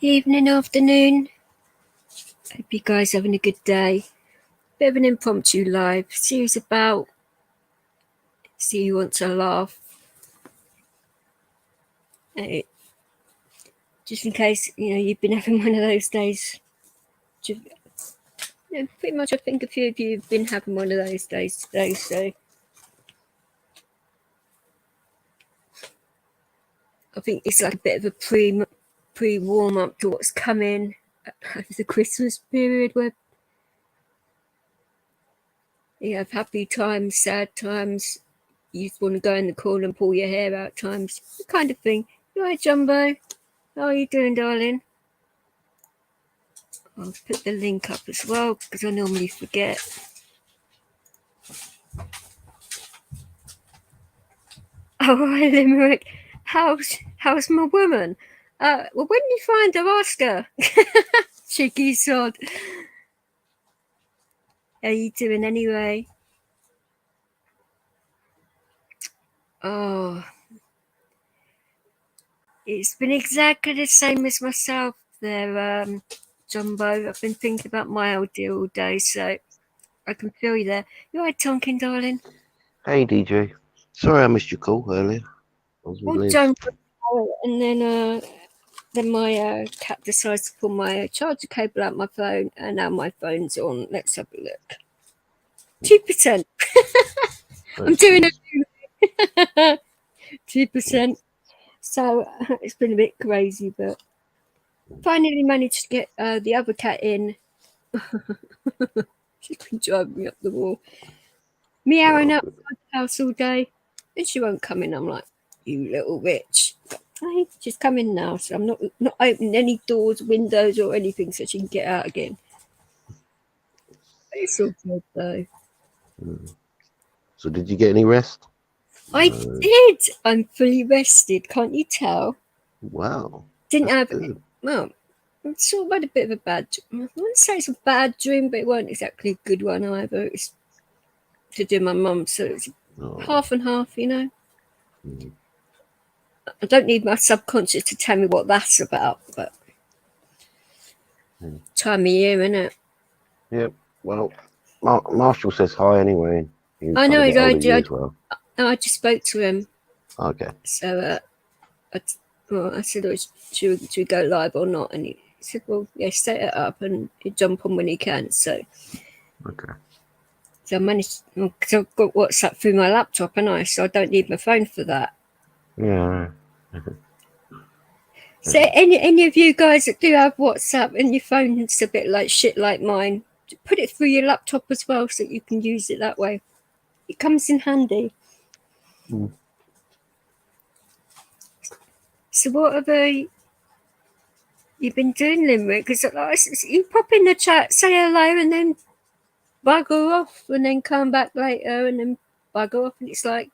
Evening, afternoon. Hope you guys are having a good day. Bit of an impromptu live. Series about see who wants to laugh. Just in case you've been having one of those days. Pretty much I think a few of you have been having one of those days today, so I think it's like a bit of a pre warm up to what's coming over the Christmas period, where you have happy times, sad times, you just want to go in the corner and pull your hair out times, kind of thing. You alright, Jumbo? How are you doing, darling? I'll put the link up as well because I normally forget. Oh, hi, Limerick. How's my woman? Well, when you find her, ask her. Cheeky sod. How you doing anyway? Oh, it's been exactly the same as myself there, Jumbo. I've been thinking about my old deal all day, so I can feel you there. You alright, Tonkin, darling? Hey, DJ. Sorry I missed your call earlier. I was with Liz. And then my cat decides to pull my charger cable out my phone, and now my phone's on. Let's have a look. 2%. I'm doing it. 2%. So it's been a bit crazy, but finally managed to get the other cat in. She's been driving me up the wall, meowing outside the house all day, and she won't come in. I'm like, you little bitch. Hey, she's come in now, so I'm not opening any doors, windows, or anything, so she can get out again. It's all good though. So did you get any rest? I did. I'm fully rested. Can't you tell? Wow. Didn't have well. I sort of had a bit of a bad. I wouldn't say it's a bad dream, but it wasn't exactly a good one either. It's to do my mum, so it's half and half, I don't need my subconscious to tell me what that's about, but time of year, innit? Yep. Well, Marshall says hi anyway. I know he's I just spoke to him. Okay. So I said, should we go live or not? And he said, well, yeah, set it up and he'll jump on when he can. So okay. So I managed, because I've got WhatsApp through my laptop, so I don't need my phone for that. Yeah. So any of you guys that do have WhatsApp and your phone's a bit like shit like mine, put it through your laptop as well so you can use it that way. It comes in handy. So what have you been doing, Limerick? Because you pop in the chat, say hello, and then bugger off, and then come back later, and then bugger off, and it's like,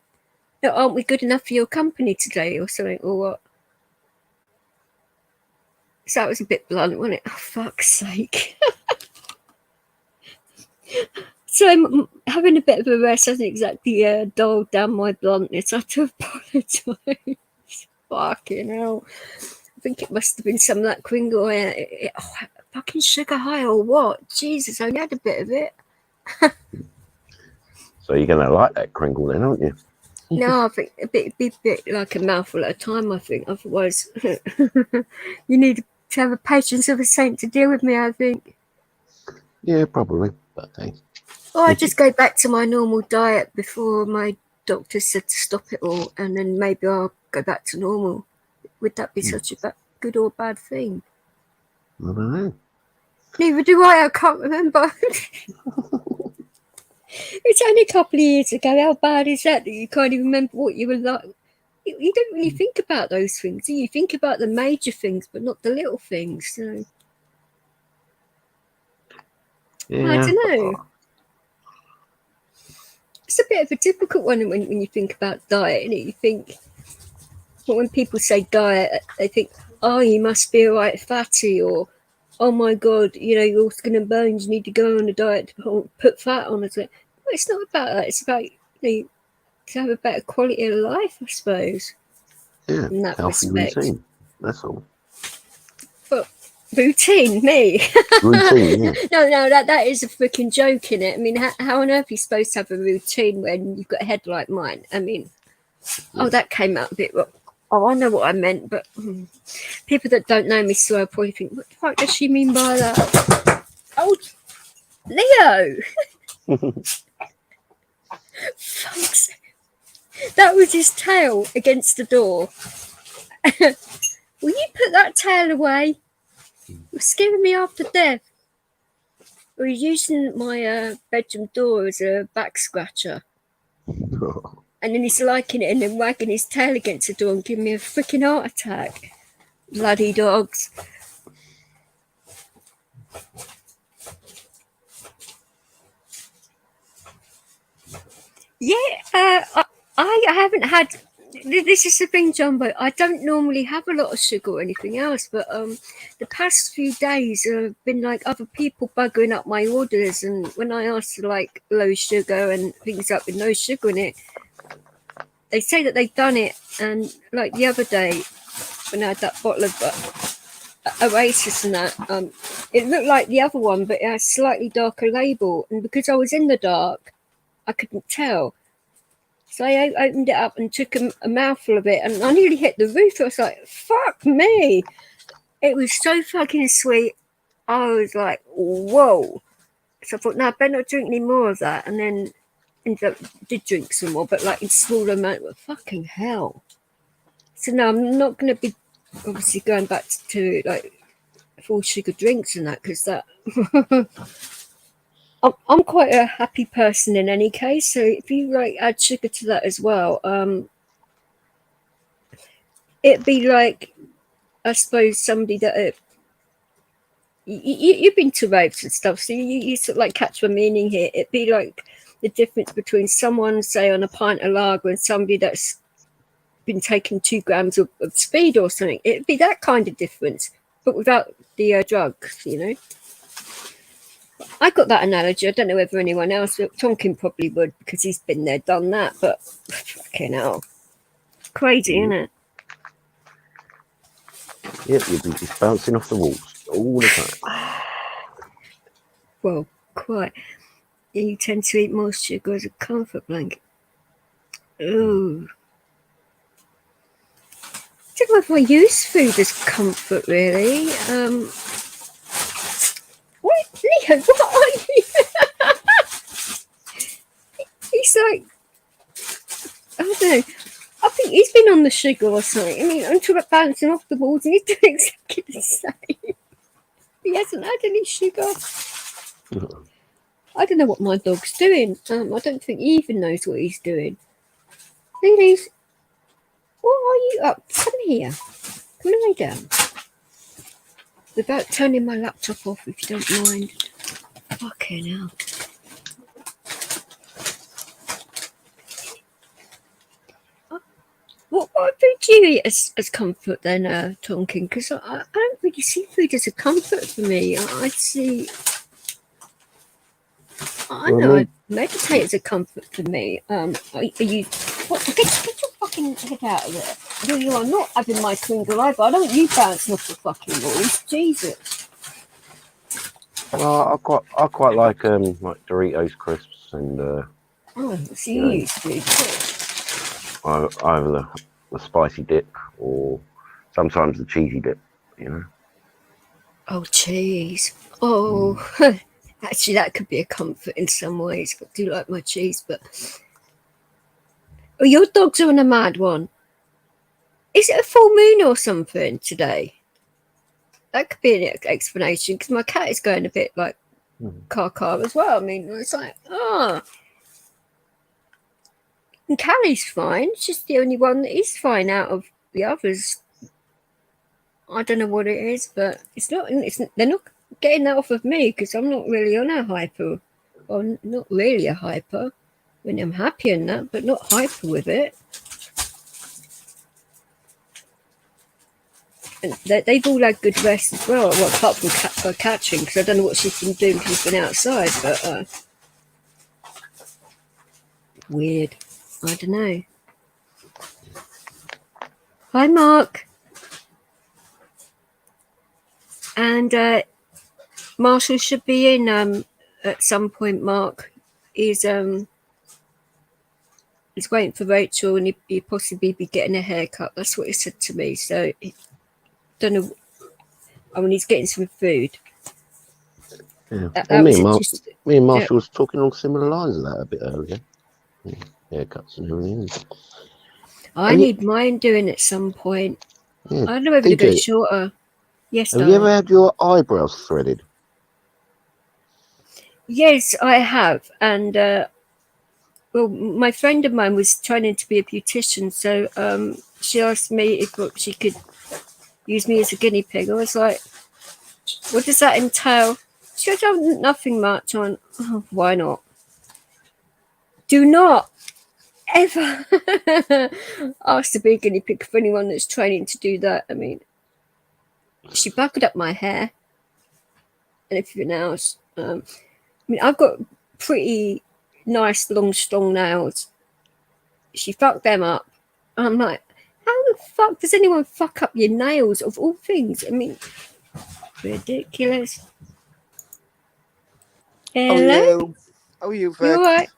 aren't we good enough for your company today, or something, or what? So that was a bit blunt, wasn't it? Oh, fuck's sake. So I'm having a bit of a rest. I hasn't exactly dulled down my bluntness. I have to apologise. Fucking hell. I think it must have been some of that Kringle. Fucking sugar high or what? Jesus, I only had a bit of it. So you're going to like that Kringle then, aren't you? No, I think it'd be a bit like a mouthful at a time, I think. Otherwise, you need to have a patience of a saint to deal with me, I think. Yeah, probably. But thanks. Or I just go back to my normal diet before my doctor said to stop it all, and then maybe I'll go back to normal. Would that be such a good or bad thing? I don't know. Neither do I can't remember. It's only a couple of years ago. How bad is that you can't even remember what you were like? You don't really think about those things, do you? You think about the major things, but not the little things. So. Yeah. I don't know. It's a bit of a difficult one when you think about diet, and you think, well, when people say diet, they think, oh, you must be right fatty, or oh my god, your skin and bones, you need to go on a diet to put fat on it. Well, it's not about that. It's about to have a better quality of life, I suppose. Yeah, in that healthy respect. routine. That's all. But Routine, me. Routine, yeah. No, that is a freaking joke in it. I mean, how on earth are you supposed to have a routine when you've got a head like mine? I mean, oh, that came out a bit wrong. Oh, I know what I meant, but people that don't know me so will probably think, what the fuck does she mean by that? Oh, Leo! Fuck's sake. That was his tail against the door. Will you put that tail away? You're scaring me half to death. We're using my bedroom door as a back scratcher. And then he's liking it and then wagging his tail against the door and giving me a freaking heart attack. Bloody dogs. Yeah, I haven't had. This is the thing, Jumbo. I don't normally have a lot of sugar or anything else, but the past few days have been like other people buggering up my orders, and when I ask for like low sugar and things up with no sugar in it, they say that they've done it. And like the other day, when I had that bottle of Oasis and that, it looked like the other one, but it has slightly darker label, and because I was in the dark, I couldn't tell. So I opened it up and took a mouthful of it, and I nearly hit the roof. I was like, fuck me. It was so fucking sweet. I was like, whoa. So I thought, no, I better not drink any more of that. And then did drink some more, but like in smaller amount. But fucking hell. So no, I'm not going to be obviously going back to like full sugar drinks and that, because that... I'm quite a happy person in any case, so if you like add sugar to that as well, it'd be like, I suppose, somebody that you've been to raves and stuff, so you sort of like catch my meaning here. It'd be like the difference between someone, say, on a pint of lager and somebody that's been taking 2 grams of speed or something. It'd be that kind of difference, but without the drugs, you know. I got that analogy. I don't know whether anyone else, Tonkin probably would, because he's been there, done that, but fucking hell. Crazy, isn't it? Yep, you'll be just bouncing off the walls all the time. Well, quite. You tend to eat more sugar as a comfort blanket. Ooh. I don't know if I use food as comfort, really. What, Leo, what are you? He's like, I don't know. I think he's been on the sugar or something. I mean, I'm talking about bouncing off the walls, and he's doing exactly the same. He hasn't had any sugar. I don't know what my dog's doing. I don't think he even knows what he's doing. Lilies, what are you up? Come here. Come and lay down. Without turning my laptop off, if you don't mind. Fucking hell. What food do you eat as comfort then, Tonkin? Because I don't really see food as a comfort for me. I see... I know, I meditate as a comfort for me. Are you... What, get your fucking head out of there. No, you are not having my finger either. I don't want you bouncing off the fucking walls. Jesus. Well, I quite like Doritos crisps and Oh, so you used to do too. Either the spicy dip or sometimes the cheesy dip, you know. Oh, cheese. Oh, actually, that could be a comfort in some ways. I do like my cheese, but... Oh, your dogs are on a mad one. Is it a full moon or something today? That could be an explanation, because my cat is going a bit like car as well. I mean, it's like, And Callie's fine. She's the only one that is fine out of the others. I don't know what it is, but it's not. They're not getting that off of me, because I'm not really on a hyper. Well, not really a hyper. I mean, I'm happy in that, but not hyper with it. And they've all had good rest as well. Well, apart from catching, because I don't know what she's been doing because she's been outside, but weird. I don't know. Hi, Mark. And Marshall should be in at some point. Mark is he's waiting for Rachel, and he'd possibly be getting a haircut. That's what he said to me. So don't know. I mean, he's getting some food. Yeah. That Well, was me and Marshall was talking on similar lines of that a bit earlier. Yeah. Haircuts and everything. I need mine doing at some point. Yeah. I don't know whether to go shorter. Yes, have you ever had your eyebrows threaded? Yes, I have. And well, my friend of mine was training to be a beautician, so she asked me if she could use me as a guinea pig. I was like, what does that entail? She goes, oh, nothing much. On oh, why not? Do not ever ask to be a guinea pig for anyone that's training to do that. I mean, she buckled up my hair and everything else. I mean, I've got pretty nice, long, strong nails. She fucked them up. I'm like, how the fuck does anyone fuck up your nails of all things? I mean, ridiculous. Hello? How are you, Vic? You all right?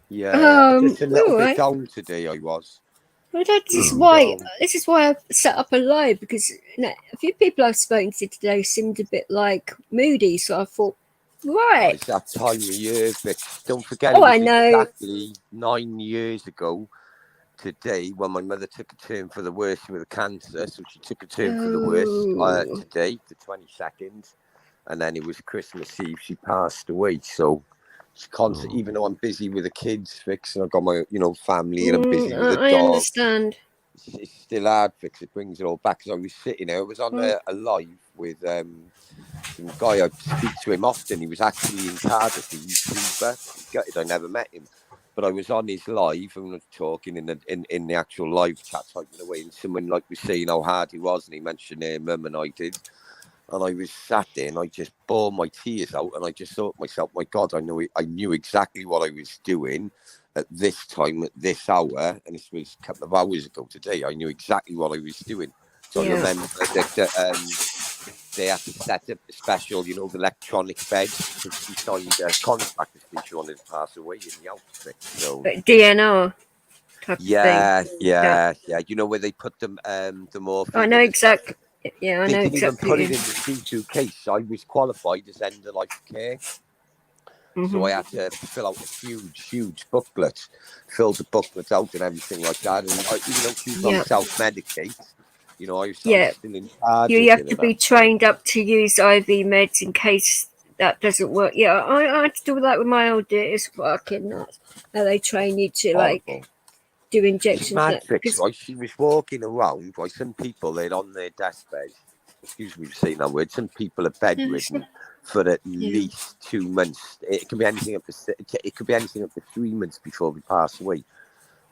Yeah, just a little bit down today, I was. Well, this is why I've set up a live, because a few people I've spoken to today seemed a bit like moody, so I thought, right. It's that time of year, Vic. Don't forget, I know. Exactly 9 years ago today when my mother took a turn for the worse with cancer. So she took a turn for the worse today, the 22nd. And then it was Christmas Eve. She passed away. So it's constant, even though I'm busy with the kids, Fix, and I've got my, family, and I'm busy with the dog. I understand. It's still hard, Fix. It brings it all back. Because I was sitting there. I was on a live with some guy. I speak to him often. He was actually in Cardiff, a YouTuber. Gutted I never met him. But I was on his live and I was talking in the actual live chat, typing away. And someone was saying how hard he was. And he mentioned Mum and I did. And I was sat there and I just bawled my tears out. And I just thought to myself, my God, I knew exactly what I was doing at this time, at this hour. And this was a couple of hours ago today. I knew exactly what I was doing. So I remember that they had to set up the special, the electronic bed. Because he signed a contract if she wanted to pass away in the outfit. So DNR type of thing. Yeah. You know where they put them, the morphine? I know exactly. Yeah, I know exactly. They didn't even put it in the C2 case. I was qualified as end of life care. So I had to fill out a huge booklet, fill the booklet out and everything like that. And even though she was on self-medicate, I was still in charge. You have to be trained up to use IV meds in case that doesn't work. Yeah, I had to do that with my old dear. It's fucking nuts. How they train you to do injections. Right? She was walking around. Right? Some people, they're on their deathbed. Excuse me for saying that word. Some people are bedridden for at least 2 months. It can be anything up to 3 months before they pass away.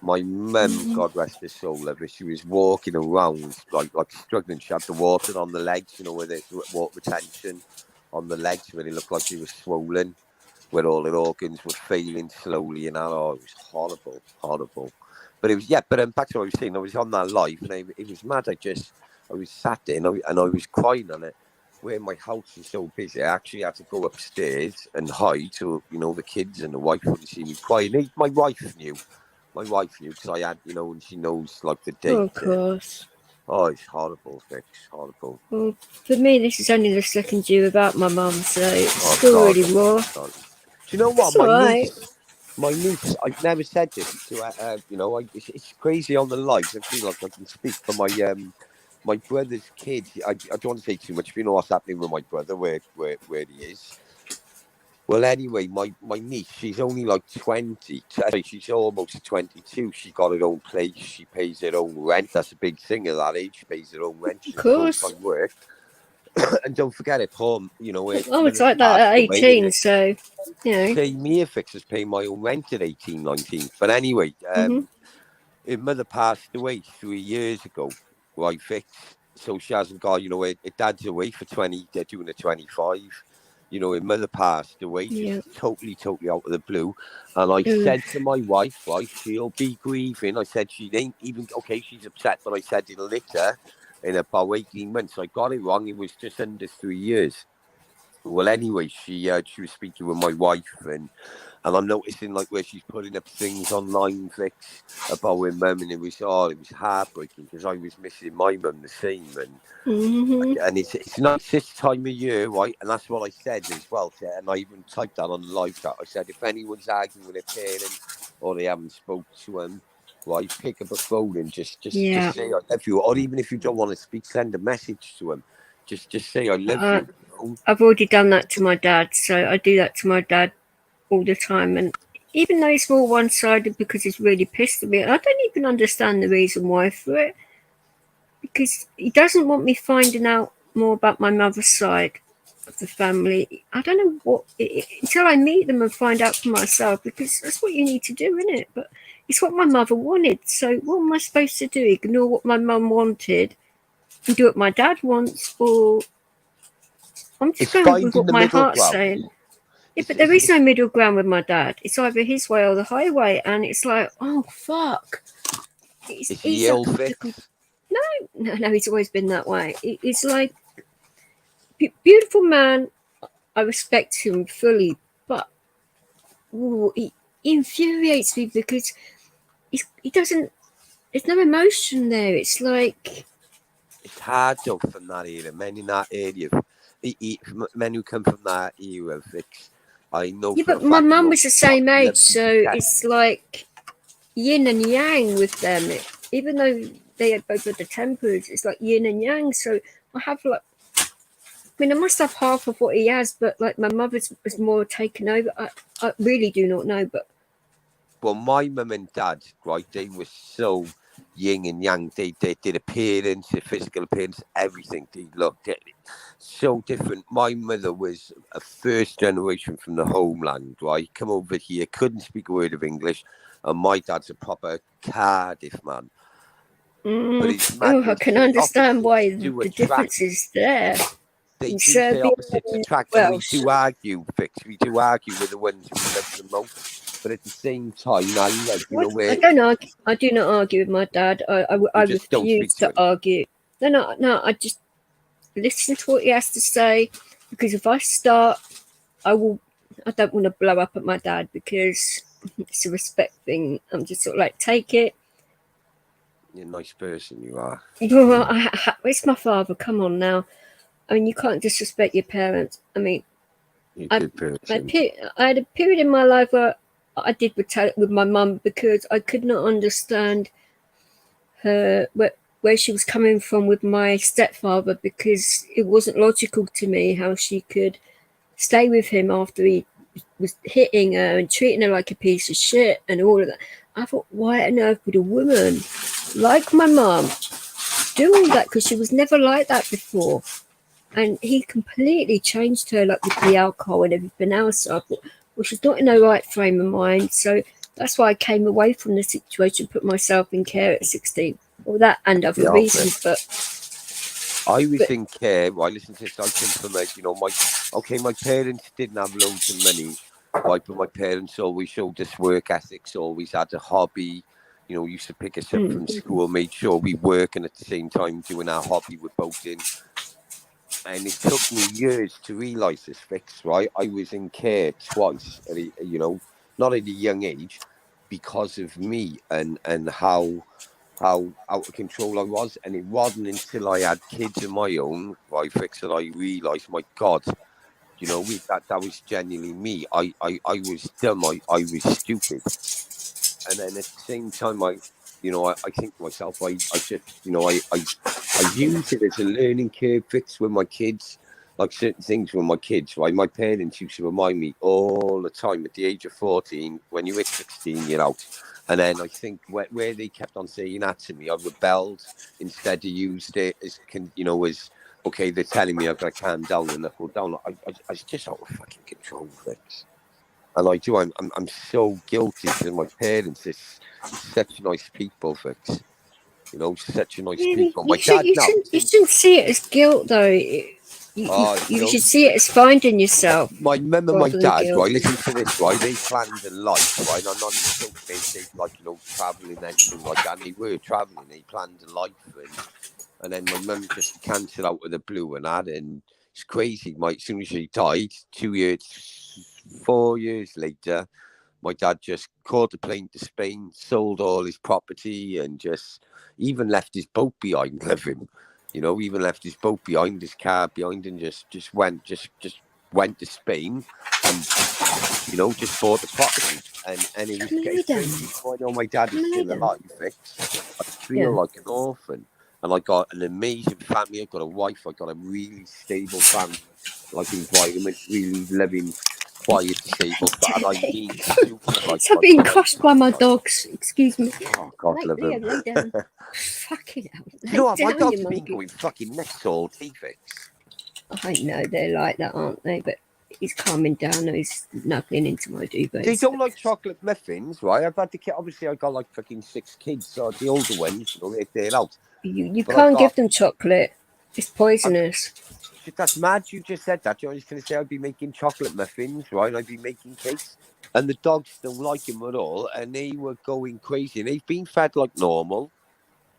My mum, God rest her soul, she was walking around like struggling. She had the water on the legs, where there's water retention on the legs, where they looked like they were swollen, where all the organs were failing slowly, and it was horrible. But it was back to what I was saying. I was on that live, and it was mad. I was sat there, and I was crying on it. Where my house was so busy, I actually had to go upstairs and hide so the kids and the wife wouldn't see me crying. My wife knew because I had, and she knows the date. Oh, of course. It's horrible, Vic. It's horrible. Well, for me, this is only the second year about my mum, so it's still really raw. Do you know what? My niece, I've never said this to her. It's crazy on the lives. I feel like I can speak for my brother's kid. I don't want to say too much. If you know what's happening with my brother, where he is. Well, anyway, my niece, she's only 20. She's almost 22. She got her own place. She pays her own rent. That's a big thing at that age. She pays her own rent. She's full-time work. And don't forget it, home. It's like that at 18. So, Same here, Fixers paying my own rent at 18, 19. But anyway, her mother passed away 3 years ago. Right, Fix. So she hasn't got, her dad's away for 20. They're doing a 25. Her mother passed away, just totally out of the blue. And I said to my wife, right, she'll be grieving. I said she ain't even, okay, she's upset, but I said it'll hit her in about 18 months. I got it wrong. It was just under 3 years. Well, anyway, she was speaking with my wife, and I'm noticing like where she's putting up things online, Vix, about her mum, and it was heartbreaking because I was missing my mum the same, and it's not this time of year, right? And that's what I said as well, and I even typed that on the live chat. I said if anyone's arguing with their parents or they haven't spoke to them, right, pick up a phone and just say I love you, or even if you don't want to speak, send a message to them. Just say I love you. I've already done that to my dad, so I do that to my dad all the time. And even though it's more one-sided because he's really pissed at me, I don't even understand the reason why for it. Because he doesn't want me finding out more about my mother's side of the family. I don't know what until I meet them and find out for myself, because that's what you need to do, isn't it? But it's what my mother wanted. So what am I supposed to do? Ignore what my mum wanted and do what my dad wants, or I'm just going with what my heart's saying. Yeah, but there is no middle ground with my dad. It's either his way or the highway, and it's like, oh fuck. Is he ill fit? No, he's always been that way. It's like beautiful man. I respect him fully, but he infuriates me because he doesn't. There's no emotion there. It's like it's hard though from that era. Men in that area, men who come from that era, Vix, I know. Yeah, but my mum was the same age, so it's like yin and yang with them. Even though they had both of the tempers, it's like yin and yang. So I have like, I mean, I must have half of what he has, but like my mother's was more taken over. I really do not know, but well, my mum and dad, right, they were so yin and yang. They did appearance, their physical appearance, everything. They looked at it so different. My mother was a first generation from the homeland, right? Come over here, couldn't speak a word of English, and my dad's a proper Cardiff man. I can understand why the difference is there. They do say opposites attract, and we do argue, Vix. We do argue with the ones who love the most. But at the same time, I do not argue with my dad. I refuse to argue. No, I just listen to what he has to say, because if I start, I don't want to blow up at my dad, because it's a respect thing. I'm just sort of like, take it. You're a nice person, you are. It's my father. Come on now. I mean, you can't disrespect your parents. I mean, I had a period in my life where I did retaliate with my mum because I could not understand her where she was coming from with my stepfather, because it wasn't logical to me how she could stay with him after he was hitting her and treating her like a piece of shit and all of that. I thought, why on earth would a woman like my mum do all that? Because she was never like that before. And he completely changed her, like with the alcohol and everything else. So I thought, well, she's not in her right frame of mind. So that's why I came away from the situation, put myself in care at 16. Well, that and other reasons, but I was in care. I listened to this. I came from my parents didn't have loads of money, right? But my parents always showed us work ethics, always had a hobby. You know, used to pick us up from school, made sure we working at the same time doing our hobby with boating. And it took me years to realise this, Vix, right? I was in care twice, not at a young age, because of me and how out of control I was. And it wasn't until I had kids of my own, right, Vix, that I realised, my God, that was genuinely me. I was dumb. I was stupid. And then at the same time, I think to myself, I use it as a learning curve, Fix, with my kids, like certain things with my kids, right? My parents used to remind me all the time at the age of 14, when you hit 16, you're out. And then I think where they kept on saying that to me, I rebelled. Instead of used it as, okay, they're telling me I've got to calm down and knuckle down. I was just out of fucking control, Fix. And I'm so guilty because my parents are such nice people, Vix. Such a nice people. My dad you shouldn't see it as guilt, though. You should see it as finding yourself. My mum and my dad, right, listen to this, right, they planned a life, right, I'm not even talking, they travelling and everything like that, and they were travelling, they planned a life, And then my mum just cancelled out of the blue and that, and it's crazy. As soon as she died, 4 years later, my dad just caught a plane to Spain, sold all his property, and just even left his boat behind living. You know, even left his boat behind, his car behind, and just went to Spain, and you know, just bought the property. And it was crazy. I know my dad is still alive. I feel like an orphan, and I got an amazing family. I got a wife. I got a really stable family, like environment, really living. Quiet, disabled, but I need to like. So being crushed by my dogs. Excuse me. Oh God, love him. Lay down. Fucking hell. You know what? My dog's been going fucking nuts all day, Vix. I know they're like that, aren't they? But he's calming down and he's knuckling into my duvet. They don't like chocolate muffins, right? I've had the kid. Obviously, I got like fucking 6 kids, so the older ones, you know, they're out. You can't give them chocolate. It's poisonous. That's mad. You just said that. You're just going to say I'd be making chocolate muffins, right? I'd be making cakes. And the dogs don't like him at all. And they were going crazy. And they've been fed like normal.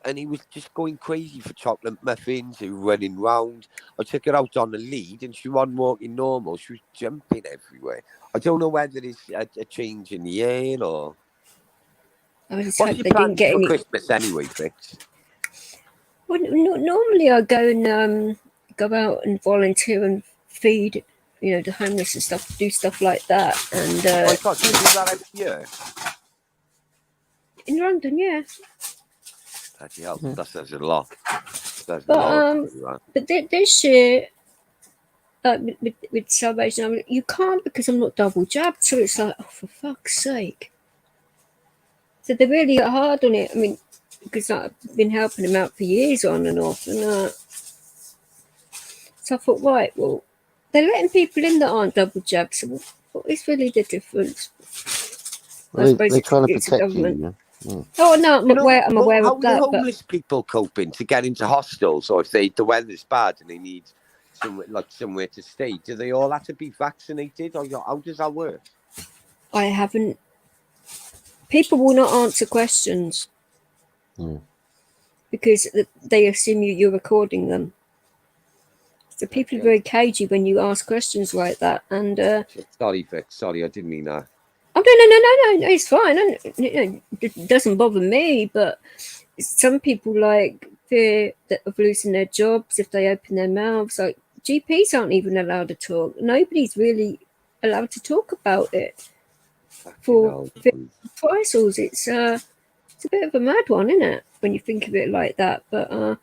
And he was just going crazy for chocolate muffins. He was running round. I took her out on the lead and she wasn't walking normal. She was jumping everywhere. I don't know whether it's a change in the air or... What's your plan for Christmas anyway, Fix? Well, normally I go and go out and volunteer and feed, you know, the homeless and stuff, do stuff like that. And I thought you do that every year. In London, yeah. Bloody hell, that says a lot. But this year, with Salvation Army, you can't because I'm not double jabbed. So it's like, oh, for fuck's sake. So they're really hard on it. I mean, because I've been helping them out for years on and off. And so I thought, right, well, they're letting people in that aren't double jabbed. So what is really the difference? Well, they're trying to protect you. Yeah. Oh no, I'm aware of that. How do homeless people coping to get into hostels, or if the weather's bad and they need somewhere to stay? Do they all have to be vaccinated, or how does that work? I haven't. People will not answer questions because they assume you're recording them. So people are very cagey when you ask questions like that. And sorry, Vic. Sorry, I didn't mean that. Oh no, it's fine. It doesn't bother me, but some people fear of losing their jobs if they open their mouths. Like GPs aren't even allowed to talk. Nobody's really allowed to talk about it. For reprisals, it's a bit of a mad one, isn't it? When you think of it like that, but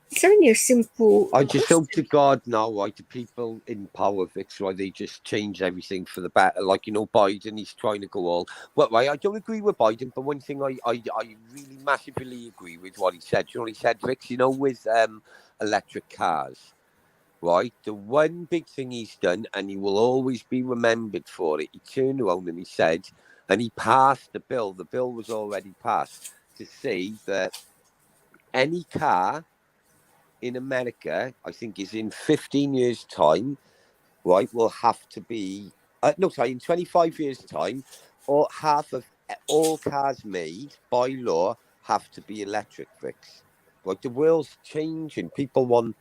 it's only a simple. I just hope to God now, right, the people in power, Vix, why they just change everything for the better. Like, you know, Biden, he's trying to go all. Well, right, I don't agree with Biden, but one thing I really massively agree with what he said. You know what he said, Vix? You know, with electric cars, right? The one big thing he's done, and he will always be remembered for it, he turned around and he said, and he passed the bill was already passed, to say that any car in America, I think is in 15 years' time, right, will have to be, in 25 years' time, or half of all cars made by law have to be electric, Vix. Like, the world's changing. People want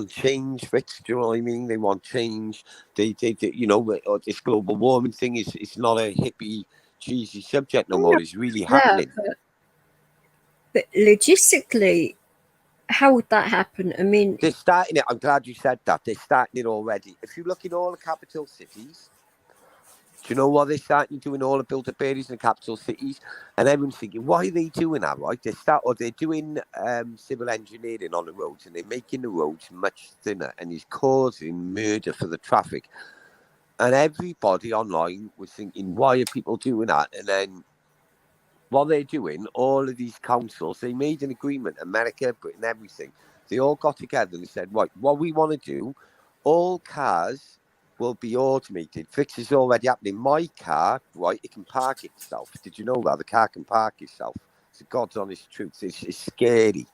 change, Vix. Do you know what I mean? They want change. They you know, this global warming thing it's not a hippie, cheesy subject no more. It's really happening. But logistically, how would that happen? I mean, they're starting it. I'm glad you said that. They're starting it already. If you look in all the capital cities, do you know what they're starting to do in all the built-up areas in the capital cities? And everyone's thinking, why are they doing that, right? They're doing civil engineering on the roads, and they're making the roads much thinner, and it's causing murder for the traffic. And everybody online was thinking, why are people doing that? And then what they're doing, all of these councils, they made an agreement, America, Britain, everything. They all got together and said, right, what we want to do, all cars will be automated. Fix is already happening. My car, right, it can park itself. Did you know that? The car can park itself. It's a God's honest truth. It's scary.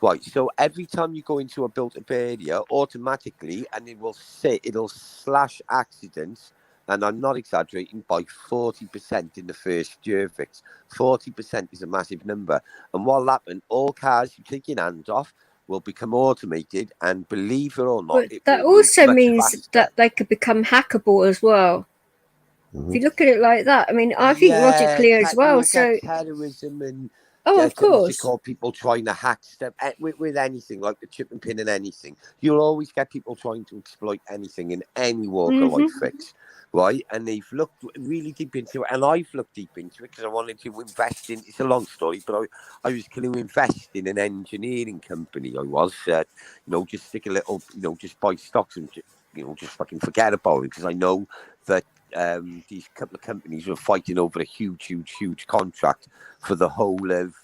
Right, so every time you go into a built-up area, automatically, and it'll slash accidents, and I'm not exaggerating, by 40% in the first year, Vix. 40% is a massive number. And what'll happen, all cars, you take your hand off, will become automated, and believe it or not, But it that will move also much means faster. that they could become hackable as well. If you look at it like that, I mean, I think logically as well. So, terrorism and of what's it course, called? People trying to hack stuff with anything, like the chip and pin and anything. You'll always get people trying to exploit anything in any walk of life, fix, right? And they've looked really deep into it, and I've looked deep into it because I wanted to invest in. It's a long story, but I was going to invest in an engineering company. I was, just stick a little, just buy stocks and just fucking forget about it, because I know that these couple of companies were fighting over a huge contract for the whole of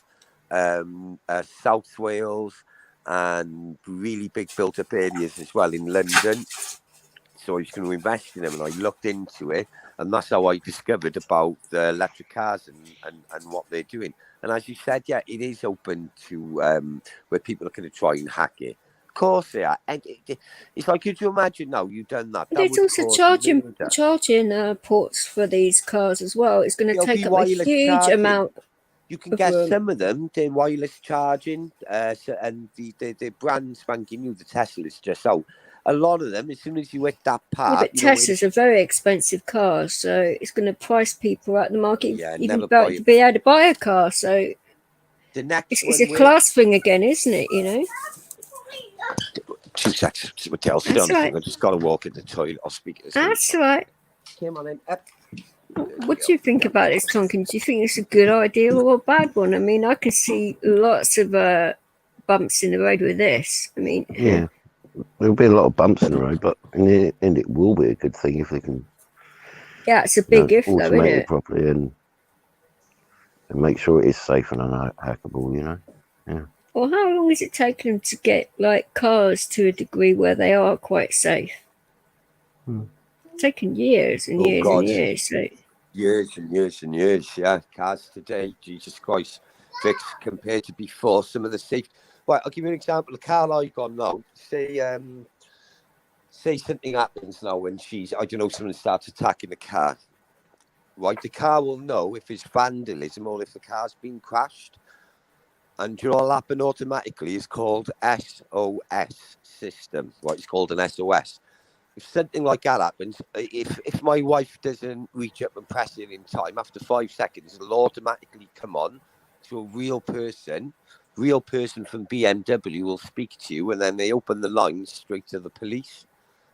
South Wales and really big built-up areas as well in London. So I was going to invest in them, and I looked into it, and that's how I discovered about the electric cars and what they're doing. And as you said, yeah, it is open to where people are going to try and hack it. Of course they are. And it's like, could you imagine now you've done that? That there's would also cause charging ports for these cars as well. It's going to There'll take be up a wireless huge charging. amount You can of get room. some of them, they're wireless charging, and the brand spanking new, the Tesla's just out. A lot of them, as soon as you hit that Yeah, part, but Teslas are very expensive cars, so it's going to price people out of the market even to be able to buy a car. So the next it's a class thing again, isn't it? 2 seconds. That's right. I just got to walk in the toilet. I'll speak at the same That's time. right. Come on in. What do you think about this, Tonkin? Do you think it's a good idea or a bad one? I mean, I can see lots of bumps in the road with this. I mean, yeah, there'll be a lot of bumps in the road, but in the end, it will be a good thing if they can. Yeah, it's a big if, though, isn't it? Properly and make sure it is safe and unhackable. Yeah. Well, how long is it taking them to get like cars to a degree where they are quite safe? It's taken years and years and years. So. Years and years and years, yeah. Cars today, Jesus Christ, fixed compared to before. Some of the safety. Right, I'll give you an example. The car I've got now, say something happens now when someone starts attacking the car. Right, the car will know if it's vandalism or if the car's been crashed. And what'll happen automatically is called SOS system. Right, it's called an SOS. If something like that happens, if my wife doesn't reach up and press it in time, after 5 seconds, it'll automatically come on to a real person. Real person from BMW will speak to you, and then they open the lines straight to the police.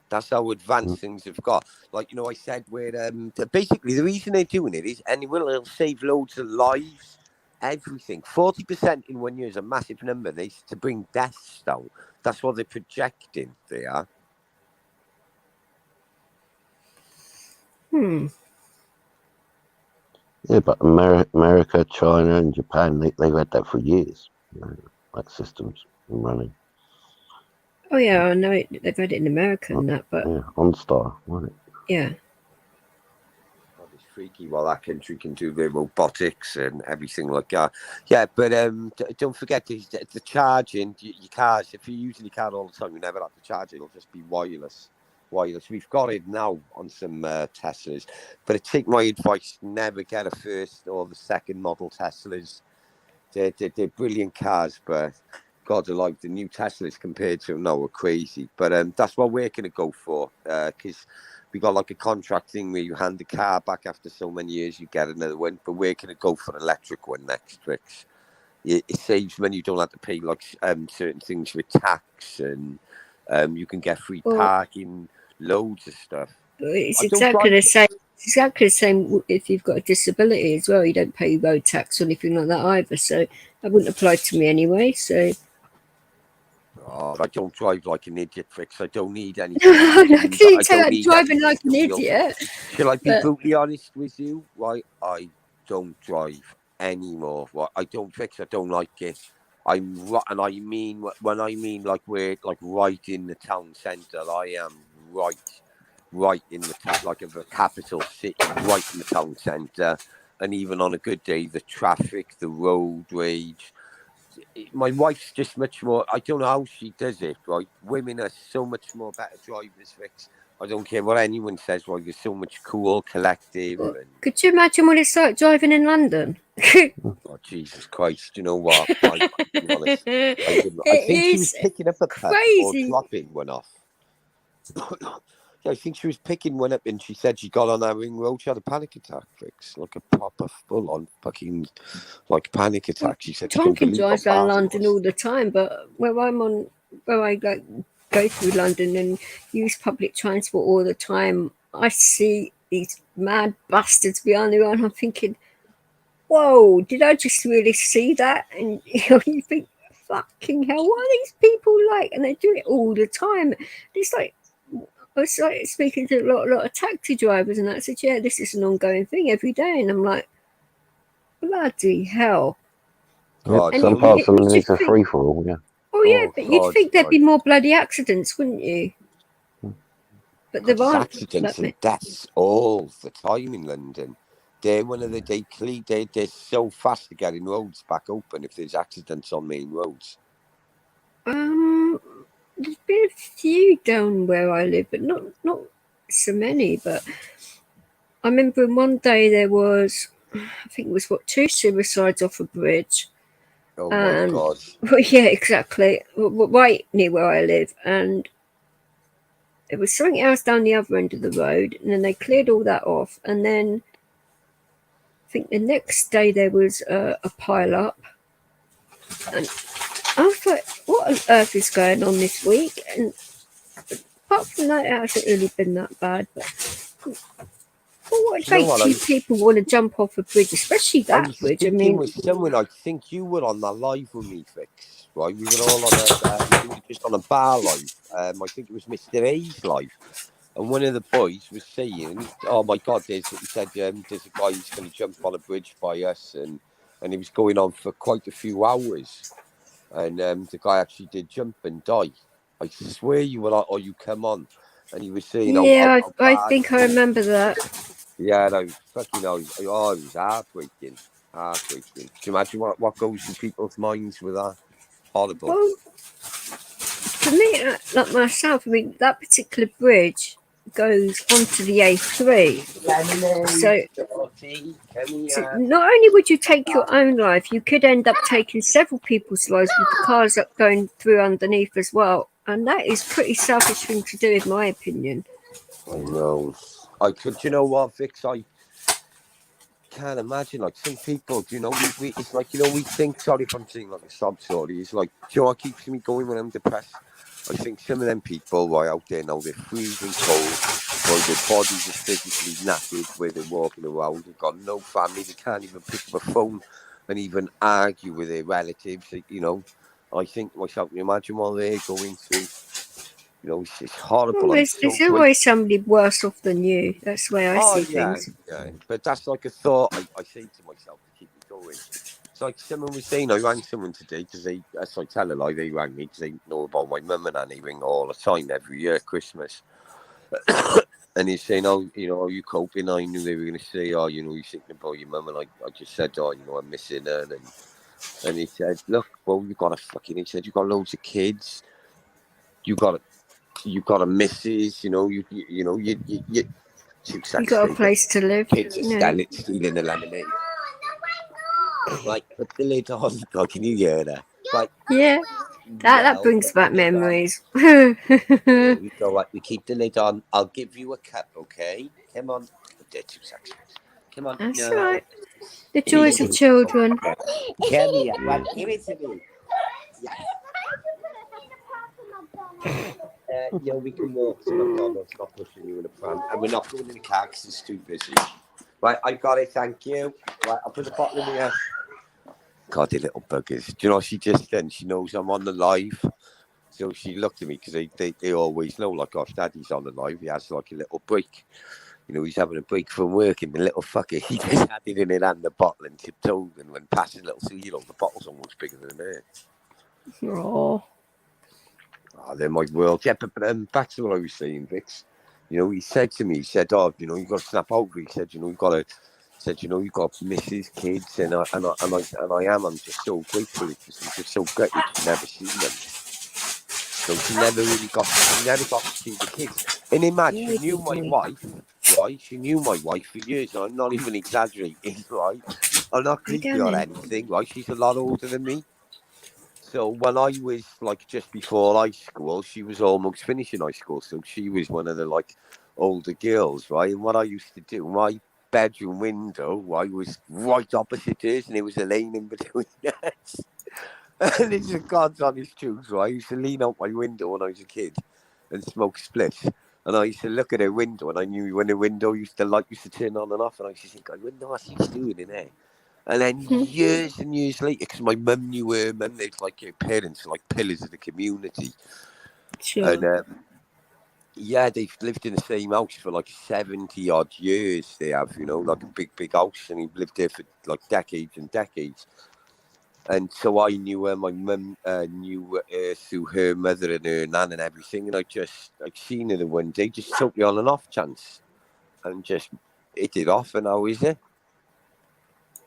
That's how advanced things have got. Like, I said, where basically the reason they're doing it is, and it'll save loads of lives, everything. 40% in 1 year is a massive number. To bring deaths down. That's what they're projecting. They are. Yeah, but America, China, and Japan, they've had that for years. Like systems running. Oh yeah, I know it. They've had it in America and that, but yeah, OnStar, wasn't it? Yeah. It's freaky what that country can do with robotics and everything like that. Yeah, but don't forget the charging your cars. If you're using your car all the time, you never have to charge it. It'll just be wireless. We've got it now on some Teslas, but take my advice: never get a first or the second model Teslas. They're brilliant cars, but God, like the new Teslas compared to them now are crazy. But that's what we're gonna go for, because we got like a contract thing where you hand the car back after so many years, you get another one. But we're gonna go for an electric one next, Rich. It saves money. You don't have to pay like certain things with tax, and you can get free parking, loads of stuff. It's exactly the same. It's exactly the same if you've got a disability as well. You don't pay road tax or anything like that either. So that wouldn't apply to me anyway. So. Oh, I don't drive like an idiot, Fix. I don't need any. I don't need driving like an idiot. Shall I be brutally honest with you? Right, I don't drive anymore. Right, I don't, Fix. I don't like it. And I mean when I mean like we're like right in the town centre. I am right in the like of a capital city, right in the town centre. And even on a good day, the traffic, the road rage. My wife's just much more. I don't know how she does it. Right, women are so much more better drivers, Fix. I don't care what anyone says. Well, you're so much cool, collective, and Could you imagine what it's like driving in London? oh Jesus Christ! You know what? To be honest, I It think she was is picking up a pup or crazy. dropping one off. Yeah, I think she was picking one up, and she said she got on that ring road. She had a panic attack, fix like a proper full-on fucking like panic attack. She said she couldn't Tonkin believe drives how around bad it London was. all the time, but where I go through London and use public transport all the time, I see these mad bastards behind the wheel, and I'm thinking, whoa, did I just really see that? And you think, fucking hell, what are these people like? And they do it all the time. It's like, I was like speaking to a lot of taxi drivers, and I said, yeah, this is an ongoing thing every day. And I'm like, bloody hell. God, And Some parts of London you'd it's a think, free for all. Yeah. oh yeah, oh but you'd God, think there'd be more bloody accidents, wouldn't you? But there there's aren't. accidents and deaths all the time in London. They're one of the they're so fast to getting roads back open if there's accidents on main roads. There's been a few down where I live, but not so many. But I remember one day there was, I think it was 2 suicides off a bridge. Oh my God! Well, yeah, exactly, right near where I live, and it was something else down the other end of the road, and then they cleared all that off, and then I think the next day there was a pile up, and I was like, what on earth is going on this week? And apart from that, it hasn't really been that bad. But what makes you people want to jump off a bridge, especially that bridge? I mean, with someone, I think you were on that live with me, Fix. Right, we were all on we were just on a bar live. I think it was Mr. A's live, and one of the boys was saying, "Oh my God, he said there's a guy who's going to jump on a bridge by us," and he was going on for quite a few hours, and the guy actually did jump and die. I swear you were like, "Oh, you come on," and he was saying, yeah, I think I remember that. Yeah, no, fucking hell. Oh, it was heartbreaking. Heartbreaking. Do you imagine what goes through people's minds with that? Horrible. Well, for me, like myself, I mean, that particular bridge goes onto the A3. So not only would you take your own life, you could end up taking several people's lives with the cars up going through underneath as well. And that is a pretty selfish thing to do, in my opinion. I know. You know what, Vix? I can't imagine, like, some people, you know, it's like, you know, we think, sorry if I'm saying like a sob story, it's like, you know what keeps me going when I'm depressed? I think some of them people right out there now, they're freezing cold, or their bodies are physically knackered where they're walking around, they've got no family, they can't even pick up a phone and even argue with their relatives, you know. I think myself, you imagine what they're going through. You know, it's horrible. Well, there's always somebody worse off than you. That's the way I see things. Yeah. But that's like a thought I say to myself to keep me going. It's like someone was saying, I rang someone today because as I tell a lie, they rang me because they know about my mum and Annie ring all the time every year, Christmas. And he's saying, oh, you know, are you coping? I knew they were going to say, oh, you know, you're thinking about your mum. And I just said, oh, you know, I'm missing her. And he said, look, well, he said, you've got loads of kids. You've got a missus, you know, you got a place to live. Kids are stealing the lemonade. Like, put the lid on. God, can you hear that? Like, yeah, that brings back memories. We go, like, we keep the lid on. I'll give you a cup, okay? Come on. They're 2 seconds. Come on. That's right. The joys of children. Come here. Well, give it to me. Yeah, we can walk to McDonald's, not pushing you in a pram. And we're not going in the car because it's too busy. Right, I got it, thank you. Right, I'll put the bottle in here. God, the little buggers. Do you know what she just done? She knows I'm on the live. So she looked at me because they always know, like, gosh, Daddy's on the live. He has like a little break. You know, he's having a break from work, and the little fucker, he just had it in his hand, the bottle, and tiptoed and went past his little, you know, the bottle's almost bigger than her. Oh, they're my world. Yeah, but back to what I was saying, Vix. You know, he said to me, oh, you know, you've got to snap over. He said, you know, you've got Mrs. Kids, and I am. I'm just so grateful because I'm just so grateful to never seen them. so she never got to see the kids. And imagine, she knew my wife, right? She knew my wife for years. I'm not even exaggerating, right? I'm not creepy or anything, right? She's a lot older than me. So when I was like just before high school, she was almost finishing high school. So she was one of the like older girls, right? And what I used to do, my bedroom window, right, was right opposite hers, and there was a lane in between us. And it's a God's honest truth, right? I used to lean out my window when I was a kid and smoke spliffs. And I used to look at her window, and I knew when the window the light used to turn on and off, and I used to think, I wouldn't know what she's doing in there. And then years and years later, because my mum knew her mum, they're like her parents, like pillars of the community. Sure. And yeah, they've lived in the same house for like 70 odd years. They have, you know, like a big house, and he've lived there for like decades and decades. And so I knew her, my mum knew her through her mother and her nan and everything. And I'd seen her the one day, just totally on an off chance, and just hit it off. And how is it?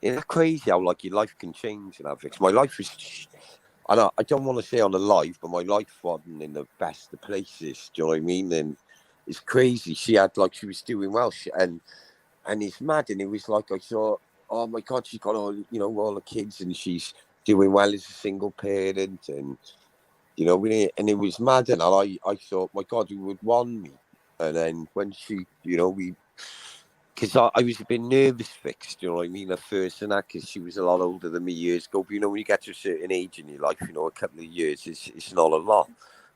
Isn't that crazy how like your life can change and everything? My life was, I don't want to say on the live, but my life wasn't in the best of places. Do you know what I mean? And it's crazy. She was doing well, and it's mad. And it was like I thought, oh my God, she's got all, you know, all the kids, and she's doing well as a single parent, and you know, and it was mad. And I thought, my God, who would want me? And then when she, you know, because I was a bit nervous, fixed, you know what I mean, at first, and that, because she was a lot older than me years ago. But, you know, when you get to a certain age in your life, you know, a couple of years, it's not a lot.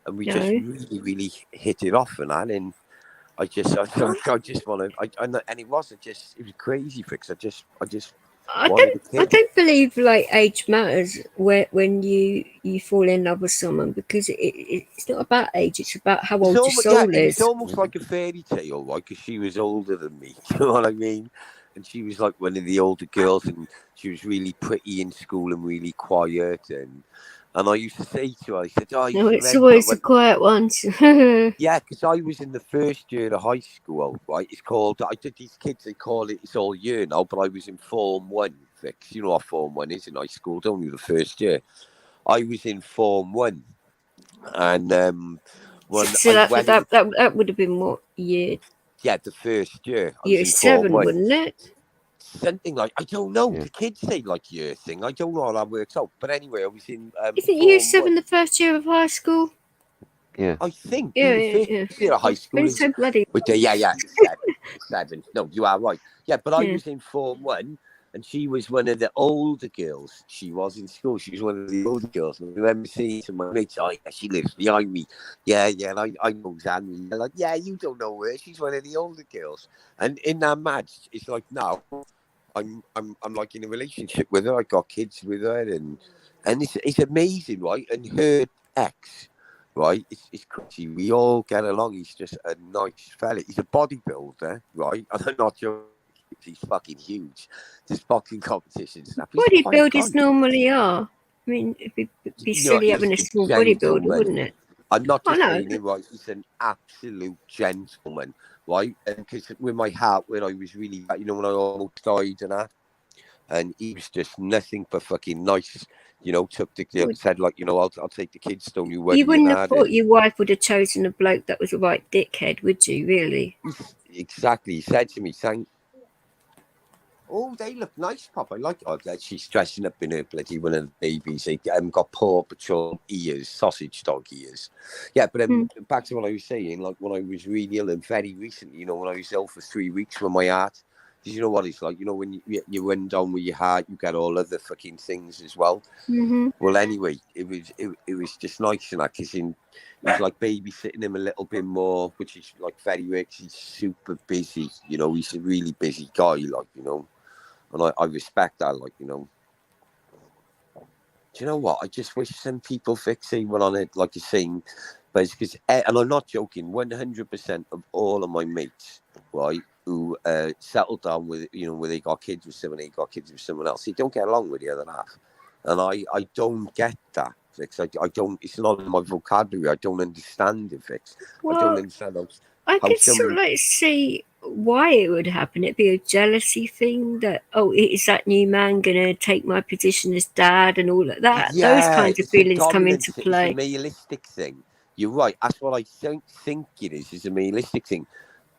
And we just really, really hit it off and that. And I just want to, and it was crazy, fix. I don't believe like age matters when you fall in love with someone, because it's not about age, it's about how old your soul is. It's almost like a fairy tale, right? Because she was older than me, you know what I mean? And she was like one of the older girls, and she was really pretty in school and really quiet. And I used to say to her, I said, "Oh, no, it's always the quiet ones." Yeah, because I was in the first year of high school, right? It's called, I did these kids, they call it, it's all year now, but I was in Form 1, Fix. You know what Form 1 is in high school, don't you? The first year. I was in Form 1. And when so that would have been what year? Yeah, the first year. Year 7, wouldn't it? Something like, I don't know. Yeah. The kids say like year thing. I don't know how that works out. But anyway, I was in. Isn't year 7 the first year of high school? Yeah. I think. Yeah, the first year of high school is. So bloody. Seven. No, you are right. Yeah, but I was in Form 1, and she was one of the older girls. She was in school. She was one of the older girls. And I remember saying to my mates, "Oh, yeah, she lives behind me." Yeah, and I know Zanny. They're like, "Yeah, you don't know her. She's one of the older girls." And in that match, it's like now, I'm like in a relationship with her. I got kids with her, and it's amazing, right? And her ex, right? It's crazy. We all get along. He's just a nice fella. He's a bodybuilder, right? And I'm not joking. He's fucking huge. There's boxing competitions. Bodybuilders normally are. I mean, it'd be silly having a small bodybuilder, wouldn't it? I'm not just saying him, right? He's an absolute gentleman, right? And because with my heart, when I was really, you know, when I almost died and that, and he was just nothing but fucking nice. You know, said like, you know, I'll take the kids. Don't you worry. You wouldn't have thought your wife would have chosen a bloke that was a right dickhead, would you? Really? Exactly. He said to me, "Oh, they look nice, Pop. I like that. She's dressing up in her bloody one of the babies. They got Paw Patrol ears, sausage dog ears." Yeah, but back to what I was saying, like when I was really ill and very recently, you know, when I was ill for 3 weeks with my heart. You know what it's like, you know, when you went down with your heart, you get all other fucking things as well. Mm-hmm. Well, anyway, it was just nice, and because he's like babysitting him a little bit more, which is like very rare. He's super busy, you know. He's a really busy guy, like, you know, and I respect that, like, you know. Do you know what? I just wish some people went on it, like you're saying, but it's because, and I'm not joking, 100% of all of my mates, right, who settled down with, you know, where they got kids with someone, they got kids with someone else, they don't get along with the other half. And I don't get that, Vix. I don't, it's not in my vocabulary. I don't understand it, Vix. Well, I don't understand how I could sort of like see why it would happen. It'd be a jealousy thing that, oh, is that new man going to take my position as dad and all of that? Yeah, those kinds of feelings come into play. It's a nihilistic thing. you're right. That's what I think it is. It's a realistic thing.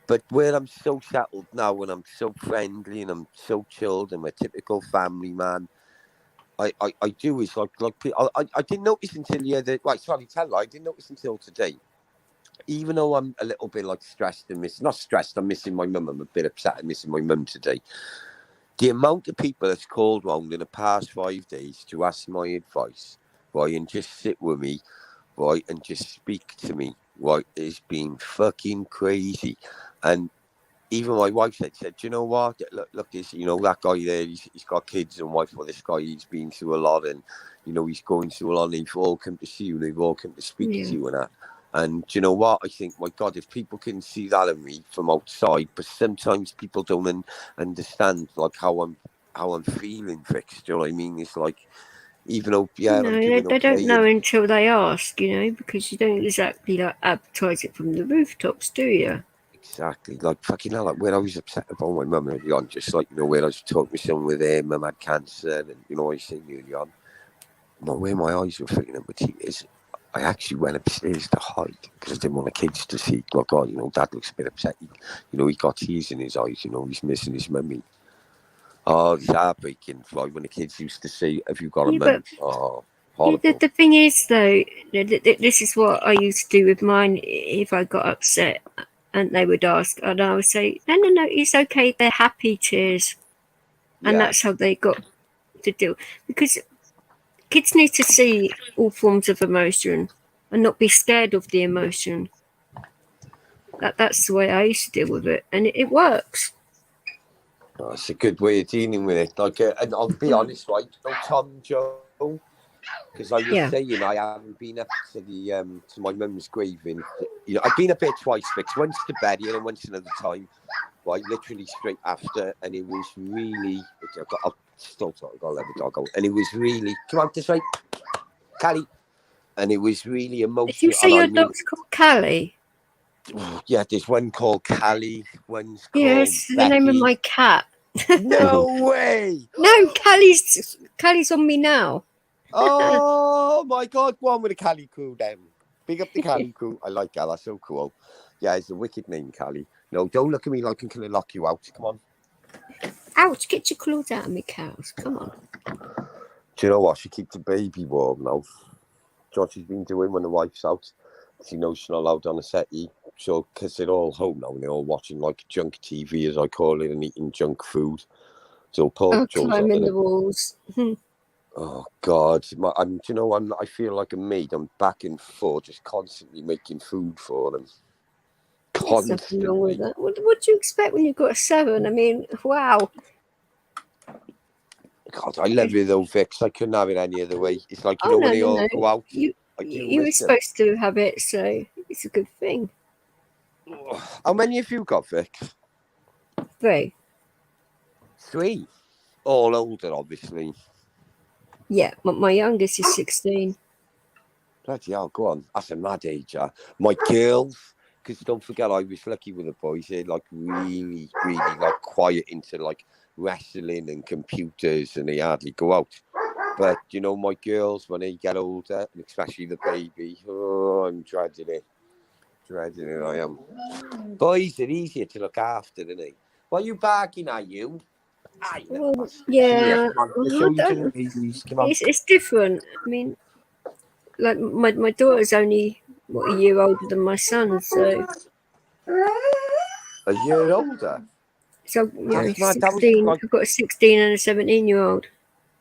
But where I'm so settled now, and I'm so friendly, and I'm so chilled, and I'm a typical family man. I do is like I didn't notice until the other. Right, sorry, I didn't notice until today. Even though I'm a little bit like stressed and not stressed, I'm missing my mum. I'm a bit upset. I'm missing my mum today. The amount of people that's called round in the past 5 days to ask my advice, right, and just sit with me, right, and just speak to me, right, has been fucking crazy. And even my wife said, "Do you know what? Look, this, that guy there. He's got kids and wife. Well, this guy, he's been through a lot, and he's going through a lot. And they've all come to see you. They've all come to speak to you, and that." And do you know what? I think, my God, if people can see that in me from outside, but sometimes people don't understand like how I'm feeling. Fixed. Do you know what I mean? It's like, even though I'm doing they don't okay, know until they ask, because you don't exactly like advertise it from the rooftops, do you? Exactly, like fucking hell. Like when I was upset about my mum early on, just like when I was talking to someone with her mum had cancer, and I seen early on, where my eyes were filling up with tears, I actually went upstairs to hide because I didn't want the kids to see. Like, God, Dad looks a bit upset. He got tears in his eyes. He's missing his mummy. Oh, it's heartbreaking. Like when the kids used to say, "Have you got a mum?" Oh, horrible. The thing is, though, this is what I used to do with mine if I got upset. And they would ask, and I would say, no, it's okay. They're happy tears. And that's how they got to deal. Because kids need to see all forms of emotion and not be scared of the emotion. That's the way I used to deal with it. And it works. Oh, it's a good way of dealing with it. Like, and I'll be honest, right? Tom Joe, because I was saying I haven't been up to the to my mum's grave in. I've been up there twice, Fix. Once to bed, and once another time. Right, literally straight after, and it was really. I'll let the dog out, and it was really. Come on, this way, Callie. And it was really emotional. Did you say your dog's called Callie? Yeah, there's one called Callie. One's called Yes, Becky. the name of my cat. No way! No, Callie's on me now. Oh my God! Go on with the Callie crew then. Big up the Callie crew. I like that. That's so cool. Yeah, it's a wicked name, Callie. No, don't look at me like I'm going to lock you out. Come on. Ouch, get your claws out of me, cows. Come on. Do you know what? She keeps the baby warm now. What she's been doing when the wife's out. She knows she's not allowed on the settee. So, because they're all home now and they're all watching like junk TV, as I call it, and eating junk food. So, Paul Joe's climbing the walls. Oh God! I feel like a maid. I'm back and forth, just constantly making food for them. There's nothing wrong with that. What do you expect when you've got a 7? I mean, wow. God, I love it though, Vix. I couldn't have it any other way. It's like when they all go out. You were supposed to have it, so it's a good thing. How many have you got, Vix? 3. 3. All older, obviously. Yeah, my youngest is 16. Bloody hell, go on. That's a mad age, My girls, because don't forget, I was lucky with the boys. They're like really, really like quiet into like wrestling and computers, and they hardly go out. But my girls, when they get older, and especially the baby, I'm dreading it. I am. Boys are easier to look after, isn't they? What are you barking at, you? Well, yeah, it's different. I mean, like my daughter's only a year older than my son, so a year older. So 16. I've got a 16 and a 17-year-old.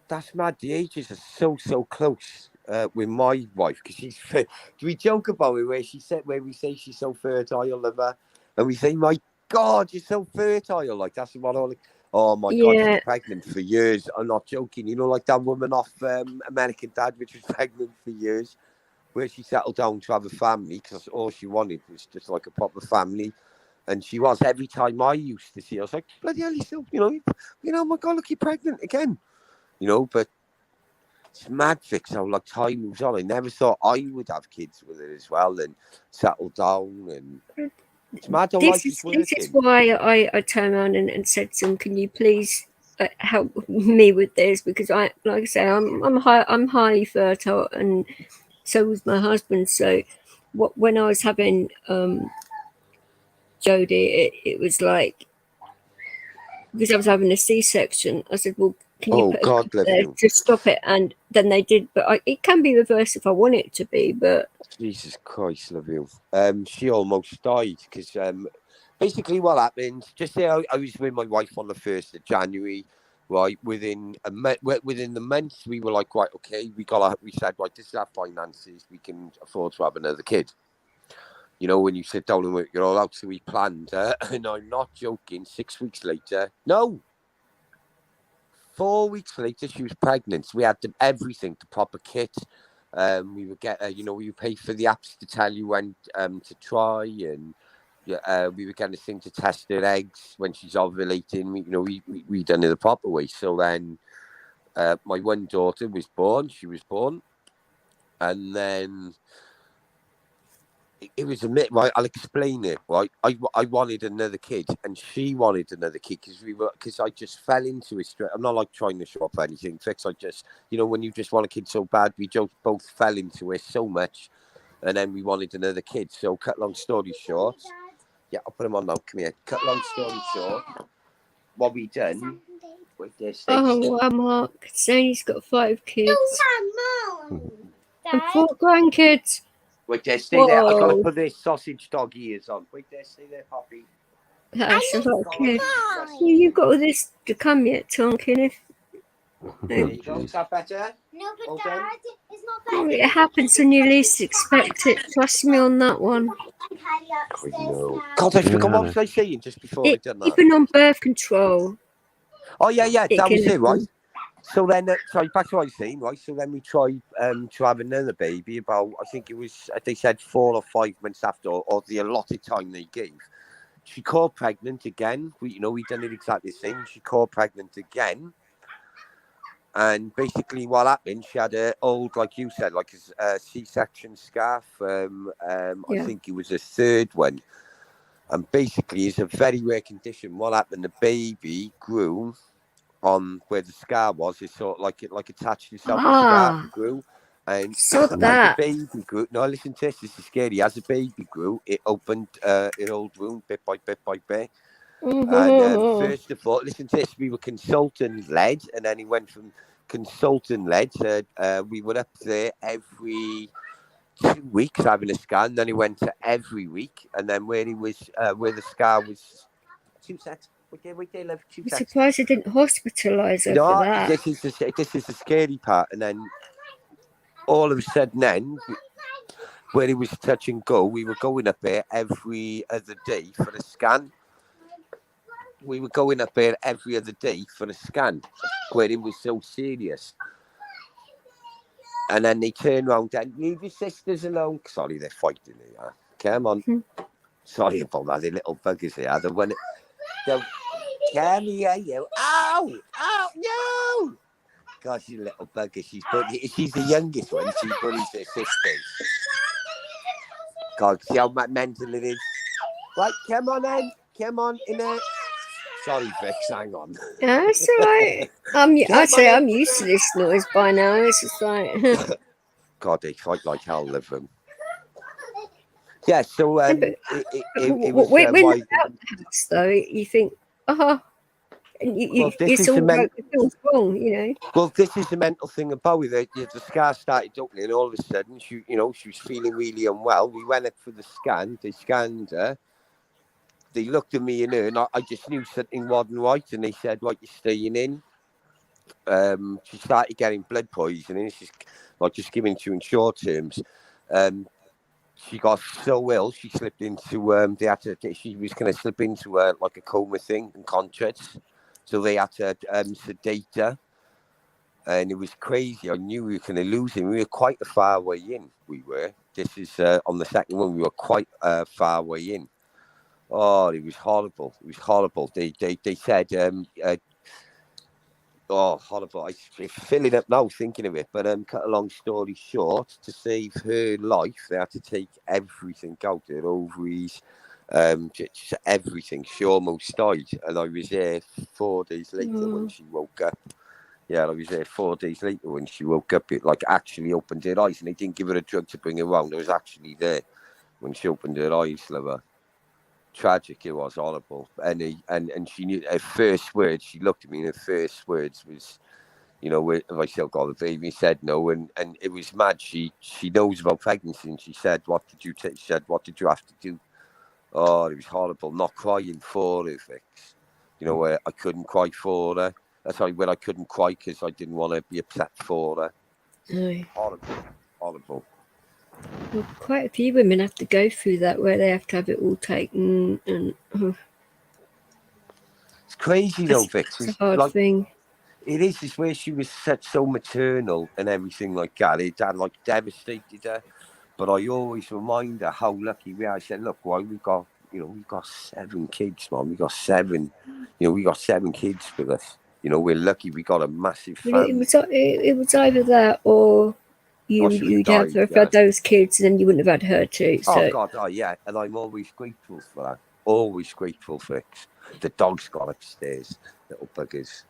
That's mad. The ages are so close with my wife, because she's. Do we joke about it where we say she's so fertile, and we say, "My God, you're so fertile!" Like that's what all. Oh my God, she's pregnant for years. I'm not joking. Like that woman off American Dad, which was pregnant for years, where she settled down to have a family because all she wanted was just like a proper family. And she was. Every time I used to see her, I was like, bloody hell, you still, my God, look, you're pregnant again. But it's mad, Fix, how like time moves on. I never thought I would have kids with it as well and settle down. And it's mad how life is working. This is why I turned around and said to him, can you please help me with this? Because like I say, I'm highly fertile, and so was my husband. So when I was having Jodie, it was like, because I was having a C-section, I said, well, can you put a God clip love there you. to stop it? And then they did, but it can be reversed if I want it to be, but... Jesus Christ, love you. She almost died because basically what happened, just say I was with my wife on the 1st of January, right? Within the month, we were like, right, okay, we said, right, this is our finances, we can afford to have another kid. You know, when you sit down and work it all out, so we planned, and I'm not joking, 6 weeks later, no, 4 weeks later, she was pregnant. We had everything, the proper kit. We would get, we would pay for the apps to tell you when to try, and we would get a thing to test her eggs when she's ovulating. We done it the proper way. So then, my one daughter was born. She was born, and then it was a bit, right. I'll explain it. Right, I wanted another kid, and she wanted another kid because I just fell into it straight. I'm not like trying to show up anything, Fix. I just, when you just want a kid so bad, we just both fell into it so much, and then we wanted another kid. So, cut long story short, yeah, I'll put him on now. Come here. Cut long story short, what we done with this. Oh, wow, Mark saying he's got 5 kids and 4 grandkids. Wait there, stay there. I've got to Whoa. put this sausage dog ears on. Wait there, stay there, Poppy. That's a lot of kids. You've got all this to come yet, Tonkin. There you go. Is that better? No, but Well Dad, done. it's not better. It happens when you least expect it. Trust me on that one. God, I forgot what was I saying just before I done that. Even on birth control. Oh yeah, that was it, right? happen. So then, sorry, back to what I was saying, right? So then we tried to have another baby about, I think it was, they said 4 or 5 months after, or the allotted time they gave. She called pregnant again. We done it exactly the same. She called pregnant again. And basically what happened, she had a old, like you said, like a C-section scarf. I think it was a 3rd one. And basically, it's a very rare condition. What happened, the baby grew on where the scar was. It sort of like attached itself to the scar and grew. And as the baby grew, no, listen to this is scary. As the baby grew, it opened an old wound bit by bit by bit. And first of all, listen to this, we were consultant-led, and then he went from consultant-led to, we were up there every 2 weeks having a scan, then he went to every week, and then where he was, where the scar was, 2 seconds. I'm surprised they didn't hospitalise her for that. This is the scary part, and then all of a sudden then, where he was touch and go, we were going up there every other day for a scan. We were going up there every other day for a scan, where it was so serious. And then they turn around and leave your sisters alone. Sorry, they're fighting here. Come on. Sorry about that, the little buggers here. The one. Come here, you. Ow! Ow! No! God, she's a little bugger. She's the youngest one. She bullies her sisters. God, see how mental it is. Right, come on then. Come on in there. Sorry, Vix, hang on. That's all right. I'd say I'm used to this noise by now. It's just like... God, they fight like hell, live them. Yeah, so it was... when you're out the house, though, you think, it's all wrong, Well, this is the mental thing about it. The scar started opening, and all of a sudden, she was feeling really unwell. We went up for the scan. They scanned her. They looked at me and her, and I just knew something wasn't right. And they said, "Right, you're staying in." She started getting blood poisoning. She's like just giving it to you in short terms. She got so ill, she slipped into. She was going to slip into like a coma thing, unconscious. So they had to sedate her, and it was crazy. I knew we were going to lose him. We were quite a far way in. We were. This is on the second one. We were quite far way in. Oh, it was horrible. It was horrible. They said, horrible. I'm filling up now thinking of it. But cut a long story short, to save her life, they had to take everything out, her ovaries, just everything. She almost died. And I was there 4 days later when she woke up. Yeah, I was there 4 days later when she woke up. It like actually opened her eyes, and they didn't give her a drug to bring her around. I was actually there. when she opened her eyes, lover. Tragic, it was horrible. And she knew her first words, she looked at me and her first words was, you know, have I still got the baby? He said no, and it was mad. She knows about pregnancy, and she said, what did you take? She said, what did you have to do? Oh, it was horrible. Not crying for her, Vix. You know, I couldn't cry for her. That's why when I couldn't cry because I didn't want to be upset for her. No. Horrible. Well, quite a few women have to go through that where they have to have it all taken, and It's crazy though, Vix. It's a hard thing. It is. It's where she was so maternal and everything like that. It had like devastated her. But I always remind her how lucky we are. I said, look, why we've got 7 kids, man. We got 7. We got 7 kids with us. We're lucky. We got a massive family. It was either that or you'd have had those kids and then you wouldn't have had her too. So. Oh, God, yeah. And I'm always grateful for that. Always grateful for it. The dog's gone upstairs, little buggers.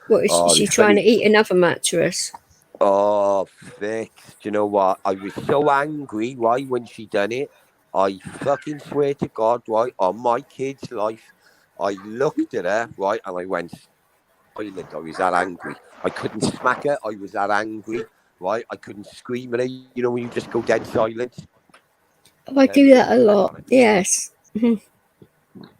What, is she trying to eat another mattress? Oh, Vic, do you know what? I was so angry, right, when she done it. I fucking swear to God, right, on my kid's life, I looked at her, right, and I went, silent. I was that angry. I couldn't smack her. I was that angry, right? I couldn't scream at her. You know, when you just go dead silent. Oh, I do that a lot, yes.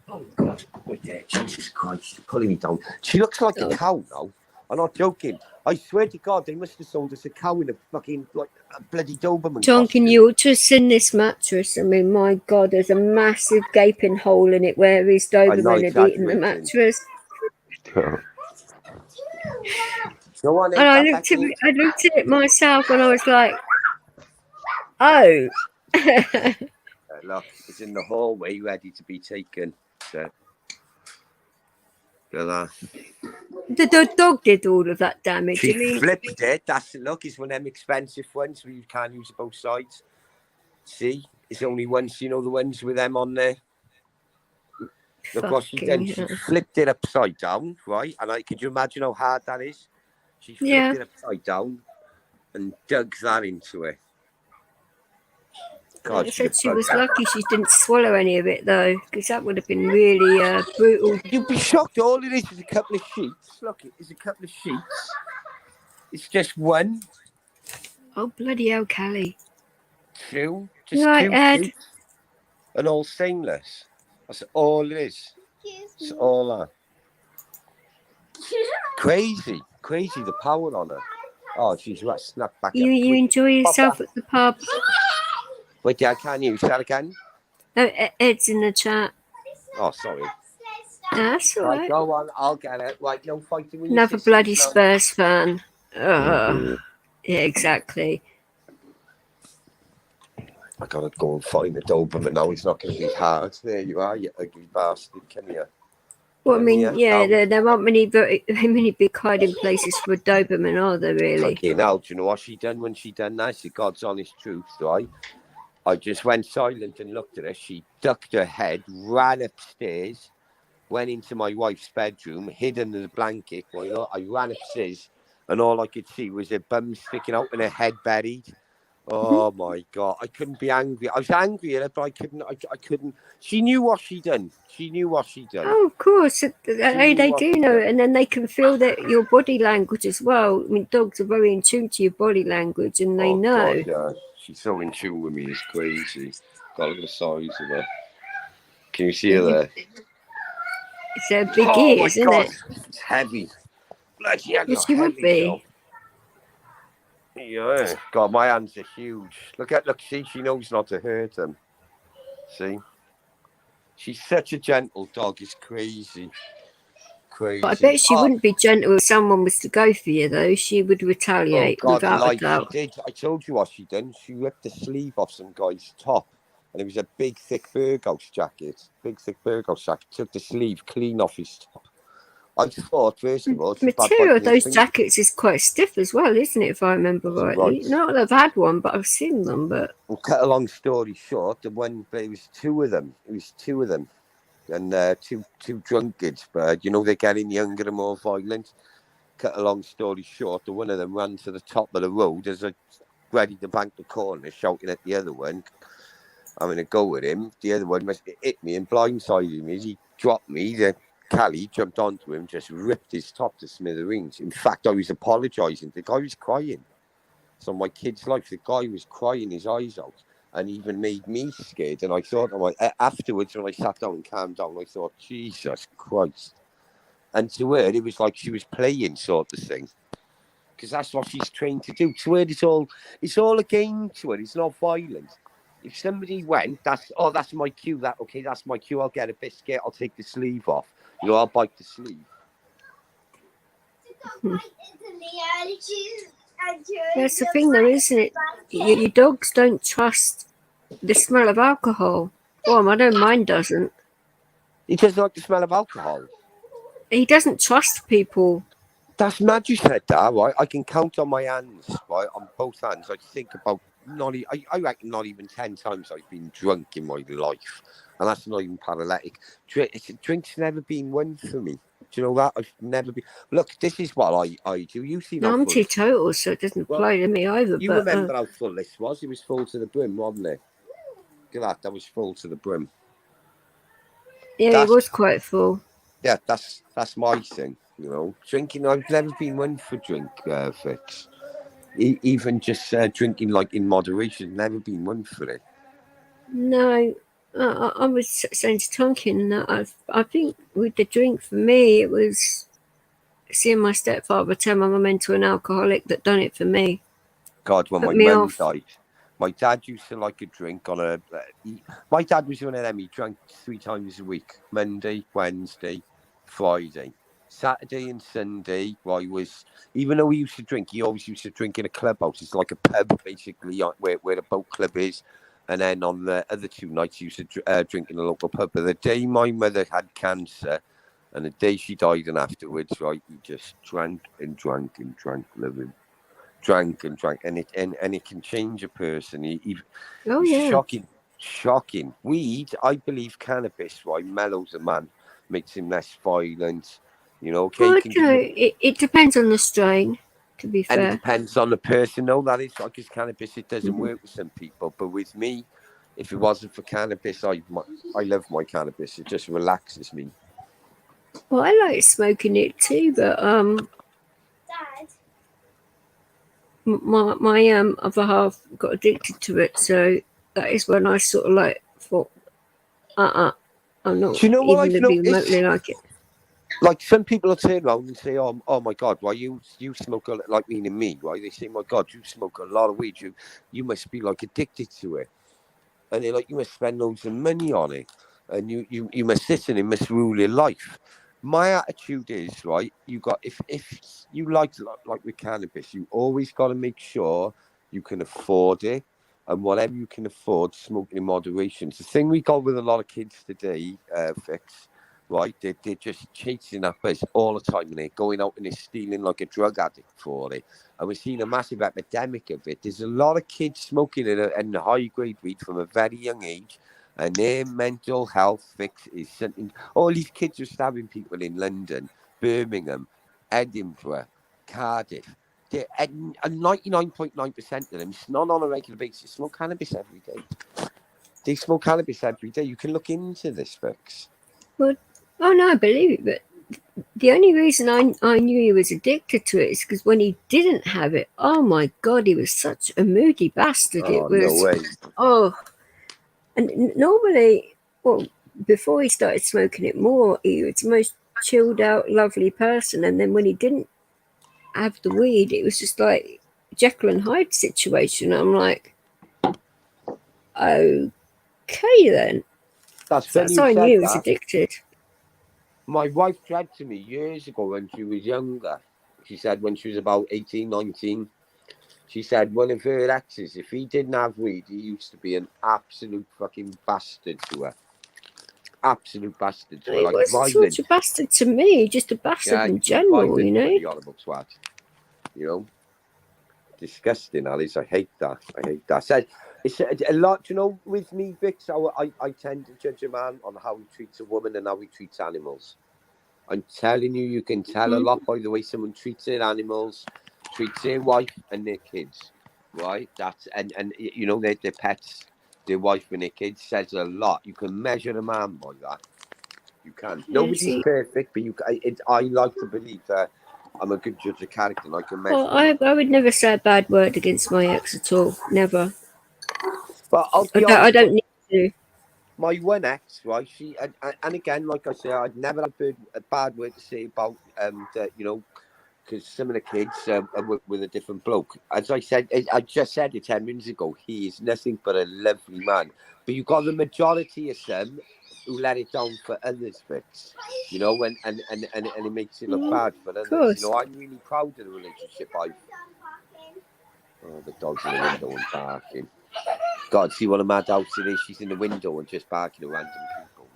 Oh, God, right there. Jesus Christ, she's pulling me down. She looks like a cow now. I'm not joking. I swear to God, they must have sold us a cow in a fucking, like, a bloody Doberman Tonkin, you ought to have seen this mattress. I mean, my God, there's a massive gaping hole in it where his Doberman had eaten the mattress. And I looked at it myself and I was like, oh. Look, it's in the hallway ready to be taken. So. The dog did all of that damage. She flipped it. It's one of them expensive ones where you can't use both sides. See, it's only ones, the ones with them on there. Look what she did. She flipped it upside down, right? And could you imagine how hard that is? She flipped it upside down and dug that into it. God, I said she was lucky she didn't swallow any of it though, because that would have been really brutal. You'd be shocked. All it is a couple of sheets. Look, it's a couple of sheets. It's just one. Oh, bloody hell, Callie. 2. Just 2 sheets. And all stainless. That's all it is. It's all that. Crazy the power on her. Oh, she's snapped back. You enjoy yourself at the pub? Wait, Dad, can you say that again? No, Ed's in the chat. Oh, sorry. That's all right. Go on, I'll get it. Right, no fighting with another bloody Spurs fan. Yeah, exactly. I gotta go and find the Doberman now. It's not going to be hard. There you are, you ugly bastard. Come here. Well, I mean, there aren't many big hiding places for a Doberman, are there, really? Okay, now, do you know what she done when she done that? It's the God's honest truth, right? I just went silent and looked at her. She ducked her head, ran upstairs, went into my wife's bedroom, hid under the blanket. Well, I ran upstairs, and all I could see was her bum sticking out and her head buried. Oh my God! I couldn't be angry. I was angry at her, but I couldn't. She knew what she done. Oh, of course, they do know, and then they can feel that your body language as well. I mean, dogs are very in tune to your body language, and they know. God, yeah. She's so in tune with me. It's crazy. Got look at the size of her. Can you see her there? It's a big ear, isn't it? It's heavy. Bloody hell, she would be. Yeah, God, my hands are huge. Look, see, she knows not to hurt them. See? She's such a gentle dog, it's crazy. But I bet she wouldn't be gentle if someone was to go for you, though. She would retaliate without a doubt. She did. I told you what she done. She ripped the sleeve off some guy's top, and it was a big, thick Burgos jacket. Took the sleeve clean off his top. I thought, first of all, the material of those jackets is quite stiff as well, isn't it? If I remember rightly. Not that I've had one, but I've seen them. But we'll cut a long story short. It was 2 of them. And two drunkards, but they're getting younger and more violent. Cut a long story short, the one of them ran to the top of the road as I ready to bank the corner, shouting at the other one. having a go with him. The other one must have hit me and blindsided me. As he dropped me, the Callie jumped onto him, just ripped his top to smithereens. In fact, I was apologising. The guy was crying. So my kid's life, the guy was crying his eyes out and even made me scared. And I thought, afterwards, when I sat down and calmed down, I thought, Jesus Christ. And to her, it was like she was playing sort of thing. Because that's what she's trained to do. To her, it's all a game to her. It's not violent. If somebody went, that's my cue. That's my cue. I'll get a biscuit. I'll take the sleeve off. I'll bite the sleeve. That's the thing, though, isn't it? Your dogs don't trust the smell of alcohol. Well, I know mine doesn't. He doesn't like the smell of alcohol. He doesn't trust people. That's mad you said that, right? I can count on my hands, right? On both hands. I think about I reckon not even 10 times I've been drunk in my life. And that's not even paralytic. Drink's never been one for me. Do you know that? I've never been. Look, this is what I do. You see, no, I'm teetotal, so it doesn't apply to me either. You remember how full this was? It was full to the brim, wasn't it? Look at that was full to the brim. Yeah, it was quite full. Yeah, that's my thing. Drinking. I've never been one for drink, Fix. Even just drinking like in moderation, never been one for it. No, I was saying to Tonkin that I think with the drink for me, it was seeing my stepfather turn my mum into an alcoholic that done it for me. God, when my mum died, my dad used to like a drink on a. My dad was one of them. He drank 3 times a week: Monday, Wednesday, Friday. Saturday and Sunday, even though he used to drink, he always used to drink in a clubhouse. It's like a pub, basically, where the boat club is. And then on the other 2 nights, he used to drink in a local pub. But the day my mother had cancer, and the day she died, and afterwards, right, he just drank and drank and drank, living, drank and drank, and it can change a person. Shocking. Weed, I believe, cannabis, right, mellows a man, makes him less violent. It depends on the strain, to be fair. And it depends on the person. No, that is because cannabis, it doesn't work with some people. But with me, if it wasn't for cannabis, I love my cannabis. It just relaxes me. Well, I like smoking it too, but Dad. my other half got addicted to it, so that is when I sort of thought, I'm not even to be remotely like it. Like some people will turn around and say, "Oh my God, why you smoke like meaning me? Why they say, my God, you smoke a lot of weed. You must be like addicted to it, and they're like, you must spend loads of money on it, and you must sit and it must rule your life." My attitude is, right, you got if you like with cannabis, you always got to make sure you can afford it, and whatever you can afford, smoking in moderation. It's the thing we got with a lot of kids today, Fix. Right, they're just chasing up us all the time, and they're going out and they're stealing like a drug addict for it. And we're seeing a massive epidemic of it. There's a lot of kids smoking in high-grade weed from a very young age, and their mental health fix is something. All these kids are stabbing people in London, Birmingham, Edinburgh, Cardiff. And 99.9% of them, not on a regular basis, smoke cannabis every day. They smoke cannabis every day. You can look into this, Fix. Well, oh no, I believe it, but the only reason I knew he was addicted to it is because when he didn't have it, oh my God, he was such a moody bastard. Oh, no way. Oh, and normally, well, before he started smoking it more, he was the most chilled out, lovely person. And then when he didn't have the weed, it was just like Jekyll and Hyde situation. I'm like, okay then. That's how I knew he was addicted. My wife said to me years ago when she was younger, she said when she was about 18, 19, she said one of her exes, if he didn't have weed, he used to be an absolute fucking bastard to her. Absolute bastard to her. He like wasn't such a bastard to me, just a bastard in general, you know? You know? Disgusting, Alice. I hate that. Said it's a lot, you know, with me, Vix, I tend to judge a man on how he treats a woman and how he treats animals. I'm telling you, you can tell a lot by the way someone treats their animals, treats their wife and their kids, right? That's and you know, their pets. their wife and their kids says a lot. You can measure a man by that. You can. Yeah, Nobody's see, perfect, but I like to believe that I'm a good judge of character and I can measure well, a man. I would never say a bad word against my ex at all. Never. But I'll I be don't, I honest, don't need to. my one ex, right? She and again, like I say, I'd never had a bad word to say about that, you know, because some of the kids are with a different bloke. As I said, I just said it 10 minutes ago. He is nothing but a lovely man. But you've got the majority of some who let it down for others, bits, you know, and it makes it look Yeah, bad for of others. course. You know, I'm really proud of the relationship I've. Oh, the dog's in the window and barking. God, see what a mad house it is. She's in the window and just barking at random people.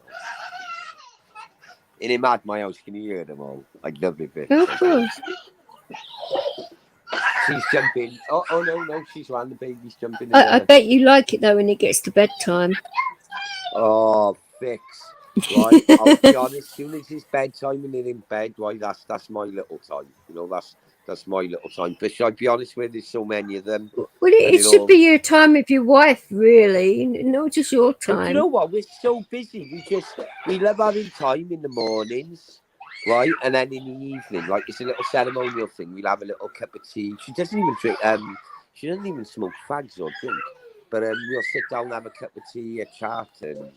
In it mad, my house, can you hear them all? I love it, bit. Of course. She's jumping. Oh, no, she's ran. The baby's jumping in I there. bet you like it though when it gets to bedtime. Oh, fix. Right, I'll be honest, as soon as it's bedtime and they're in bed, right, that's my little time. You know, that's my little time. But I'll be honest with there's so many of them. Well, And it should all... be your time with your wife, really, not just your And do you time. know what? We're so busy. We love having time in the mornings, right? And then in the evening, like it's a little ceremonial thing. We'll have a little cup of tea. She doesn't even drink. She doesn't even smoke fags or drink. But we'll sit down and have a cup of tea, a chat, and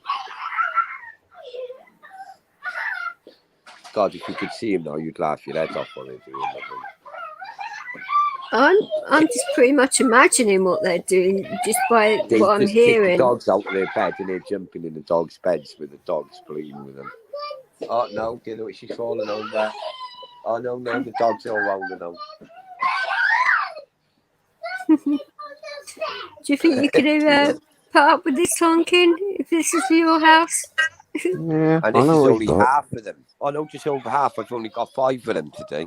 God, if you could see him now, you'd laugh your head off what they're doing. I'm just pretty much imagining what they're doing just by They what I'm just kick the hearing. dogs out of their bed and they're jumping in the dogs' beds with the dogs playing with them. Oh no, you know she's falling over. Oh no, the dog's all around her now. Do you think you could put up with this honking if this is your house? Yeah, And I this know is what only he's got. half of them. Oh no, just over half. I've only got 5 of them today.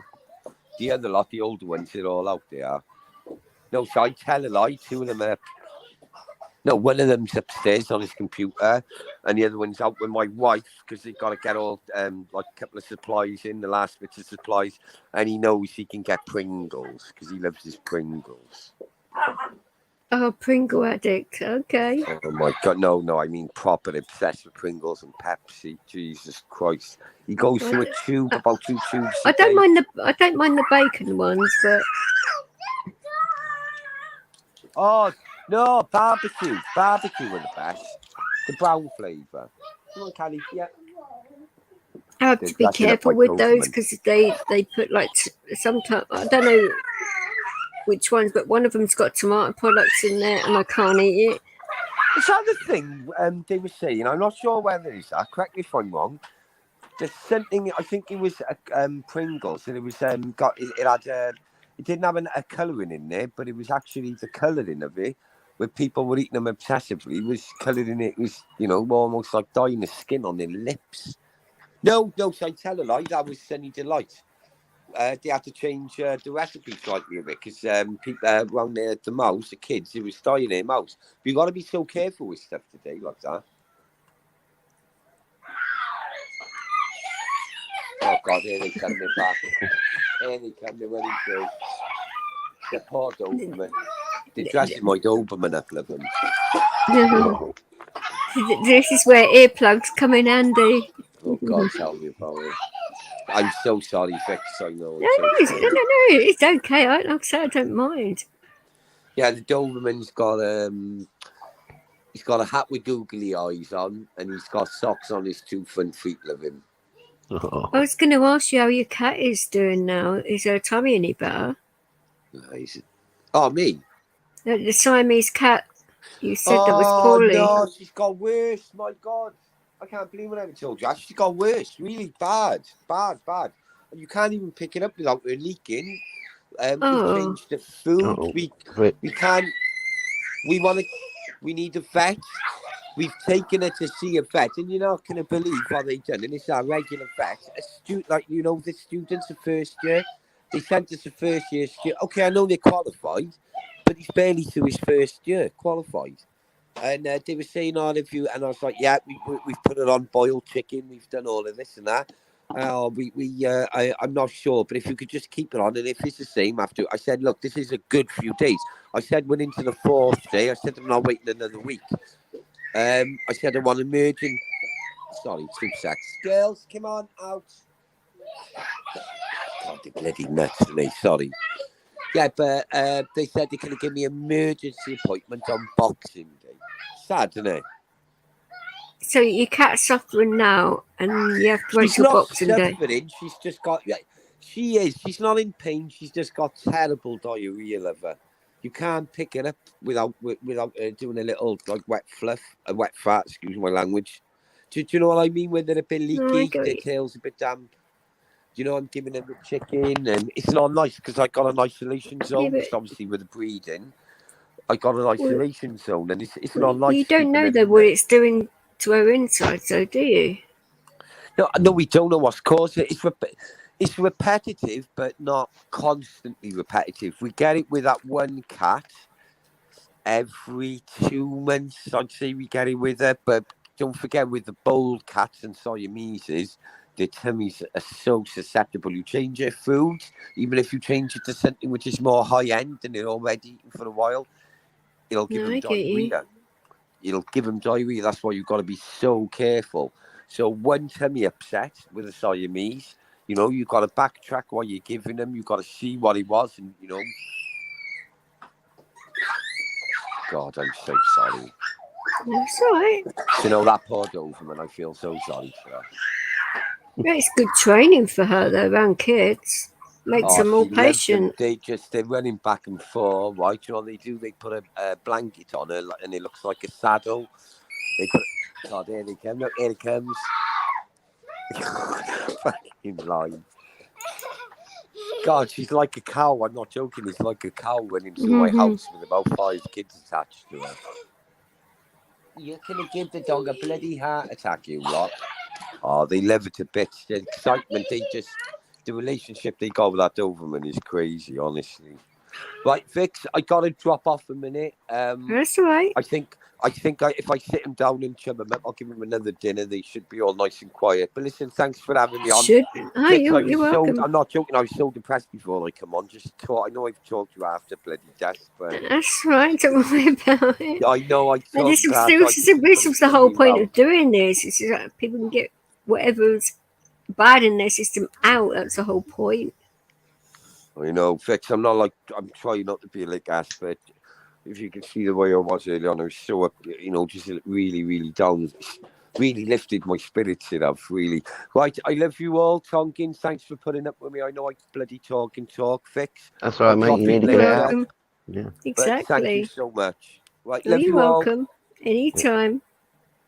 The other lot, the older ones, they're all out there. No, so I tell a lie. 2 of them are. No, one of them's upstairs on his computer, and the other one's out with my wife because they've got to get all like a couple of supplies in, the last bits of supplies, and he knows he can get Pringles because he loves his Pringles. Oh, Pringle addict. Okay. Oh my God, no! I mean proper obsessed with Pringles and Pepsi. Jesus Christ, he goes through a tube, about 2 tubes. I don't mind the bacon ones, but oh no, barbecue are the best. The brown flavour. Come on, Callie. Yeah. I have to be That's careful like with those Roseman. because they put like sometimes I don't know which ones, but one of them's got tomato products in there, and I can't eat it. Is that the thing they were saying? I'm not sure whether it's that. Correct me if I'm wrong. There's something. I think it was Pringles, and it was got it had it didn't have a colouring in there, but it was actually the colouring of it. Where people were eating them obsessively, was colouring it was almost like dyeing the skin on their lips. No, so I tell a lie. That was Sunny Delight. They had to change the recipe slightly a bit because people around there, the mouse, the kids, they were dyeing their mouse. But you got to be so careful with stuff today like that. Oh God, here they come, they're back. Here they come, they're running through. The poor Doberman. They're dressing my Doberman up, love them. This is where earplugs come in handy. Oh God, tell me about it. I'm so sorry, Fix. I know. No, it's okay. Like I say, I don't mind. Yeah, the Doberman's got he's got a hat with googly eyes on, and he's got socks on his 2 front feet, love him. Oh. I was going to ask you how your cat is doing now. Is her tummy any better? Oh, me? The Siamese cat you said that was poorly. No, she's got worse. My God. I can't believe I never told you. She's got worse. Really bad. Bad. You can't even pick it up without her leaking. We've changed the food. We can't. We need a vet. We've taken her to see a vet, and you're not going to believe what they've done. And it's our regular vet. The students of first year, they sent us a first year student. Okay, I know they're qualified, but he's barely through his first year qualified. And they were saying, if you, and I was like, yeah, we've put it on boiled chicken. We've done all of this and that. I'm not sure, but if you could just keep it on, and if it's the same after, I said, look, this is a good few days. I said, went into the 4th day. I said, I'm not waiting another week. I said I want emergent. Sorry, 2 seconds. Girls, come on out. God, they're bloody nuts, aren't they? Sorry. Yeah, but they said they're going to give me emergency appointment on Boxing Day. Sad, isn't it? So your cat's suffering now, and you have to wait She's till not Boxing Day. suffering. She's just got. Yeah, she is. She's not in pain. She's just got terrible diarrhea, lover. You can't pick it up without doing a little like wet fluff, a wet fart. Excuse my language. Do you know what I mean? When they're a bit No, I leaky, get their you. tail's a bit damp. You know, I'm giving them the chicken, and it's not nice because I got an isolation zone. but- Because obviously with the breeding, I got an isolation zone, and it's not Well, nice. you don't keeping know them though in what there. it's doing to her inside, so do you? No, we don't know what's caused it. It's repetitive, but not constantly repetitive. We get it with that one cat every 2 months. I'd say we get it with her, but don't forget with the bold cats and Siameses, their tummies are so susceptible. You change their food, even if you change it to something which is more high end and they're already eaten for a while, it'll give No, them I get you. diarrhea. It'll give them diarrhea. That's why you've got to be so careful. So one tummy upset with a Siamese, you know, you've got to backtrack what you're giving them. You've got to see what it was, and you know. God, I'm so sorry. That's all right. You know, that poor Doberman, I feel so sorry for her. It's good training for her though, around kids. Makes her more she loves them. patient. They're running back and forth, right? You know what they do? They put a blanket on her, and it looks like a saddle. They put. God, here they come! Look, here it comes. Fucking line. God, she's like a cow. I'm not joking. It's like a cow running through my house with about 5 kids attached to her. You're gonna give the dog a bloody heart attack, you lot. Oh, they love it to bits. The excitement, the relationship they got with that Doberman is crazy, honestly. Right, Vix, I gotta drop off a minute. That's all right. I think if I sit them down and chum them up, I'll give them another dinner. They should be all nice and quiet. But listen, thanks for having me on. Should. Oh, Vix, you're welcome. I'm not joking. I was so depressed before I come on. I know I've talked to you after bloody death, but That's right. Don't worry about it. I know I And talked this to you was, after. this was the whole point of doing this. Is that people can get whatever's bad in their system out. That's the whole point. I know, Vix. I'm trying not to be like ass, but if you can see the way I was earlier on, I was so, just really, really down. Really lifted my spirits, it have, really. Right, I love you all, Tonkin. Thanks for putting up with me. I know I bloody talk, Vix. That's all right, mate. You need to get You're it out. welcome. Yeah. Exactly. But thank you so much. Right, Oh, love you're you all. welcome. Anytime.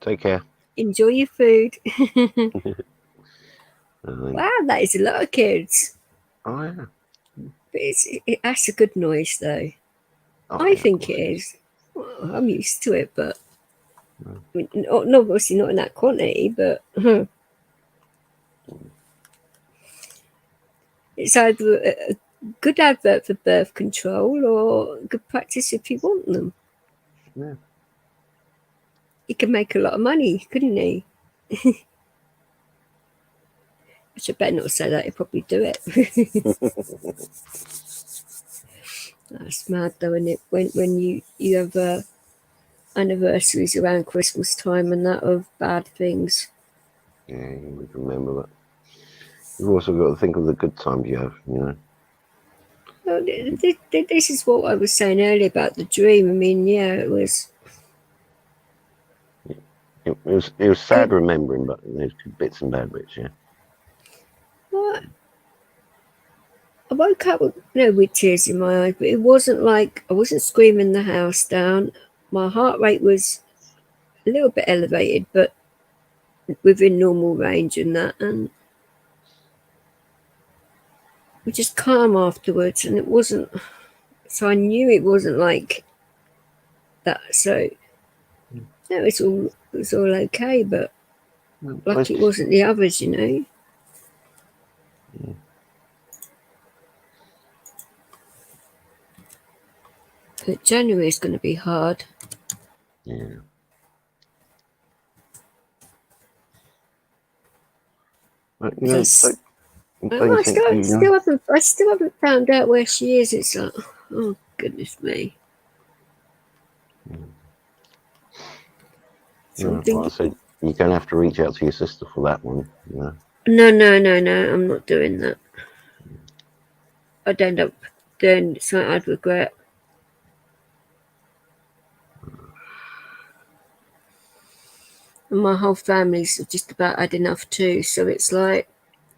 Take care. Enjoy your food. Oh, Wow, that is a lot of kids. yeah. But that's a good noise, though. Oh, I yeah, think it is. Well, I'm used to it, but I mean, obviously not in that quantity. But it's either a good advert for birth control or good practice if you want them. Yeah. He could make a lot of money, couldn't he? I should better not say that. He'd probably do it. That's mad, though, isn't it? When you have anniversaries around Christmas time and that of bad things. Yeah, you can remember that. You've also got to think of the good times you have, Well, this is what I was saying earlier about the dream. I mean, yeah, it was. It was sad remembering, but there's good bits and bad bits, yeah. What? I woke up with tears in my eyes, but it wasn't like I wasn't screaming the house down. My heart rate was a little bit elevated, but within normal range and that, and we just calm afterwards, and it wasn't. So I knew it wasn't like that. So no, it was all okay, but like it wasn't the others, Yeah. But January is going to be hard. Yeah. But, I still haven't found out where she is. It's like, oh goodness me. So I'm Like I thinking, said, you're going to have to reach out to your sister for that one. no, I'm not doing that. I'd end up doing something I'd regret. And my whole family's just about had enough too, so it's like,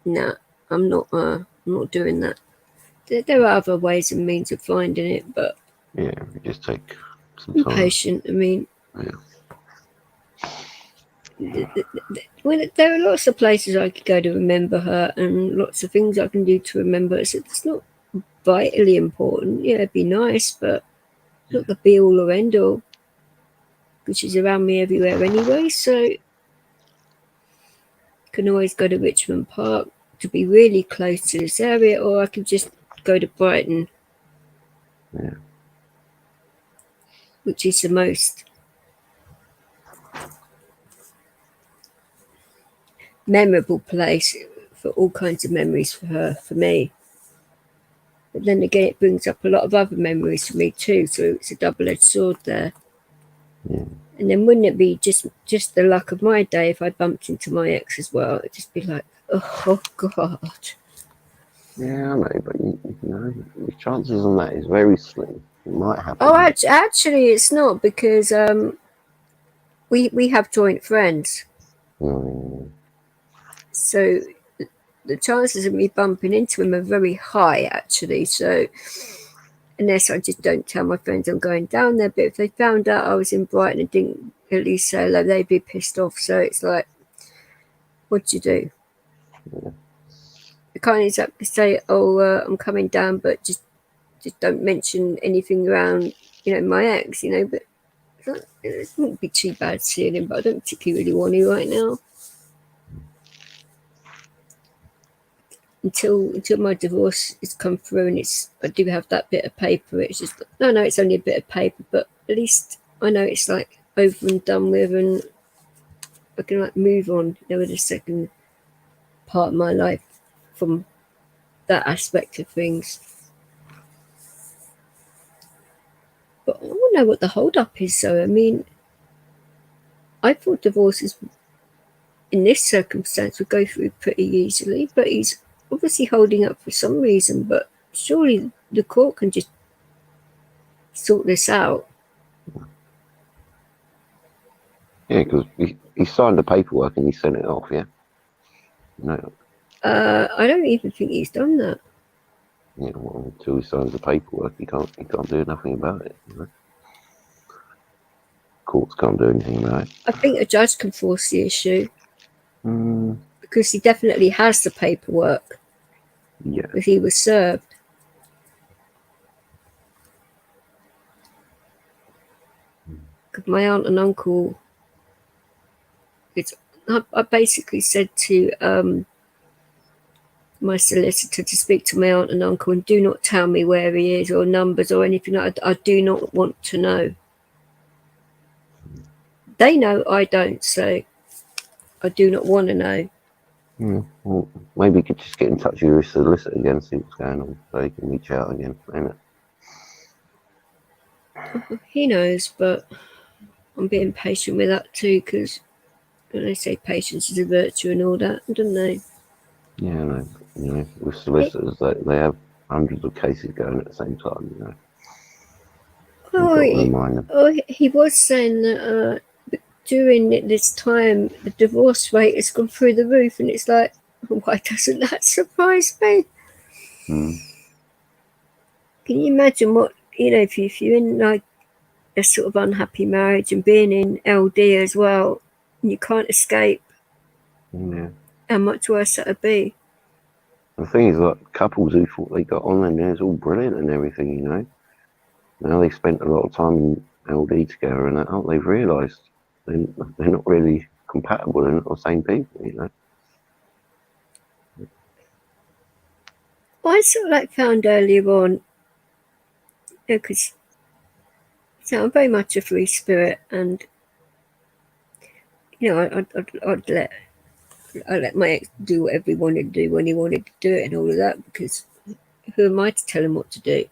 no, I'm not doing that. There are other ways and means of finding it, but Yeah, you just take some I'm time. patient. I mean, Yeah. well, there are lots of places I could go to remember her, and lots of things I can do to remember her. So it's not vitally important. Yeah, it'd be nice, but not the be all or end all. Because she's around me everywhere anyway, so can always go to Richmond Park to be really close to this area, or I could just go to Brighton, Yeah. which is the most memorable place for all kinds of memories for her, for me. But then again, it brings up a lot of other memories for me too, so it's a double-edged sword there. Yeah. And then wouldn't it be just the luck of my day if I bumped into my ex as well? It'd just be like, oh God. Yeah, I know, but you know, the chances on that is very slim. It might happen. Oh, actually, it's not, because we have joint friends. So the chances of me bumping into him are very high, actually. So unless I just don't tell my friends I'm going down there, but if they found out I was in Brighton and didn't at least say hello, they'd be pissed off. So it's like, what'd you do? Yeah. You can't exactly say, oh, I'm coming down, but just don't mention anything around, my ex, but it wouldn't be too bad seeing him, but I don't particularly really want to right now. Until my divorce has come through, and I do have that bit of paper. It's just no, it's only a bit of paper, but at least I know it's like over and done with, and I can like move on, with the second part of my life from that aspect of things. But I want to know what the hold up is. So I mean, I thought divorces in this circumstance would go through pretty easily, but he's obviously holding up for some reason. But surely the court can just sort this out. Yeah, because he signed the paperwork and he sent it off. Yeah. No. I don't even think he's done that. Yeah. Well, until he signs the paperwork, he can't do nothing about it. Courts can't do anything about it. I think a judge can force the issue because he definitely has the paperwork. Yeah. If he was served. Because my aunt and uncle, I basically said to my solicitor to speak to my aunt and uncle and do not tell me where he is or numbers or anything like that. I do not want to know. They know, I don't, so I do not want to know. Well, maybe you could just get in touch with your solicitor again, see what's going on, so you can reach out again, ain't it? He knows, but I'm being patient with that too, because they say patience is a virtue and all that, don't they? Yeah, no, with solicitors, they have hundreds of cases going at the same time, He was saying that during this time, the divorce rate has gone through the roof, and it's like, why doesn't that surprise me? Can you imagine what, if you're in like a sort of unhappy marriage and being in LD as well, and you can't escape, how much worse that would be? The thing is, like, couples who thought they got on and it's all brilliant and everything, now they spent a lot of time in LD together and that, they've realised they're not really compatible, they're not the same people, I sort of like found earlier on, because I'm very much a free spirit, and I'd let my ex do whatever he wanted to do when he wanted to do it and all of that, because who am I to tell him what to do?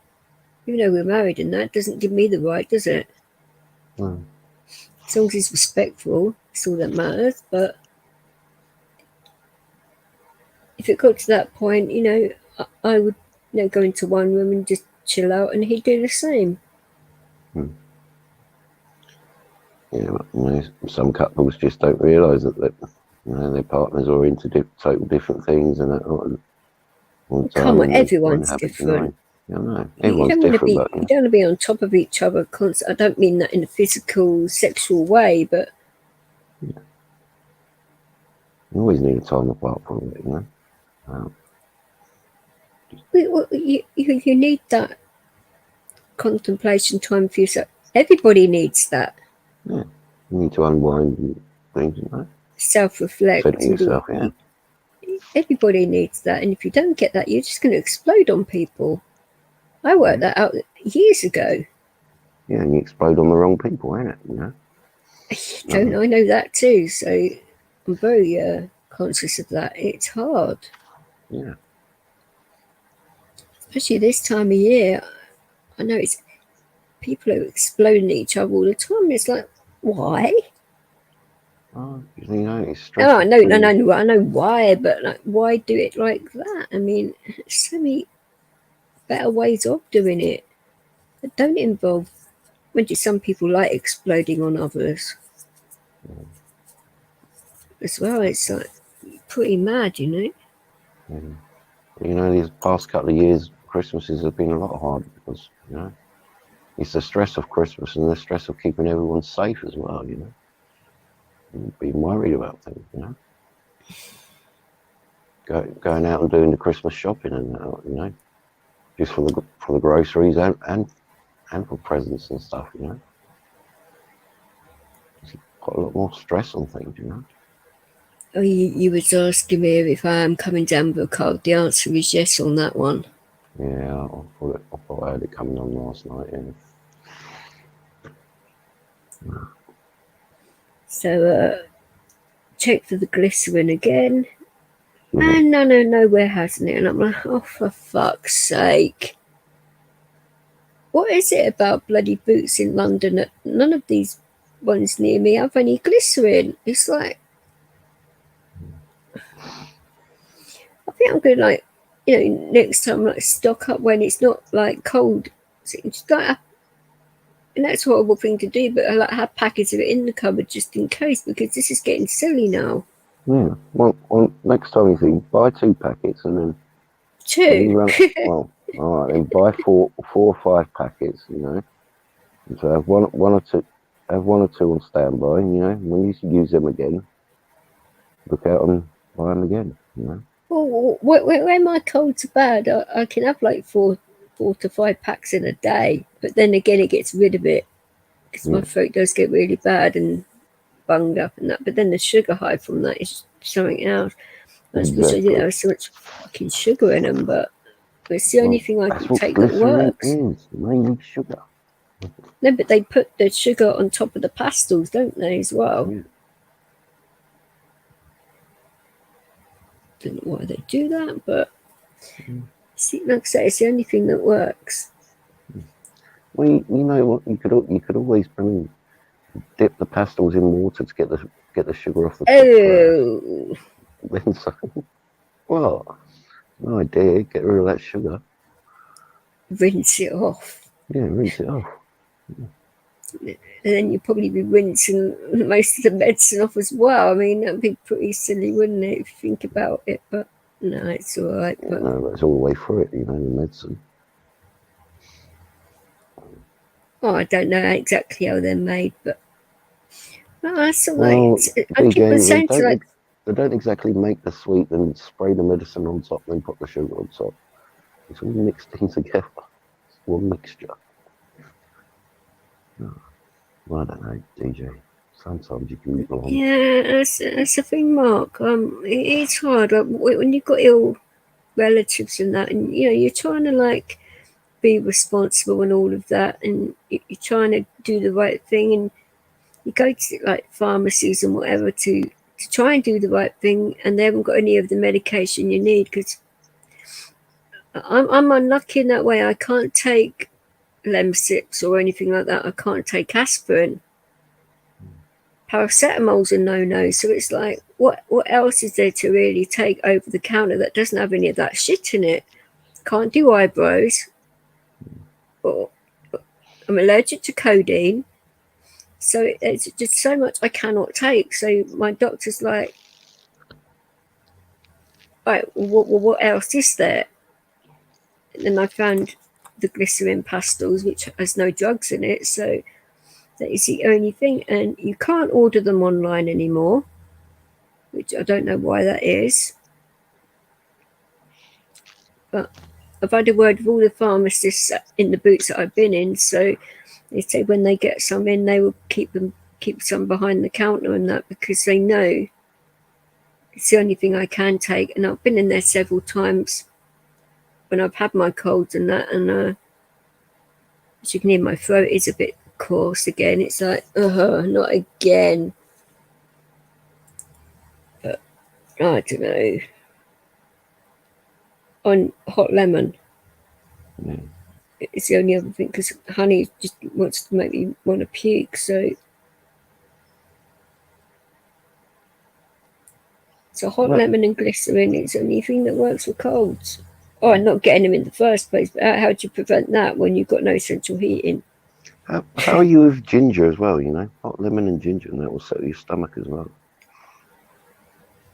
Even though we're married, and that doesn't give me the right, does it? As long as he's respectful, that's all that matters. But if it got to that point, I would, go into one room and just chill out, and he'd do the same. Yeah, some couples just don't realise that their partners are into total different things, and that all the time. Come on, everyone's different. Yeah, I know. You Everyone's don't different, want but to be on top of each other constantly. I don't mean that in a physical, sexual way, but you always need a time apart from it, you need that contemplation time for yourself. Everybody needs that. Yeah, you need to unwind things, Self-reflect. Fit yourself, yeah. Everybody needs that, and if you don't get that, you're just going to explode on people. I worked that out years ago. Yeah, and you explode on the wrong people, ain't it? I know that too, so I'm very conscious of that. It's hard. Yeah. Especially this time of year. I know it's people are exploding at each other all the time. It's like, why? Oh, it's stressful. Oh, I know why, but like, why do it like that? I mean, there's so many better ways of doing it that don't involve. Some people like exploding on others as well. It's like pretty mad, Yeah. These past couple of years, Christmases have been a lot harder because it's the stress of Christmas and the stress of keeping everyone safe as well. And being worried about things. Going out and doing the Christmas shopping and just for the groceries and for presents and stuff. It's got a lot more stress on things. Oh, you was asking me if I am coming down with a cold. The answer is yes on that one. Yeah, I thought I had it coming on last night. Yeah. So check for the glycerin again. And nowhere hasn't it? And I'm like, oh, for fuck's sake. What is it about bloody boots in London that none of these ones near me have any glycerin? It's like, I think I'm going to next time stock up when it's not cold. So just and that's a horrible thing to do, but I have packets of it in the cupboard just in case, because this is getting silly now. Yeah. Well, next time you think, buy 2 packets and then 2. Well, all right, then buy 4 or 5 packets. And so have one or two on standby. When you use them again, look out and buy them again. Well, when my colds are bad, I can have 4 to 5 packs in a day, but then again, it gets rid of it because my throat does get really bad and bunged up and that. But then the sugar high from that is something else. I suppose I didn't have so much fucking sugar in them, but it's the only thing I can take that works. Is mainly sugar. No, but they put the sugar on top of the pastels, don't they, as well? Yeah. Don't know why they do that, but like I say, it's the only thing that works. Well, you know what? You could always dip the pastels in water to get the sugar off the top. Then well, no idea. Get rid of that sugar. Rinse it off. Yeah, rinse it off. And then you'd probably be rinsing most of the medicine off as well. I mean, that'd be pretty silly, wouldn't it, if you think about it? But no, it's all right. But no, it's all the way through it, the medicine. Oh, I don't know exactly how they're made, but that's all right. I keep on saying they don't exactly make the sweet and spray the medicine on top and then put the sugar on top. It's all mixed in together. It's one mixture. Well, I don't know, DJ. Sometimes you can be wrong. Yeah, that's the thing, Mark. It's hard when you've got ill relatives and that, and you're trying to be responsible and all of that, and you're trying to do the right thing, and you go to pharmacies and whatever to try and do the right thing, and they haven't got any of the medication you need, because I'm unlucky in that way. I can't take Lemsips or anything like that. I can't take aspirin. paracetamol's a no-no. So it's like, what else is there to really take over the counter that doesn't have any of that shit in it? Can't do eyebrows. Or I'm allergic to codeine. So it's just so much I cannot take. So my doctor's like, right, what else is there? And then I found the glycerin pastils, which has no drugs in it. So that is the only thing. And you can't order them online anymore, which I don't know why that is. But I've had a word with all the pharmacists in the boots that I've been in. So they say when they get some in, they will keep some behind the counter and that, because they know it's the only thing I can take. And I've been in there several times when I've had my colds and that, and as you can hear, my throat is a bit coarse again. It's like, not again. But I don't know. On hot lemon, it's the only other thing, because honey just wants to make me want to puke. So hot lemon and glycerin is the only thing that works for colds. Oh, and not getting them in the first place. But how do you prevent that when you've got no central heating? How are you with ginger as well? Hot lemon and ginger, and that will settle your stomach as well.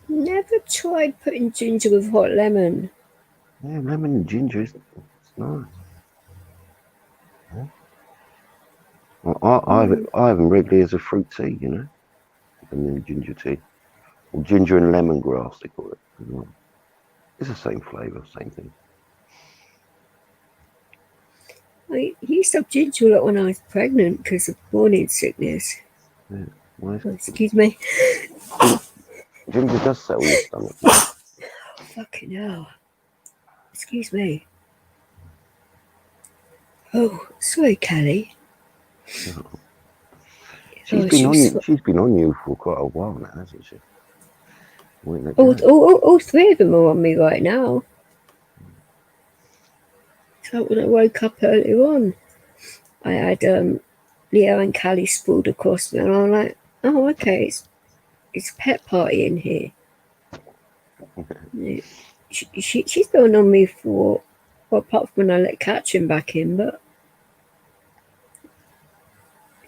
Never tried putting ginger with hot lemon. Yeah, lemon and ginger it's nice. Yeah. Well, I have them regularly as a fruit tea, and then ginger tea, or ginger and lemongrass they call it as well. It's the same flavour, same thing. I used to have ginger a lot when I was pregnant because of morning sickness. Yeah. Excuse me. Ginger does settle your stomach. Fucking hell. Excuse me. Oh, sorry, Callie. She's been on you for quite a while now, hasn't she? All three of them are on me right now. So when I woke up earlier on, I had Leo and Callie sprawled across me, and I'm like, oh, okay, it's a pet party in here. She's been on me for, well, apart from when I let Katrin back in, but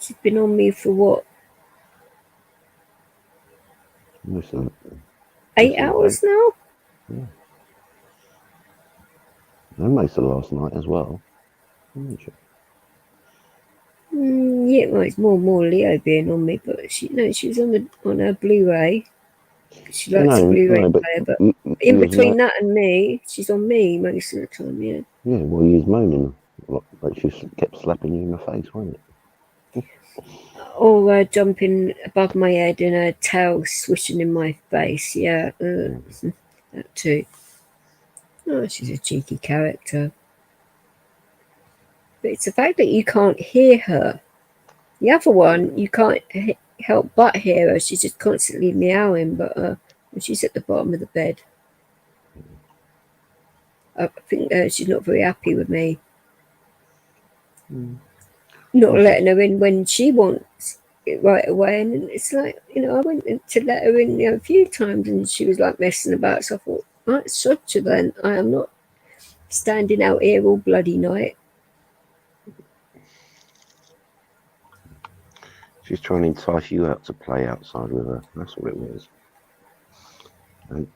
she's been on me for what? 8 hours now? Yeah. And most of last night as well. Yeah, well, it's more Leo being on me, but she's on her Blu-ray. She likes a Blu-ray player, but in between that and me, she's on me most of the time. Yeah. Yeah, well, you was moaning like she kept slapping you in the face, wasn't it? Or jumping above my head and her tail swishing in my face. Yeah, that too. Oh, she's a cheeky character. But it's the fact that you can't hear her. The other one, you can't help but hear her. She's just constantly meowing, but when she's at the bottom of the bed, I think she's not very happy with me. Not letting her in when she wants it right away. And it's like, I went to let her in a few times and she was like messing about. So I thought, right, shut her then. I am not standing out here all bloody night. She's trying to entice you out to play outside with her. That's what it was. And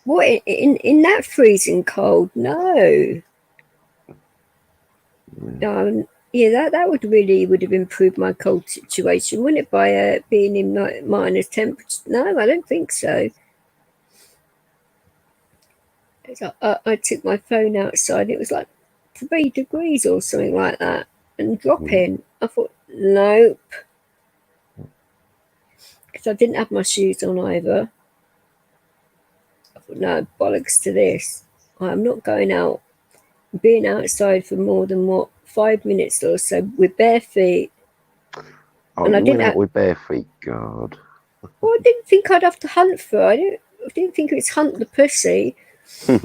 what, in that freezing cold? No. Yeah, that would have improved my cold situation, wouldn't it, by being in minus temperatures? No, I don't think so. I took my phone outside. It was like 3 degrees or something like that, and dropping. I thought, nope, because I didn't have my shoes on either. I thought, no, bollocks to this. I'm not going out, being outside for more than 5 minutes or so with bare feet. Oh, and I didn't went out with bare feet, God. Well, I didn't think I'd have to hunt for her. I didn't think it was hunt the pussy. For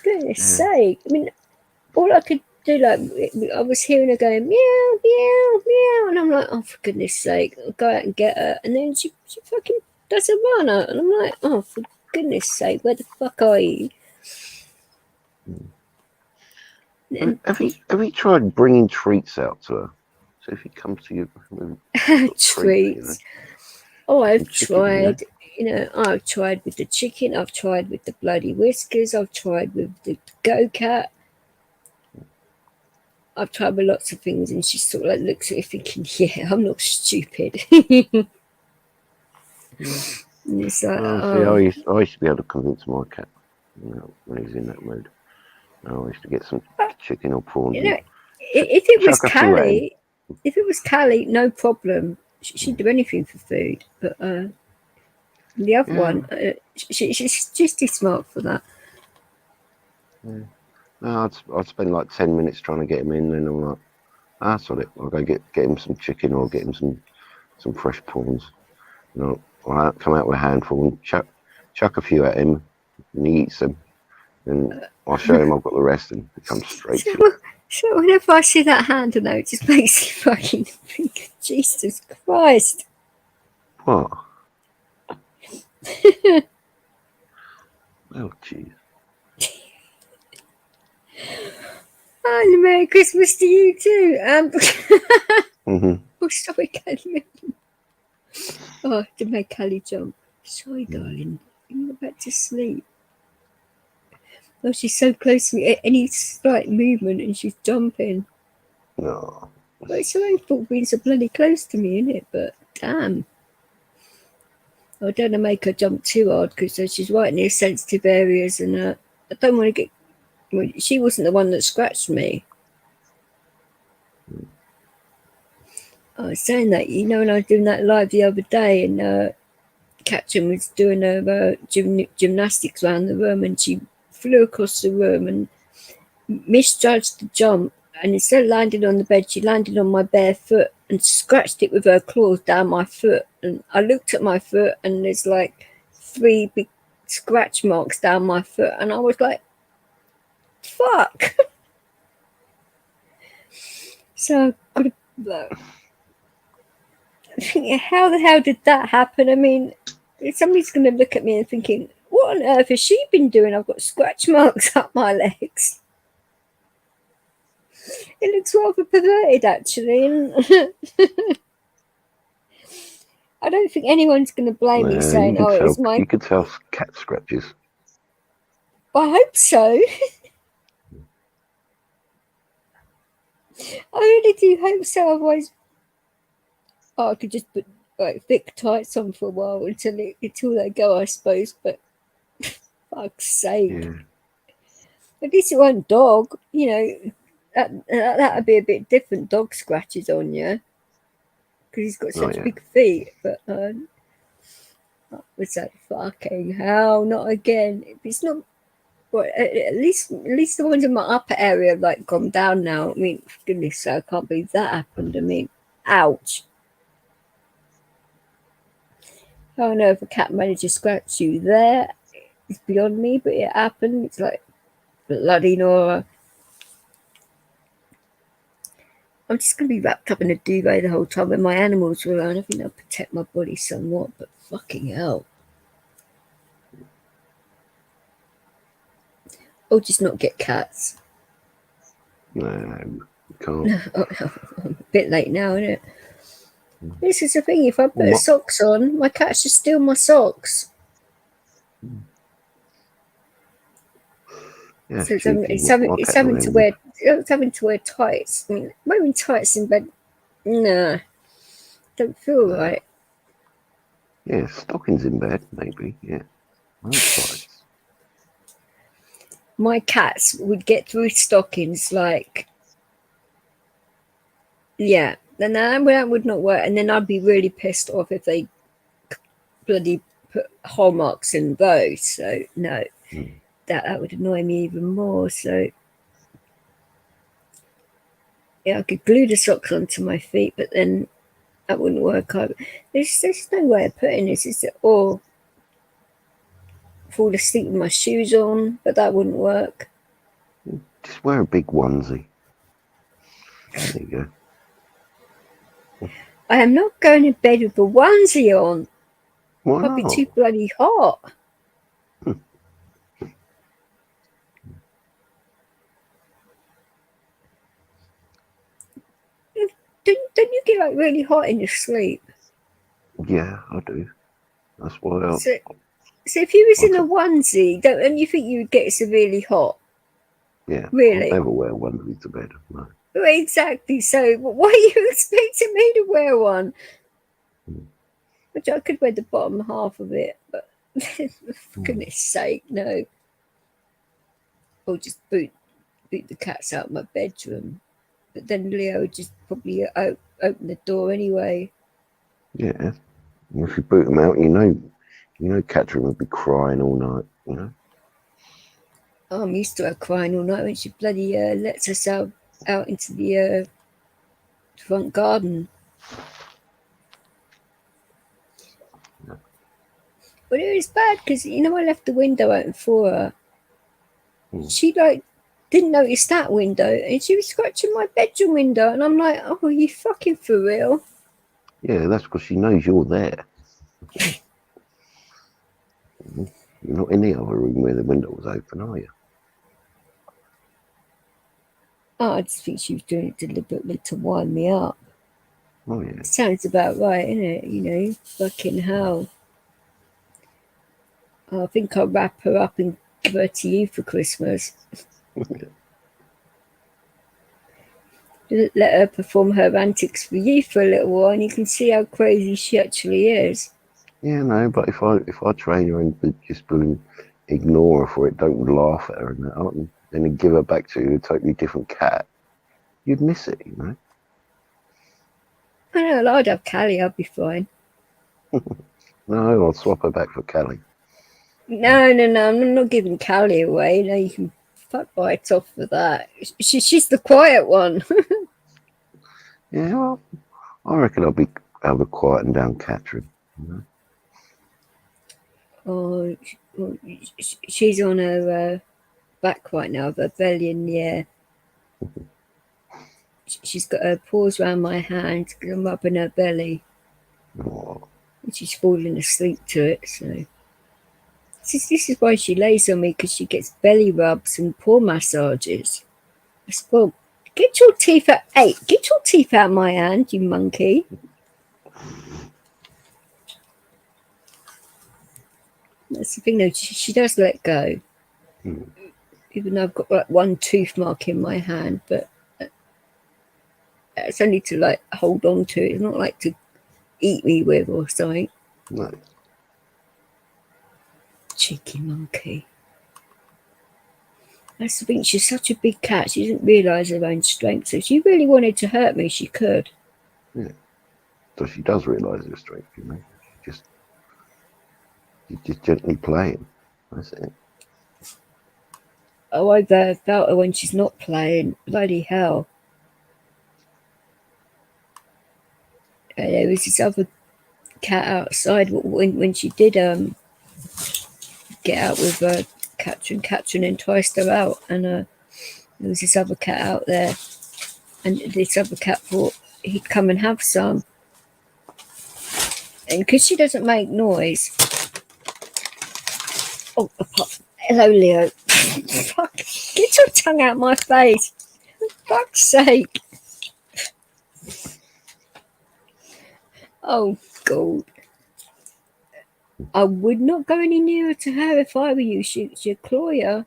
goodness sake. I mean, all I could do like, I was hearing her going meow, meow, meow, and I'm like, oh, for goodness sake, I'll go out and get her. And then she fucking does a run out, and I'm like, oh, for goodness sake, where the fuck are you? Have you tried bringing treats out to her? So if he comes to you with treats. Oh, I've chicken, tried. I've tried with the chicken. I've tried with the bloody whiskers. I've tried with the go-cat. I've tried with lots of things, and she sort of like looks at me thinking, "Yeah, I'm not stupid." And it's like, I used to be able to convince my cat, when he's in that mood. I used to get some chicken or prawns. If it was Callie, no problem. She'd do anything for food. But the other one, she's just too smart for that. Yeah. No, I'd spend like 10 minutes trying to get him in, and I'm like, that's all it. I'll go get him some chicken or get him some fresh prawns. I'll come out with a handful and chuck a few at him, and he eats them. And I'll show him I've got the rest, and it comes straight to me. So whenever I see that hand, it just makes me fucking think, Jesus Christ. What? Oh, jeez. And Merry Christmas to you too. Oh, sorry, Callie. Oh, to make Callie jump. Sorry, darling. You're about to sleep. Oh, she's so close to me. Any slight movement and she's jumping. No. Well, it's her own fault being so bloody close to me, isn't it? But damn. I don't want to make her jump too hard because she's right near sensitive areas, and I don't want to get. Well, she wasn't the one that scratched me. I was saying that, when I was doing that live the other day, and Captain was doing her gymnastics around the room, and she flew across the room and misjudged the jump, and instead of landing on the bed, she landed on my bare foot and scratched it with her claws down my foot. And I looked at my foot, and there's like 3 big scratch marks down my foot, and I was like, fuck. So I think, how the hell did that happen? I mean, somebody's going to look at me and thinking, what on earth has she been doing? I've got scratch marks up my legs. It looks rather perverted, actually. And I don't think anyone's going to blame me saying, "Oh, it's my." You could tell cat scratches. I hope so. I really do hope so. Otherwise, I could just put like thick tights on for a while until they go, I suppose. But fuck's sake, at least it wasn't dog. That would be a bit different. Dog scratches on you because he's got such big feet. But was that fucking hell? Not again. If it's not. Well, at least the ones in my upper area have like gone down now. I mean, for goodness sake, I can't believe that happened. I mean, ouch. I don't know if a cat managed to scratch you there. It's beyond me, but it happened. It's like bloody Nora. I'm just going to be wrapped up in a duvet the whole time when my animals are around. I think that'll protect my body somewhat, but fucking hell. Or just not get cats. No, you can't. A bit late now, isn't it? This is the thing. If I put socks on, my cat should steal my socks. Yeah, so it's having to wear tights. I mean, wearing tights in bed, nah, don't feel right. Yeah, stockings in bed, maybe. Yeah, tights. My cats would get through stockings like, yeah, then that would not work. And then I'd be really pissed off if they bloody put hole marks in those. So no, that would annoy me even more. So yeah, I could glue the socks onto my feet, but then that wouldn't work either. There's no way of putting this, is it? Or fall asleep with my shoes on, but that wouldn't work. Just wear a big onesie. There you go. I am not going to bed with a onesie on. Why I'll be not? too bloody hot. Don't you get like really hot in your sleep? Yeah, I do. That's why So if you was I in a onesie, don't you think you would get severely hot? yeah, I'd Really? never wear onesie to bed. No. Well, exactly. So why are you expecting me to wear one? Which I could wear the bottom half of it, but for goodness sake, no. Or just boot the cats out of my bedroom. But then Leo would just probably open the door anyway. Yeah. If you boot them out, you know Catherine would be crying all night, you know. Oh, I'm used to her crying all night when she bloody lets us out into the front garden. Yeah. But it was bad because, I left the window open for her. She, didn't notice that window and she was scratching my bedroom window. And I'm like, oh, are you fucking for real? Yeah, that's because she knows you're there. You're not in the other room where the window was open, are you? Oh, I just think she was doing it deliberately to wind me up. Oh, yeah. Sounds about right, innit? Fucking hell. I think I'll wrap her up and give her to you for Christmas. Let her perform her antics for you for a little while, and you can see how crazy she actually is. Yeah, no, but if I train her and just ignore her for it, don't laugh at her and that, and then give her back to a totally different cat, you'd miss it, you know. I know, I'd have Callie, I'd be fine. No, I'll swap her back for Callie. No, I'm not giving Callie away. No, you can fuck right off for that. She's the quiet one. Yeah, well, I reckon I'll have a quieting down Catherine. You know? Oh, she's on her back right now, her belly in the air. She's got her paws around my hand because I'm rubbing her belly. Oh. And she's falling asleep to it, so... This is why she lays on me, because she gets belly rubs and paw massages. I said, well, get your teeth out. Hey, get your teeth out of my hand, you monkey. That's the thing, though. She does let go. Even though I've got like one tooth mark in my hand, but it's only to hold on to it. It's not like to eat me with or something. No. Cheeky monkey. That's the thing. She's such a big cat. She didn't realise her own strength. So if she really wanted to hurt me, she could. Yeah. So she does realise her strength, you know. She's just gently playing. That's it. Oh, I've felt her when she's not playing. Bloody hell. There was this other cat outside when she did get out with Katrin enticed her out, and there was this other cat out there, and this other cat thought he'd come and have some, and because she doesn't make noise. Oh, hello, Leo. Fuck, get your tongue out my face, for fuck's sake. Oh God, I would not go any nearer to her if I were you. She'd claw you.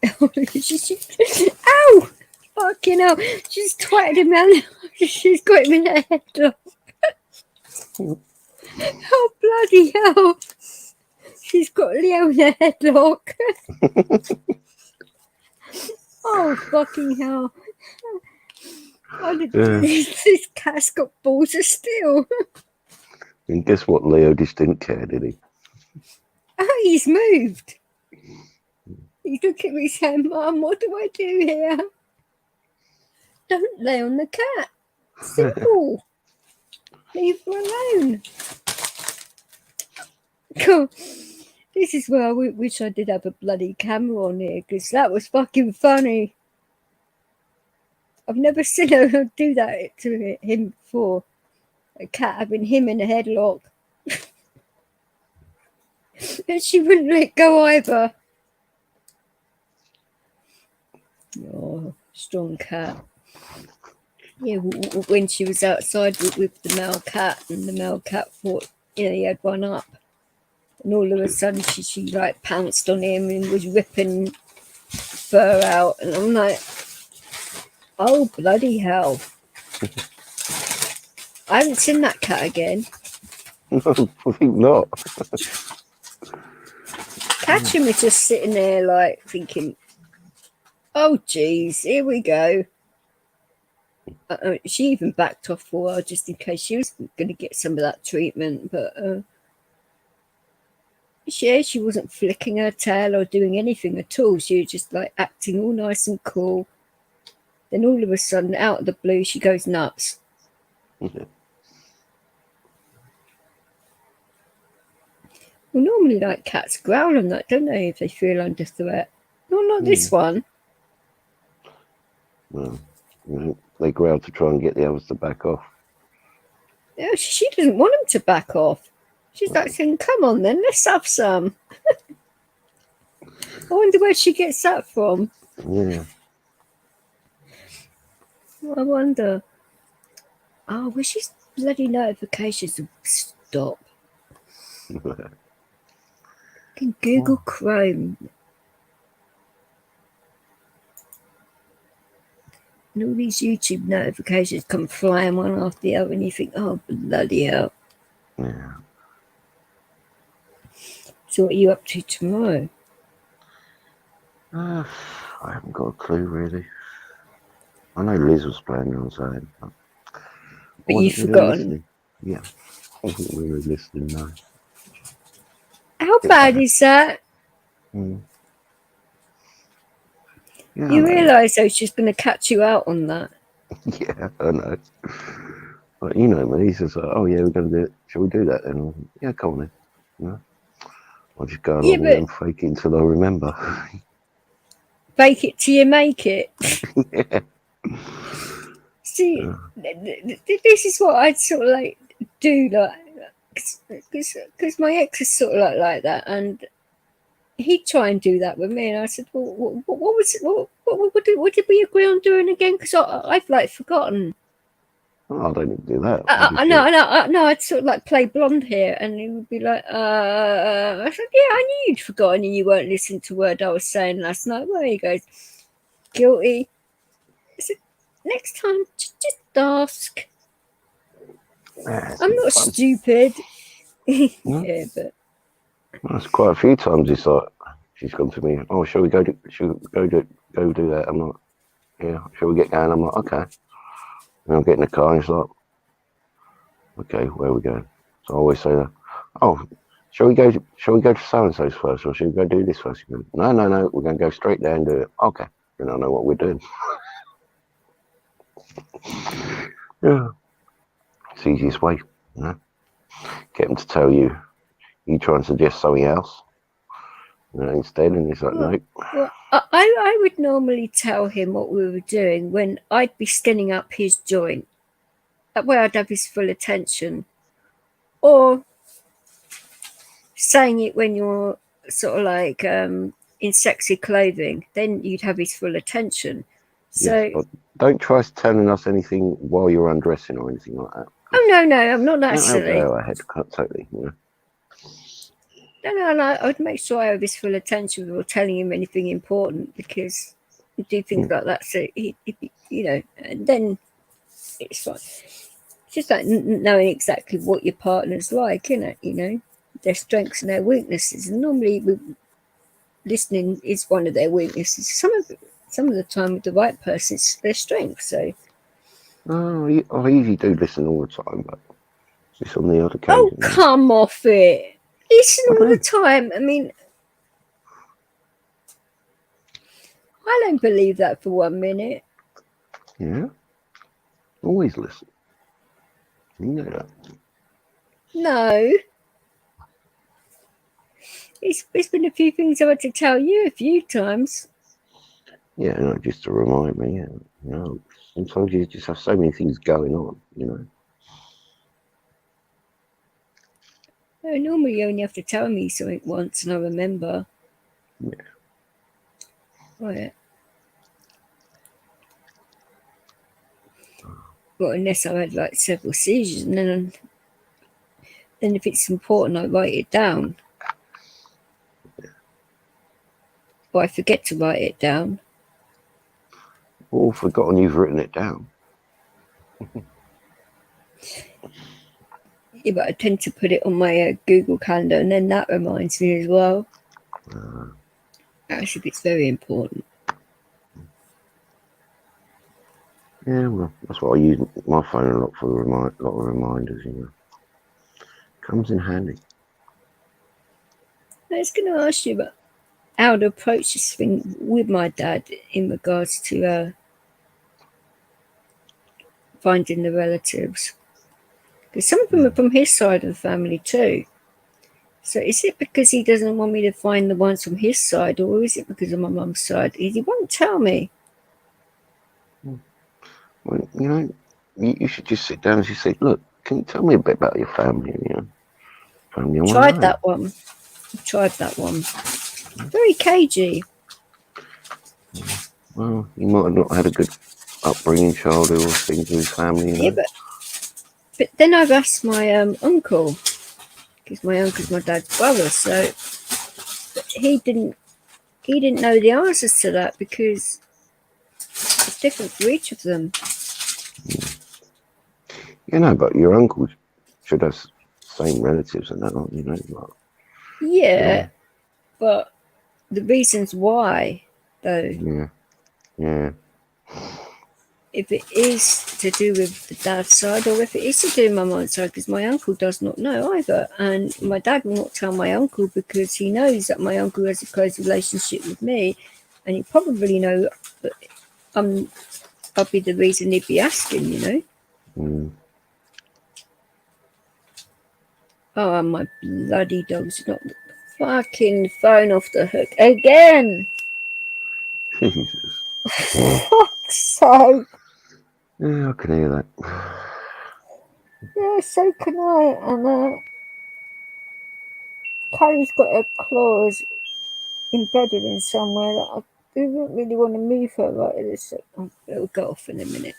Ow! Fucking hell. She's twatted him out. She's got him in her headlock. Oh, bloody hell. She's got Leo in her headlock. Oh, fucking hell. This cat's got balls of steel. And guess what? Leo just didn't care, did he? Oh, he's moved. He's looking at me saying, Mum, what do I do here? Don't lay on the cat. Simple. Leave her alone. Cool. This is where I wish I did have a bloody camera on here, because that was fucking funny. I've never seen her do that to him before. A cat having him in a headlock. And she wouldn't let go either. Oh, strong cat. Yeah, when she was outside with the male cat, and the male cat thought, he had one up. And all of a sudden she like pounced on him and was ripping fur out. And I'm like, oh, bloody hell. I haven't seen that cat again. No, I think not. Catching me just sitting there like thinking, oh, geez, here we go. She even backed off for a while just in case she was going to get some of that treatment. But she wasn't flicking her tail or doing anything at all. She was just like acting all nice and cool. Then all of a sudden, out of the blue, she goes nuts. Yeah. Well, normally like cats growl and that, don't they, if they feel under threat? No, not this one. Well, they growl to try and get the others to back off. Yeah, she doesn't want them to back off. She's like saying, come on then, let's have some. I wonder where she gets that from. Yeah. I wonder. Oh, wish his bloody notifications would stop. Can Google Chrome. And all these YouTube notifications come flying one after the other, and you think, oh, bloody hell. Yeah. So what are you up to tomorrow? I haven't got a clue, really. I know Liz was planning on saying. But you've forgotten. Yeah. I wasn't really listening, no. How bad is that? Mm. Yeah, You realise, though, she's going to catch you out on that. Yeah, I know. But you know me, he says, oh yeah, we're going to do it. Shall we do that then? Yeah, come on then. You know? I'll just go along with it and fake it until I remember. Fake it till you make it. Yeah. See, this is what I'd sort of like do, like, because my ex is sort of like that, and he'd try and do that with me, and I said, well, what was it? What did we agree on doing again? Because I've like forgotten. Oh, I don't do that. No, I'd sort of like play blonde here, and he would be like, I said, yeah, I knew you'd forgotten and you weren't listening to a word I was saying last night. Well, he goes, guilty. I said, next time, just ask. Yeah, I'm not fun. Stupid. Yeah, but that's quite a few times. It's like she's gone to me. Oh, shall we go do that? I'm like, yeah. Shall we get going? I'm like, okay. And I'll get in the car, and it's like, okay, where are we going? So I always say that. Oh, shall we go to so and so's first, or shall we go do this first? Go, no, we're going to go straight there and do it. Okay, then I know what we're doing. Yeah, it's the easiest way, you know. Get them to tell you. You try and suggest something else, instead, and it's like, no. Well, I would normally tell him what we were doing when I'd be skinning up his joint. That way I'd have his full attention. Or saying it when you're sort of like in sexy clothing, then you'd have his full attention. So yes, don't try telling us anything while you're undressing or anything like that. Oh no, I'm not that silly. I had to cut totally, you know. No, I'd make sure I have his full attention before telling him anything important, because you do things like that. So he, and then it's fine. It's just like knowing exactly what your partner's like, isn't it? You know, their strengths and their weaknesses. And normally, listening is one of their weaknesses. Some of the time with the right person, it's their strength. So. Oh, I usually do listen all the time, but it's on the other occasion. Oh, come off it. Listen all the time. I mean, I don't believe that for 1 minute. Yeah. Always listen. You know that. No. It's been a few things I've had to tell you a few times. Yeah, no, just to remind me, yeah. No. Sometimes you just have so many things going on, you know. Normally you only have to tell me something once and I remember. Yeah. Right. Well, unless I had like several seizures, and then if it's important, I write it down. Or I forget to write it down. Or forgotten you've written it down. Yeah, but I tend to put it on my Google Calendar, and then that reminds me as well. Actually, it's very important. Yeah, well, that's what I use my phone a lot for, a lot of reminders, you know. Comes in handy. I was going to ask you about how to approach this thing with my dad in regards to finding the relatives. Because some of them are from his side of the family too. So is it because he doesn't want me to find the ones from his side, or is it because of my mum's side? He won't tell me. Well, you know, you should just sit down and just say, look, can you tell me a bit about your family, you know? Family I Tried know. that one. Tried that one. Very cagey. Well, he might have not had a good upbringing, childhood, or things with his family, you know. Yeah, but then I've asked my uncle, because my uncle's my dad's brother, so he didn't know the answers to that because it's different for each of them. You know, but your uncles should have same relatives and that, you know. Like, Yeah, but the reasons why, though. Yeah. If it is to do with the dad's side or if it is to do with my mum's side, because my uncle does not know either. And my dad will not tell my uncle because he knows that my uncle has a close relationship with me, and he probably know that I'll be the reason he'd be asking, you know. Oh, my bloody dog's not the fucking phone off the hook again. Jesus. Fuck's sake. Yeah, I can hear that. Yeah, so can I. And Carrie's got her claws embedded in somewhere that I don't really want to move her right at this second. It'll go off in a minute.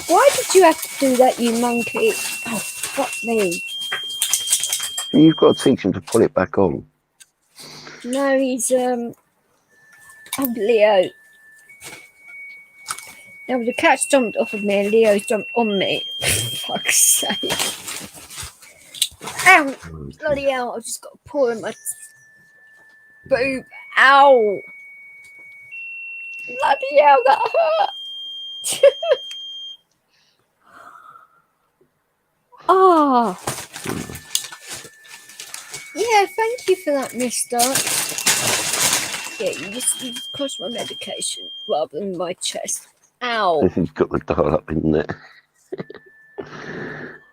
Why did you have to do that, you monkey? Oh, fuck me. You've got to teach him to pull it back on. No, he's oh, Leo. Now the cat's jumped off of me and Leo's jumped on me. Fuck's sake. Ow! Bloody hell, I've just got a paw in my boob. Ow! Bloody hell, that hurt! Ah! Yeah, thank you for that, mister. Yeah, you just crossed my medication rather than my chest. Ow! He's got the dial up in there.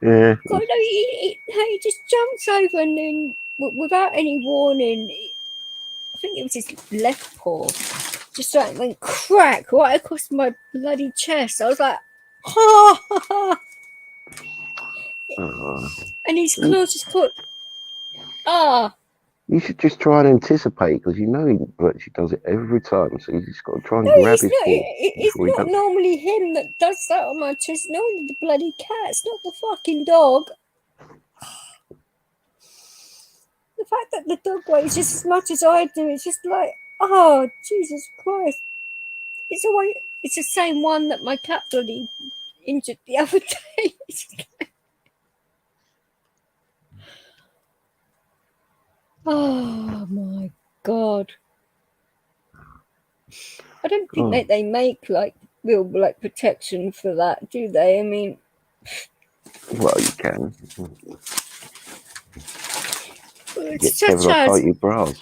Yeah. God, no, he just jumps over and then, without any warning, I think it was his left paw, just like went crack right across my bloody chest. I was like, ha ha ha! And his claws just put, You should just try and anticipate because you know he virtually does it every time. So you just got to try and No, grab his paw. it's not normally him that does that on my chest. Normally the bloody cat. It's not the fucking dog. The fact that the dog weighs just as much as I do, it's just like, oh, Jesus Christ. It's the same one that my cat bloody injured the other day. Oh my God. I don't think that they make like real like protection for that, do they? I mean, well, you can. It's Get such Kevlar as tight your bras.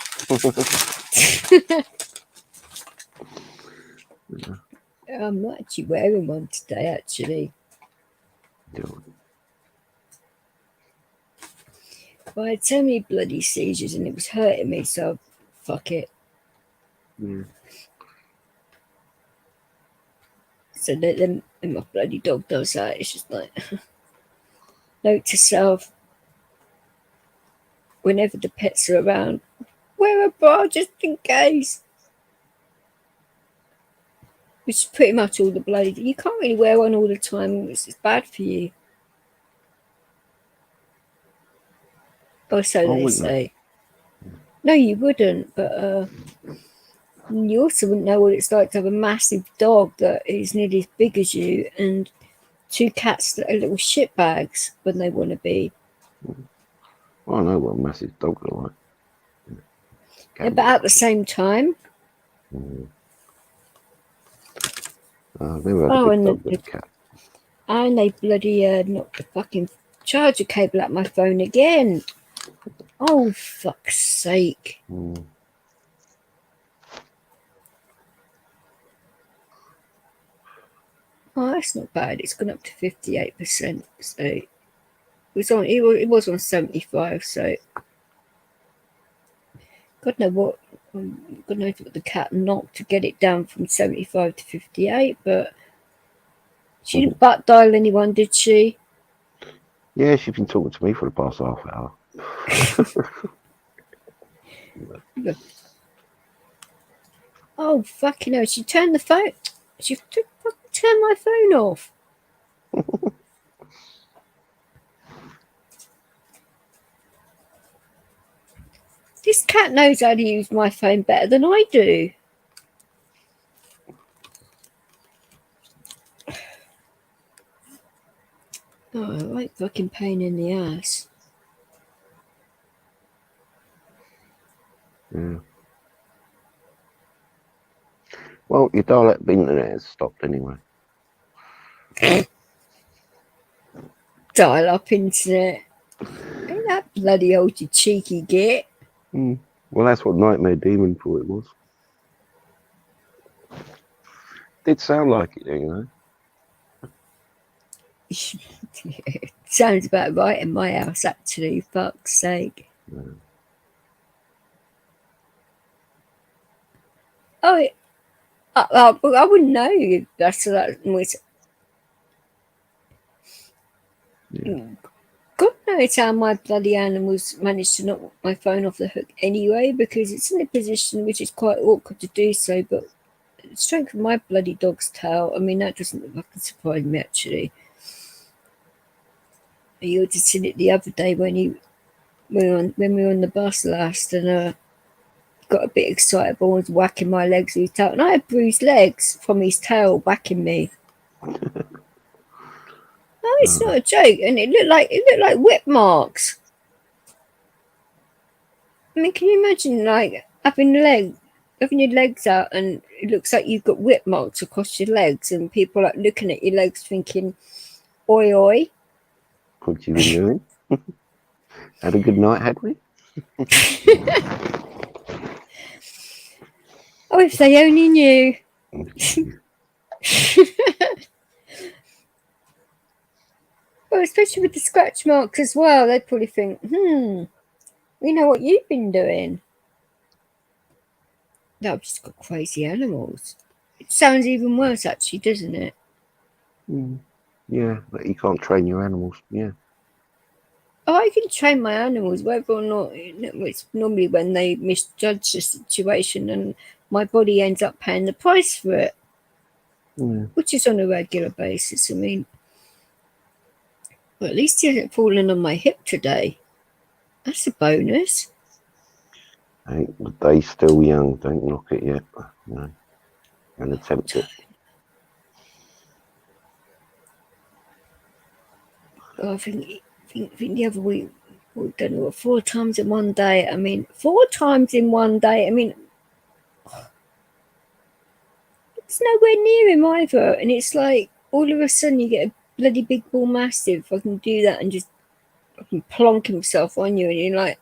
I'm not actually wearing one today, actually. Well, I had so many bloody seizures and it was hurting me, so fuck it. Yeah. So then my bloody dog does that. It's just like, note to self, whenever the pets are around, wear a bra just in case. Which is pretty much all the bloody. You can't really wear one all the time. It's bad for you. Or so they say. No, you wouldn't. But you also wouldn't know what it's like to have a massive dog that is nearly as big as you and 2 cats that are little shit bags when they want to be. Well, I know what a massive dogs are like. Yeah, but at the same time. I've never had a big dog with a cat. And they bloody knocked the fucking charger cable out my phone again. Oh, fuck's sake. Mm. Oh, that's not bad. It's gone up to 58%. So it was on 75. So God knows what the cat knocked to get it down from 75 to 58. But she didn't butt dial anyone, did she? Yeah, she's been talking to me for the past half hour. Oh, fucking hell. She turned the phone. She fucking turned my phone off. This cat knows how to use my phone better than I do. Oh, right fucking pain in the ass. Yeah. Well, your dial-up internet has stopped anyway. Dial-up internet. Ain't that bloody old, you cheeky git. Mm. Well, that's what Nightmare Demon thought it was. Did sound like it, you know. It sounds about right in my house, actually. Fuck's sake. Yeah. Oh, I wouldn't know if that's that noise. Yeah. God knows how my bloody animals managed to knock my phone off the hook anyway, because it's in a position which is quite awkward to do so, but the strength of my bloody dog's tail, I mean, that doesn't fucking surprise me, actually. You ought to seen it the other day when we were on the bus last, and got a bit excitable and was whacking my legs with his tail, and I had bruised legs from his tail whacking me. No, it's not a joke, and it looked like whip marks. I mean, can you imagine like having your legs out, and it looks like you've got whip marks across your legs, and people like looking at your legs thinking, "Oi, oi." What you been doing? Had a good night, had we? Oh, if they only knew. Well, especially with the scratch marks as well, they'd probably think, we know what you've been doing. No, I've just got crazy animals. It sounds even worse, actually, doesn't it? Mm. Yeah, but you can't train your animals. Yeah. Oh, I can train my animals, whether or not it's normally when they misjudge the situation and my body ends up paying the price for it, which is on a regular basis. I mean, well, at least he hasn't fallen on my hip today. That's a bonus. The day's still young. Don't knock it yet. No. And attempt it. Well, I think the other week we've done what, 4 times in one day. I mean, 4 times in one day. I mean, it's nowhere near him either. And it's like all of a sudden you get a bloody big bull mastiff. I can do that and just fucking plonk himself on you, and you're like,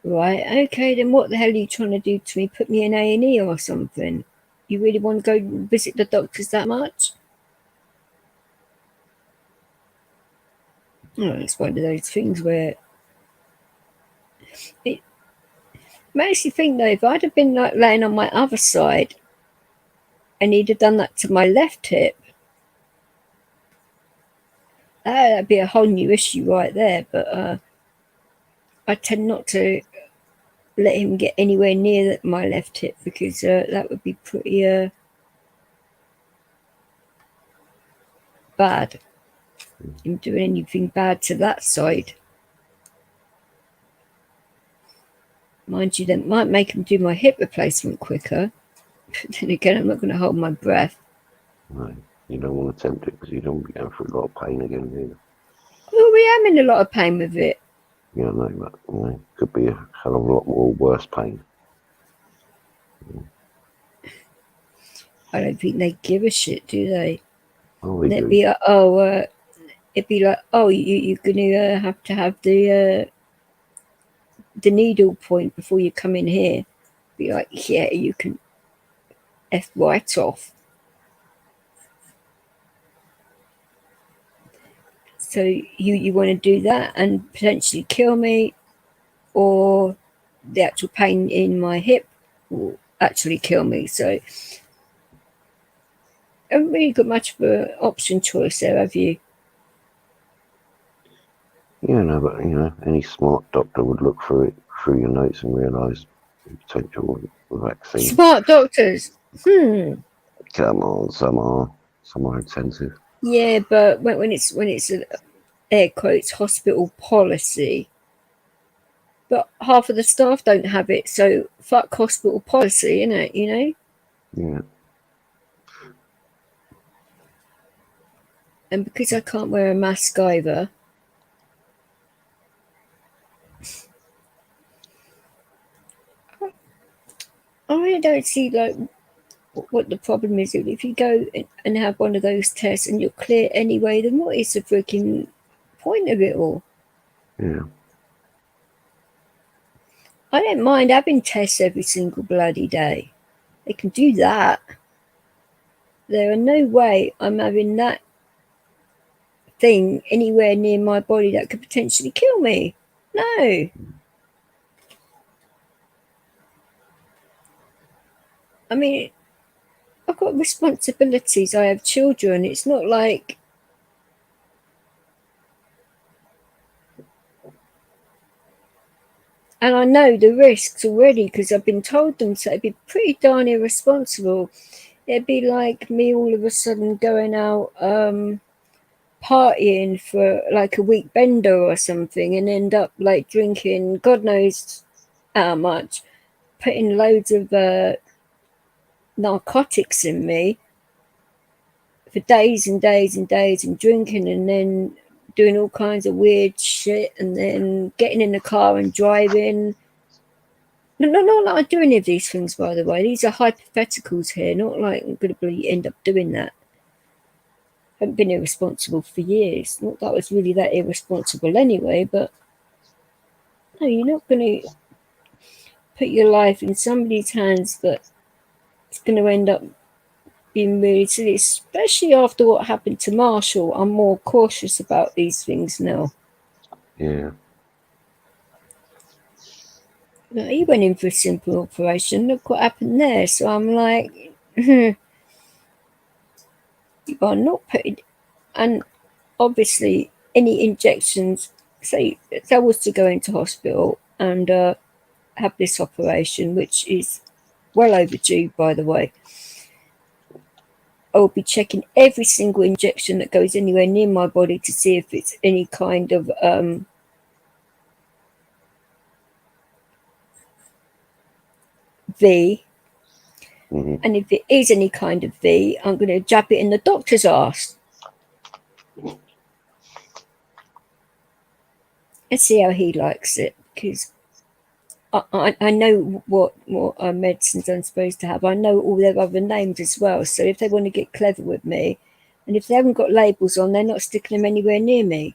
right, okay, then what the hell are you trying to do to me? Put me in A&E or something? You really want to go visit the doctors that much? Oh, it's one of those things where it makes you think, though, if I'd have been like laying on my other side, and he'd have done that to my left hip, that'd be a whole new issue right there. But I tend not to let him get anywhere near my left hip because that would be pretty bad. Him doing anything bad to that side. Mind you, that might make him do my hip replacement quicker. But then again, I'm not going to hold my breath. No, you don't want to tempt it because you don't want to be going through a lot of pain again, do you? Well, we am in a lot of pain with it. Yeah, no, but could be a hell of a lot more worse pain. I don't think they give a shit, do they? Oh, they It'd do. be like, it'd be like, you're going to have the needle point before you come in here. Be like, yeah, you can F right off. So you want to do that and potentially kill me, or the actual pain in my hip will actually kill me. So I haven't really got much of an option choice there, have you? Yeah, no, but any smart doctor would look through your notes and realise the potential vaccine. Smart doctors. Come on, some are intensive. Yeah, but when it's an air quotes hospital policy, but half of the staff don't have it, so fuck hospital policy, innit? Yeah. And because I can't wear a mask either, I really don't see like what the problem is. If you go and have one of those tests and you're clear anyway, then what is the freaking point of it all? Yeah. I don't mind having tests every single bloody day. They can do that. There are no way I'm having that thing anywhere near my body that could potentially kill me. No. I mean, I've got responsibilities. I have children. It's not like and I know the risks already because I've been told them, so it'd be pretty darn irresponsible. It'd be like me all of a sudden going out partying for like a week bender or something and end up like drinking God knows how much, putting loads of narcotics in me for days and days and days and drinking and then doing all kinds of weird shit and then getting in the car and driving. No, not like I do any of these things, by the way. These are hypotheticals here, not like I'm going to end up doing that. I haven't been irresponsible for years. Not that I was really that irresponsible anyway, but no, you're not going to put your life in somebody's hands that it's going to end up being really silly, especially after what happened to Marshall. I'm more cautious about these things now. Yeah. No, he went in for a simple operation. Look what happened there. So I'm like, you are not putting, and obviously any injections, say if I was to go into hospital and have this operation, which is well overdue, by the way, I will be checking every single injection that goes anywhere near my body to see if it's any kind of V. Mm-hmm. And if it is any kind of V, I'm going to jab it in the doctor's arse and see how he likes it, because I know what medicines I'm supposed to have. I know all their other names as well. So if they want to get clever with me, and if they haven't got labels on, they're not sticking them anywhere near me.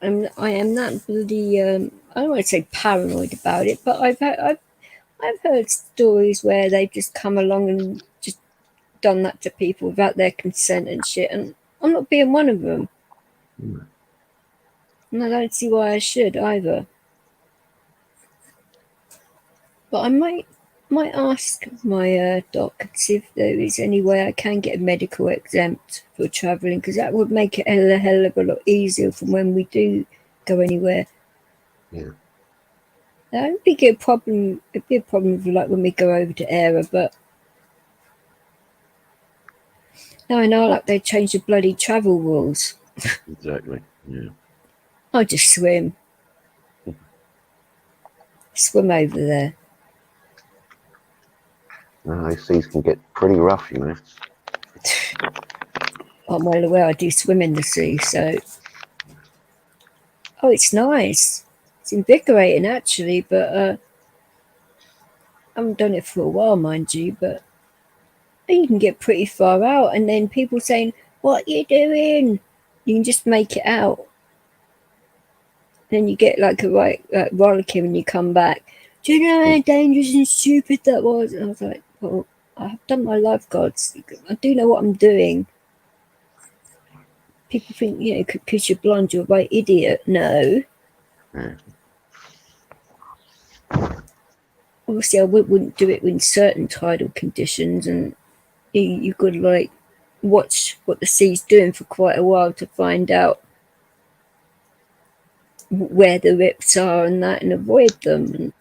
I am that bloody. I don't want to say paranoid about it, but I've heard stories where they've just come along and just done that to people without their consent and shit, and I'm not being one of them. And I don't see why I should either. But I might ask my doc and see if there is any way I can get a medical exempt for travelling, because that would make it a hell of a lot easier from when we do go anywhere. Yeah. That would be a problem. It'd be a problem for like when we go over to Era, but now I know like they changed the bloody travel rules. Exactly. Yeah. I'll just swim. Swim over there. No, these seas can get pretty rough, you know. I'm well aware I do swim in the sea, so it's nice. It's invigorating actually, but I haven't done it for a while, mind you, but you can get pretty far out, and then people saying, "What are you doing?" You can just make it out. Then you get like a right rollicking when you come back. Do you know how dangerous and stupid that was? And I was like, well, I've done my lifeguards. I do know what I'm doing. People think, you know, because you're blonde, you're a right idiot. No. Yeah. Obviously, I wouldn't do it in certain tidal conditions, and you've got to like watch what the sea's doing for quite a while to find out where the rips are and that, and avoid them. And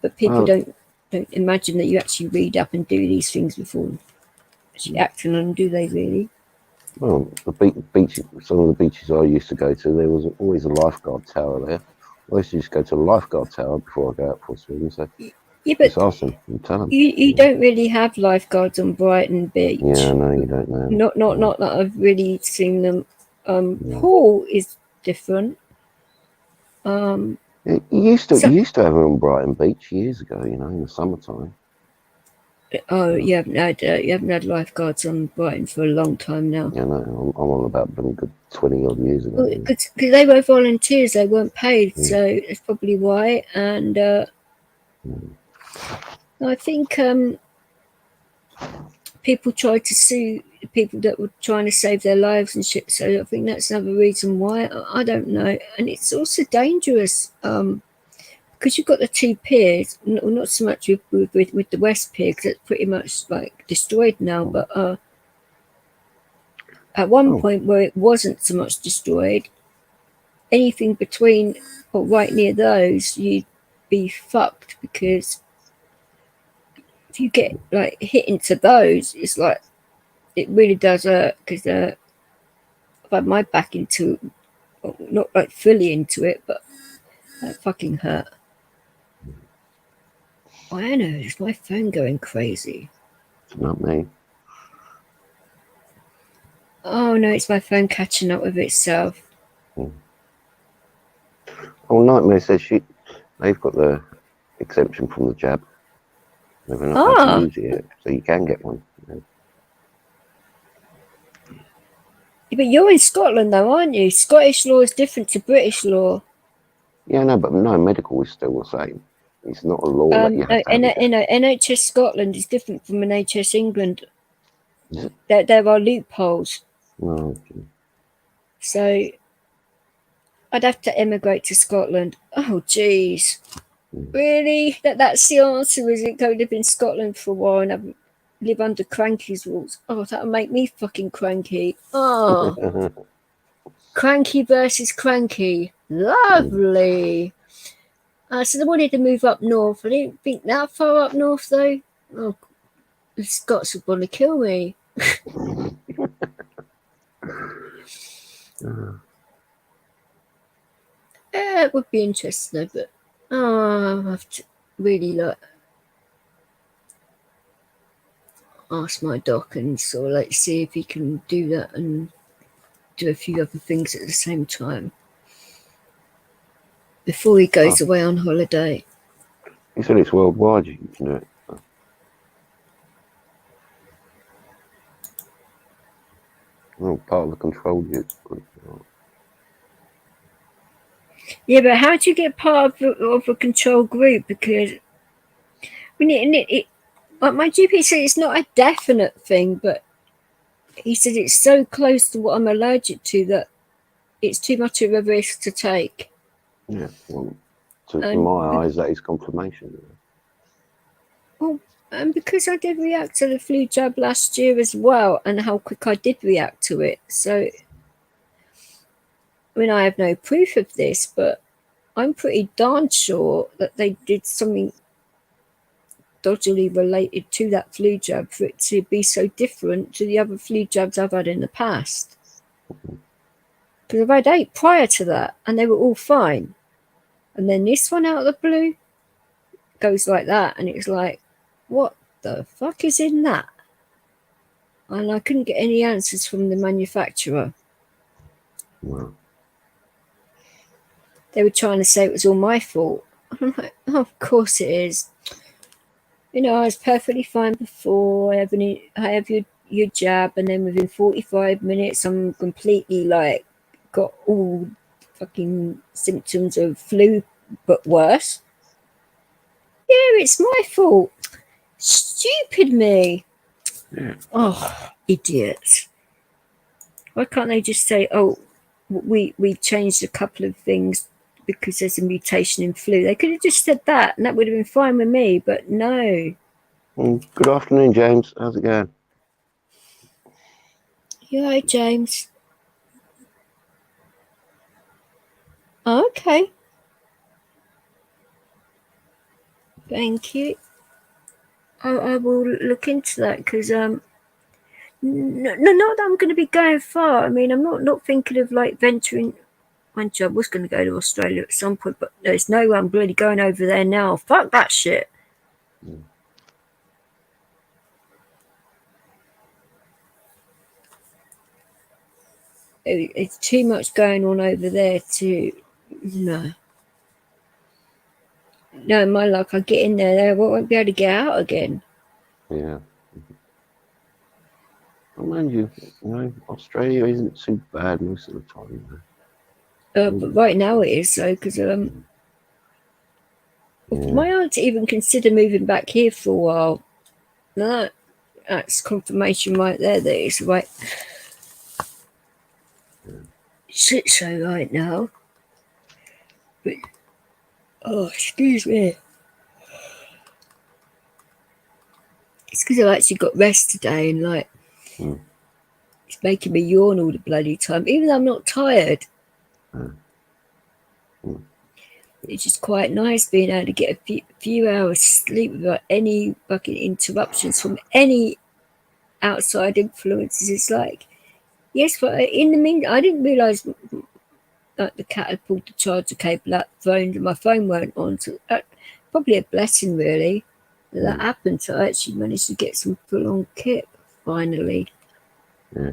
but people don't imagine that you actually read up and do these things before actually acting on them, do they really? Well, the beach, some of the beaches I used to go to, there was always a lifeguard tower there. I used to just go to the lifeguard tower before I go out for a swim. So yeah, but just ask them and tell them. You don't really have lifeguards on Brighton Beach. Yeah, no, you don't know. Not that I've really seen them. Pool is different. You used to have it on Brighton Beach years ago, you know, in the summertime. Oh, you haven't had lifeguards on Brighton for a long time now. Yeah, no, I'm on about them good 20 odd years ago. Because they were volunteers, they weren't paid, so that's probably why. And I think people tried to sue people that were trying to save their lives and shit. So I think that's another reason why. I don't know, and it's also dangerous. Because you've got the two piers, not so much with the West Pier, because it's pretty much like destroyed now. But at one point where it wasn't so much destroyed, anything between or right near those, you'd be fucked, because if you get like hit into those, it's like it really does hurt. Because I've had my back into, not like fully into it, but that fucking hurt. I know, is my phone going crazy? It's not me. Oh no, it's my phone catching up with itself. Oh, Nightmare says they've got the exemption from the jab. They've not had to use it yet, so you can get one. Yeah, but you're in Scotland though, aren't you? Scottish law is different to British law. Yeah, no, but no, medical is still the same. It's not a law that you have to have NHS Scotland is different from NHS England. There are loopholes. Oh, okay. So I'd have to emigrate to Scotland. Oh, jeez. Really? That's the answer, is it? Go live in Scotland for a while and live under Cranky's rules. Oh, that would make me fucking cranky. Oh. Cranky versus Cranky. Lovely. So they wanted to move up north. I didn't think that far up north, though. Oh, the Scots would want to kill me. It would be interesting, though, but I have to really ask my doc and sort of see if he can do that and do a few other things at the same time before he goes away on holiday. He said it's worldwide, you can do it. Oh, part of the control group. Yeah, but how do you get part of a control group? Because my GP said it's not a definite thing, but he said it's so close to what I'm allergic to that it's too much of a risk to take. Yeah, well, to my eyes, that is confirmation. Well, and because I did react to the flu jab last year as well, and how quick I did react to it. So, I mean, I have no proof of this, but I'm pretty darn sure that they did something dodgily related to that flu jab for it to be so different to the other flu jabs I've had in the past. Because I've had 8 prior to that, and they were all fine. And then this one out of the blue goes like that, and it's like, what the fuck is in that? And I couldn't get any answers from the manufacturer. Wow. They were trying to say it was all my fault. I'm like, oh, of course it is. You know, I was perfectly fine before. I have your jab, and then within 45 minutes, I'm completely like got all fucking symptoms of flu, but worse. Yeah, it's my fault. Stupid me. Yeah. Oh, idiots. Why can't they just say, oh, we changed a couple of things because there's a mutation in flu? They could have just said that, and that would have been fine with me, but no. Good afternoon, James. How's it going? You all right, James? Okay. Thank you. I will look into that because no, not that I'm going to be going far. I mean, I'm not thinking of like venturing. Mind you, I was going to go to Australia at some point, but there's no way I'm really going over there now. Fuck that shit. It's too much going on over there to no. No, my luck, I get in there, I won't be able to get out again. Yeah. Well, mind you, Australia isn't too bad most of the time. But right now it is so because my aunt even consider moving back here for a while. No, that's confirmation right there that it's right shit show right now. But oh, excuse me. It's because I've actually got rest today and like it's making me yawn all the bloody time, even though I'm not tired. It's just quite nice being able to get a few hours sleep without any fucking interruptions from any outside influences. It's like, yes, but in the meantime, I didn't realise that the cat had pulled the charger cable out the phone and my phone weren't on. So probably a blessing, really, that happened. So I actually managed to get some full-on kit finally. Yeah.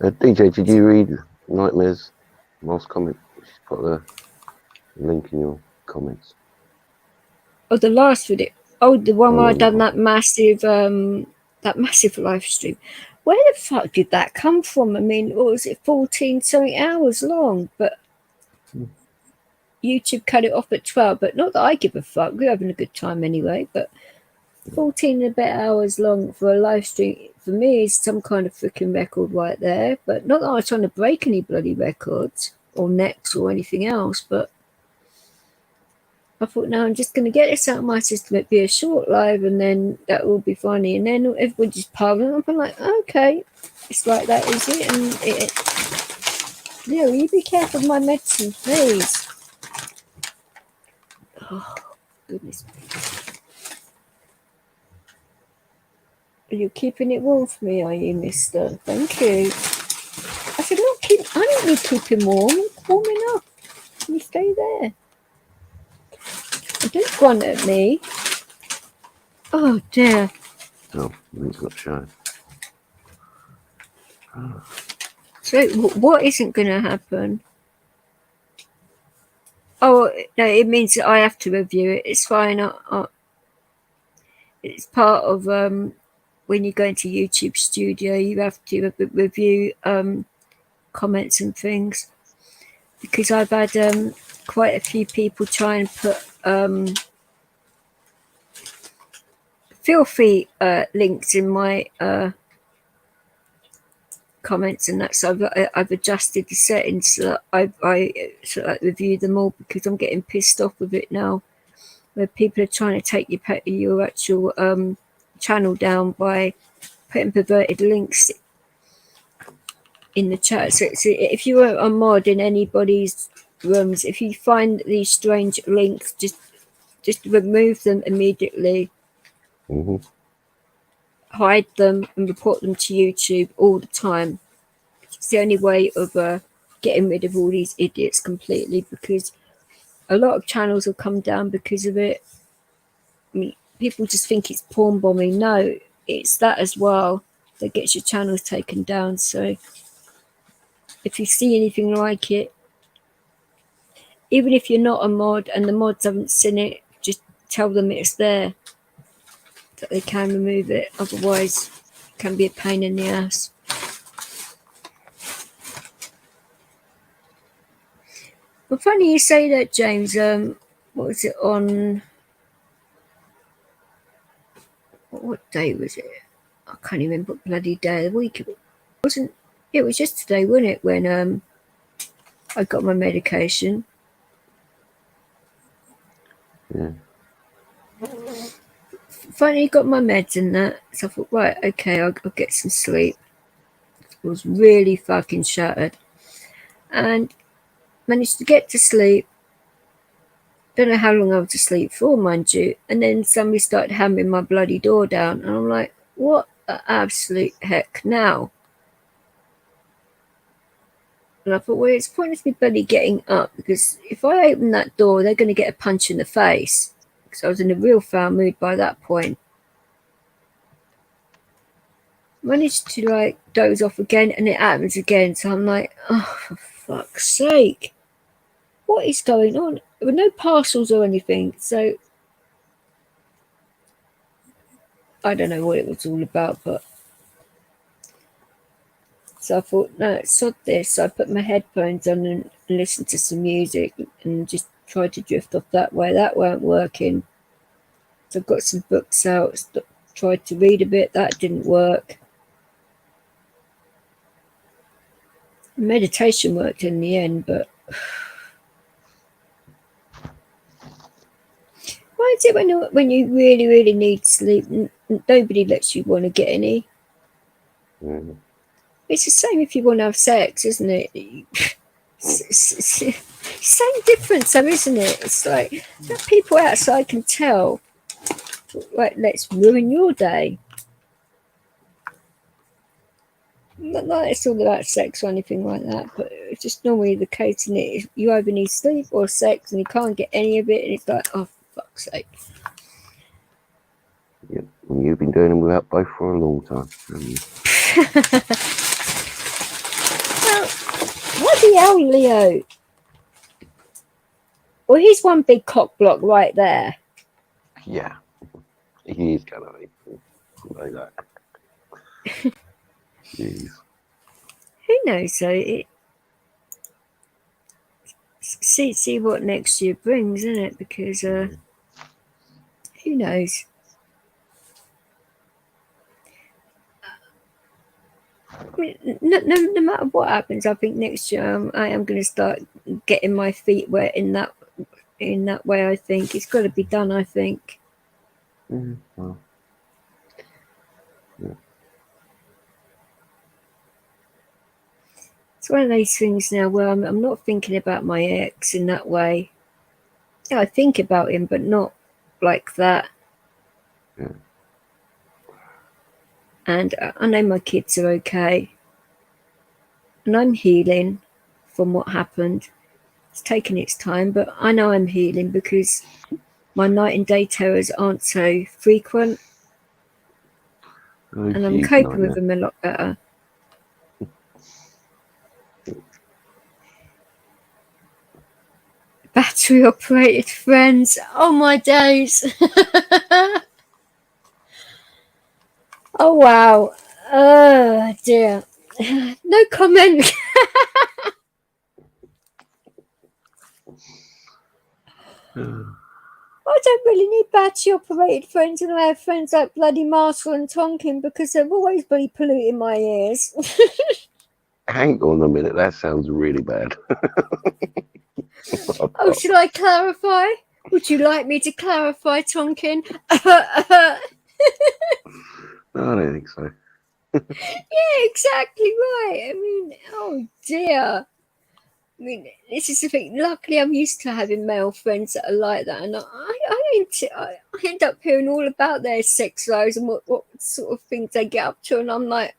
DJ, did you read Nightmare's last comment? She's put the link in your comments. Oh, the last video. Oh, the one where I done that massive live stream. Where the fuck did that come from? I mean, what was it, 14 something hours long? But YouTube cut it off at 12. But not that I give a fuck. We're having a good time anyway. But 14 and a bit hours long for a live stream for me is some kind of freaking record right there. But not that I was trying to break any bloody records or necks or anything else. But I thought, no, I'm just going to get this out of my system. It'd be a short live, and then that will be funny. And then everybody just piling up. I'm like, okay, it's like that, is it? And will you be careful with my medicine, please? Oh, goodness. Are you keeping it warm for me, are you, mister? Thank you. I said, I don't need to keep him warm. It's warm enough. Can you stay there? Don't grunt at me. Oh, dear. Oh, it's not showing. So, what isn't going to happen? Oh, no, it means that I have to review it. It's fine. It's part of when you go into YouTube Studio, you have to review comments and things. Because I've had quite a few people try and put filthy links in my comments and that. So I've adjusted the settings so that I sort of like review them all, because I'm getting pissed off with it now, where people are trying to take your actual channel down by putting perverted links in the chat. So if you are a mod in anybody's rooms, if you find these strange links, just remove them immediately. Hide them and report them to YouTube all the time. It's the only way of getting rid of all these idiots completely, because a lot of channels will come down because of it. I mean, people just think it's porn bombing. No, it's that as well that gets your channels taken down. So if you see anything like it, even if you're not a mod and the mods haven't seen it, just tell them it's there, that they can remove it. Otherwise, it can be a pain in the ass. Well, funny you say that, James. What was it on? What day was it? I can't even remember what bloody day of the week it wasn't. It was yesterday, wasn't it, when I got my medication. Yeah. Finally got my meds and that, so I thought, right, okay, I'll get some sleep. I was really fucking shattered, and managed to get to sleep. Don't know how long I was asleep for, mind you. And then somebody started hammering my bloody door down, and I'm like, what the absolute heck now? And I thought, well, it's pointless me bloody getting up, because if I open that door, they're going to get a punch in the face. Because I was in a real foul mood by that point. Managed to like doze off again, and it happens again. So I'm like, oh, for fuck's sake, what is going on? There were no parcels or anything, so I don't know what it was all about. But so I thought, no, sod this. So I put my headphones on and listened to some music and just tried to drift off that way. That weren't working. So I've got some books out, tried to read a bit. That didn't work. Meditation worked in the end, but why is it when you really, really need sleep, nobody lets you want to get any? Mm-hmm. It's the same if you want to have sex, isn't it? Same difference, though, isn't it? It's like that people outside can tell, like, let's ruin your day. Not like it's all about sex or anything like that, but it's just normally the case, isn't it? You either need sleep or sex, and you can't get any of it, and it's like, oh, for fuck's sake. Yep. And you've been doing them without both for a long time. Well, what the hell, Leo? Well, he's one big cock block right there. Yeah. He is kind of like that. Jeez. Who knows, though? See what next year brings, isn't it? Because who knows? I mean, no matter what happens, I think next year I am going to start getting my feet wet in that way. I think it's got to be done. I think. Well, yeah. It's one of those things now where I'm not thinking about my ex in that way. Yeah, I think about him, but not like that. Yeah. And I know my kids are okay. And I'm healing from what happened. It's taken its time, but I know I'm healing because my night and day terrors aren't so frequent. Oh, And I'm geez, coping no, with them a lot better. Battery operated friends. Oh, my days. Oh, wow. Oh, dear. No comment. I don't really need battery operated friends, and I have friends like bloody Marshall and Tonkin because they're always bloody polluting my ears. Hang on a minute, that sounds really bad. Oh, should I clarify? Would you like me to clarify, Tonkin? No, I don't think so. Yeah, exactly right. I mean, oh dear. I mean, this is the thing. Luckily, I'm used to having male friends that are like that, and I end up hearing all about their sex lives and what sort of things they get up to, and I'm like,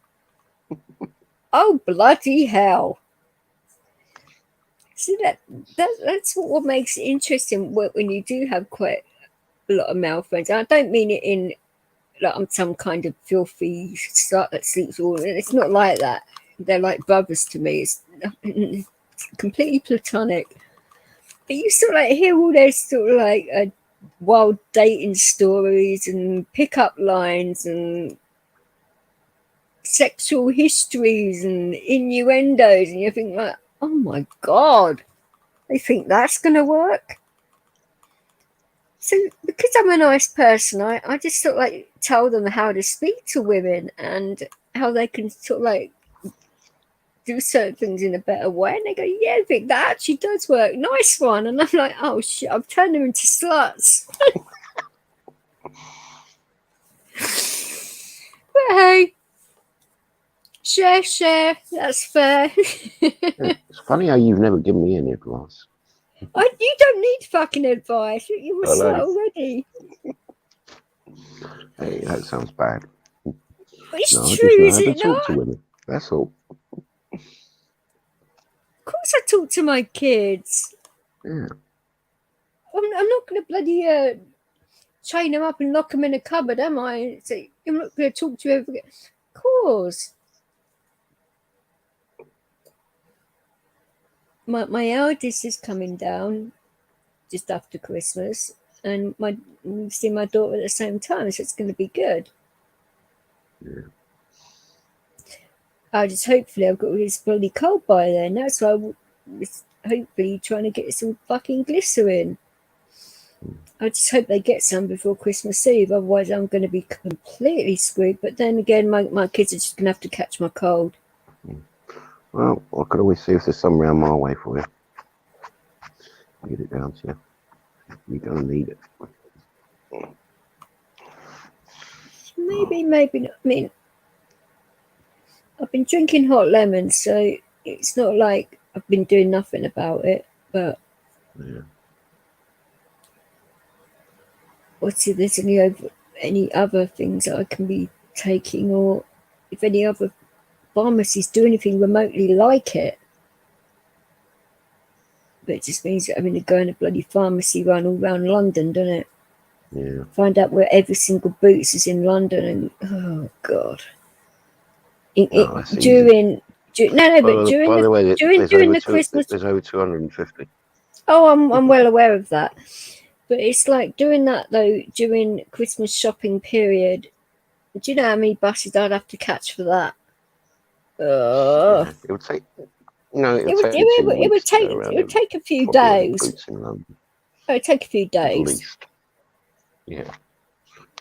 oh bloody hell! See that's what makes it interesting when you do have quite a lot of male friends. And I don't mean it in like I'm some kind of filthy slut that sleeps all. It's not like that. They're like brothers to me. It's completely platonic. But you sort of like hear all those sort of like wild dating stories and pickup lines and sexual histories and innuendos, and you think like, oh my god, they think that's gonna work. So because I'm a nice person, I just sort of like tell them how to speak to women and how they can sort of like do certain things in a better way, and they go, yeah, I think that actually does work, nice one. And I'm like, oh shit, I've turned them into sluts. But hey, share, that's fair. Yeah, it's funny how you've never given me any advice. You don't need fucking advice, you were slut already. Hey, that sounds bad. But it's No, I true, just know is how to it talk not? to women. That's all. Of course I talk to my kids. Yeah. I'm not going to bloody chain them up and lock them in a cupboard, am I? So I'm not going to talk to you ever again. Of course. My eldest is coming down just after Christmas, and we see my daughter at the same time, so it's going to be good. Yeah. Hopefully I've got all this bloody cold by then. That's why I was hopefully trying to get some fucking glycerin. I just hope they get some before Christmas Eve, otherwise I'm going to be completely screwed. But then again, my kids are just going to have to catch my cold. Well, I could always see if there's some round my way for you. Get it down to you. You're going to need it. Maybe not. I mean, I've been drinking hot lemons, so it's not like I've been doing nothing about it. But Yeah. let's see if there's any other things that I can be taking, or if any other pharmacies do anything remotely like it. But it just means that I'm going to go in a bloody pharmacy run all around London, doesn't it? Yeah. Find out where every single Boots is in London, and oh god. By During the Christmas. There's over 250. Oh, I'm well aware of that. But it's like doing that though during Christmas shopping period. Do you know how many buses I'd have to catch for that? Yeah. It would take. No, it would take a few days. It would take a few days. At least. Yeah.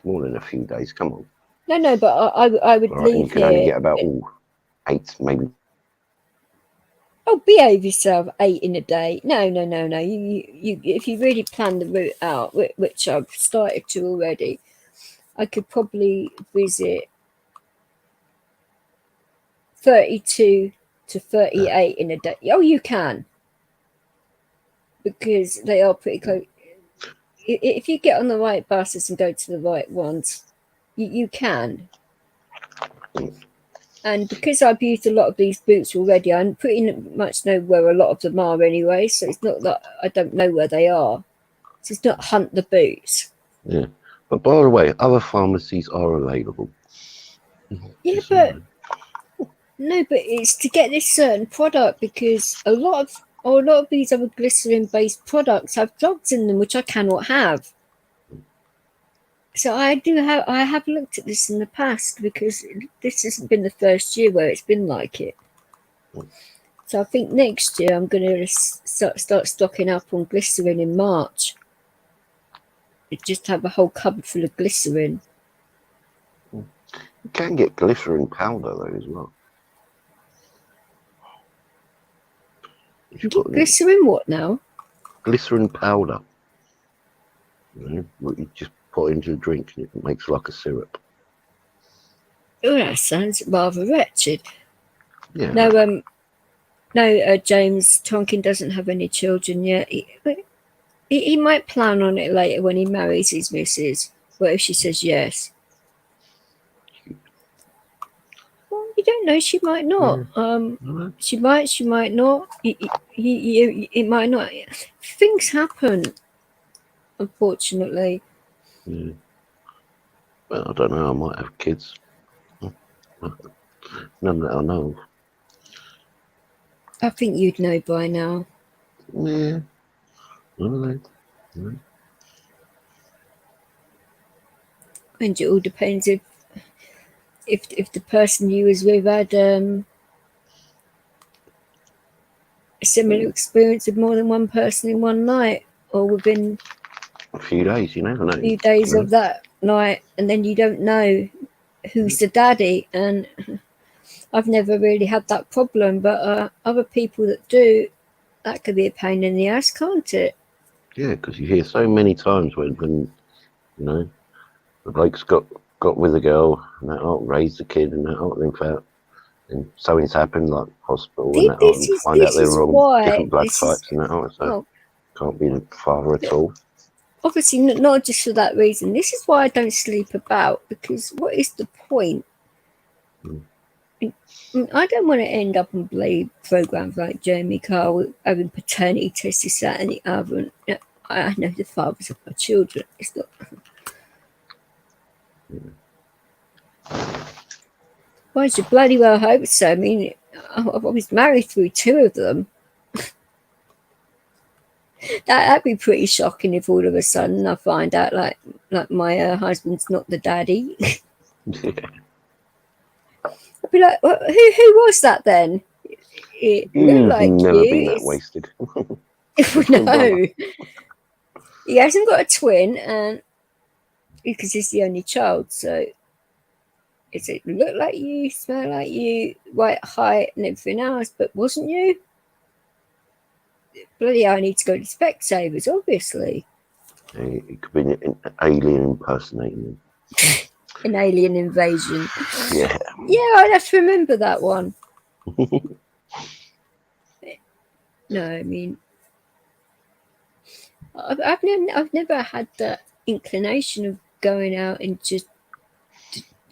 More than a few days. Come on. No, but I would leave you can only get about 8, maybe. Oh, behave yourself. 8 in a day. No. You if you really plan the route out, which I've started to already, I could probably visit 32 to 38 in a day. Oh, you can, because they are pretty close. If you get on the right buses and go to the right ones, you can. And because I've used a lot of these Boots already, I pretty much know where a lot of them are anyway. So it's not that I don't know where they are. So it's not hunt the Boots. Yeah. But by the way, other pharmacies are available. Yeah, but no, but it's to get this certain product, because a lot of these other glycerin-based products have drugs in them, which I cannot have. So I have looked at this in the past, because this hasn't been the first year where it's been like it. So I think next year I'm going to start stocking up on glycerin in March. just have a whole cupboard full of glycerin. You can get glycerin powder though as well. Get glycerin what now? Glycerin powder. You just put it into a drink and it makes like a syrup. Oh, that sounds rather wretched. Yeah. No, James Tonkin doesn't have any children yet. He might plan on it later when he marries his missus. What if she says yes? Well, you don't know. She might not. She might not. It might not. Things happen, unfortunately. Yeah. Well, I don't know. I might have kids. None that I know of. I think you'd know by now. Yeah. I don't know. Yeah. And it all depends if the person you was with had a similar experience with more than one person in one night, or within A few days, you never know. a few days of that night, and then you don't know who's the daddy. And I've never really had that problem, but other people that do, that could be a pain in the ass, can't it? Yeah, because you hear so many times when you know the bloke's got with a girl and that raised a kid and that in fact, and something's happened like hospital and that and you find out they're all different blood types and that so can't be the father at all. Obviously, not just for that reason. This is why I don't sleep about, because what is the point? I don't want to end up on programs like Jeremy Carl having paternity tests, this, that, and the other. I know the fathers of my children. It's not. Well, I should bloody well hope so. I mean, I was married through two of them. That'd be pretty shocking if all of a sudden I find out like my husband's not the daddy. Yeah. I'd be like, well, who was that then? It looked like never you. been that wasted. No, he hasn't got a twin, and because he's the only child. So, does it look like you, smell like you, white height, and everything else? But wasn't you? Bloody hell, I need to go to Specsavers, obviously. It could be an alien impersonating him. An alien invasion. Yeah. Yeah, I'd have to remember that one. No, I mean, I've never had that inclination of going out and just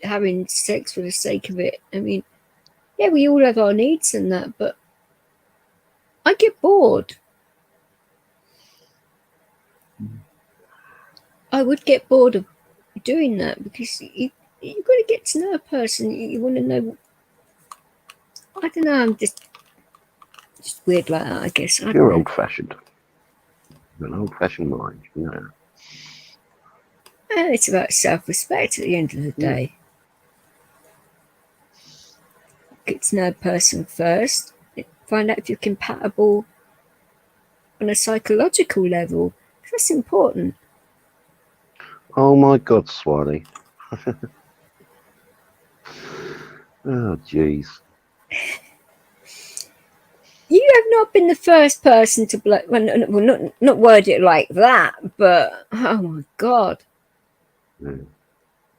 having sex for the sake of it. I mean, yeah, we all have our needs and that, but I get bored. I would get bored of doing that because you've got to get to know a person. You want to know. I don't know. I'm just weird like that, I guess. You're old-fashioned. An old-fashioned mind, you know. It's about self-respect at the end of the day. Get to know a person first. Find out if you're compatible on a psychological level. That's important. Oh my God, Swiley. Oh, jeez. You have not been the first person to not word it like that, but oh my God. Yeah.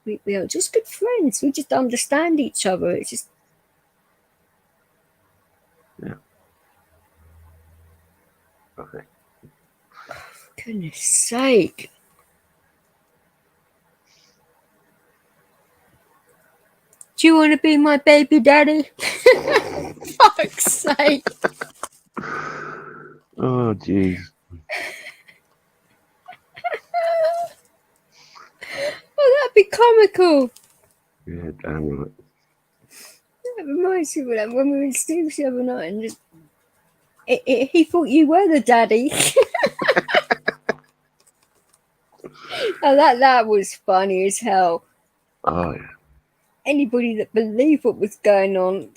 We are just good friends. We just understand each other. It's just. Yeah. Okay. Oh, for goodness sake. Do you want to be my baby daddy? Fuck's sake. Oh, jeez. Oh, that'd be comical. Yeah, damn right. That reminds me of that when we were in Steve's the other night and just he thought you were the daddy. Oh, that was funny as hell. Oh, yeah. Anybody that believed what was going on.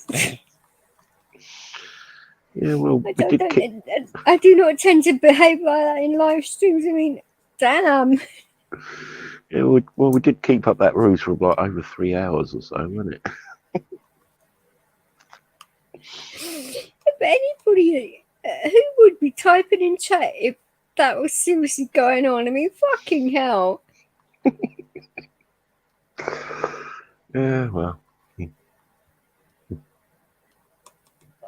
Yeah, well, I do not tend to behave like that in live streams. I mean, damn. Yeah, we did keep up that ruse for like over 3 hours or so, wasn't it? But anybody who would be typing in chat if that was seriously going on? I mean, fucking hell. Yeah, well.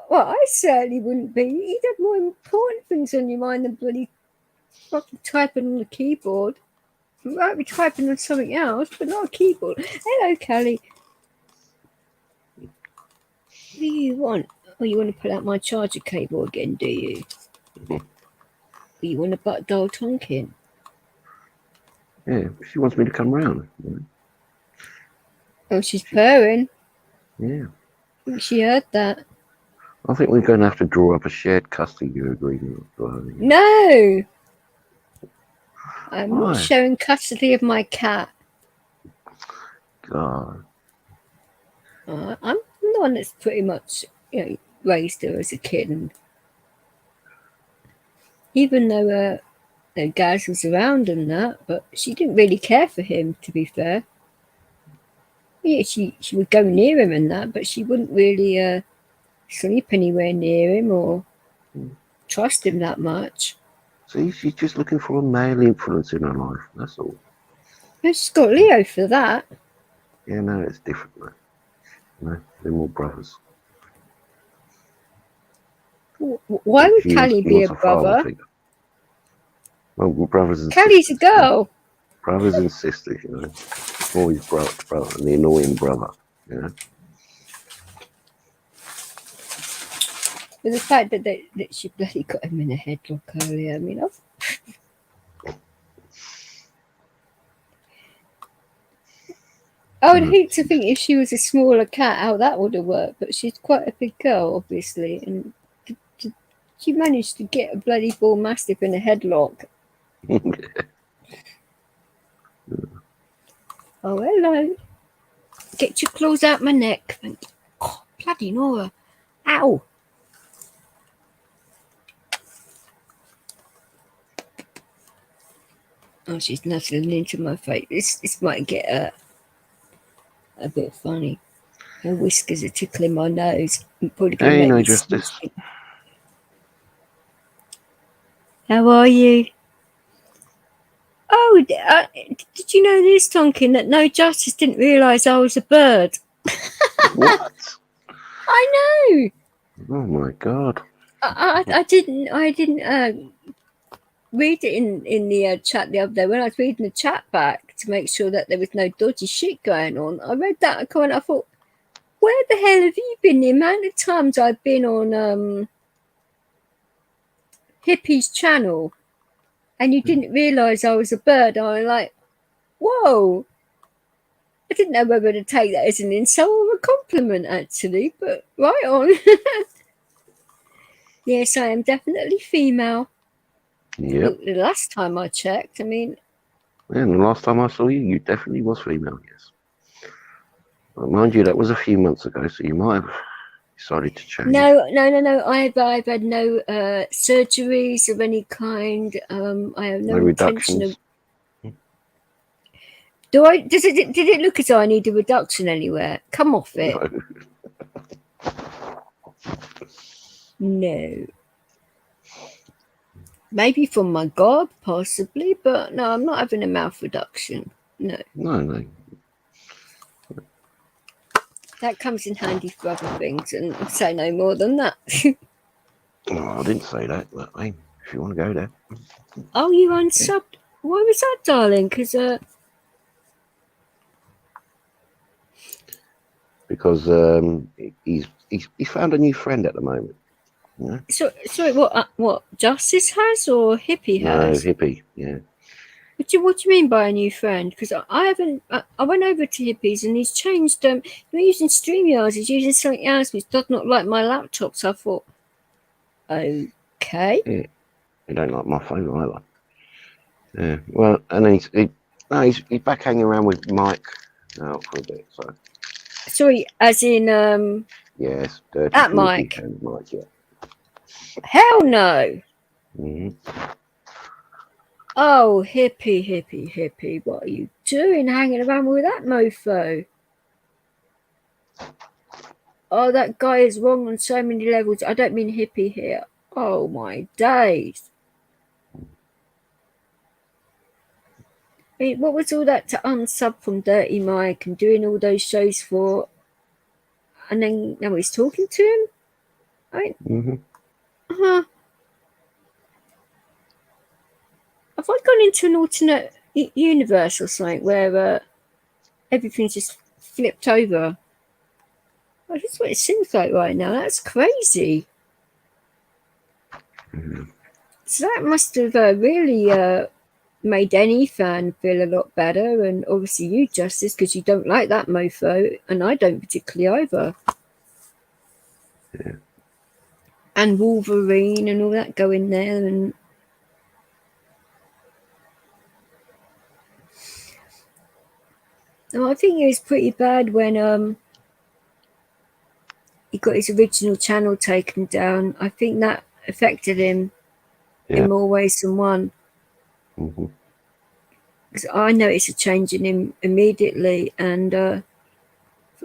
Well, I certainly wouldn't be. You'd have more important things on your mind than bloody fucking typing on the keyboard. You might be typing on something else, but not a keyboard. Hello, Kelly. What do you want? Oh, you want to pull out my charger cable again, do you? Or you want to butt dial Tonkin? Yeah, she wants me to come round. Oh, she's purring. Yeah. I think she heard that. I think we're going to have to draw up a shared custody agreement. No! I'm Why? not sharing custody of my cat. God. I'm the one that's pretty much, raised her as a kid, and even though Gaz was around and that, but she didn't really care for him, to be fair. Yeah, she would go near him and that, but she wouldn't really sleep anywhere near him or trust him that much. See, she's just looking for a male influence in her life. That's all. And she's got Leo for that. Yeah, no, it's different, man. No, they're more brothers. Why would Callie be a brother? Well, brothers and Callie's sisters. a girl. Brothers and sisters, you know. Always brother, and the annoying brother, you know. But the fact that she bloody got him in a headlock earlier, I mean, I would hate to think if she was a smaller cat how that would have worked, but she's quite a big girl, obviously, and she managed to get a bloody bull mastiff in a headlock. Oh, hello. Get your claws out my neck. Oh, bloody Nora. Ow. Oh, she's nuzzling into my face. This might get a bit funny. Her whiskers are tickling my nose. Probably gonna Hey, make no me justice. sneeze. How are you? Oh, did you know this, Tonkin, that No Justice didn't realise I was a bird? What? I know. Oh my God. I didn't read it in the chat the other day when I was reading the chat back to make sure that there was no dodgy shit going on. I read that comment. I thought, where the hell have you been? The amount of times I've been on Hippie's channel and you didn't realise I was a bird. I was like, whoa. I didn't know whether to take that as an insult or a compliment, actually, but right on. Yes, I am definitely female. Yep. The last time I checked, I mean... Yeah, and the last time I saw you, you definitely was female, yes. But mind you, that was a few months ago, so you might have decided to change. No. I've had no surgeries of any kind. I have no intention of... Did it look as though I need a reduction anywhere? Come off it. No. Maybe from my gob, possibly, but no, I'm not having a mouth reduction. No. No. That comes in handy for other things, and I'll say no more than that. Oh, I didn't say that, but hey, if you want to go there. Oh, you unsubbed? Why was that, darling? Because he's found a new friend at the moment. Yeah. Sorry, what Justice has or Hippie has? No, Hippie, yeah. What do you mean by a new friend? Because I haven't. I went over to Hippie's and he's changed. You're using StreamYard. He's using something else which does not like my laptop. So I thought, okay. Yeah. He don't like my phone either. Yeah. Well, and he's back hanging around with Mike now for a bit. So. Sorry, as in Yes, dirty. At Mike. And Mike, yeah. Hell no. Mm-hmm. Oh, hippie, what are you doing hanging around with that mofo? Oh, that guy is wrong on so many levels. I don't mean hippie here. Oh, my days. I mean, what was all that to unsub from Dirty Mike and doing all those shows for? And then now he's talking to him? I mean, have I gone into an alternate universe or something where everything's just flipped over? Well, that's what it seems like right now. That's crazy. So that must have really made any fan feel a lot better, and obviously you, Justice, because you don't like that mofo, and I don't particularly either. Yeah. And Wolverine and all that go in there, and I think it was pretty bad when he got his original channel taken down. I think that affected him in more ways than one. Because I noticed a change in him immediately, and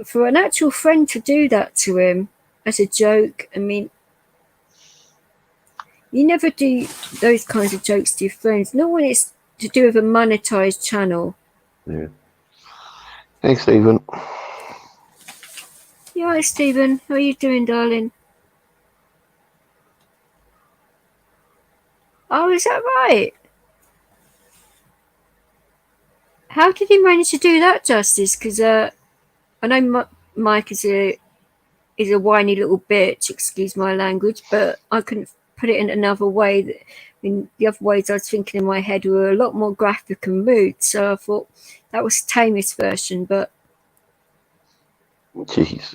for an actual friend to do that to him as a joke, I mean, you never do those kinds of jokes to your friends, not when it's to do with a monetized channel. Yeah. Hey, Stephen. Yeah, hi, Stephen. How are you doing, darling? Oh, is that right? How did he manage to do that, Justice? Because I know Mike is a whiny little bitch, excuse my language, but I couldn't put it in another way. I mean, the other ways I was thinking in my head were a lot more graphic and rude, so I thought that was the tamest version, but... Jesus.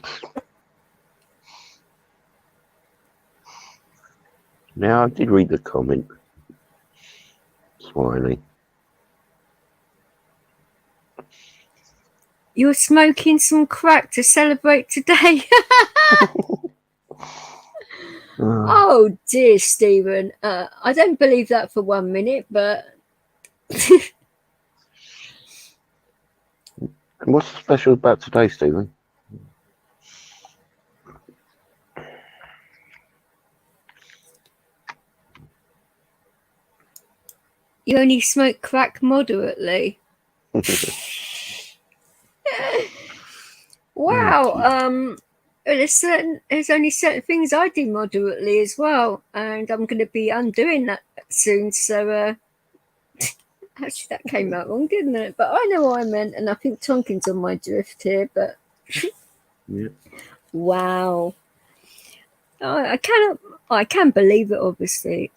Now, I did read the comment. Smiley. You're smoking some crack to celebrate today. Oh dear, Stephen. I don't believe that for 1 minute, but... And what's special about today, Stephen? You only smoke crack moderately. Wow. There's only certain things I do moderately as well, and I'm going to be undoing that soon. So actually, that came out wrong, didn't it? But I know what I meant, and I think Tonkin's on my drift here. But Yeah. Wow, I cannot. I can't believe it. Obviously.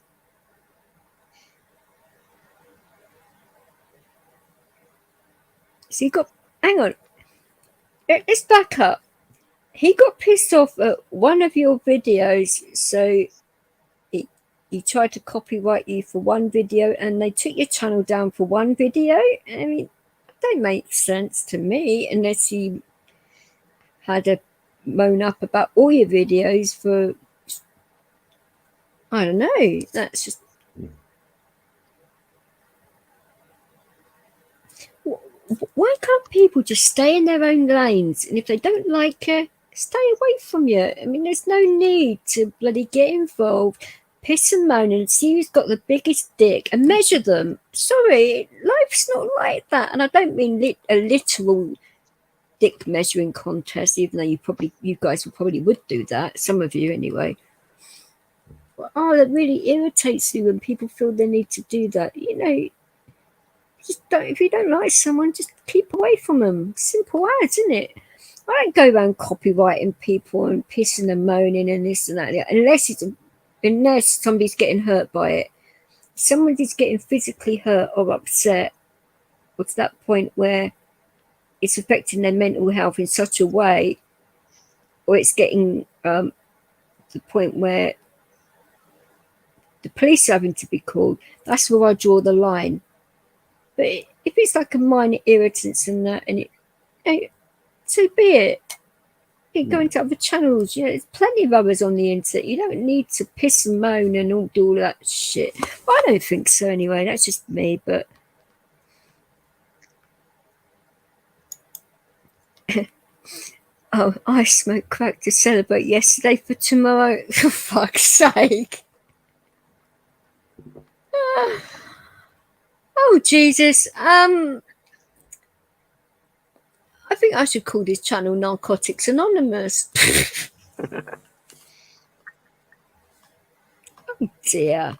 So he got. Hang on. Let's back up. He got pissed off at one of your videos, so he tried to copyright you for one video, and they took your channel down for one video. I mean, that don't make sense to me unless you had a moan up about all your videos for, I don't know. That's just... Why can't people just stay in their own lanes? And if they don't like it, stay away from you. I mean, there's no need to bloody get involved, piss and moan and see who's got the biggest dick and measure them. Sorry, life's not like that. And I don't mean a literal dick measuring contest, even though you guys probably would do that. Some of you anyway. Oh, that really irritates you when people feel they need to do that. You know, just don't, if you don't like someone, just keep away from them. Simple as, isn't it? I don't go around copyrighting people and pissing and moaning and this and that, unless somebody's getting hurt by it. If somebody's getting physically hurt or upset, or to that point where it's affecting their mental health in such a way, or it's getting to the point where the police are having to be called, that's where I draw the line. But if it's like a minor irritants and that, and so be it. You go into other channels. You know, there's plenty of others on the internet. You don't need to piss and moan and do all that shit. Well, I don't think so anyway. That's just me, but oh, I smoked crack to celebrate yesterday for tomorrow. For fuck's sake. Oh, Jesus. I think I should call this channel Narcotics Anonymous. Oh, dear.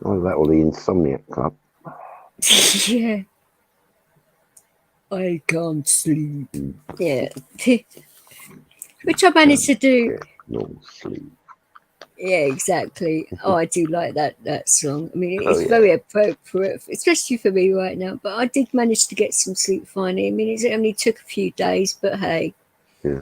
Oh, that or the Insomniac Club. Yeah. I can't sleep. Yeah. Which I managed to do. No sleep. Yeah, exactly. Oh, I do like that song. I mean, Oh, it's yeah. very appropriate, especially for me right now. But I did manage to get some sleep finally. I mean, it only took a few days, but hey. Yeah.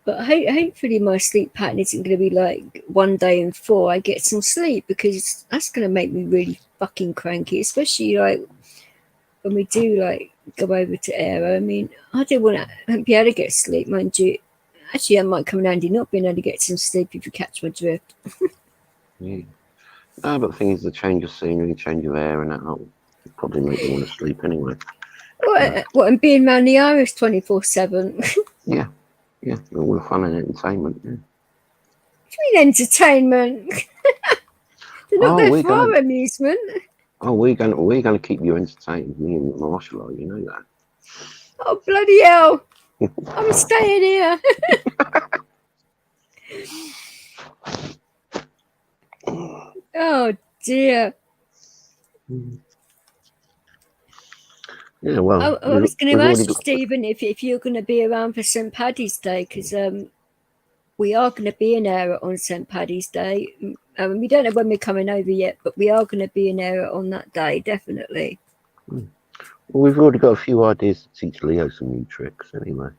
But hopefully my sleep pattern isn't going to be like 1 day in 4 I get some sleep, because that's going to make me really fucking cranky, especially like when we do like go over to Aero. I mean, I don't want to be able to get sleep, mind you. Actually, I might come in handy not being able to get some sleep, if you catch my drift. Yeah. No, but the thing is, the change of scenery, change of air, and that will probably make you want to sleep anyway. What, and being around the Irish 24/7? Yeah. Yeah. All the fun and entertainment. Yeah. What do you mean entertainment? They're not there for our amusement. Oh, we're gonna keep you entertained. Me and Marshall are, you know that. Oh, bloody hell! I'm staying here. Oh dear. Yeah, well. I was going to ask you, Stephen, if you're going to be around for St. Paddy's Day, because we are going to be in Aero on St. Paddy's Day. We don't know when we're coming over yet, but we are going to be in Aero on that day, definitely. Well, we've already got a few ideas to teach Leo some new tricks, anyway.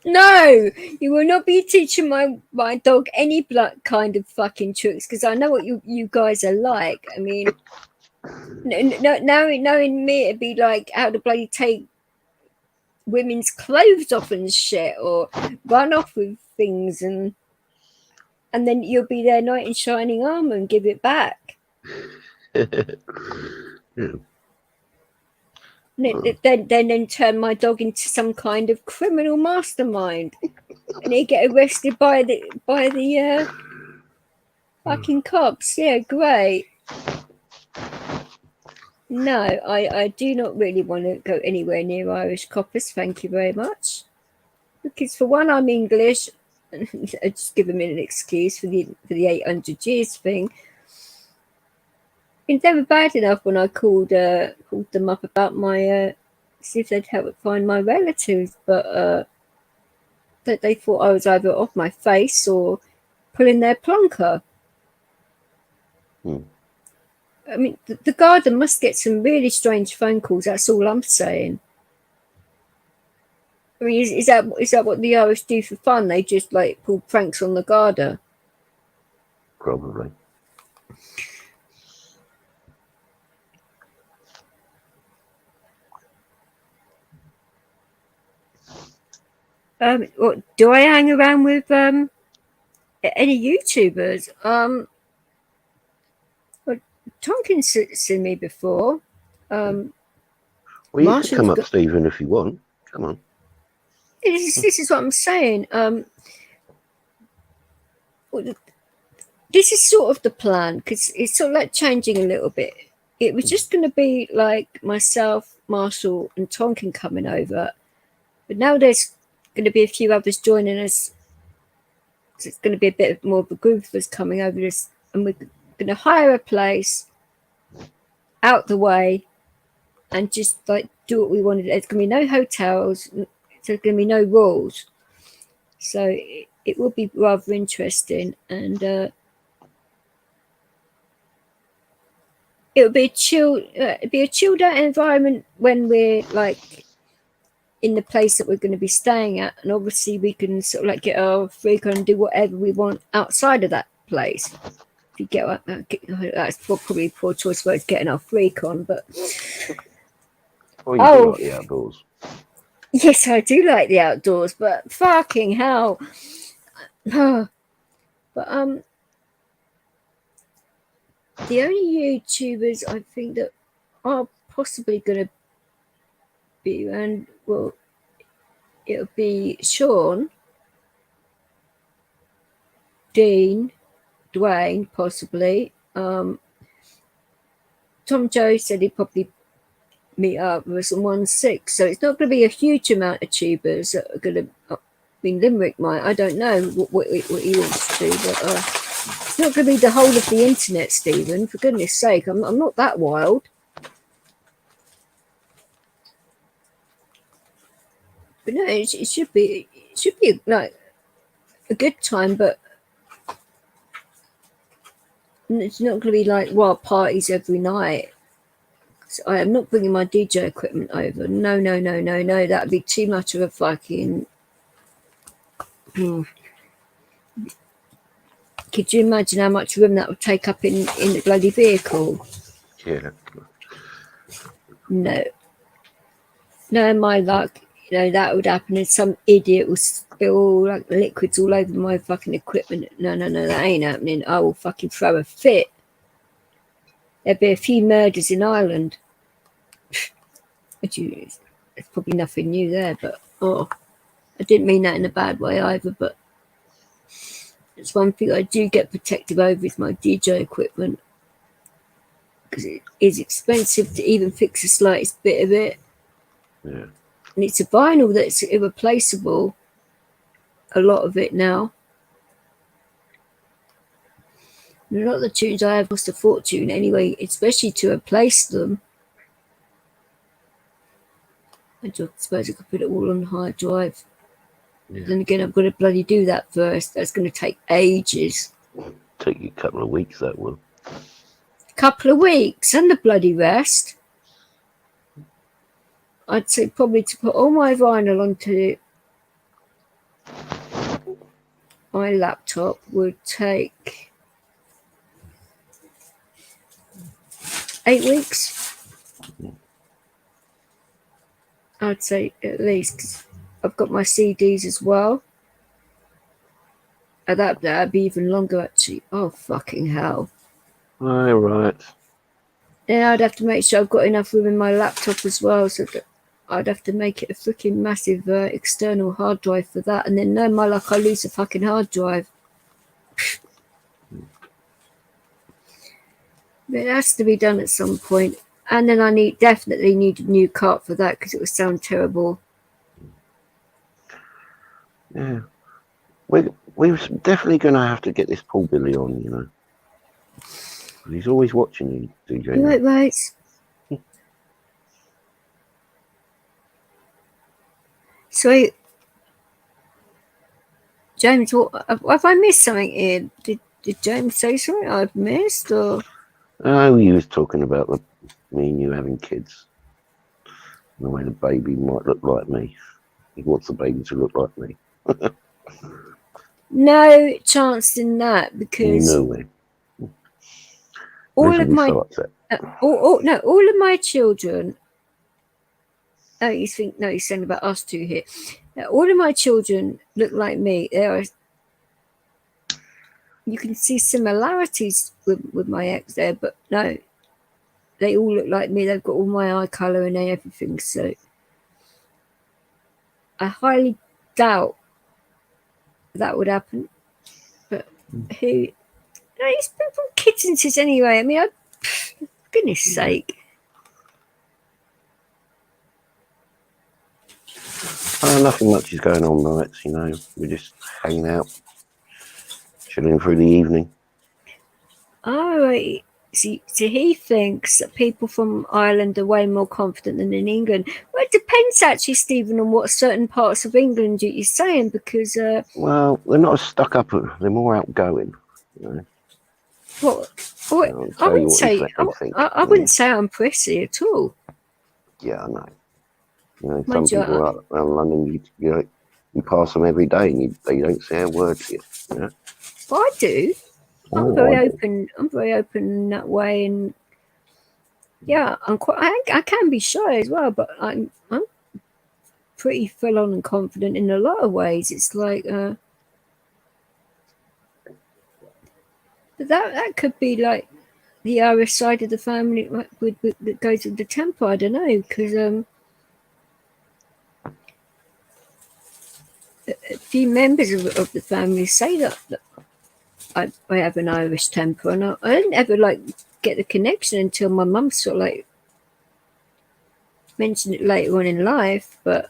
No, you will not be teaching my dog any kind of fucking tricks, because I know what you guys are like. I mean, no, knowing me, it'd be like how to bloody take women's clothes off and shit, or run off with things, and then you'll be their knight in shining armor and give it back. Yeah. Then turn my dog into some kind of criminal mastermind, and he'd get arrested by the fucking cops. Yeah, great. No, I do not really want to go anywhere near Irish coppers, thank you very much. Because for one, I'm English. I just give them an excuse for the 800 years thing. They were bad enough when I called them up about my see if they'd help find my relatives, but that they thought I was either off my face or pulling their plonker. I mean, the garden must get some really strange phone calls. That's all I'm saying. I mean, is that what the Irish do for fun? They just like pull pranks on the Garda? Probably. Do I hang around with any YouTubers? Well, Tonkin's seen me before. Well, you can come up, Stephen, if you want. Come on. This is what I'm saying. This is sort of the plan, because it's sort of like changing a little bit. It was just going to be like myself, Marshall, and Tonkin coming over, but now there's going to be a few others joining us. So it's going to be a bit more of a group of us coming over this, and we're going to hire a place out the way and just like do what we wanted. There's going to be no hotels, so there's going to be no rules. So it will be rather interesting, and it would be a chilled out environment when we're like in the place that we're going to be staying at, and obviously we can sort of like get our freak on and do whatever we want outside of that place, if you get that's probably a poor choice of words, getting our freak on, but Oh, you do like the outdoors. Yes, I do like the outdoors, but fucking hell. But the only YouTubers I think that are possibly going to be, and well, it'll be Sean, Dean, Dwayne, possibly. Tom Joe said he'd probably meet up with us on 1-6, so it's not going to be a huge amount of tubers that are going to. I mean, Limerick might. I don't know what he wants to do, but it's not going to be the whole of the internet, Stephen. For goodness' sake, I'm not that wild. But no, it should be like a good time, but it's not going to be like wild parties every night. So I am not bringing my DJ equipment over. No. That'd be too much of a fucking. Could you imagine how much room that would take up in the bloody vehicle? Yeah. No, my luck. That would happen, and some idiot will spill like liquids all over my fucking equipment. No, that ain't happening. I will fucking throw a fit. There'll be a few murders in Ireland. There's probably nothing new there, but I didn't mean that in a bad way either. But it's one thing I do get protective over is my DJ equipment, because it is expensive to even fix the slightest bit of it. Yeah. And it's a vinyl that's irreplaceable, a lot of it now. And a lot of the tunes I have cost a fortune anyway, especially to replace them. I suppose I could put it all on hard drive. Yeah. Then again, I've got to bloody do that first. That's going to take ages. Take you a couple of weeks, that will. Couple of weeks and the bloody rest. I'd say probably to put all my vinyl onto my laptop would take 8 weeks. I'd say at least, 'cause I've got my CDs as well. And that'd be even longer actually. Oh fucking hell. All right. Then I'd have to make sure I've got enough room in my laptop as well, so that I'd have to make it a freaking massive external hard drive for that, and then no my luck I lose a fucking hard drive. But it has to be done at some point. And then I definitely need a new cart for that, because it would sound terrible. Yeah. We're definitely going to have to get this Paul Billy on, He's always watching you, DJ. Right. So, James, have I missed something here? Did James say something I've missed, or? Oh, he was talking about me and you having kids. The way the baby might look like me. He wants the baby to look like me. No chance in that, because No way. all of my all of my children. Oh, he's saying about us two here. All of my children look like me. You can see similarities with my ex there, but no, they all look like me. They've got all my eye colour and everything. So I highly doubt that would happen. But he's been from kittenses anyway. I mean, goodness sake. Nothing much is going on nights, We're just hanging out, chilling through the evening. Oh, right. See, he thinks that people from Ireland are way more confident than in England. Well, it depends actually, Stephen, on what certain parts of England you're saying, because... well, they're not as stuck up. They're more outgoing, Well, I wouldn't say I wouldn't say I'm prissy at all. Yeah, I know. Some people around London, you pass them every day and they don't say a word to you. Well, I do. I'm very open. I'm very open in that way, and yeah, I'm quite. I can be shy as well, but I'm pretty full on and confident in a lot of ways. It's like, but that could be like the Irish side of the family that goes with the temper. I don't know, because a few members of the family say that I have an Irish temper, and I didn't ever like get the connection until my mum sort of like mentioned it later on in life. But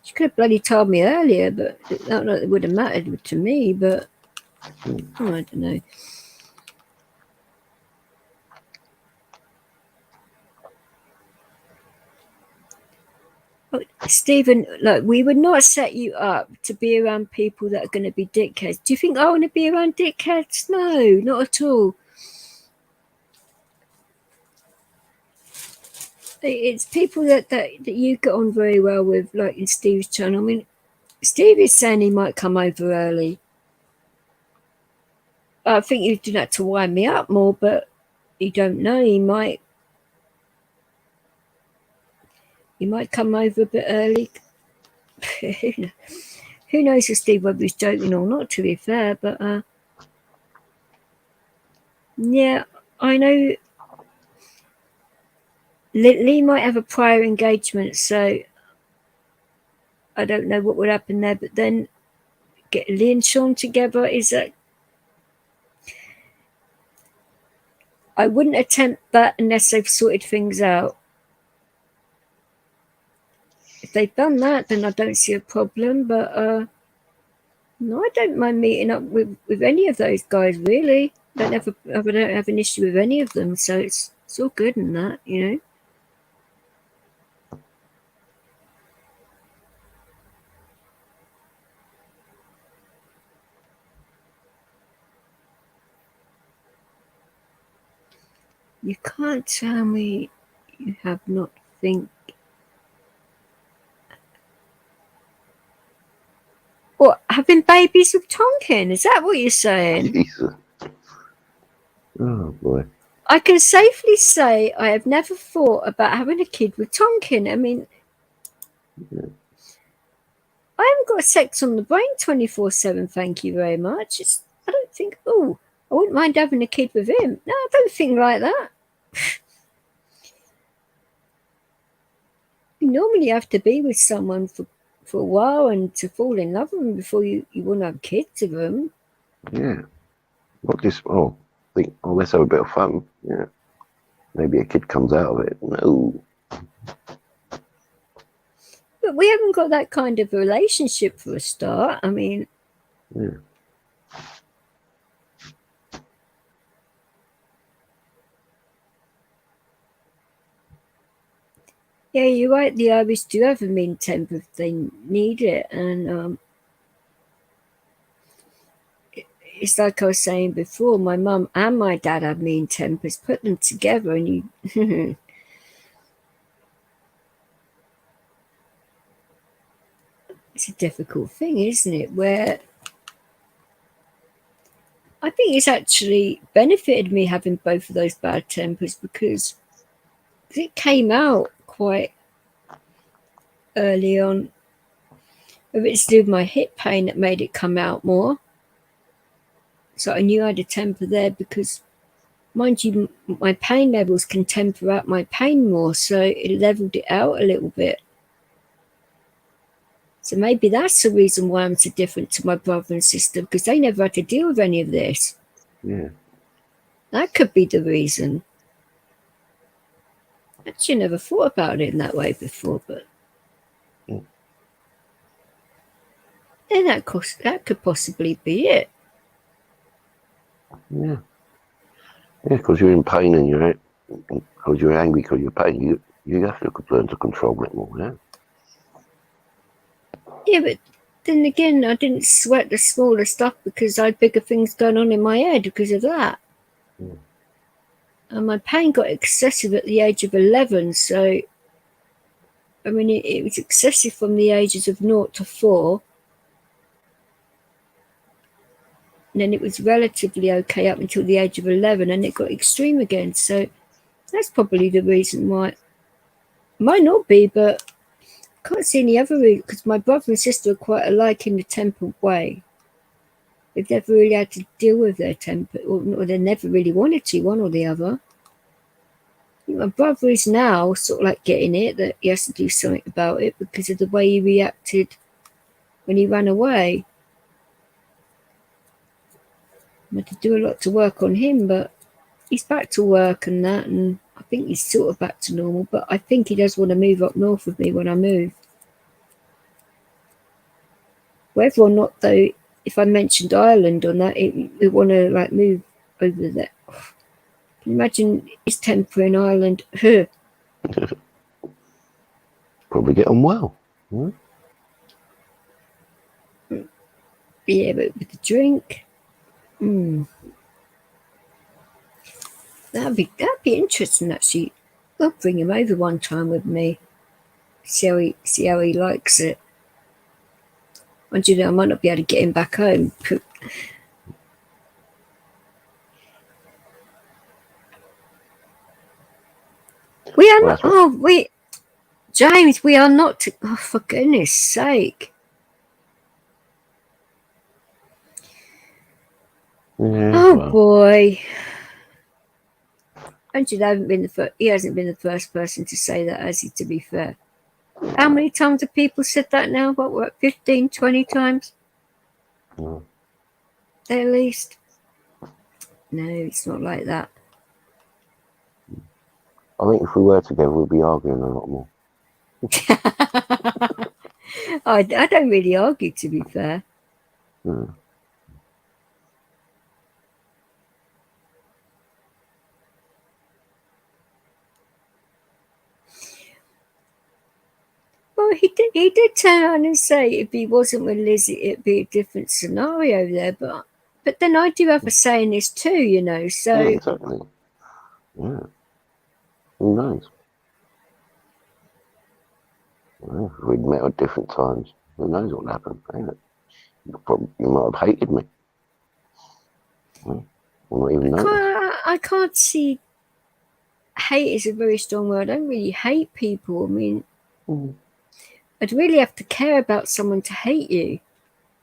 she could have bloody told me earlier, but it would have mattered to me. But I don't know. Stephen, look, we would not set you up to be around people that are going to be dickheads. Do you think I want to be around dickheads? No, not at all. It's people that you get on very well with, like in Steve's channel. I mean, Steve is saying he might come over early. I think you do that to wind me up more, but you don't know. He might come over a bit early. Who knows if Steve whether he's joking or not, to be fair, but yeah, I know Lee might have a prior engagement, so I don't know what would happen there, but then get Lee and Sean together, is that I wouldn't attempt that unless they've sorted things out. If they've done that, then I don't see a problem, but no, I don't mind meeting up with any of those guys, really. I don't have an issue with any of them, so it's all good in that, you know. You can't tell me you have not think. What, having babies with Tonkin? Is that what you're saying? Jesus. Oh boy. I can safely say I have never thought about having a kid with Tonkin. I mean, Yeah. I haven't got sex on the brain 24/7, thank you very much. I don't think, I wouldn't mind having a kid with him. No, I don't think like that. You normally have to be with someone for a while and to fall in love with them before you want to have kids with them. Yeah. Not just, let's have a bit of fun. Yeah. Maybe a kid comes out of it. No. But we haven't got that kind of relationship for a start. I mean, yeah. Yeah, you're right. The Irish do have a mean temper if they need it. And it's like I was saying before, my mum and my dad have mean tempers. Put them together and you... It's a difficult thing, isn't it? Where I think it's actually benefited me having both of those bad tempers because it came out quite early on. If it's to do with my hip pain that made it come out more. So I knew I had a temper there because, mind you, my pain levels can temper out my pain more, so it leveled it out a little bit. So maybe that's the reason why I'm so different to my brother and sister, because they never had to deal with any of this. Yeah. That could be the reason. Actually, never thought about it in that way before, but then that could possibly be it. Yeah. Yeah, because you're in pain and because you're angry because you're pain, you have to learn to control it more, yeah? Yeah, but then again, I didn't sweat the smaller stuff because I had bigger things going on in my head because of that. Yeah. And my pain got excessive at the age of 11, so I mean, it was excessive from the ages of 0 to 4. And then it was relatively okay up until the age of 11, and it got extreme again. So that's probably the reason why. Might not be, but I can't see any other reason, because my brother and sister are quite alike in the temper way. They've never really had to deal with their temper, or they never really wanted to, one or the other. My brother is now sort of like getting it, that he has to do something about it because of the way he reacted when he ran away. I had to do a lot to work on him, but he's back to work and that, and I think he's sort of back to normal, but I think he does want to move up north with me when I move. Whether or not, though, if I mentioned Ireland on that, we want to like move over there. Can you imagine his temper in Ireland? Probably get on well. Hmm? Yeah, but with the drink, that'd be interesting actually. I'll bring him over one time with me. See how he likes it. And you know, I might not be able to get him back home. We are not. Oh, James, we are not. Oh, for goodness sake! Yeah, oh well. boy! And he hasn't been the first person to say that, has he? To be fair, how many times have people said that now? What, 15, 20 times? Yeah. At least. No, it's not like that. I think if we were together, we'd be arguing a lot more. I don't really argue, to be fair. Yeah. Well, he did turn around and say if he wasn't with Lizzie, it'd be a different scenario there. But then I do have a say in this too, you know. So Yeah, exactly. Yeah. Who knows? Well, if we'd met at different times, who knows what happened, ain't it? You might have hated me. Well, not even noticed. I can't see. Hate is a very strong word. I don't really hate people. I mean, I'd really have to care about someone to hate you,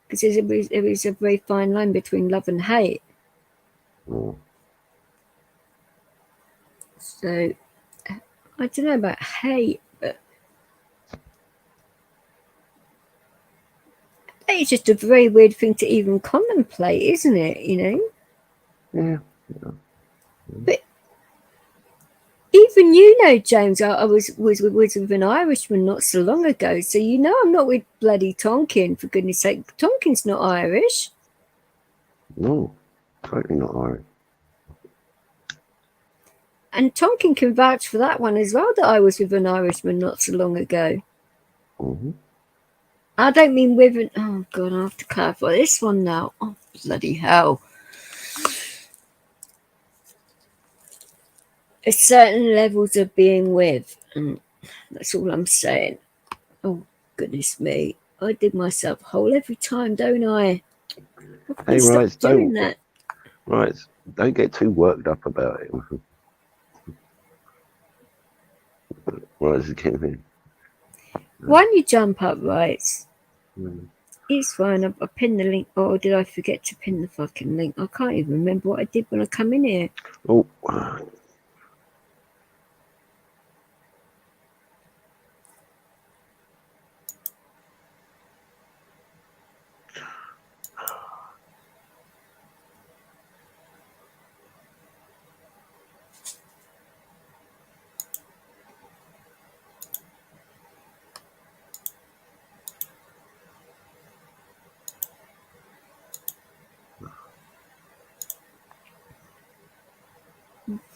because there is a very fine line between love and hate. Yeah. So I don't know about hate, but it's just a very weird thing to even contemplate, isn't it? You know. Yeah. But even you know, James, I was with an Irishman not so long ago, so you know I'm not with bloody Tonkin, for goodness sake. Tonkin's not Irish. No, totally not Irish. And Tonkin can vouch for that one as well, that I was with an Irishman not so long ago. Mm-hmm. I don't mean with an... Oh, God, I have to clarify this one now. Oh, bloody hell. There's certain levels of being with, and that's all I'm saying. Oh, goodness me. I dig myself a hole every time, don't I? Hey, Stop doing that. Don't get too worked up about it. Right, again. Why don't you jump up, right? Mm. It's fine. I pinned the link. Oh, did I forget to pin the fucking link? I can't even remember what I did when I come in here. Oh.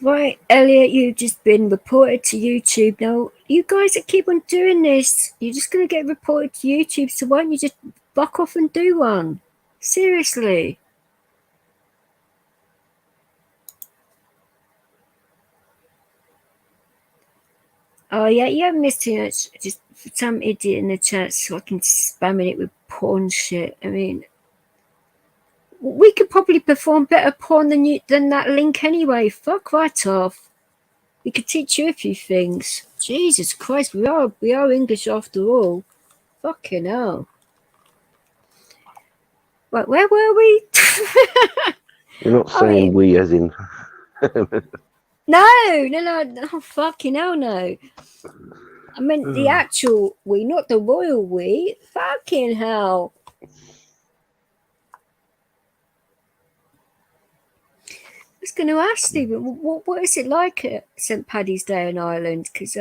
Right, Elliot, you've just been reported to YouTube. Now, you guys that keep on doing this, you're just going to get reported to YouTube, so why don't you just buck off and do one? Seriously. Oh, yeah, you haven't missed too much. Just some idiot in the chat so I can spamming it with porn shit. I mean, We could probably perform better porn than that link anyway. Fuck right off. We could teach you a few things. Jesus Christ, we are English after all. Fucking hell. Right, where were we? You're not saying we as in... No. Oh, fucking hell no. I meant the actual we, not the royal we. Fucking hell. I was going to ask Stephen, what is it like at St. Paddy's Day in Ireland? Because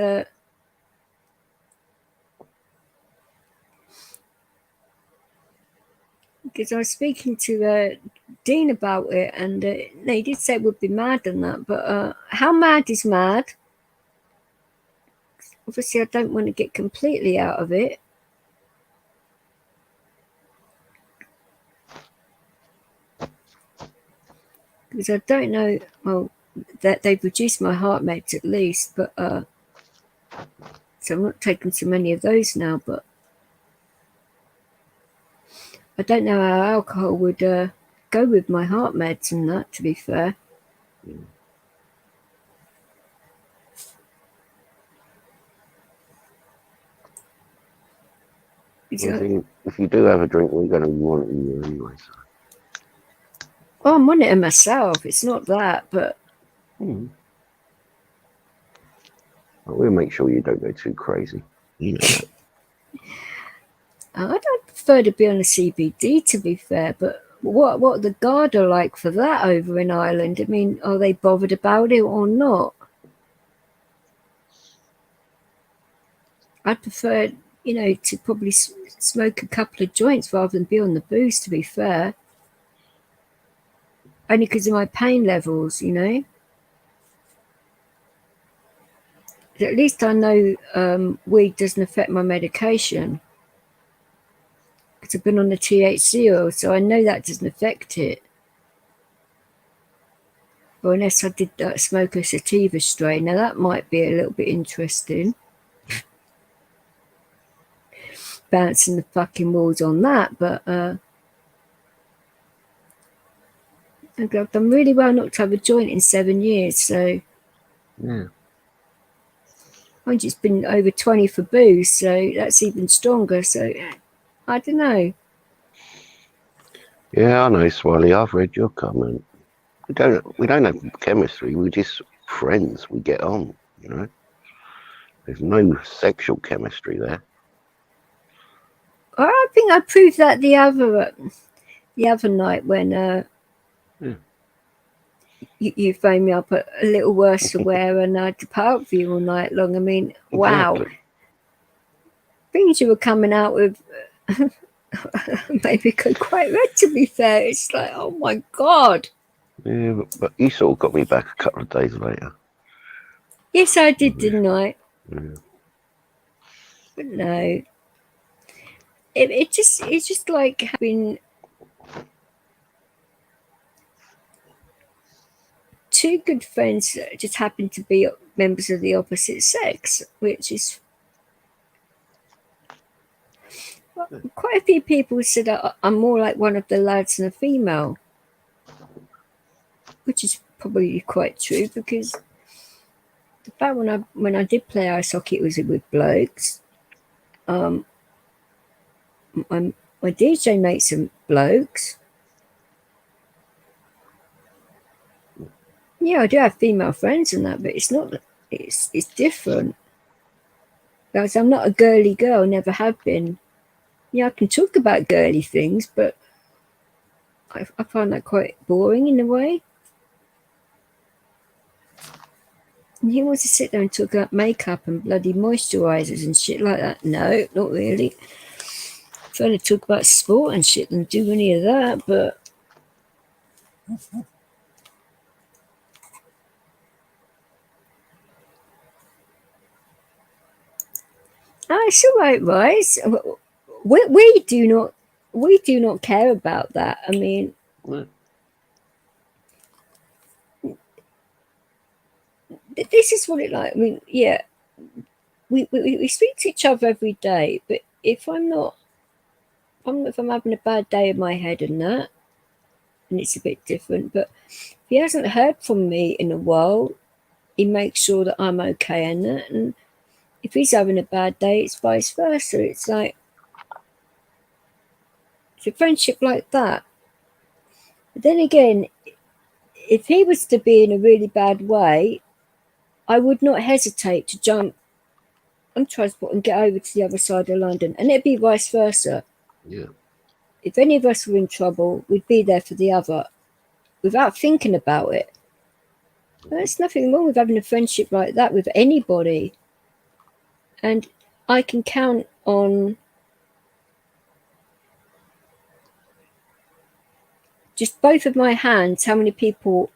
I was speaking to Dean about it, and he did say it would be mad and that, but how mad is mad? Obviously, I don't want to get completely out of it. Because I don't know, well, that they've reduced my heart meds at least, but so I'm not taking so many of those now, but I don't know how alcohol would go with my heart meds and that, to be fair. If you do have a drink, we're going to want you anyway. So. Oh, I'm on it myself. It's not that, but... Well, we'll make sure you don't go too crazy. You know that. I'd prefer to be on a CBD, to be fair, but what the guard are like for that over in Ireland? I mean, are they bothered about it or not? I'd prefer, to probably smoke a couple of joints rather than be on the booze, to be fair. Only because of my pain levels, At least I know weed doesn't affect my medication. Because I've been on the THC oil, so I know that doesn't affect it. Or unless I did smoke a sativa strain. Now that might be a little bit interesting. Bouncing the fucking walls on that, but I've done really well not to have a joint in 7 years, so yeah. I've just been over 20 for booze, so that's even stronger, so I don't know. Yeah, I know, Swally, I've read your comment. We don't have chemistry, we're just friends, we get on, There's no sexual chemistry there. I think I proved that the other night when you phoned me up a little worse for wear and I had to pout for you all night long. I mean, wow. Exactly. Things you were coming out with maybe go quite red, to be fair. It's like, oh my God. Yeah, but you sort of got me back a couple of days later. Yes, I did, didn't I? Yeah. But no. It's just like having two good friends that just happen to be members of the opposite sex, which is quite a few people said I'm more like one of the lads than a female, which is probably quite true because the fact when I did play ice hockey, it was with blokes. My DJ mates are blokes. Yeah, I do have female friends and that, but it's not. It's different. Because I'm not a girly girl, never have been. Yeah, I can talk about girly things, but I find that quite boring in a way. And he wants to sit there and talk about makeup and bloody moisturisers and shit like that. No, not really. I'm trying to talk about sport and shit and do any of that, but it's all right, Rice. We do not care about that. I mean, this is what it like. I mean, yeah, we speak to each other every day, but if I'm having a bad day in my head and that, and it's a bit different. But if he hasn't heard from me in a while, he makes sure that I'm okay and that. And if he's having a bad day, it's vice versa. It's like, it's a friendship like that. But then again, if he was to be in a really bad way, I would not hesitate to jump on transport and get over to the other side of London, and it'd be vice versa. Yeah. If any of us were in trouble, we'd be there for the other without thinking about it. There's nothing wrong with having a friendship like that with anybody. And I can count on just both of my hands how many people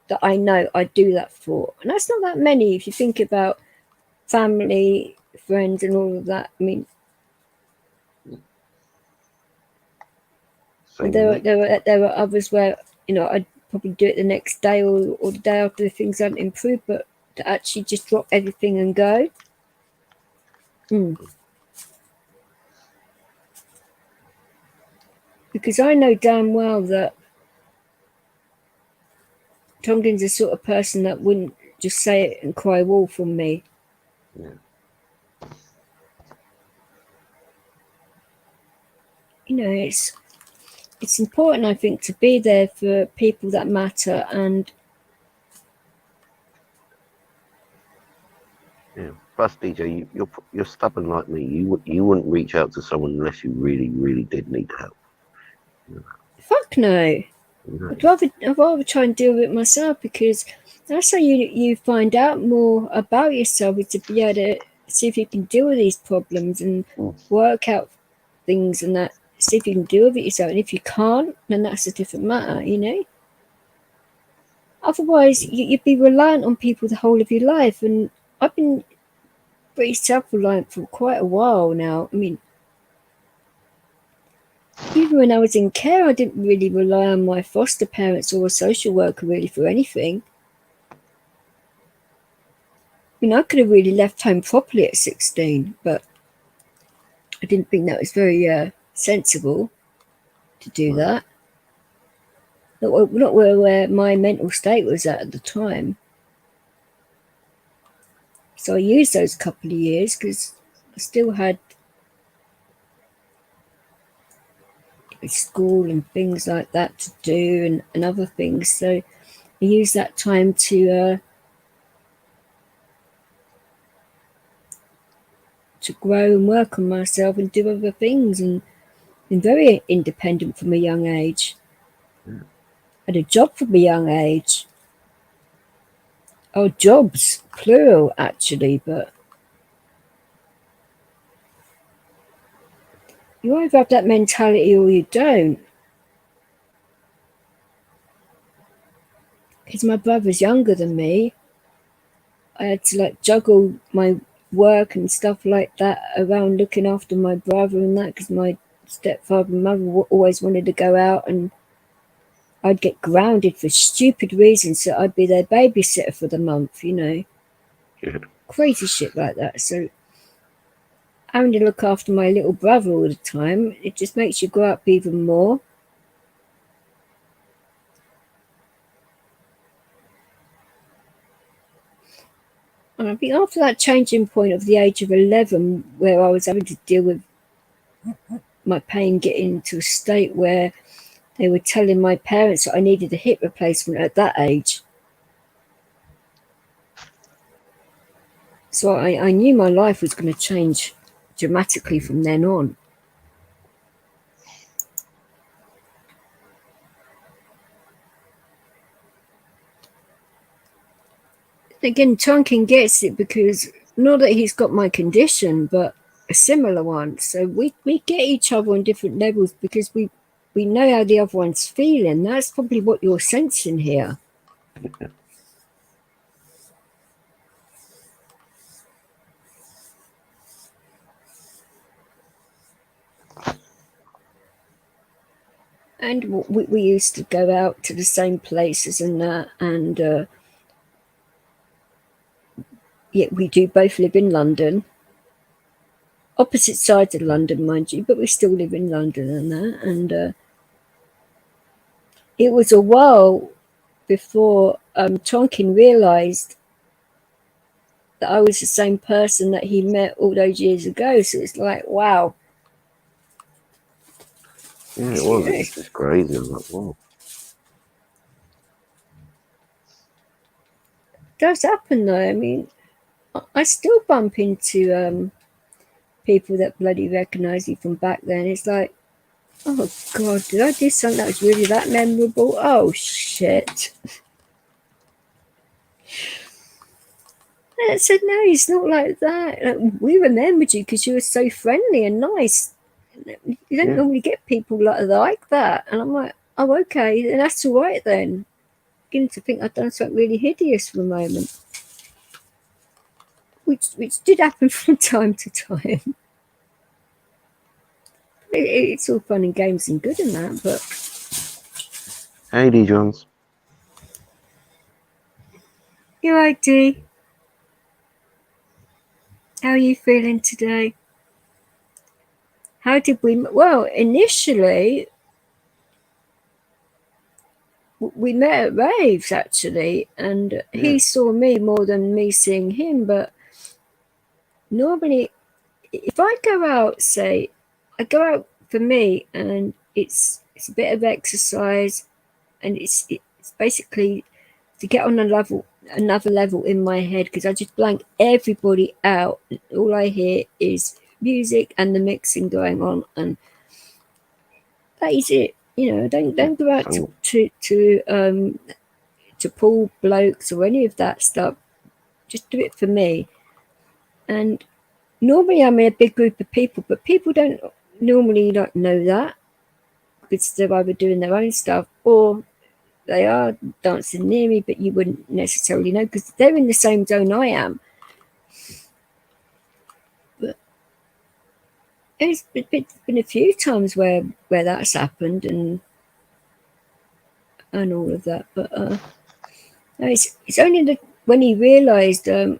that I know I do that for. And that's not that many if you think about family, friends, and all of that. I mean, there were others where, you know, I'd probably do it the next day or the day after if things hadn't improved, but to actually just drop everything and go. Because I know damn well that Tongin's the sort of person that wouldn't just say it and cry wolf on me. Yeah. You know, it's important, I think, to be there for people that matter. And Yeah. Plus, DJ, you're stubborn like me. You wouldn't reach out to someone unless you really, really did need help. fuck no. I'd rather try and deal with it myself, because that's how you find out more about yourself, is to be able to see if you can deal with these problems and work out things and that, see if you can deal with it yourself. And if you can't, then that's a different matter, you know? Otherwise, you'd be reliant on people the whole of your life. And I've been pretty self-reliant for quite a while now. I mean, even when I was in care, I didn't really rely on my foster parents or a social worker really for anything. I mean, I could have really left home properly at 16, but I didn't think that was very sensible to do that. Not where my mental state was at the time. So I used those couple of years because I still had school and things like that to do and other things. So I used that time to grow and work on myself and do other things, and been very independent from a young age. Had a job from a young age. Oh, jobs, plural actually, but you either have that mentality or you don't. Because my brother's younger than me, I had to juggle my work and stuff like that around looking after my brother and that, because my stepfather and mother always wanted to go out, and I'd get grounded for stupid reasons, so I'd be their babysitter for the month, you know. Yeah. Crazy shit like that. So having to look after my little brother all the time, it just makes you grow up even more. And I think after that changing point of the age of 11, where I was having to deal with my pain getting to a state where they were telling my parents that I needed a hip replacement at that age. So I knew my life was going to change dramatically from then on. Again, Tonkin gets it because not that he's got my condition, but a similar one. So we get each other on different levels because we know how the other one's feeling. That's probably what you're sensing here. And we used to go out to the same places and that, and yeah, we do both live in London. Opposite sides of London, mind you, but we still live in London and that. And it was a while before Tonkin realised that I was the same person that he met all those years ago. So it's like, wow. Yeah, it was. It's just crazy. I was like, whoa. It does happen though. I mean, I still bump into people that bloody recognise you from back then. It's like, oh God, did I do something that was really that memorable? Oh shit. I said, no, it's not like that. Like, we remembered you because you were so friendly and nice. You don't normally get people like that. And I'm like, oh, okay, then that's all right then. Beginning to think I'd done something really hideous for a moment. Which did happen from time to time. It's all fun and games and good and that, but... Hey, D. Johns. You right, D? How are you feeling today? How did we... Well, initially, we met at raves, actually, and he saw me more than me seeing him, but normally, if I go out, say, I go out for me, and it's a bit of exercise, and it's basically to get on another level in my head, because I just blank everybody out. All I hear is music and the mixing going on, and that is it. You know, don't go out to pull blokes or any of that stuff. Just do it for me. And normally I'm in a big group of people, but people don't normally not know that, because they're either doing their own stuff or they are dancing near me, but you wouldn't necessarily know because they're in the same zone I am. But it's been a few times where that's happened and all of that. But no, it's only when he realised I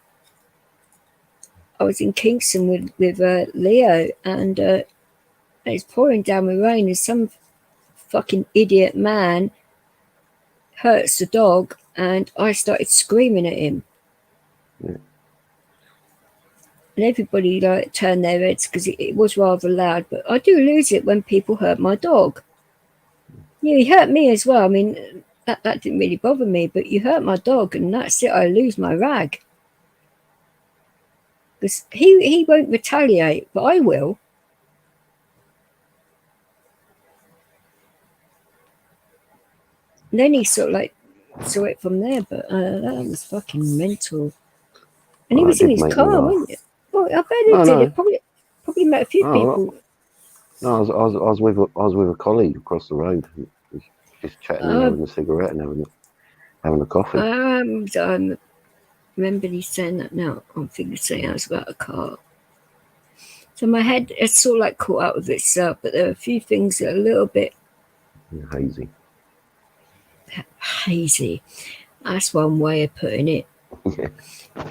was in Kingston with Leo, and it's pouring down with rain, and some fucking idiot man hurts the dog, and I started screaming at him. Yeah. And everybody turned their heads because it was rather loud. But I do lose it when people hurt my dog. Yeah, he hurt me as well. I mean, that didn't really bother me, but you hurt my dog, and that's it. I lose my rag. Because he won't retaliate, but I will. And then he sort of like saw it from there, but that was fucking mental. And he was in his car, wasn't it? Well, I bet he did. It probably met a few people. No, I was with a colleague across the road, just chatting and having a cigarette and having a coffee. I remember he saying that now. I'm thinking saying I was about a car. So my head is sort of like caught up with itself, but there are a few things that are a little bit hazy. Hazy. That's one way of putting it.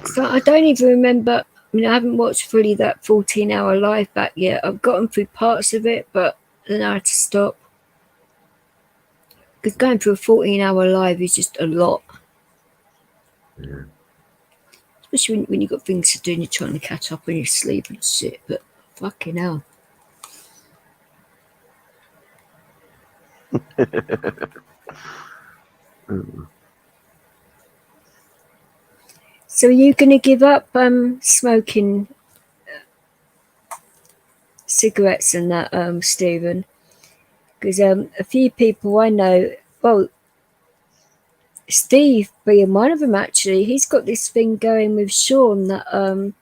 So I don't even remember. I mean, I haven't watched fully that 14-hour live back yet. I've gotten through parts of it, but then I had to stop. Because going through a 14-hour live is just a lot. Yeah. Especially when you've got things to do and you're trying to catch up on your sleep and shit. But fucking hell. So are you going to give up smoking cigarettes and that, Stephen? Because a few people I know, well, Steve being one of them actually, he's got this thing going with Sean that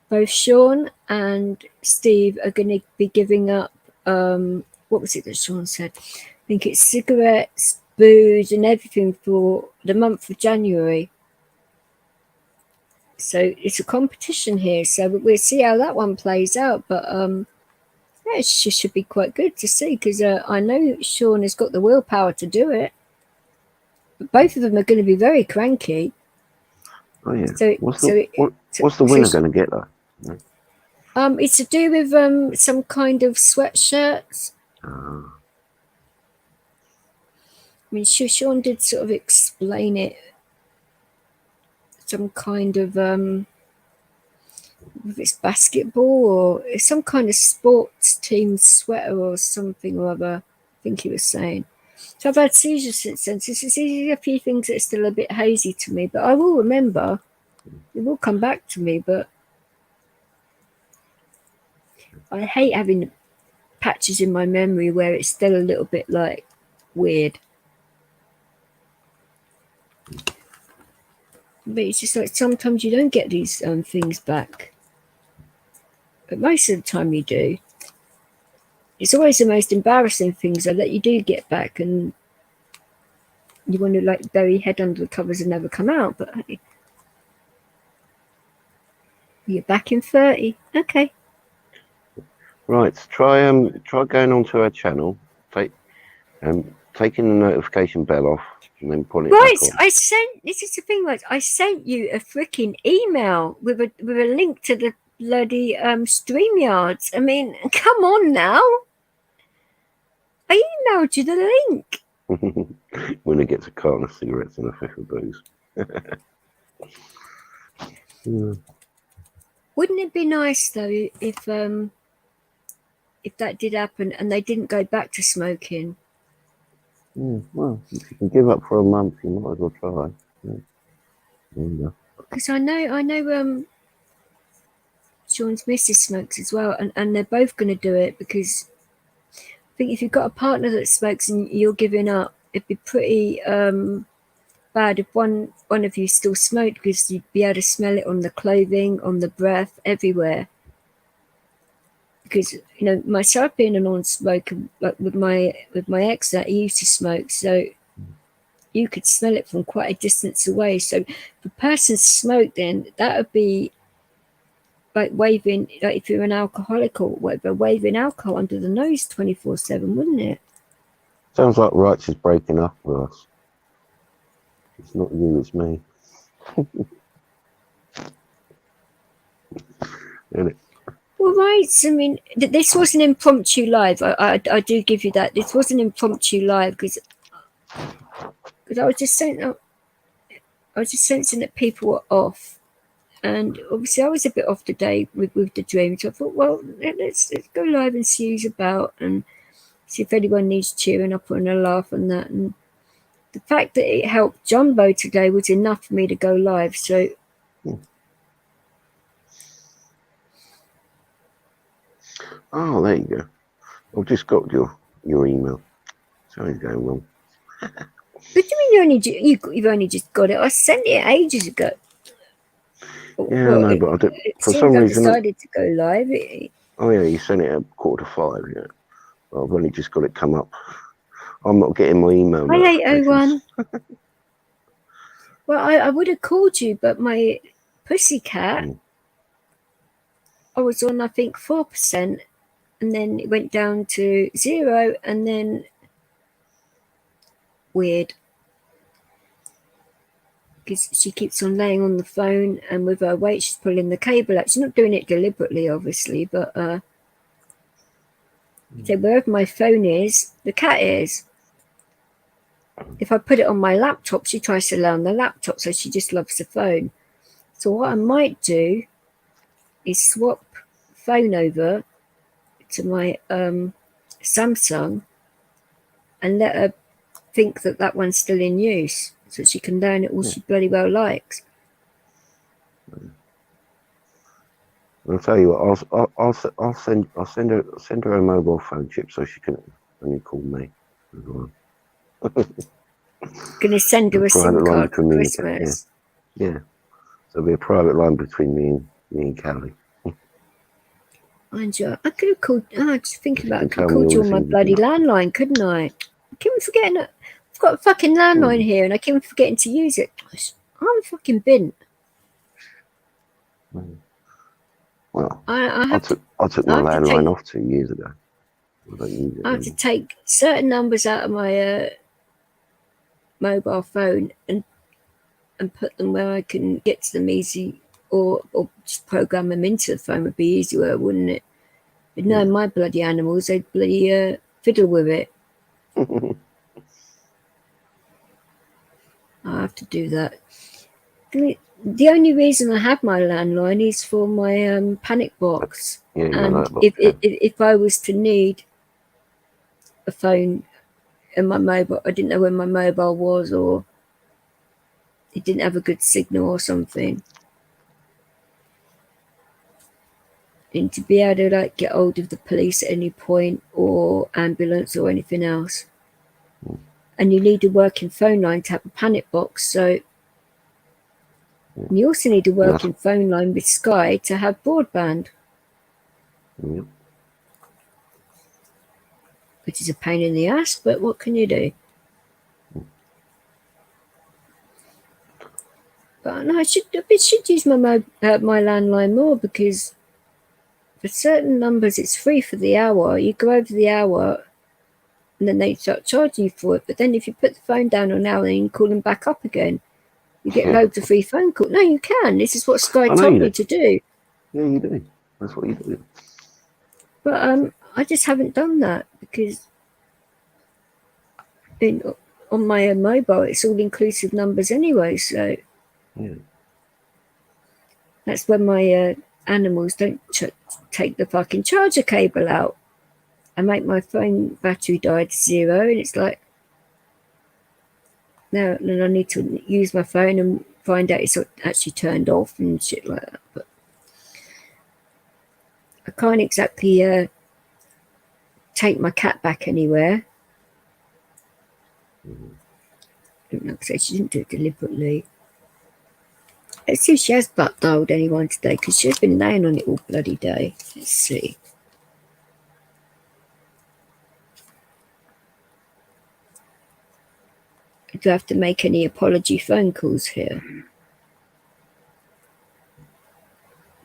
both Sean and Steve are going to be giving up, what was it that Sean said? I think it's cigarettes, booze and everything for the month of January. So it's a competition here, so we'll see how that one plays out. But yeah, it should be quite good to see, because I know Sean has got the willpower to do it. But both of them are going to be very cranky. Oh yeah. So, what's the winner going to get though? It's to do with some kind of sweatshirts. mean, Sean did sort of explain it, some kind of if it's basketball or it's some kind of sports team sweater or something or other, I think he was saying. So I've had seizures since then. So there's a few things that are still a bit hazy to me, but I will remember. It will come back to me, but I hate having patches in my memory where it's still a little bit like weird. But it's just like sometimes you don't get these things back. But most of the time you do. It's always the most embarrassing things that you do get back, and you want to like bury your head under the covers and never come out. But hey, you're back in 30. Okay. Right, try going onto our channel, taking the notification bell off, and then putting it back on. This is the thing, right? I sent you a freaking email with a link to the bloody StreamYards. I mean, come on now. I emailed you the link. When it gets a carton of cigarettes and a fifth of booze. Yeah. Wouldn't it be nice though if that did happen and they didn't go back to smoking? Well, if you can give up for a month, you might as well try. Yeah. Because I know Sean's missus smokes as well, and they're both going to do it, because I think if you've got a partner that smokes and you're giving up, it'd be pretty bad if one of you still smoked, because you'd be able to smell it on the clothing, on the breath, everywhere. Because myself being a non-smoker, like with my ex, that he used to smoke, so you could smell it from quite a distance away. So if a person smoked, then that would be like waving, like if you're an alcoholic or whatever, waving alcohol under the nose 24/7, wouldn't it? Sounds like Rights is breaking up with us. It's not you, it's me. Isn't it? Well, right. I mean, this was an impromptu live. I do give you that. This was an impromptu live because I was just sensing that people were off, and obviously I was a bit off today with the dream. So I thought, well, let's go live and see who's about and see if anyone needs cheering up and a laugh and that. And the fact that it helped Jumbo today was enough for me to go live. So. Oh, there you go. I've just got your email. Something's going wrong. What do you mean you've only just got it? I sent it ages ago. Yeah, well, I know, but I did, for some reason I decided to go live. Oh yeah, you sent it at 4:45. Yeah, well, I've only just got it come up. I'm not getting my email. Hi 801. Well, I would have called you, but my pussycat, I was on I think 4%, and then it went down to 0, and then weird. Because she keeps on laying on the phone, and with her weight she's pulling the cable out. She's not doing it deliberately, obviously, but so wherever my phone is, the cat is. If I put it on my laptop, she tries to lay on the laptop, so she just loves the phone. So what I might do is swap phone over to my Samsung and let her think that one's still in use, so she can learn it all she bloody well likes. I'll tell you what. I'll send her a mobile phone chip so she can only call me as well. Gonna send her a SIM card for Christmas. Yeah. So there'll be a private line between me and Callie. I could have called. Just thinking about it, I could have called you on my bloody landline, couldn't I? I keep forgetting that. I've got a fucking landline here, and I keep forgetting to use it. I'm fucking bint. Well, I took my landline off 2 years ago. I don't use it I have to take certain numbers out of my mobile phone and put them where I can get to them easy, or just program them into the phone would be easier, wouldn't it? But no, my bloody animals, they'd bloody fiddle with it. I have to do that. The only reason I have my landline is for my panic box. Yeah, your And alert box, if I was to need a phone and my mobile, I didn't know where my mobile was, or it didn't have a good signal or something. And to be able to like get hold of the police at any point, or ambulance or anything else. And you need a working phone line to have a panic box. So you also need a working phone line with Sky to have broadband. Yeah. Which is a pain in the ass, but what can you do? But no, I should use my landline more, because for certain numbers it's free for the hour. You go over the hour and then they start charging you for it. But then if you put the phone down on an hour and you call them back up again, you get loads of free phone calls. No, you can. This is what Sky told me to do. Yeah, you do. That's what you do. But I just haven't done that, because on my mobile it's all inclusive numbers anyway. So yeah, that's when my animals don't take the fucking charger cable out. I make my phone battery die to 0, and it's like, now then I need to use my phone and find out it's actually turned off and shit like that. But I can't exactly take my cat back anywhere. Like I said, she didn't do it deliberately. Let's see if she has butt dialed anyone today, because she's been laying on it all bloody day. Let's see. Do I have to make any apology phone calls here?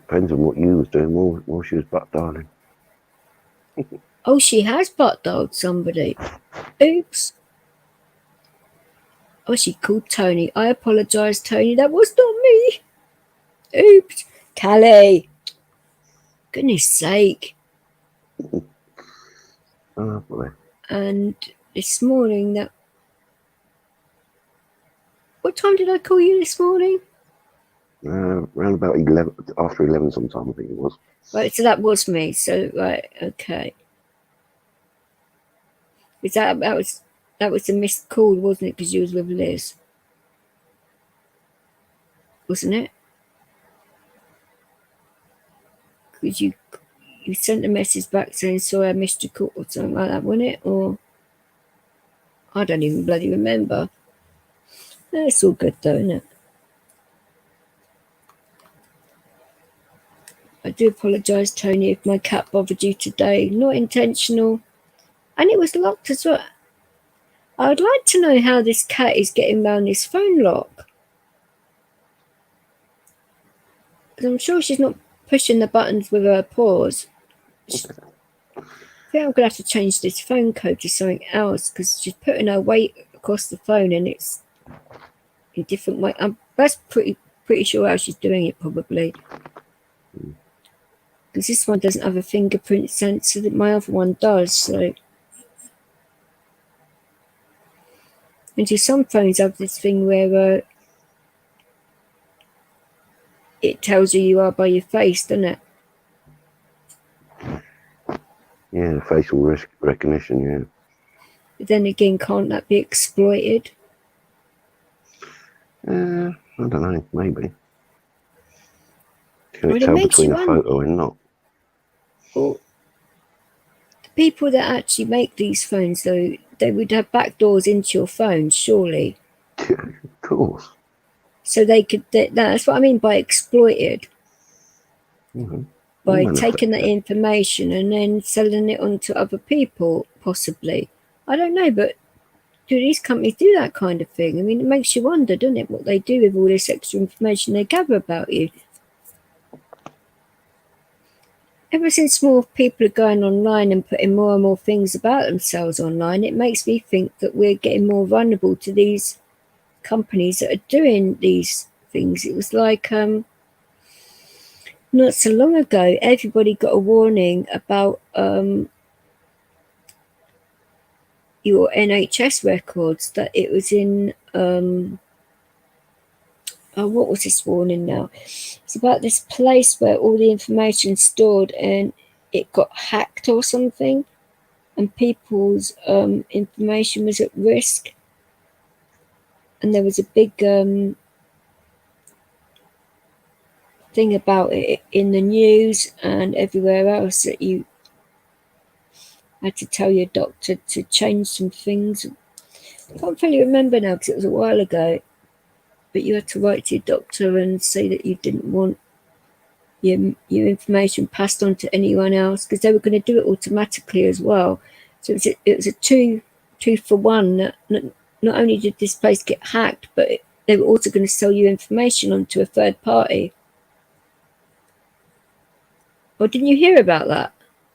depends on what you was doing. More she was butt dialing. Oh, she has butt dialed somebody. Oops. Oh, she called Tony. I apologise, Tony. That was not me. Oops. Callie. Goodness sake. Oh, boy. And this morning, what time did I call you this morning? Around about 11, after 11 sometime, I think it was. Right, so that was me. So, right, okay. Is that was a missed call, wasn't it? Because you was with Liz, wasn't it? Because you sent a message back saying sorry I missed your call or something like that, wasn't it? Or I don't even bloody remember. It's all good though, isn't it? I do apologise, Tony, if my cat bothered you today. Not intentional. And it was locked as well. I would like to know how this cat is getting around this phone lock. Because I'm sure she's not pushing the buttons with her paws. I think I'm going to have to change this phone code to something else, because she's putting her weight across the phone and it's in different way. That's pretty sure how she's doing it, probably. Because this one doesn't have a fingerprint sensor that my other one does. So, and some phones have this thing where it tells you are by your face, doesn't it? Yeah, facial recognition, yeah. But then again, can't that be exploited? I don't know, maybe. Can Well, it tell between a photo and not? Well, the people that actually make these phones, though, they would have back doors into your phone, surely. Yeah, of course. So they could, that's what I mean by exploited. Mm-hmm. By taking that information and then selling it on to other people, possibly. I don't know, but do these companies do that kind of thing? I mean, it makes you wonder, doesn't it, what they do with all this extra information they gather about you. Ever since more people are going online and putting more and more things about themselves online, it makes me think that we're getting more vulnerable to these companies that are doing these things. It was like not so long ago, everybody got a warning about your NHS records, that it was in oh, what was this warning now? It's about this place where all the information's stored and it got hacked or something, and people's information was at risk. And there was a big thing about it in the news and everywhere else that you had to tell your doctor to change some things. I can't really remember now because it was a while ago, but you had to write to your doctor and say that you didn't want your information passed on to anyone else, because they were going to do it automatically as well. So it was a two for one. Not only did this place get hacked, but they were also going to sell you information onto a third party. Or didn't you hear about that?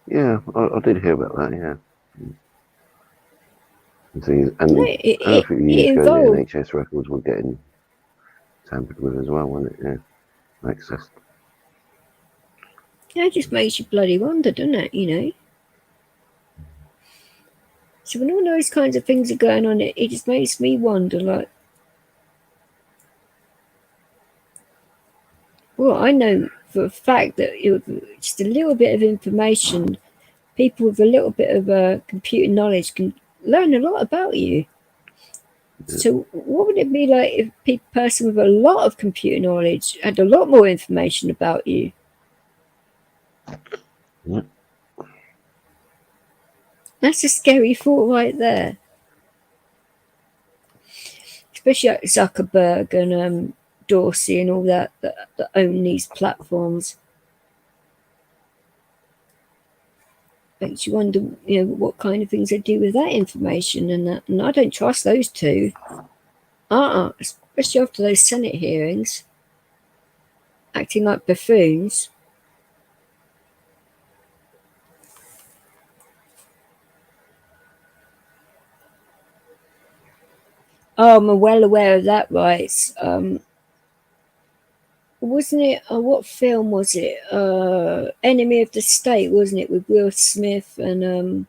Yeah, I did hear about that. Yeah. And No, a few years ago, involved. the NHS records were getting tampered with as well, wasn't it? Yeah, accessed. Yeah, it just makes you bloody wonder, doesn't it? You know. So when all those kinds of things are going on, it just makes me wonder, like, well, I know for a fact that just a little bit of information, people with a little bit of computer knowledge can learn a lot about you. Yeah. So what would it be like if a person with a lot of computer knowledge had a lot more information about you? Yeah. That's a scary thought right there. Especially like Zuckerberg and Dorsey and all that own these platforms. Makes you wonder, you know, what kind of things they do with that information and that. And I don't trust those two. Especially after those Senate hearings, acting like buffoons. Oh, I'm well aware of that, right? Wasn't it? What film was it? Enemy of the State, wasn't it, with Will Smith and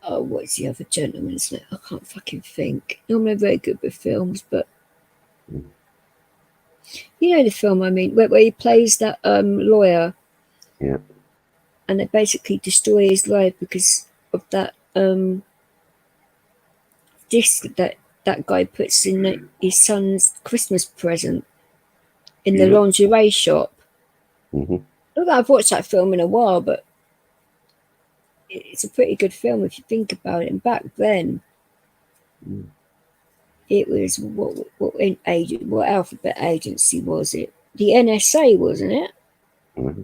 oh, what's the other gentleman's name? I can't fucking think. I'm not very good with films, but you know the film I mean, where he plays that lawyer. Yeah. And they basically destroy his life because of that disc that guy puts in his son's Christmas present in the lingerie shop. Mm-hmm. Not that I've watched that film in a while, but it's a pretty good film if you think about it. And back then, it was what alphabet agency was it? The NSA, wasn't it? Mm-hmm.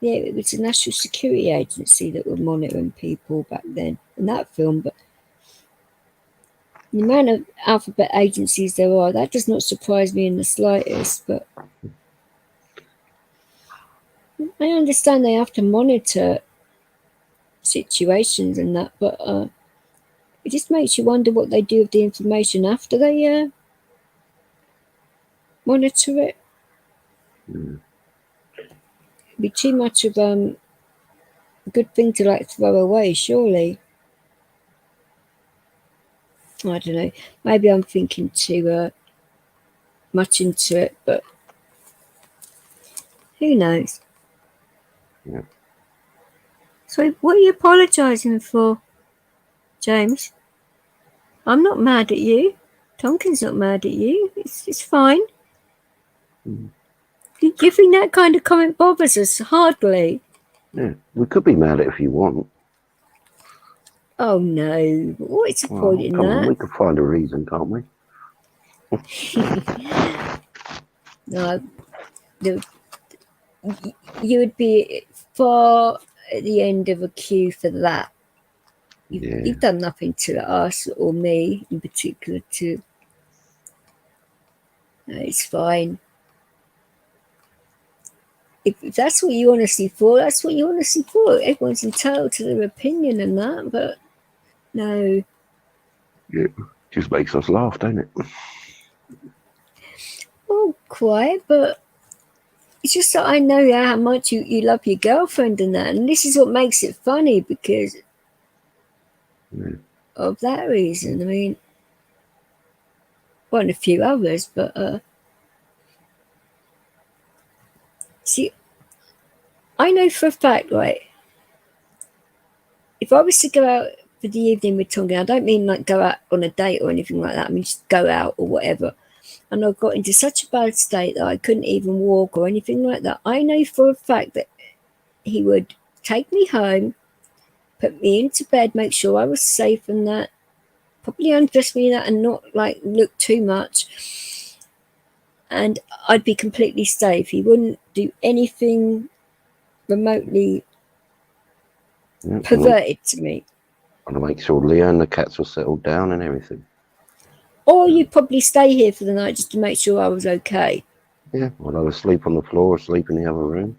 Yeah, it was the National Security Agency that were monitoring people back then in that film. But the amount of alphabet agencies there are, that does not surprise me in the slightest. But I understand they have to monitor situations and that, but it just makes you wonder what they do with the information after they monitor it. It'd be too much of a good thing to like throw away, surely. I don't know. Maybe I'm thinking too much into it, but who knows? Yeah. So what are you apologising for, James? I'm not mad at you. Tonkin's not mad at you. It's fine. Do you think that kind of comment bothers us? Hardly. Yeah, we could be mad at it if you want. Oh no! What's the point in come that? on, we could find a reason, can't we? No, you would be far at the end of a queue for that. You've done nothing to us or me in particular. No, it's fine. If that's what you honestly thought, that's what you honestly thought. Everyone's entitled to their opinion and that, but no. Yeah, just makes us laugh, don't it? Well, quite, but it's just that I know how much you love your girlfriend and that, and this is what makes it funny because of that reason. I mean, well, and a few others, but see, I know for a fact, right, if I was to go out for the evening with Tonga, I don't mean like go out on a date or anything like that, I mean just go out or whatever, and I got into such a bad state that I couldn't even walk or anything like that, I know for a fact that he would take me home, put me into bed, make sure I was safe and that, probably undress me that and not like look too much, and I'd be completely safe. He wouldn't do anything remotely perverted to me. I want to make sure Leo and the cats will settle down and everything. Or you'd probably stay here for the night just to make sure I was okay. Yeah, well, I would sleep on the floor or sleep in the other room.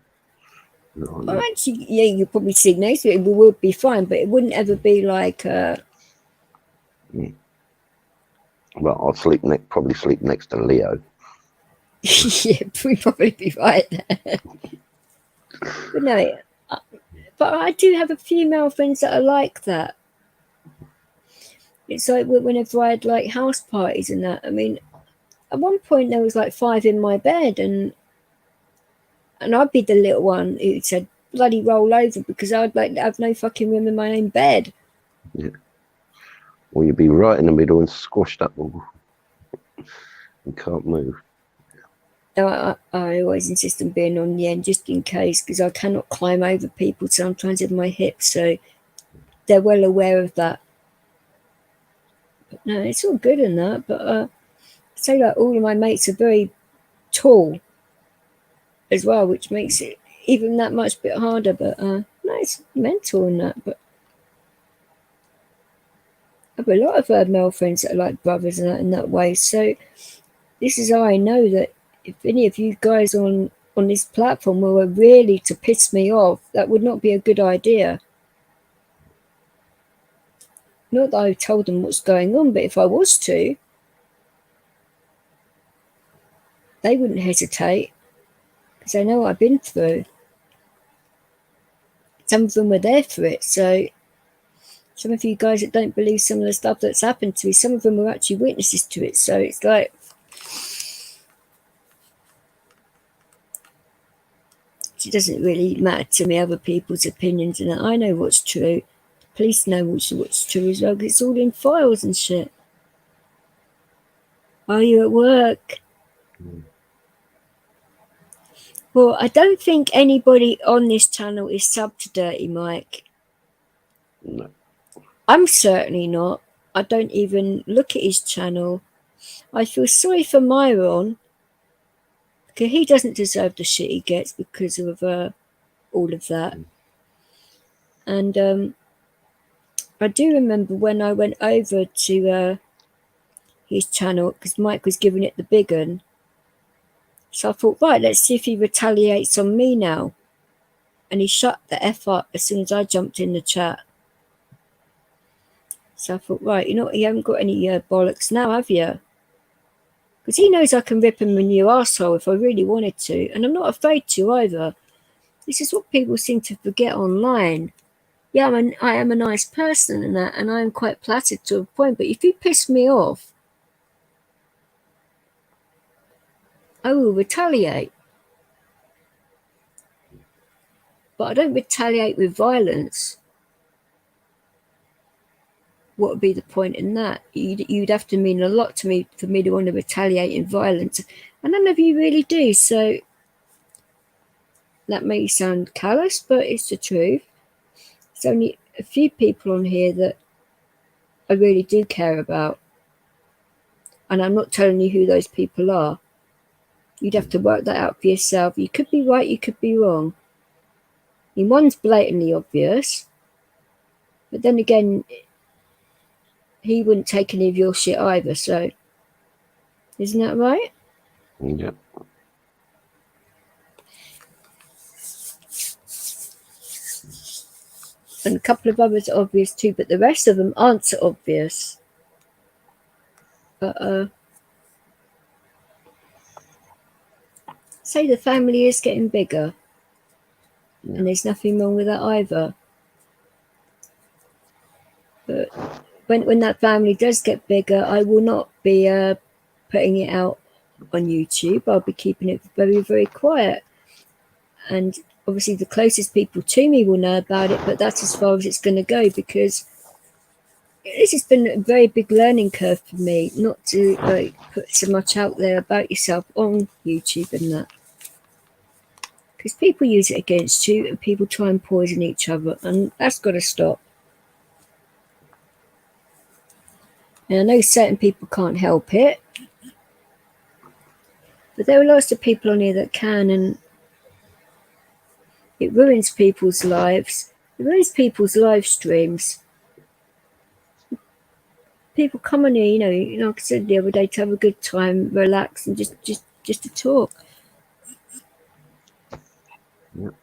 Well, actually, yeah, you'd probably sleep next to it. We would be fine, but it wouldn't ever be like. Well, I'd probably sleep next to Leo. Yeah, we'd probably be right there. But no, but I do have a few male friends that are like that. It's like whenever I had like house parties and that. I mean, at one point there was like 5 in my bed, and I'd be the little one who said bloody roll over because I'd like have no fucking room in my own bed. Yeah. Or you'd be right in the middle and squashed up and can't move. No, I always insist on being on the end just in case, because I cannot climb over people sometimes with my hips, so they're well aware of that. But no, it's all good in that, but I say like all of my mates are very tall as well, which makes it even that much bit harder, but no, it's mental in that. But I have a lot of male friends that are like brothers and that in that way, so this is how I know that if any of you guys on this platform were really to piss me off, that would not be a good idea. Not that I told them what's going on, but if I was to, they wouldn't hesitate because they know what I've been through. Some of them were there for it, so some of you guys that don't believe some of the stuff that's happened to me, some of them were actually witnesses to it, so it's like it doesn't really matter to me other people's opinions, and I know what's true. Police know what's true as well, because it's all in files and shit. Are you at work? Well, I don't think anybody on this channel is sub to Dirty Mike. No. I'm certainly not. I don't even look at his channel. I feel sorry for Myron, because he doesn't deserve the shit he gets because of all of that. And I do remember when I went over to his channel, because Mike was giving it the big un. So I thought, right, let's see if he retaliates on me now. And he shut the F up as soon as I jumped in the chat. So I thought, right, you know what, you haven't got any bollocks now, have you? Because he knows I can rip him a new arsehole if I really wanted to. And I'm not afraid to either. This is what people seem to forget online. Yeah, I am a nice person and that, and I am quite placid to a point. But if you piss me off, I will retaliate. But I don't retaliate with violence. What would be the point in that? You'd have to mean a lot to me for me to want to retaliate in violence. And none of you really do. So that may sound callous, but it's the truth. There's only a few people on here that I really do care about. And I'm not telling you who those people are. You'd have to work that out for yourself. You could be right, you could be wrong. I mean, one's blatantly obvious. But then again, he wouldn't take any of your shit either, so isn't that right? Yeah. And a couple of others are obvious too, but the rest of them aren't so obvious. But say the family is getting bigger, and there's nothing wrong with that either. But when that family does get bigger, I will not be putting it out on YouTube. I'll be keeping it very, very quiet. And obviously the closest people to me will know about it, but that's as far as it's going to go, because this has been a very big learning curve for me, not to put so much out there about yourself on YouTube and that. Because people use it against you and people try and poison each other, and that's got to stop. And I know certain people can't help it, but there are lots of people on here that can, and it ruins people's lives. It ruins people's live streams. People come on here, like I said the other day, to have a good time, relax, and just to talk. Yep.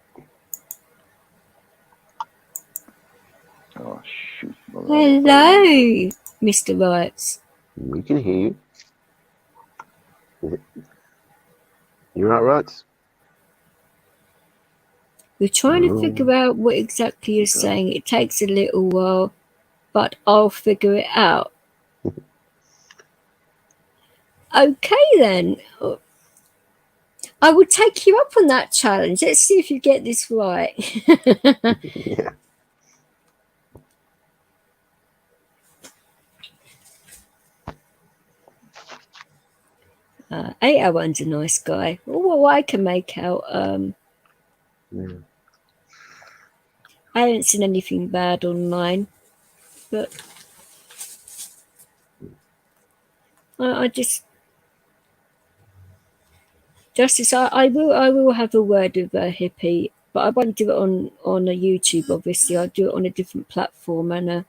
Oh, shoot. Hello, Mr. Wrights. We can hear you. You're right, right? We're trying to figure out what exactly you're saying. It takes a little while, but I'll figure it out. Okay, then. I will take you up on that challenge. Let's see if you get this right. Yeah. A01's a nice guy. Well, I can make out. Yeah. I haven't seen anything bad online, but I just Justice. I will have a word with Hippie, but I won't do it on a YouTube. Obviously, I'll do it on a different platform. And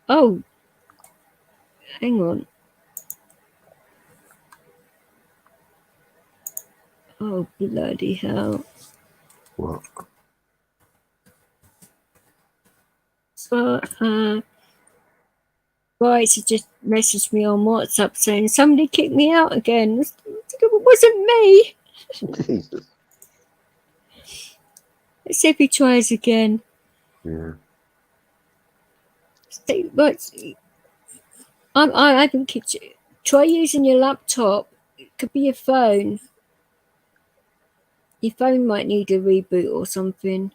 oh, hang on. Oh, bloody hell! What? So, right, he just messaged me on WhatsApp saying somebody kicked me out again. It wasn't me. Jesus. Let's see if he tries again. Yeah. But I haven't kicked you. Try using your laptop. It could be your phone. Your phone might need a reboot or something.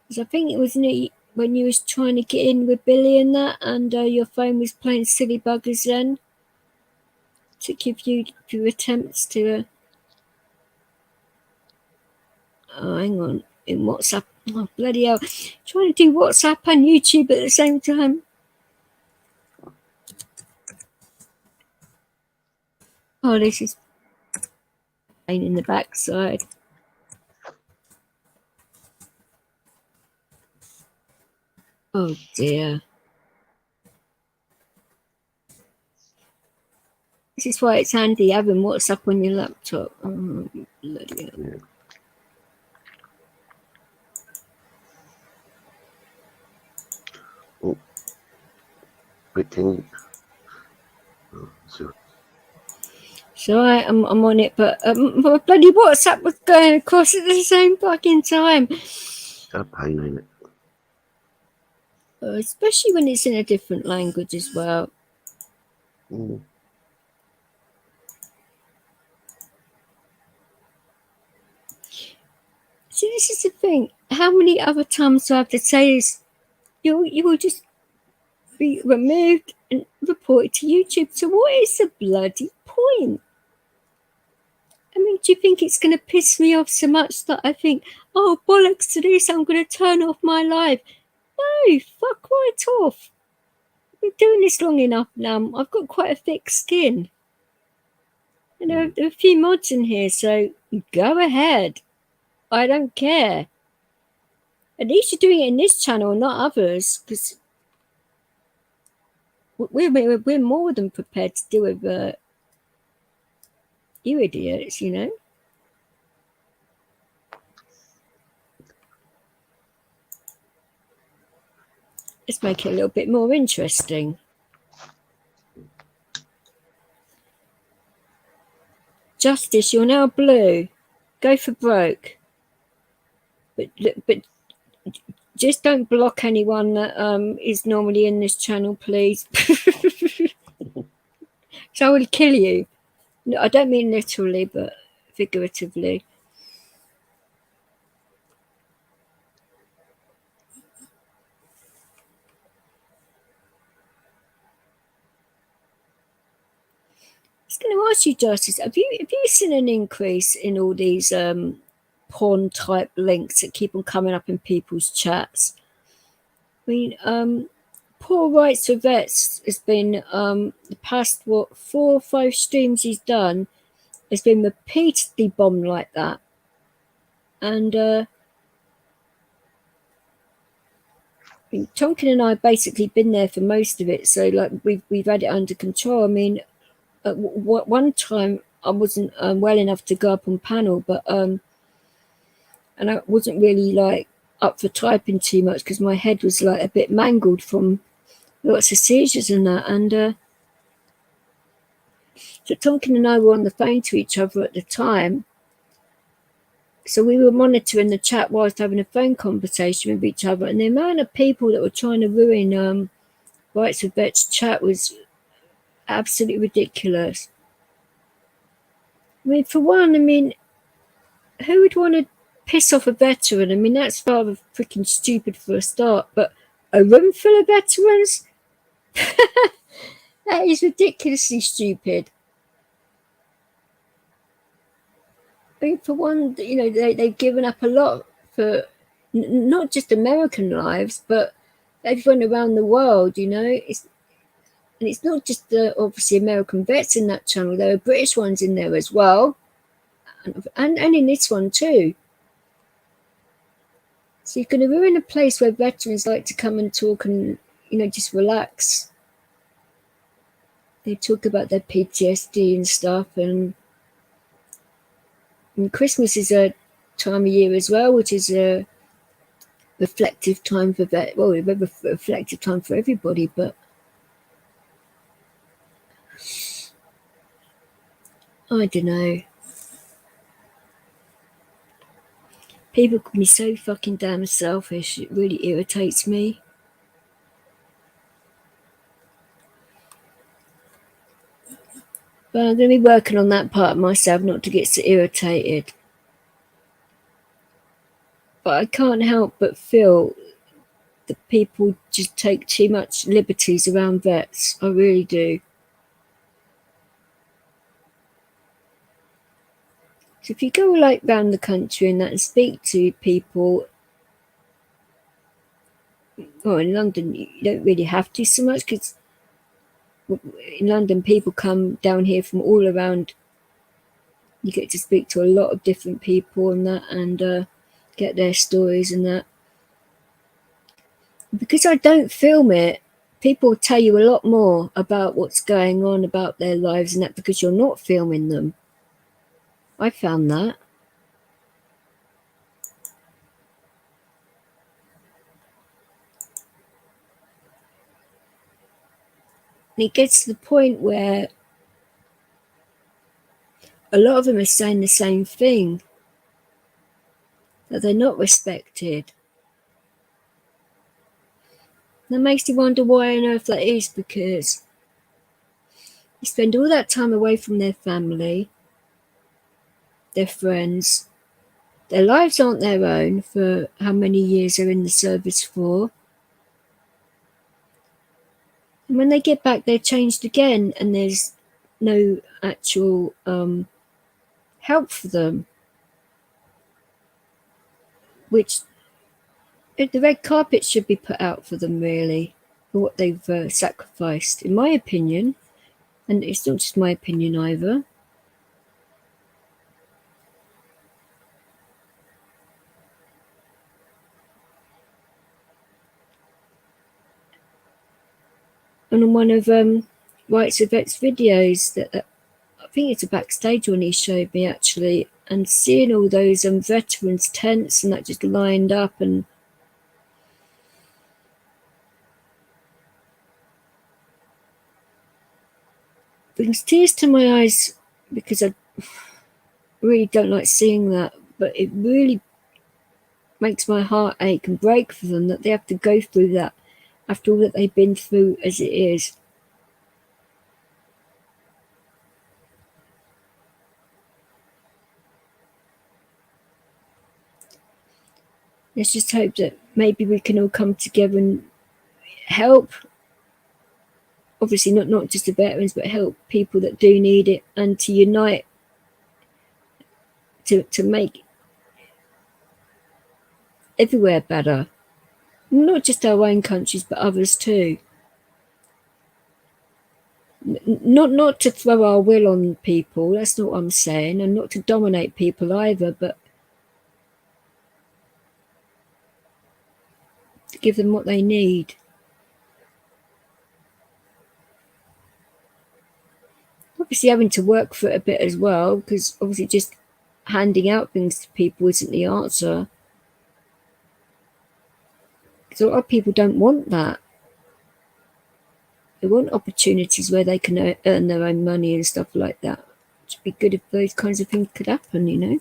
Because I think it was when you was trying to get in with Billy and that, and your phone was playing silly buggers then. To give you your attempts to. Oh, hang on. In WhatsApp. Oh, bloody hell. Trying to do WhatsApp and YouTube at the same time. Oh, this is pain in the backside. Oh dear. This is why it's handy having WhatsApp on your laptop. Oh, bloody hell. Yeah. Oh. But can you... Oh, so... So I'm on it, but my bloody WhatsApp was going across at the same fucking time. It's a pain, ain't it? Especially when it's in a different language as well. Mm. See, this is the thing. How many other times do I have to say this? You will just be removed and reported to YouTube. So what is the bloody point? I mean, do you think it's going to piss me off so much that I think, oh, bollocks to this, I'm going to turn off my life? No, fuck right off. I've been doing this long enough now. I've got quite a thick skin. And there are a few mods in here, so go ahead. I don't care. At least you're doing it in this channel, not others, because we're more than prepared to deal with you idiots, you know. Let's make it a little bit more interesting. Justice, you're now blue. Go for broke. But just don't block anyone that is normally in this channel, please. So I will kill you. No, I don't mean literally, but figuratively. I was going to ask you, Justice, have you seen an increase in all these porn type links that keep on coming up in people's chats? I mean, Poor Rights for Vets has been the past 4 or 5 streams he's done has been repeatedly bombed like that, and I mean, Tonkin and I have basically been there for most of it, so like we've had it under control. I mean, at one time I wasn't well enough to go up on panel, but and I wasn't really like up for typing too much because my head was like a bit mangled from lots of seizures and that. And so Tonkin and I were on the phone to each other at the time, so we were monitoring the chat whilst having a phone conversation with each other, and the amount of people that were trying to ruin Rights of Vets chat was absolutely ridiculous. I mean, for one, I mean, who would want to piss off a veteran? I mean, that's rather freaking stupid for a start, but a room full of veterans? That is ridiculously stupid. I mean, for one, you know, they've given up a lot for not just American lives, but everyone around the world, you know. And it's not just the obviously American vets in that channel. There are British ones in there as well, and in this one too. So you're going to ruin a place where veterans like to come and talk and, you know, just relax. They talk about their PTSD and stuff, and Christmas is a time of year as well, which is a reflective time for reflective time for everybody, but I don't know. People can be so fucking damn selfish. It really irritates me. But I'm going to be working on that part of myself, not to get so irritated. But I can't help but feel that people just take too much liberties around vets. I really do. So if you go like round the country and that and speak to people, well, in London you don't really have to so much, because in London people come down here from all around. You get to speak to a lot of different people and that, and get their stories and that. Because I don't film it, people tell you a lot more about what's going on about their lives and that, because you're not filming them. I found that. And it gets to the point where a lot of them are saying the same thing, that they're not respected. That makes you wonder why on earth that is, because you spend all that time away from their family, their friends. Their lives aren't their own for how many years they're in the service for. And when they get back, they're changed again, and there's no actual help for them. Which the red carpet should be put out for them, really, for what they've sacrificed, in my opinion. And it's not just my opinion either. And on one of Rights of Vets videos, that I think it's a backstage one he showed me actually, and seeing all those veterans tents and that just lined up, and brings tears to my eyes, because I really don't like seeing that, but it really makes my heart ache and break for them that they have to go through that after all that they've been through as it is. Let's just hope that maybe we can all come together and help. Obviously, not just the veterans, but help people that do need it, and to unite to make everywhere better. Not just our own countries, but others too. Not to throw our will on people, that's not what I'm saying, and not to dominate people either, but to give them what they need. Obviously having to work for it a bit as well, because obviously just handing out things to people isn't the answer. Because a lot of people don't want that. They want opportunities where they can earn their own money and stuff like that. It'd be good if those kinds of things could happen, you know.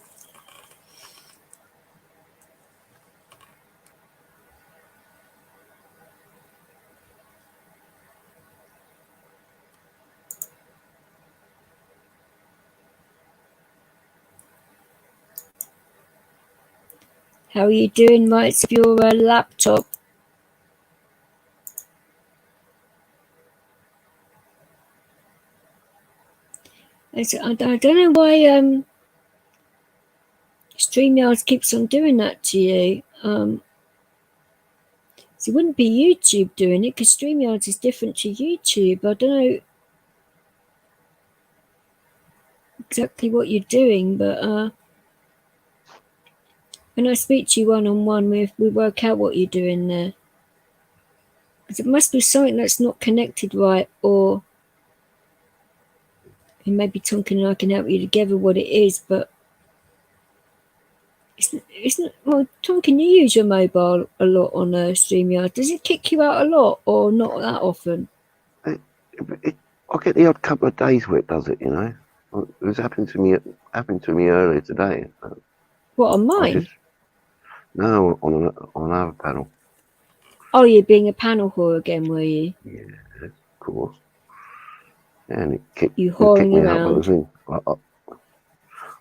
How are you doing, Rights, with your laptop? I don't know why StreamYard keeps on doing that to you. So it wouldn't be YouTube doing it, because StreamYard is different to YouTube. I don't know exactly what you're doing, but when I speak to you one-on-one, we work out what you're doing there. Because it must be something that's not connected right, or maybe Tonkin and I can help you together what it is, but it's not. Well, Tonkin, you use your mobile a lot on StreamYard. Does it kick you out a lot, or not that often? I get the odd couple of days where it does it, you know. It was happened to me earlier today. What, on mine? No, on another panel. Oh, you're being a panel whore again, were you? Yeah, of course. And it kicked You me whoring out. around.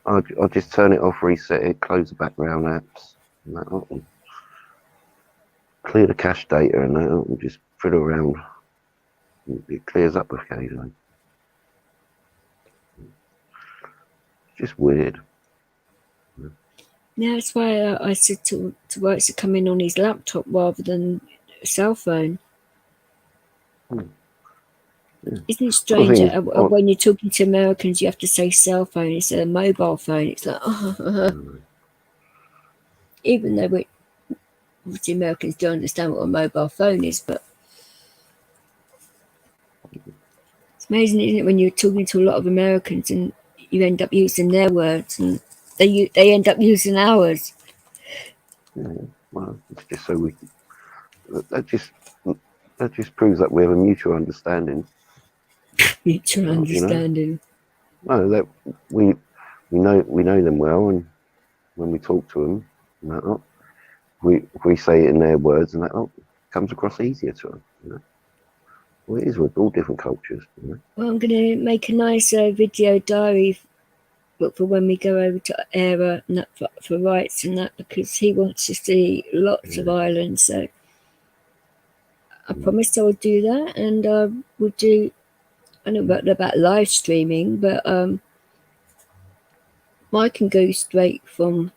I'll just turn it off, reset it, close the background apps, and that lot, and clear the cache data, and that lot, and just fiddle around. It clears up occasionally. It's just weird. Yeah, that's why I said to Works to come in on his laptop rather than a cell phone. Yeah. Isn't it strange when you're talking to Americans, you have to say cell phone instead of mobile phone? It's like, even though obviously Americans don't understand what a mobile phone is, but it's amazing, isn't it, when you're talking to a lot of Americans and you end up using their words and they end up using ours. Yeah, well, it's just so that just proves that we have a mutual understanding. Mutual understanding. No, that we know them well, and when we talk to them, and that lot, we say it in their words, and that lot comes across easier to them. You know? Well, it is with all different cultures. You know? Well, I'm going to make a nice video diary for when we go over to Era and that for Rights and that, because he wants to see lots of islands. So I promised I would do that, and we'll do. I don't know about live streaming, but I can go straight from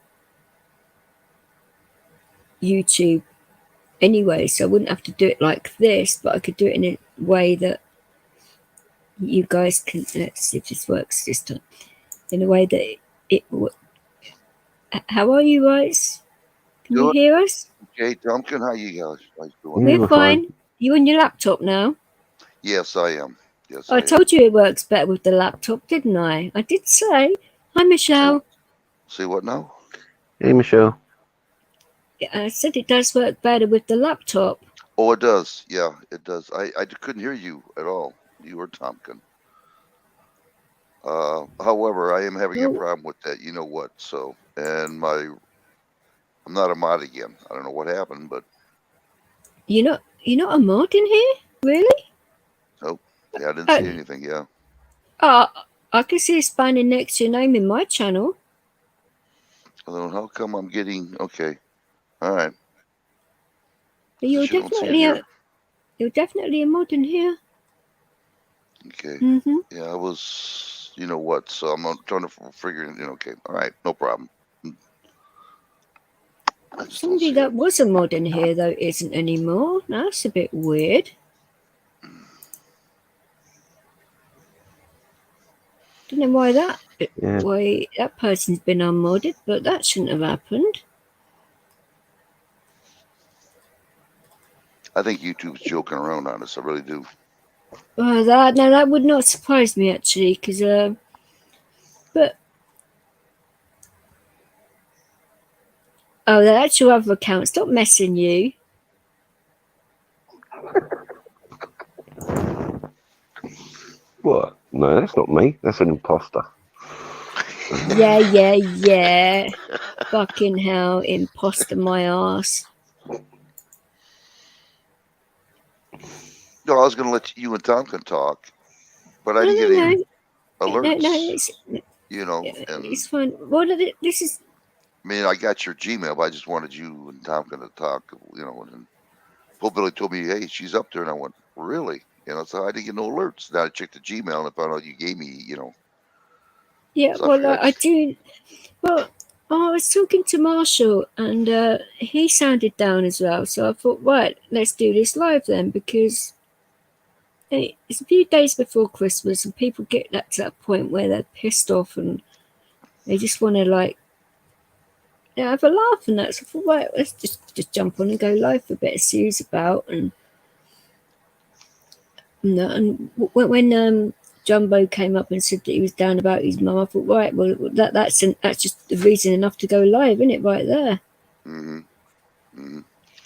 YouTube anyway, so I wouldn't have to do it like this, but I could do it in a way that you guys can. Let's see if this works this time. In a way that it. How are you guys? Can you hear us? Okay, Duncan, how you guys doing? We're fine. You on your laptop now? Yes, I am. Yes, I told you it works better with the laptop, didn't I? I did say. Hi, Michelle. See what now? Hey, Michelle. I said it does work better with the laptop. Oh, it does. Yeah, it does. I couldn't hear you at all. You or Tompkin. However, I am having a problem with that. You know what? So, and my I'm not a mod again. I don't know what happened, but You're not a mod in here, really? nope. Yeah, I didn't see anything. Yeah. I can see a spanning next to your name in my channel. Well, how come I'm getting okay? All right. You're Just don't see it here. you're definitely a mod in here. Okay. Mm-hmm. Yeah, I was. You know what? So I'm trying to figure. Okay. All right. No problem. I just don't Somebody see that it. was a mod in here though isn't anymore. That's a bit weird. Don't know why Yeah. why that person's been unmodded, but that shouldn't have happened. I think YouTube's joking around on us. I really do. That would not surprise me actually, because but that's your other account. Stop messing you. What? No, that's not me. That's an imposter. Yeah. Fucking hell, imposter my ass. No, I was going to let you and Tom can talk, but I didn't get any alerts. No, and it's fine. This is. I mean, I got your Gmail, but I just wanted you and Tom to talk. And Pope Billy told me, "Hey, she's up there," and I went, "Really?" So I didn't get no alerts. Then I checked the Gmail and I found out you gave me, Yeah, So well, I do. Well, I was talking to Marshall, and he sounded down as well. So I thought, right, let's do this live then, because it's a few days before Christmas, and people get to that point where they're pissed off and they just want to have a laugh and that. So I thought, right, let's just jump on and go live for a bit of Sue's about and that. And when Jumbo came up and said that he was down about his mum, I thought, right, well, that's just the reason enough to go live, isn't it, right there?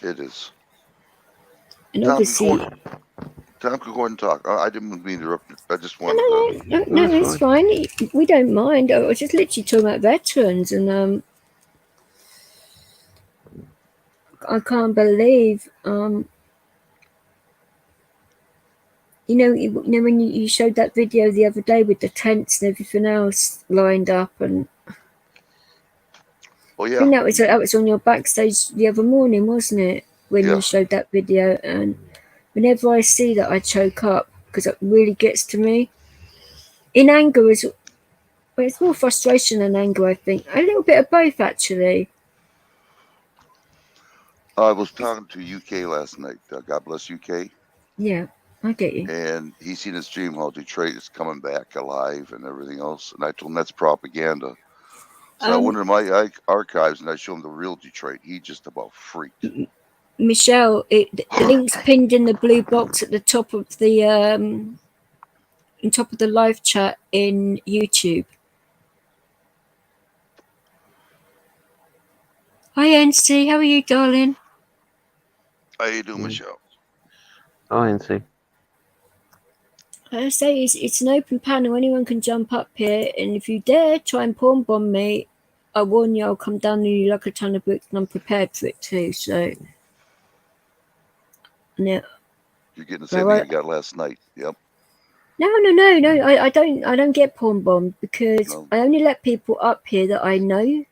It is. And obviously, Tom could go ahead and talk. I didn't mean to interrupt. I just wanted to. no, it's fine. We don't mind. I was just literally talking about veterans, and I can't believe, when you showed that video the other day with the tents and everything else lined up, and Oh I yeah. think that was on your backstage the other morning, wasn't it? When Yeah. you showed that video, and whenever I see that, I choke up because it really gets to me. In anger well, it's more frustration than anger, I think. A little bit of both, actually. I was talking to UK last night. God bless UK. Yeah, I get you. And he seen his dream how Detroit is coming back alive and everything else. And I told him that's propaganda. So I went into my archives and I showed him the real Detroit. He just about freaked. Michelle, the link's pinned in the blue box at the top of the live chat in YouTube. Hi, NC. How are you, darling? How you doing, Michelle? Hi, NC. I say it's an open panel. Anyone can jump up here, and if you dare try and porn bomb me, I warn you, I'll come down on you like a ton of bricks, and I'm prepared for it too. So, yeah. You're getting the same thing you got last night. Yep. No. I don't get porn bombed because I only let people up here that I know.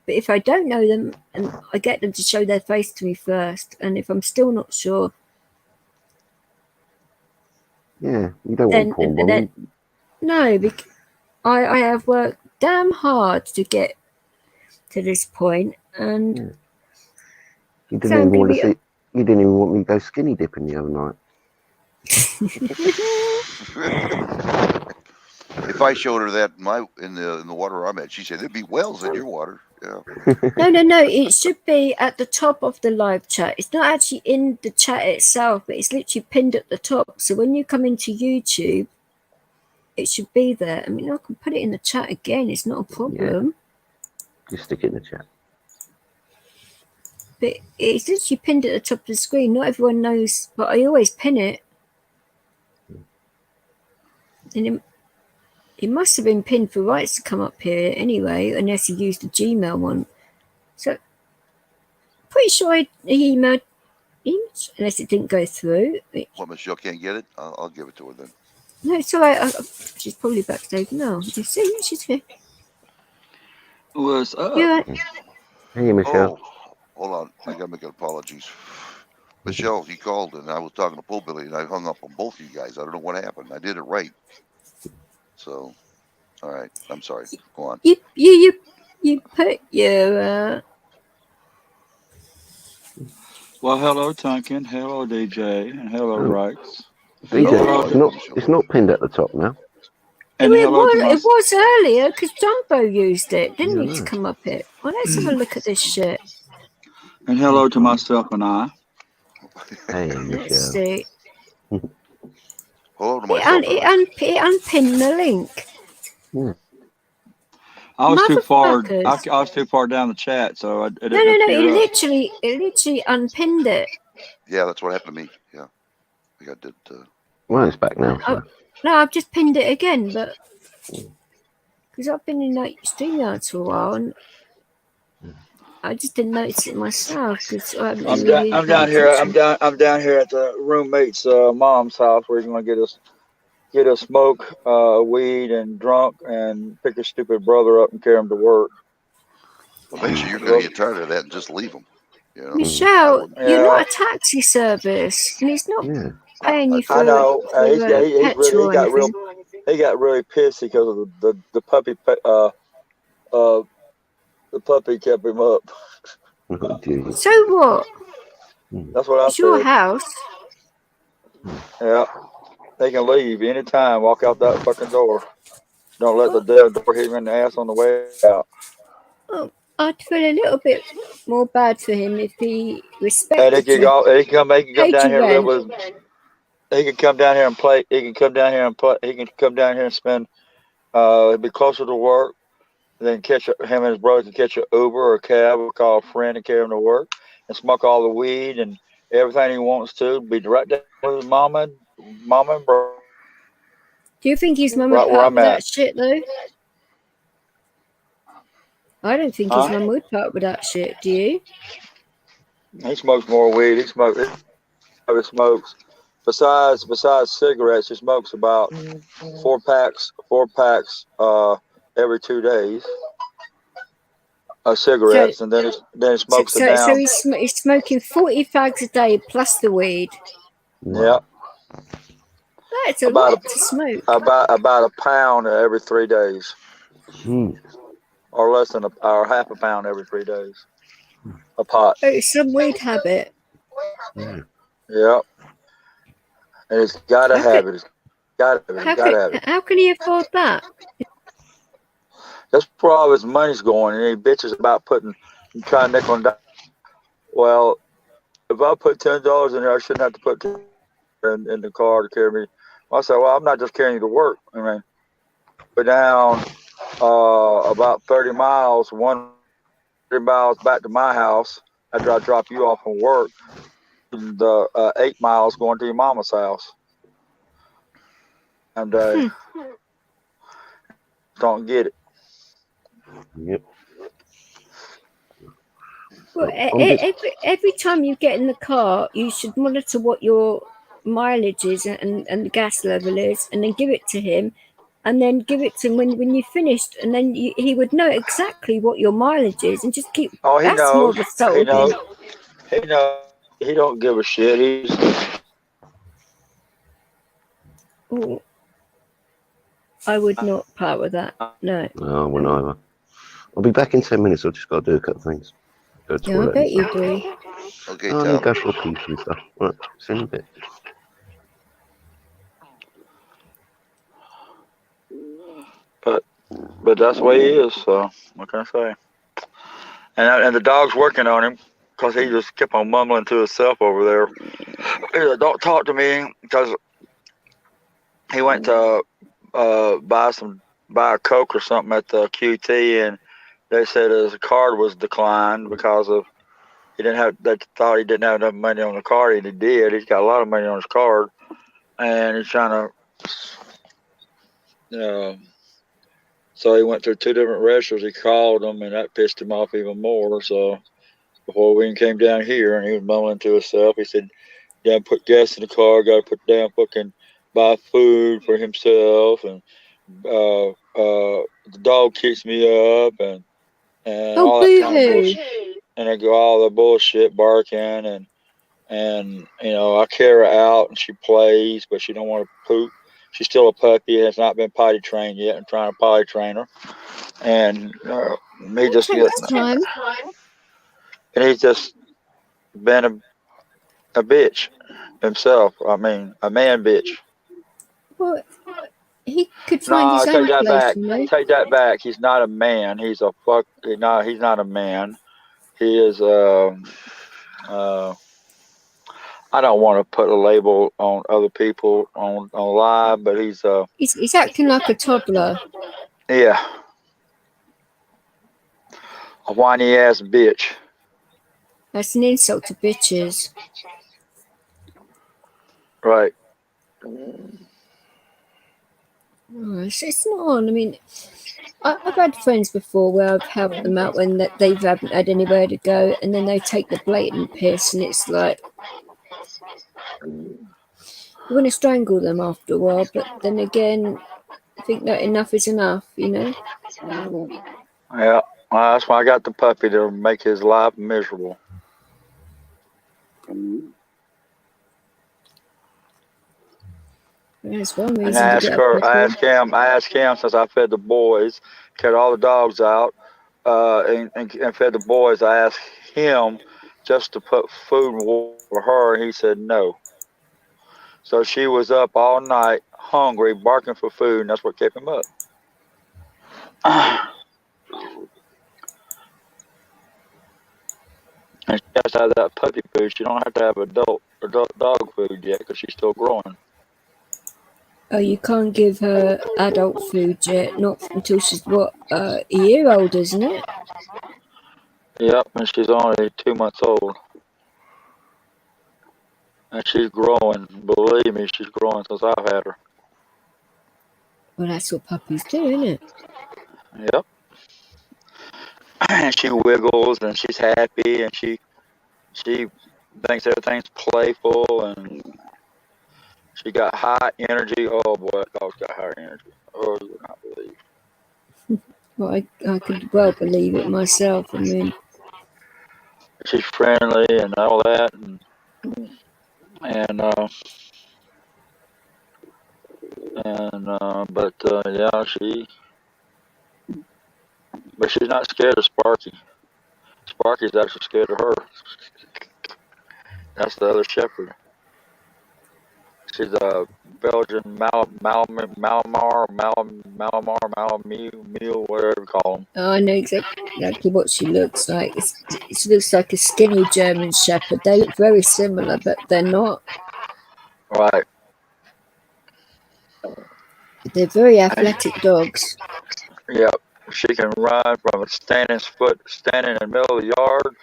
But if I don't know them, and I get them to show their face to me first, and if I'm still not sure, yeah, you don't want porn bombing. No, because I have worked damn hard to get to this point, and you didn't even want to see. You didn't even want me to go skinny dipping the other night. If I showed her that in the water I'm at, she said there'd be whales in your water. Yeah. No. It should be at the top of the live chat. It's not actually in the chat itself, but it's literally pinned at the top. So when you come into YouTube, it should be there. I mean, I can put it in the chat again. It's not a problem. Yeah. Just stick it in the chat. But it's literally pinned at the top of the screen. Not everyone knows, but I always pin it. And it must have been pinned for rights to come up here anyway, unless you used the Gmail one. So pretty sure I emailed him, unless it didn't go through. What, Michelle can't get it? I'll give it to her then. No, it's all right. She's probably backstage now. You see, she's here. What's up? Yeah. Hey, Michelle. Oh, hold on. I gotta make apologies. Michelle, you called and I was talking to Pull Billy and I hung up on both of you guys. I don't know what happened. I did it right. So, all right. I'm sorry. Go on. You put your. Well, hello, Tunkin. Hello, DJ. And hello, Oh. Rex. DJ, Hello, it's not pinned at the top now. And hello to my... It was earlier because Jumbo used it. Didn't Yeah, need to come up here. Well, let's have a look at this shit. And hello to myself and I. Hey, Let's Michelle. see. Hello to myself. It unpinned the link. Yeah. I was too far. Motherfuckers. I was too far down the chat, so it No. didn't appear up. It literally unpinned it. Yeah, that's what happened to me. Yeah. I got that. Well, it's back now. So. No, I've just pinned it again, but because I've been in like StreamYard for a while, and I just didn't notice it myself. Because I'm down here. I'm down here at the roommate's mom's house, where he's going to get a smoke, weed, and drunk, and pick his stupid brother up and carry him to work. Eventually, you're going to get tired of that and just leave them. You know? Michelle, you're not a taxi service, and he's not paying you for. I know. He got really pissed because of the puppy. The puppy kept him up. So what? That's what I It's said. your house. Yeah. They can leave anytime. Walk out that fucking door. Don't let the door hit him in the ass on the way out. Oh, I'd feel a little bit more bad for him if he respected And he can come down here and live with. He can come down here and play. He can come down here and play. He can come down here and spend. Be closer to work. Then him and his brother can catch an Uber or a cab or call a friend and carry him to work and smoke all the weed and everything he wants to. Be right down with his mama and brother. Do you think his mum would put up with that shit though? I don't think his mum would put up with that shit. Do you? He smokes more weed. He smokes. Besides cigarettes, he smokes about 4 packs every 2 days of cigarettes, and then he smokes it down. So he's smoking 40 fags a day plus the weed. Yeah. That's a lot to smoke. About a pound every 3 days. Or less than or half a pound every 3 days. A pot. Oh, it's some weed habit. Yeah. And it's gotta have it. How can he afford that? That's where all his money's going, and he bitches about trying to nickel and dime. Well, if I put $10 in there, I shouldn't have to put in the car to carry me. Well, I said, well, I'm not just carrying you to work. I mean, go down about 30 miles, 30 miles back to my house after I drop you off from work. The 8 miles going to your mama's house. And don't get it. Yep. Well, every time you get in the car, you should monitor what your mileage is and the gas level is, and then give it to him, and then give it to him when you're finished, and then he would know exactly what your mileage is, and just keep. Oh, he that's knows. More of a subtle He knows. thing. He knows. He don't give a shit. I would not part with that. No. No, I wouldn't either. I'll be back in 10 minutes. I've just got to do a couple of things. Go to the toilet. I bet you do. Okay, I'll go for a piece and stuff. Right, see you in a bit. But that's the way he is. So what can I say? And the dog's working on him because he just kept on mumbling to himself over there. He's like, don't talk to me, because he went to buy a Coke or something at the QT, and they said his card was declined because of they thought he didn't have enough money on the card, and he did. He's got a lot of money on his card, and he's trying to. So he went through 2 different restaurants. He called them, and that pissed him off even more. So before we came down here, and he was mumbling to himself. He said, "Damn, put gas in the car. Got to put damn fucking buy food for himself, and the dog kicks me up, and Oh, all that kind of boo-hoo. bullshit." And I go all the bullshit barking, and I carry her out, and she plays, but she don't want to poop. She's still a puppy, has not been potty trained yet. I'm trying to potty train her, and me It just takes getting, time. and he's just been a bitch himself. I mean, a man bitch. Well, he could No, find his I own take that place, back. you know. Take that back. He's not a man. He's a fuck. He's not a man. He is. I don't want to put a label on other people on live, but He's acting like a toddler. yeah, a whiny ass bitch. That's an insult to bitches. Right. Oh, it's not on. I mean, I've had friends before where I've helped them out when they haven't had anywhere to go, and then they take the blatant piss, and it's like you want to strangle them after a while, but then again, I think that enough is enough, you know. Yeah. Well, that's why I got the puppy to make his life miserable. That's one And reason to get a puppy. I asked him since I fed the boys, carried all the dogs out, and fed the boys. I asked him just to put food and water for her, and he said no. So she was up all night, hungry, barking for food, and that's what kept him up. And she has to have that puppy food. She don't have to have adult dog food yet because she's still growing. Oh, you can't give her adult food yet, not until she's a year old, isn't it? Yep, and she's only 2 months old. And she's growing. Believe me, she's growing since I've had her. Well, that's what puppies do, isn't it? Yep. And she wiggles and she's happy and she thinks everything's playful and she got high energy. Oh boy, that dog's got high energy. Oh, you would not believe. Well, I could well believe it myself. I mean, She's friendly and all that, but yeah, but she's not scared of Sparky. Sparky's actually scared of her. That's the other shepherd. She's a Belgian Malamar, Mule, whatever you call them. I know exactly what she looks like. She looks like a skinny German Shepherd. They look very similar, but they're not. Right. They're very athletic dogs. Yep. She can run from standing in the middle of the yard,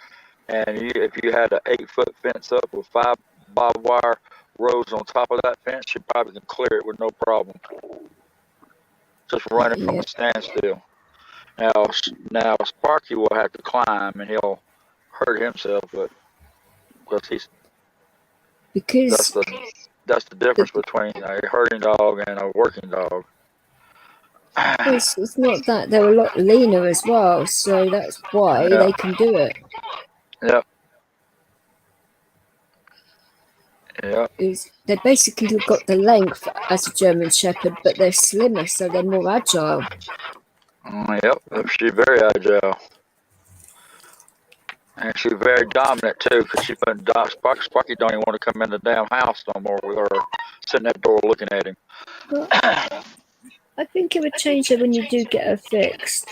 and if you had an 8-foot fence up with 5 barbed wire rows on top of that fence, she probably can clear it with no problem. Just running from a standstill. Now Sparky will have to climb and he'll hurt himself, but because that's the difference between a herding dog and a working dog. It's not that they're a lot leaner as well, so that's why they can do it. Yep. Yeah. They basically got the length as a German Shepherd, but they're slimmer, so they're more agile. Yep, she's very agile. And she's very dominant too, because she put Sparky don't even want to come in the damn house no more with her sitting at the door looking at him. Well, I think it would change her when you do get her fixed.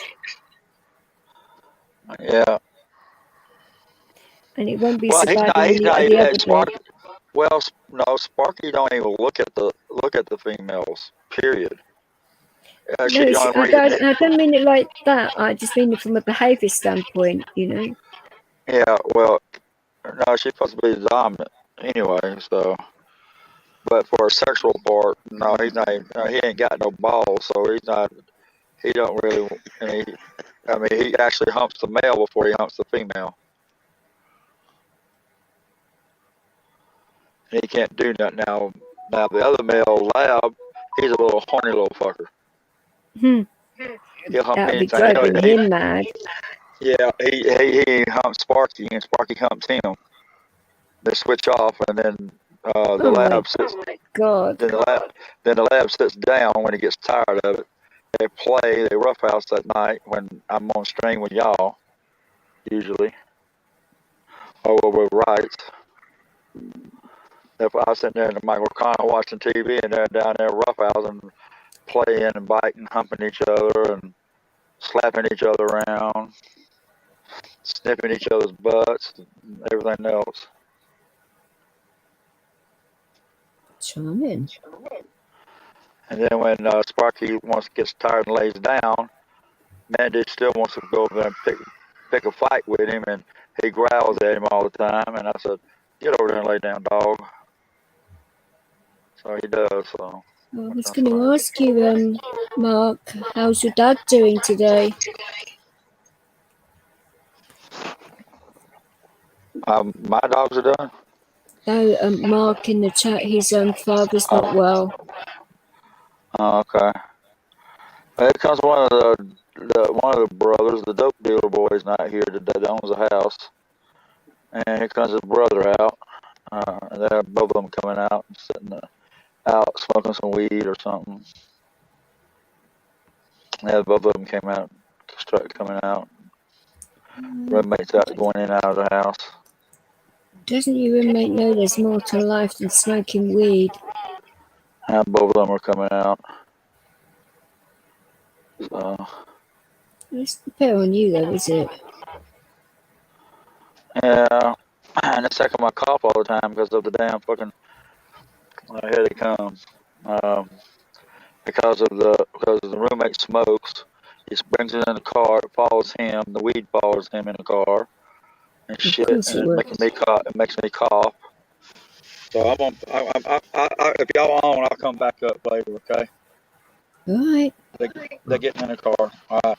Yeah. And it won't be so bad when you get the other Sparky. Well, no, Sparky don't even look at the females. Period. No, I don't mean it like that. I just mean it from a behaviour standpoint, you know. Yeah, well, no, she's supposed to be dominant anyway. So, but for a sexual part, no, he's not. He ain't got no balls, so he's not. He don't really. He actually humps the male before he humps the female. and he can't do nothing now. Now the other male lab, he's a little horny little fucker. He'll hump That would be anything. driving him mad. Yeah, he humps Sparky, and Sparky humps him. They switch off, and then the Oh my lab sits. God. Then the lab sits down when he gets tired of it. They roughhouse that night when I'm on string with y'all, usually, or with rights. If I was sitting there in the microcon watching TV, and they're down there roughhousing, playing and biting, humping each other, and slapping each other around, sniffing each other's butts, and everything else. Charming. And then when Sparky gets tired and lays down, Mandy still wants to go over there and pick a fight with him, and he growls at him all the time. And I said, "Get over there and lay down, dog." So he does. So I was going to ask you, Mark, how's your dad doing today? my dogs are done. No, Mark in the chat, his father's not well. Oh, okay. Here comes one of the brothers, the dope dealer boy's not here today. That owns the house, and here comes his brother out. And they're both of them coming out and sitting out smoking some weed or something. Yeah, both of them came out, started coming out. Roommates out going in and out of the house. Doesn't your roommate know there's more to life than smoking weed? And both of them are coming out. So It's fair on you though, is it? yeah, and it's second my cough all the time because of the damn fucking here they come. Because the roommate smokes, he brings it in the car, it follows him, the weed follows him in the car and shit, and it makes me cough. It makes me cough. So if y'all on, I'll come back up later. Okay. All right. They're getting in the car. All right.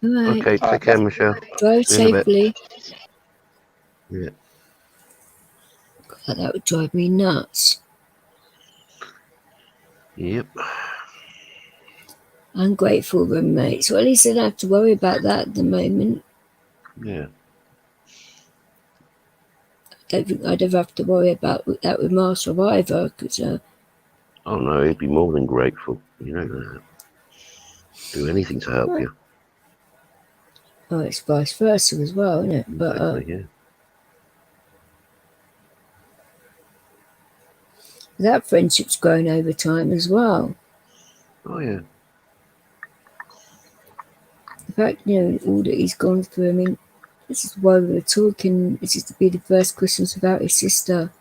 All right. Okay, take care, Michelle. Drive See you in a bit. safely. Yeah. God, that would drive me nuts. Yep. Ungrateful roommates. Well, at least I don't have to worry about that at the moment. Yeah. I don't think I'd ever have to worry about that with Marshall either, because Oh no, he'd be more than grateful. You know that. Do anything to help you. oh, it's vice versa as well, isn't it? But Exactly, yeah. that friendship's grown over time as well. Oh yeah. In fact, all that he's gone through, I mean, this is why we were talking, this is to be the first Christmas without his sister.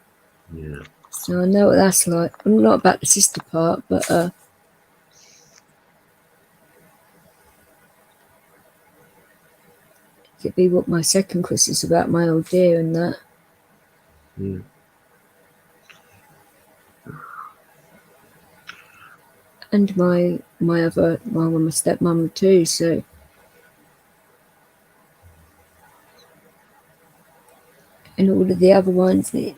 Yeah. So I know what that's like. I'm not about the sister part, but it'd be what my second Christmas about my old dear and that. Yeah. And my stepmom too, so and all of the other ones that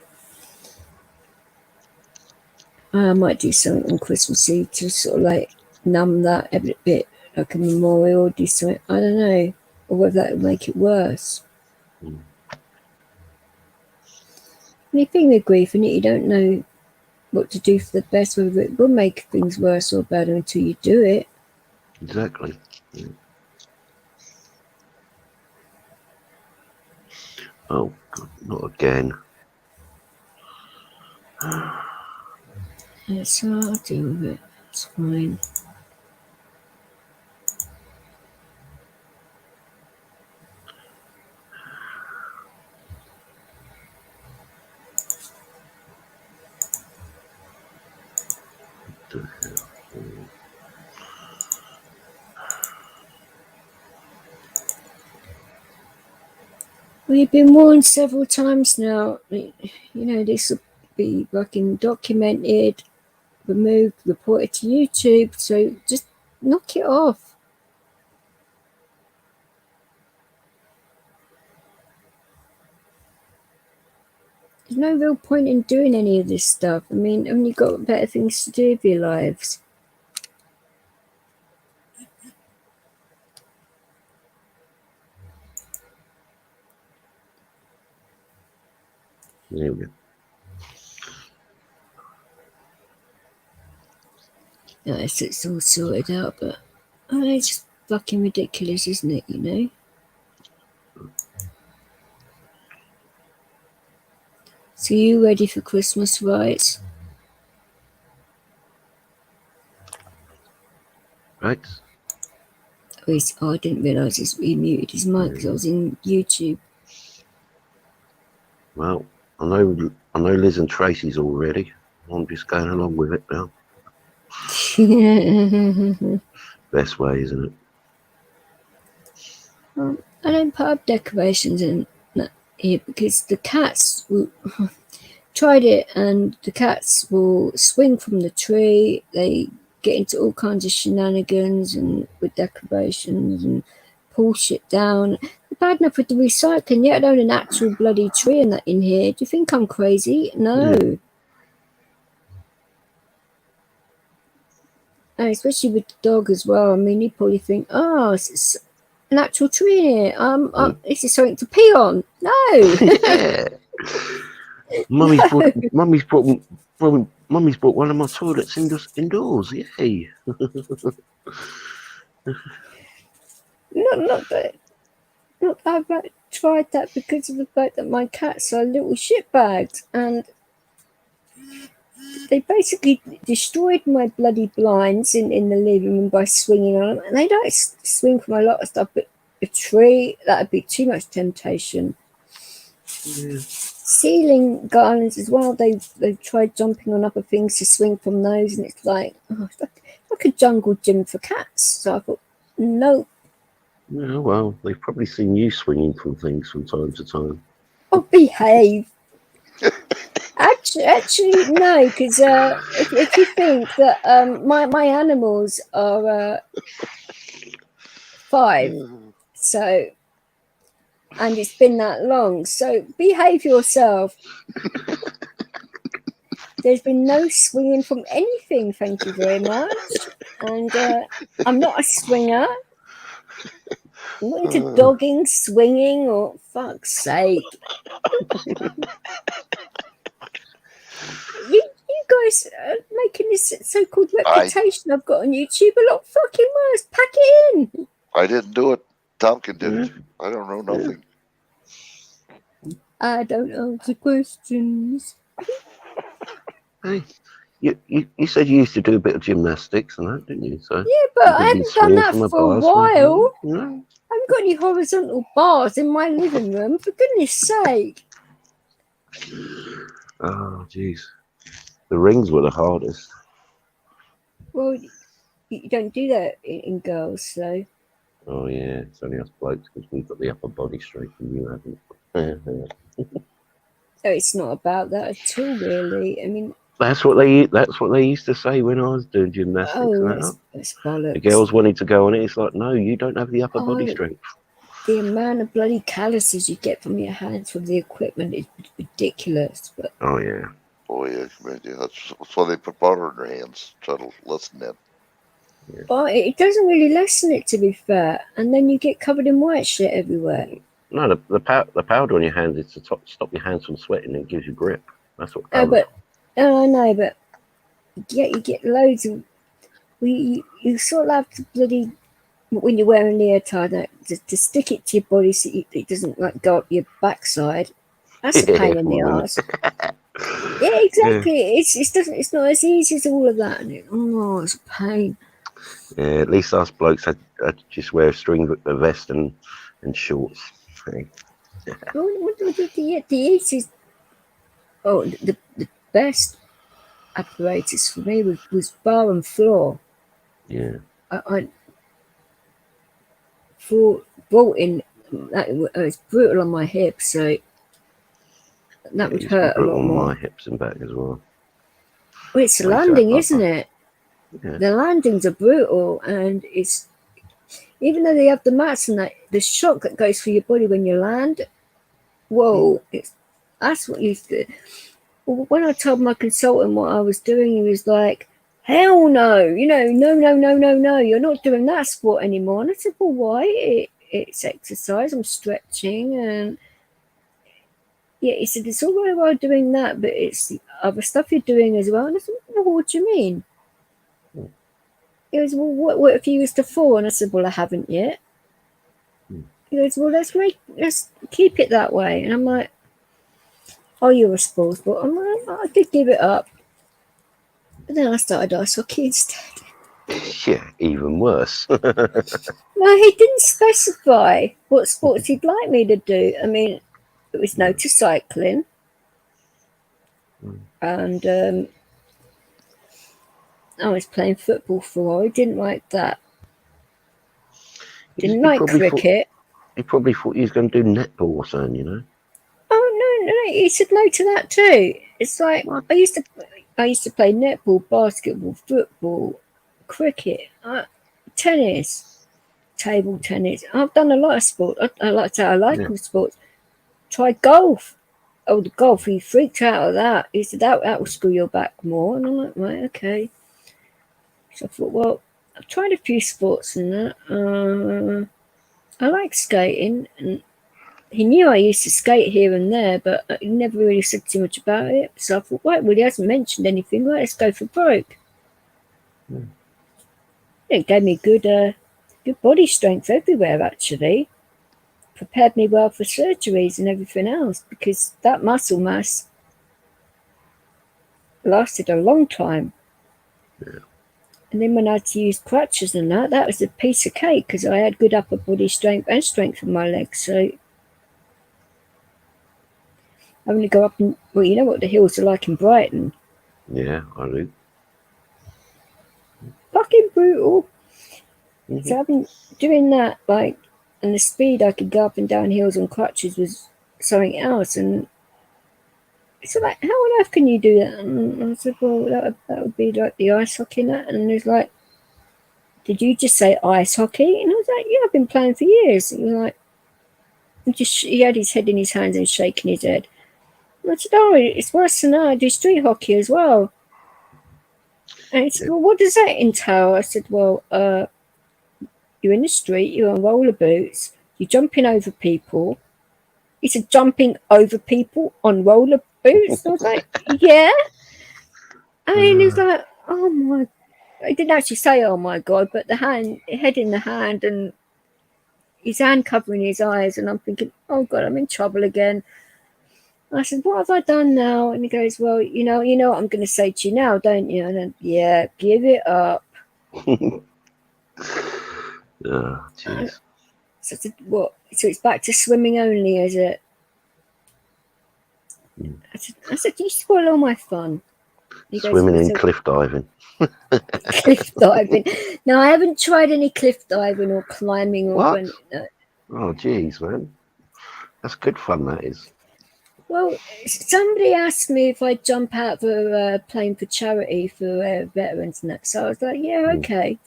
I might do something on Christmas Eve to sort of like numb that a bit, like a memorial, or do something, I don't know, or whether that would make it worse. Mm. And the thing with grief, and you don't know what to do for the best, whether it will make things worse or better until you do it. Exactly. Yeah. Oh God, not again. Yes, I'll deal with it. It's fine. We've been warned several times now. This will be fucking documented, removed, reported to YouTube. So just knock it off. There's no real point in doing any of this stuff. I mean, haven't you got better things to do with your lives? There we go. Yes, it's all sorted out, but it's just fucking ridiculous, isn't it, you know? So you ready for Christmas, right? Right. Oh, I didn't realise he muted his mic because I was in YouTube. Well, I know Liz and Tracy's all ready. I'm just going along with it now. Best way, isn't it? I don't put up decorations in here because the cats tried it, and the cats will swing from the tree. They get into all kinds of shenanigans and with decorations and pull shit down. They're bad enough with the recycling, yet I don't own an actual bloody tree in here. Do you think I'm crazy? No. Yeah. And especially with the dog as well. I mean, you probably think, oh, it's an actual tree here. This is something to pee on. No. Yeah. Mummy's brought one of my toilets indoors. Yay. Not that I've tried that because of the fact that my cats are little shitbags, and they basically destroyed my bloody blinds in the living room by swinging on them. And they don't swing from a lot of stuff, but a tree, that would be too much temptation. Yeah. Ceiling garlands as well, they've tried jumping on other things to swing from those, and it's like a jungle gym for cats. So I thought, no. Yeah, well, they've probably seen you swinging from things from time to time. Oh, behave. Actually, no, because if you think that my animals are 5, so, and it's been that long, so behave yourself. There's been no swinging from anything, thank you very much. And I'm not a swinger. I'm not into dogging, swinging, or fuck's sake. You guys are making this so-called reputation I've got on YouTube a lot fucking worse. Pack it in. I didn't do it. Tompkin did it. I don't know nothing. I don't answer questions. Hey, you said you used to do a bit of gymnastics and that, didn't you? So yeah, but I haven't done that for a while. No. I haven't got any horizontal bars in my living room, for goodness sake. Oh, jeez. The rings were the hardest. Well, you don't do that in girls, so. Oh, yeah. It's only us blokes because we've got the upper body strength and you haven't. So it's not about that at all, really. I mean, that's what they used to say when I was doing gymnastics. Oh, that's bollocks. The girls wanted to go on it. It's like, no, you don't have the upper body strength. The amount of bloody calluses you get from your hands from the equipment is ridiculous. But oh yeah. Oh yeah, that's why they put powder in their hands. Try to lessen that. Yeah. But it doesn't really lessen it, to be fair. And then you get covered in white shit everywhere. No, the powder on your hands is to stop your hands from sweating and it gives you grip. That's what. I know, but you get loads of. You sort of have to bloody, when you're wearing a leotard, to stick it to your body so it doesn't like go up your backside. That's a pain in the ass. Yeah, exactly. Yeah. It's not as easy as all of that. And it's a pain. Yeah, at least us blokes had just wear a string vest and shorts. The easiest, the best apparatus for me was bar and floor. Yeah. I brought in, it's brutal on my hips, so that would hurt a lot more. On my hips and back as well. Well, it's the landing, isn't it? Yeah. The landings are brutal, and it's, even though they have the mats and that, the shock that goes through your body when you land, whoa, That's what used to. Well, when I told my consultant what I was doing, he was like, "Hell no! No! You're not doing that sport anymore." And I said, "Well, why? It's exercise. I'm stretching, and yeah." He said, "It's all very well doing that, but it's the other stuff you're doing as well." And I said, "Well, what do you mean?" He goes, "Well, what if you used to fall?" And I said, "Well, I haven't yet." He goes, "Well, let's keep it that way." And I'm like, "Oh, you're a sports," but I'm like, I could give it up. But then I started ice hockey instead. Yeah, even worse. No, he didn't specify what sports he'd like me to do. I mean, it was motorcycling, and I was playing football for a while. He didn't like that. Didn't like cricket. He probably thought he was going to do netball or something, you know. Oh no! He said no to that too. It's like What? I used to play netball, basketball, football, cricket, tennis, table tennis. I've done a lot of sport. I like to say I like all sports. Tried golf. Oh, the golf, he freaked out at that. He said that will screw your back more. And I'm like, right, okay. So I thought, well, I've tried a few sports and that. I like skating, and he knew I used to skate here and there, but he never really said too much about it. So I thought, right, well, he hasn't mentioned anything. Right, let's go for broke. It gave me good body strength everywhere, actually. Prepared me well for surgeries and everything else, because that muscle mass lasted a long time. Yeah. And then when I had to use crutches and that was a piece of cake, because I had good upper body strength and strength in my legs. So I only go up and, well, you know what the hills are like in Brighton. Yeah, I do. Fucking brutal. So I've been doing that, like, and the speed I could go up and down hills on crutches was something else. And so like, how on earth can you do that? And I said, well, that would be like the ice hockey and that. And he was like, did you just say ice hockey? And I was like, yeah, I've been playing for years. And he was like, he had his head in his hands and shaking his head. And I said, oh, it's worse than that. I do street hockey as well. And he said, well, what does that entail? I said, well, you're in the street, you're on roller boots, you're jumping over people. He said, jumping over people on roller boots? And I was like, yeah. And he was like, oh my. He didn't actually say, oh my God, but the head in the hand and his hand covering his eyes. And I'm thinking, oh God, I'm in trouble again. I said, what have I done now? And he goes, well, you know what I'm going to say to you now, don't you? And then, yeah, give it up. Oh, jeez. So I said, what? So it's back to swimming only, is it? I said, you spoil all my fun. He Swimming goes, and cliff diving. Cliff diving. No, I haven't tried any cliff diving or climbing or What? anything. No. Oh, jeez, man. That's good fun, that is. Well, somebody asked me if I'd jump out of a plane for charity for veterans and that. So I was like, yeah, okay.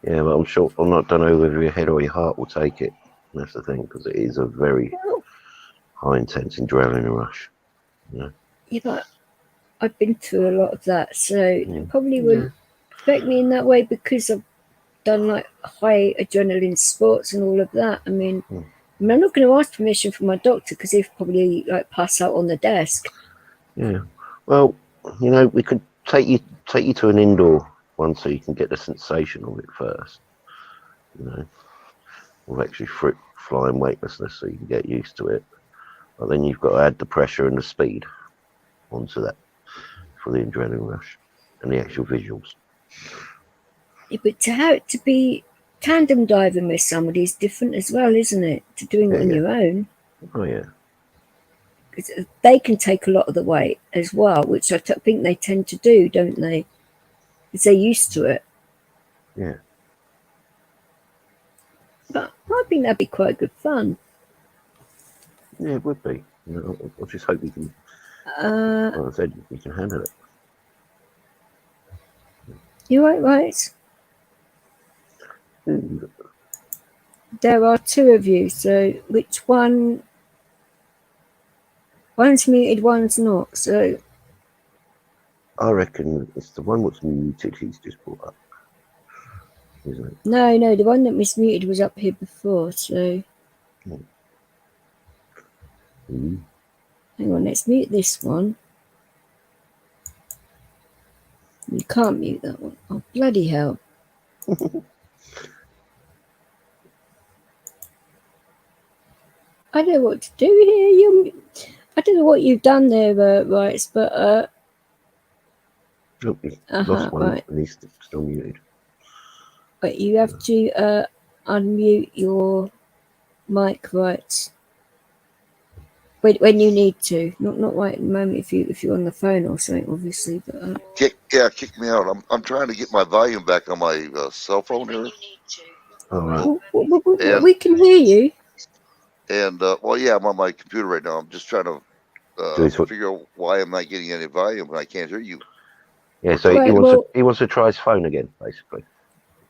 Yeah, but I'm not don't know whether your head or your heart will take it. That's the thing, because it is a very high intense adrenaline rush. Yeah, but I've been through a lot of that, so it probably wouldn't affect me in that way because I've done like high adrenaline sports and all of that. I mean, I'm not going to ask permission from my doctor because he'd probably like pass out on the desk. Yeah. Well, you know, we could take you to an indoor one so you can get the sensation of it first. You know, with actually flying weightlessness, so you can get used to it. But then you've got to add the pressure and the speed onto that for the adrenaline rush and the actual visuals. Yeah, but to be tandem diving with somebody is different as well, isn't it? To doing it on your own. Oh yeah. Because they can take a lot of the weight as well, which I think they tend to do, don't they? Because they're used to it. Yeah. But I think that'd be quite good fun. Yeah, it would be. You know, I just hope we can. Like I said, we can handle it. You're right. There are two of you, so which one One's muted, one's not. So I reckon it's the one that's muted he's just brought up, isn't it? no, the one that was muted was up here before. So Mm. hang on, let's mute this one. You can't mute that one. Oh, bloody hell. I don't know what to do here. I don't know what you've done there, Rights, but Look, he's lost one right. and he's still muted. But you have to unmute your mic, Rights. When you need to, not right at the moment if you're on the phone or something, obviously. But Kick me out. I'm trying to get my volume back on my cell phone here. All right. And- we can hear you. And well, yeah, I'm on my computer right now. I'm just trying to figure out why I'm not getting any volume when I can't hear you. Yeah, so Right, he wants to try his phone again, basically.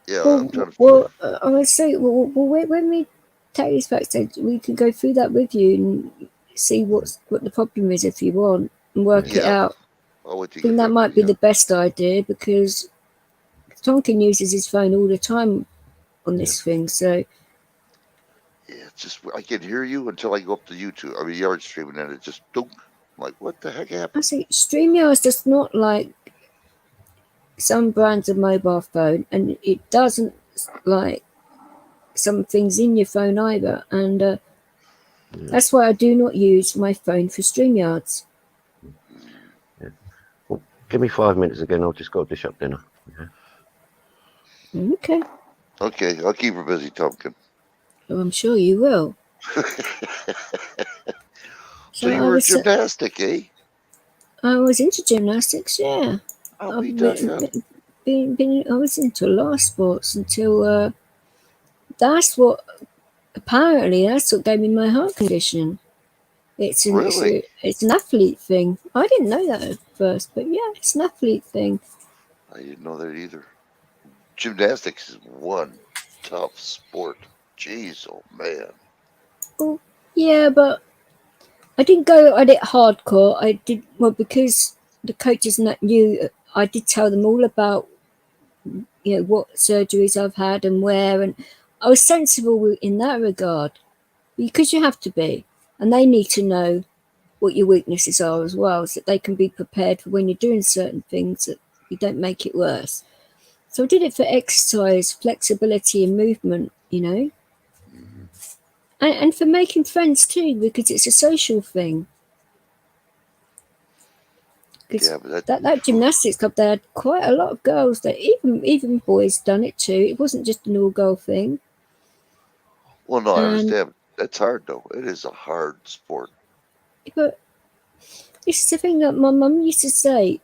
Yeah, well, I'm trying to. I would say, when we take this backstage, we can go through that with you and see what the problem is if you want and work it out. I think that might be the best idea because Tonkin uses his phone all the time on this thing, so. Yeah, it's just I can hear you until I go up to YouTube. I mean, you're streaming and it just dunk. I'm like, what the heck happened? I see. StreamYard's just not like some brands of mobile phone, and it doesn't like some things in your phone either. And that's why I do not use my phone for StreamYards. Yeah. Well, give me 5 minutes again. I'll just go dish up dinner. Okay. Okay, I'll keep her busy, Tompkin. Well, I'm sure you will. So you were gymnastic, eh? I was into gymnastics, yeah. I'll be done. I was into a lot of sports until that's what gave me my heart condition. It's an athlete thing. I didn't know that at first, but yeah, it's an athlete thing. I didn't know that either. Gymnastics is one tough sport. Jeez, oh man. Well, yeah, but I didn't go at it hardcore. I did because the coaches knew. I did tell them all about what surgeries I've had and where, and I was sensible in that regard because you have to be, and they need to know what your weaknesses are as well, so that they can be prepared for when you're doing certain things that you don't make it worse. So I did it for exercise, flexibility, and movement, and for making friends too, because it's a social thing. Because that gymnastics club, they had quite a lot of girls there. Even boys done it too. It wasn't just an all-girl thing. Well, no, I understand. That's hard though. It is a hard sport. But this is the thing that my mum used to say,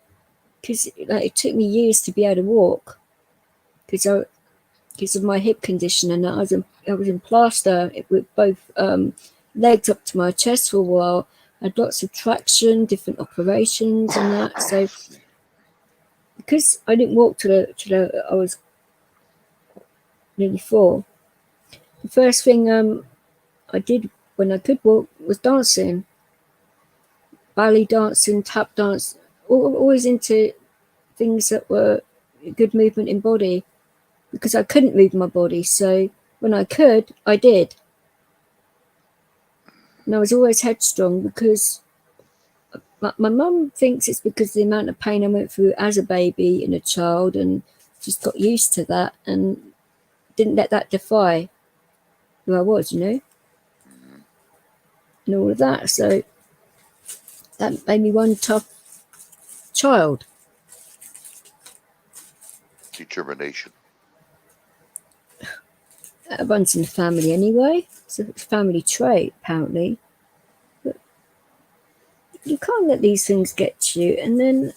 because it took me years to be able to walk, because of my hip condition, and I was in plaster with both legs up to my chest for a while. I had lots of traction, different operations, and that. So because I didn't walk till I was nearly 4, the first thing I did when I could walk was dancing, ballet dancing, tap dance, always into things that were good movement in body, because I couldn't move my body. So when I could, I did. And I was always headstrong because my mum thinks it's because of the amount of pain I went through as a baby and a child, and just got used to that and didn't let that defy who I was, and all of that. So that made me one tough child. Determination. That runs in the family anyway. It's a family trait, apparently. But you can't let these things get to you. And then,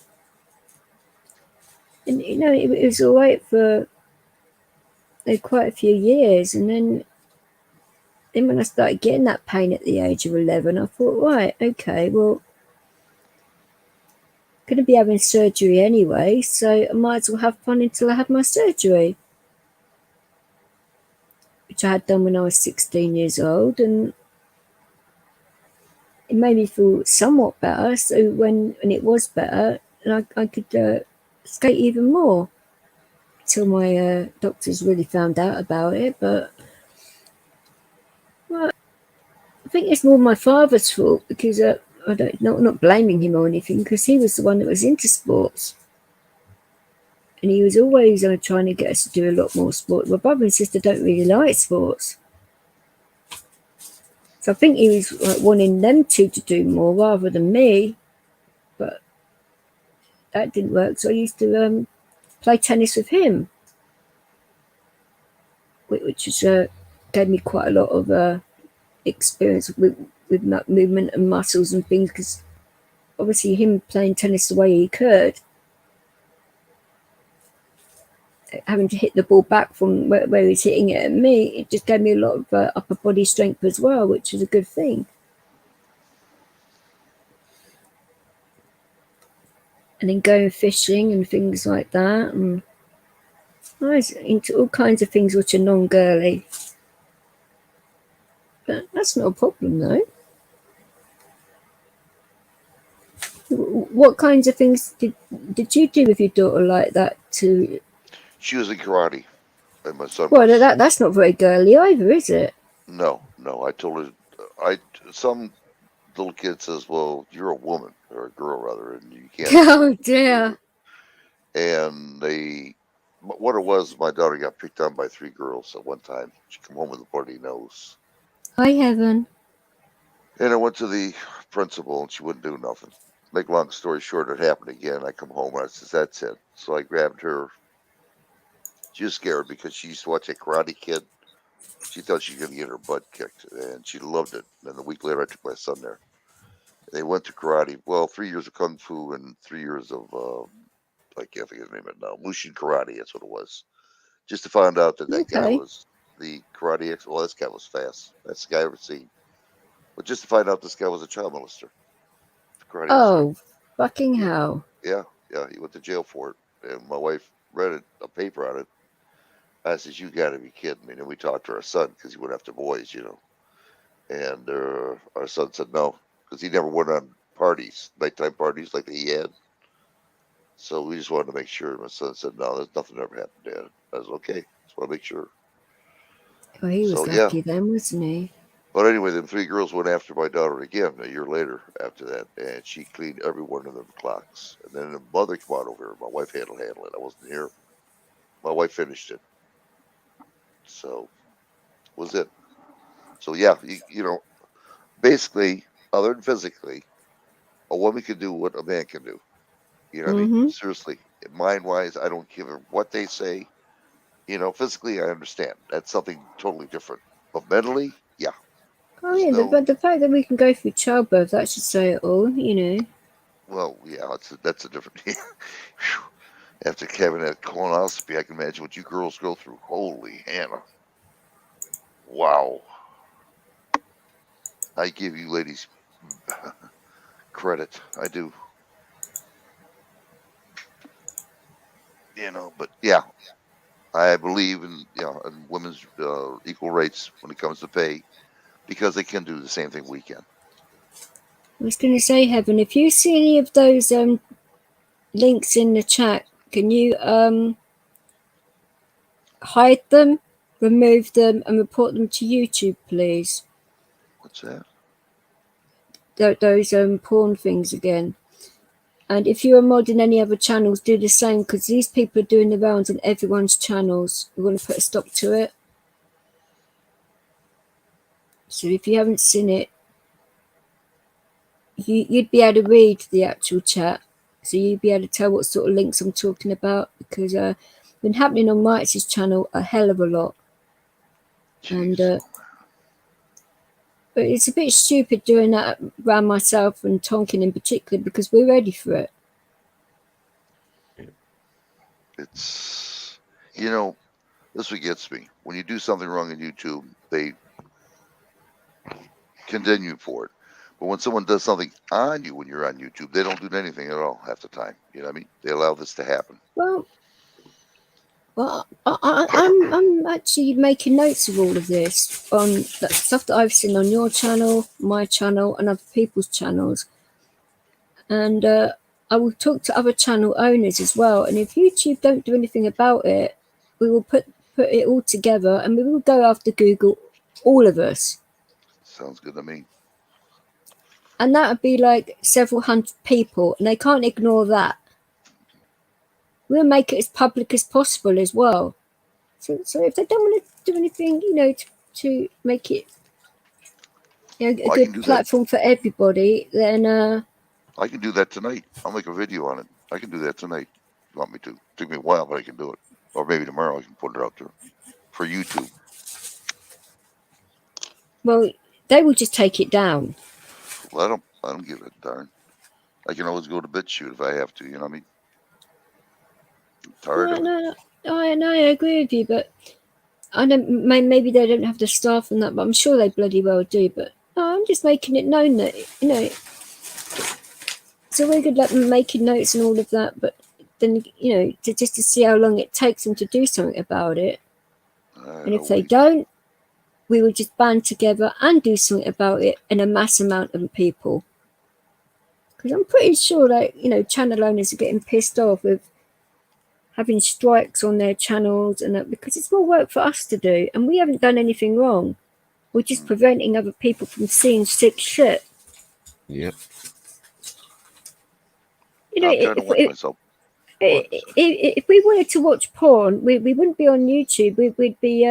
it was all right for quite a few years. And then when I started getting that pain at the age of 11, I thought, right, okay, well, I'm going to be having surgery anyway, so I might as well have fun until I have my surgery, which I had done when I was 16 years old. And it made me feel somewhat better. So when it was better, and I could skate even more till my doctors really found out about it. But well, I think it's more my father's fault because I don't not blaming him or anything, because he was the one that was into sports. And he was always trying to get us to do a lot more sport. My brother and sister don't really like sports. So I think he was like wanting them two to do more rather than me. But that didn't work. So I used to play tennis with him, which was, gave me quite a lot of experience with movement and muscles and things. Because obviously him playing tennis the way he could, having to hit the ball back from where he's hitting it at me, it just gave me a lot of upper body strength as well, which is a good thing. And then going fishing and things like that, and I was into all kinds of things which are non-girly. But that's not a problem, though. What kinds of things did you do with your daughter like that? To She was in karate, and my son well, was. that's not very girly either, is it? No, no. I told her. Some little kid says, "Well, you're a woman or a girl rather, and you can't." Oh dear. And what it was, my daughter got picked on by 3 girls at one time. She come home with a bloody nose. Hi, Heaven. And I went to the principal, and she wouldn't do nothing. Make a long story short, it happened again. I come home, and I says, "That's it." So I grabbed her. She was scared because she used to watch a Karate Kid. She thought she was going to get her butt kicked, and she loved it. And a week later, I took my son there. They went to karate. Well, 3 years of kung fu and 3 years of I can't think of his name now. Mushin karate. That's what it was. Just to find out that that guy Okay. was the karate expert. Well, this guy was fast. That's the guy I ever seen. But just to find out this guy was a child molester, karate instructor. Oh, fucking Yeah, hell. yeah, yeah. He went to jail for it, and my wife read a paper on it. I says, "You got to be kidding me!" And we talked to our son because he went after boys, And our son said no because he never went on parties, nighttime parties like he had. So we just wanted to make sure. My son said, "No, there's nothing ever happened, Dad." I was okay. Just want to make sure. Well, he was So yeah. lucky then, wasn't he? But anyway, them 3 girls went after my daughter again a year later after that, and she cleaned every one of them clocks. And then the mother came out over here. My wife had to handle it. I wasn't here. My wife finished it. So was it. So yeah, basically, other than physically, a woman can do what a man can do. You know what I mean? Mm-hmm. Seriously, mind wise, I don't give a what they say. Physically, I understand. That's something totally different. But mentally, yeah, Oh there's yeah, no. but the fact that we can go through childbirth, that should say it all. Well, yeah, that's a different. After having that colonoscopy, I can imagine what you girls go through. Holy Hannah! Wow, I give you ladies credit. I do. But yeah, I believe in women's equal rights when it comes to pay because they can do the same thing we can. I was going to say, Heaven, if you see any of those links in the chat, can you hide them, remove them, and report them to YouTube, please? What's that? Those porn things again. And if you're a mod in any other channels, do the same, because these people are doing the rounds on everyone's channels. We want to put a stop to it. So if you haven't seen it, you'd be able to read the actual chat. So you'd be able to tell what sort of links I'm talking about, because been happening on Mike's channel a hell of a lot. Jeez. And but it's a bit stupid doing that around myself and Tonkin in particular, because we're ready for it. It's this what gets me. When you do something wrong on YouTube, they condemn you for it. But when someone does something on you when you're on YouTube, they don't do anything at all half the time. You know what I mean? They allow this to happen. Well, Well, I'm actually making notes of all of this on the stuff that I've seen on your channel, my channel, and other people's channels. And I will talk to other channel owners as well. And if YouTube don't do anything about it, we will put it all together and we will go after Google, all of us. Sounds good to me. And that would be like several hundred people, and they can't ignore that. We'll make it as public as possible as well. So if they don't want to do anything, to make it a good platform for everybody, then I can do that tonight. I'll make a video on it. I can do that tonight. If you want me to? Took me a while, but I can do it. Or maybe tomorrow I can put it out there for YouTube. Well, they will just take it down. Let them give it a darn. I can always go to BitChute if I have to. You know what I mean? I'm tired of it. No, I agree with you, but I don't. Maybe they don't have the staff and that, but I'm sure they bloody well do. But no, I'm just making it known that it's all very good, like making notes and all of that, but then just to see how long it takes them to do something about it. And if they don't, we will just band together and do something about it in a mass amount of people. Because I'm pretty sure that channel owners are getting pissed off with having strikes on their channels and that, because it's more work for us to do, and we haven't done anything wrong. We're just preventing other people from seeing sick shit. Yep. If we wanted to watch porn, we wouldn't be on YouTube. We'd be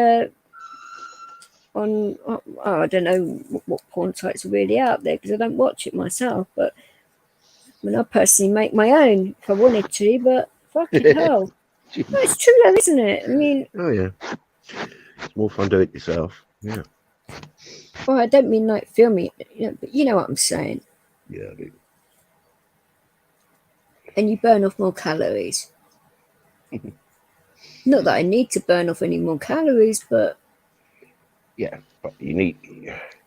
on I don't know what porn sites are really out there, because I don't watch it myself. But I personally make my own if I wanted to. But fucking hell, it's true though, isn't it? I mean, oh yeah, it's more fun doing it yourself. Yeah. Well, I don't mean like filming, but you know what I'm saying. Yeah, I do. And you burn off more calories. Not that I need to burn off any more calories, but yeah, but you need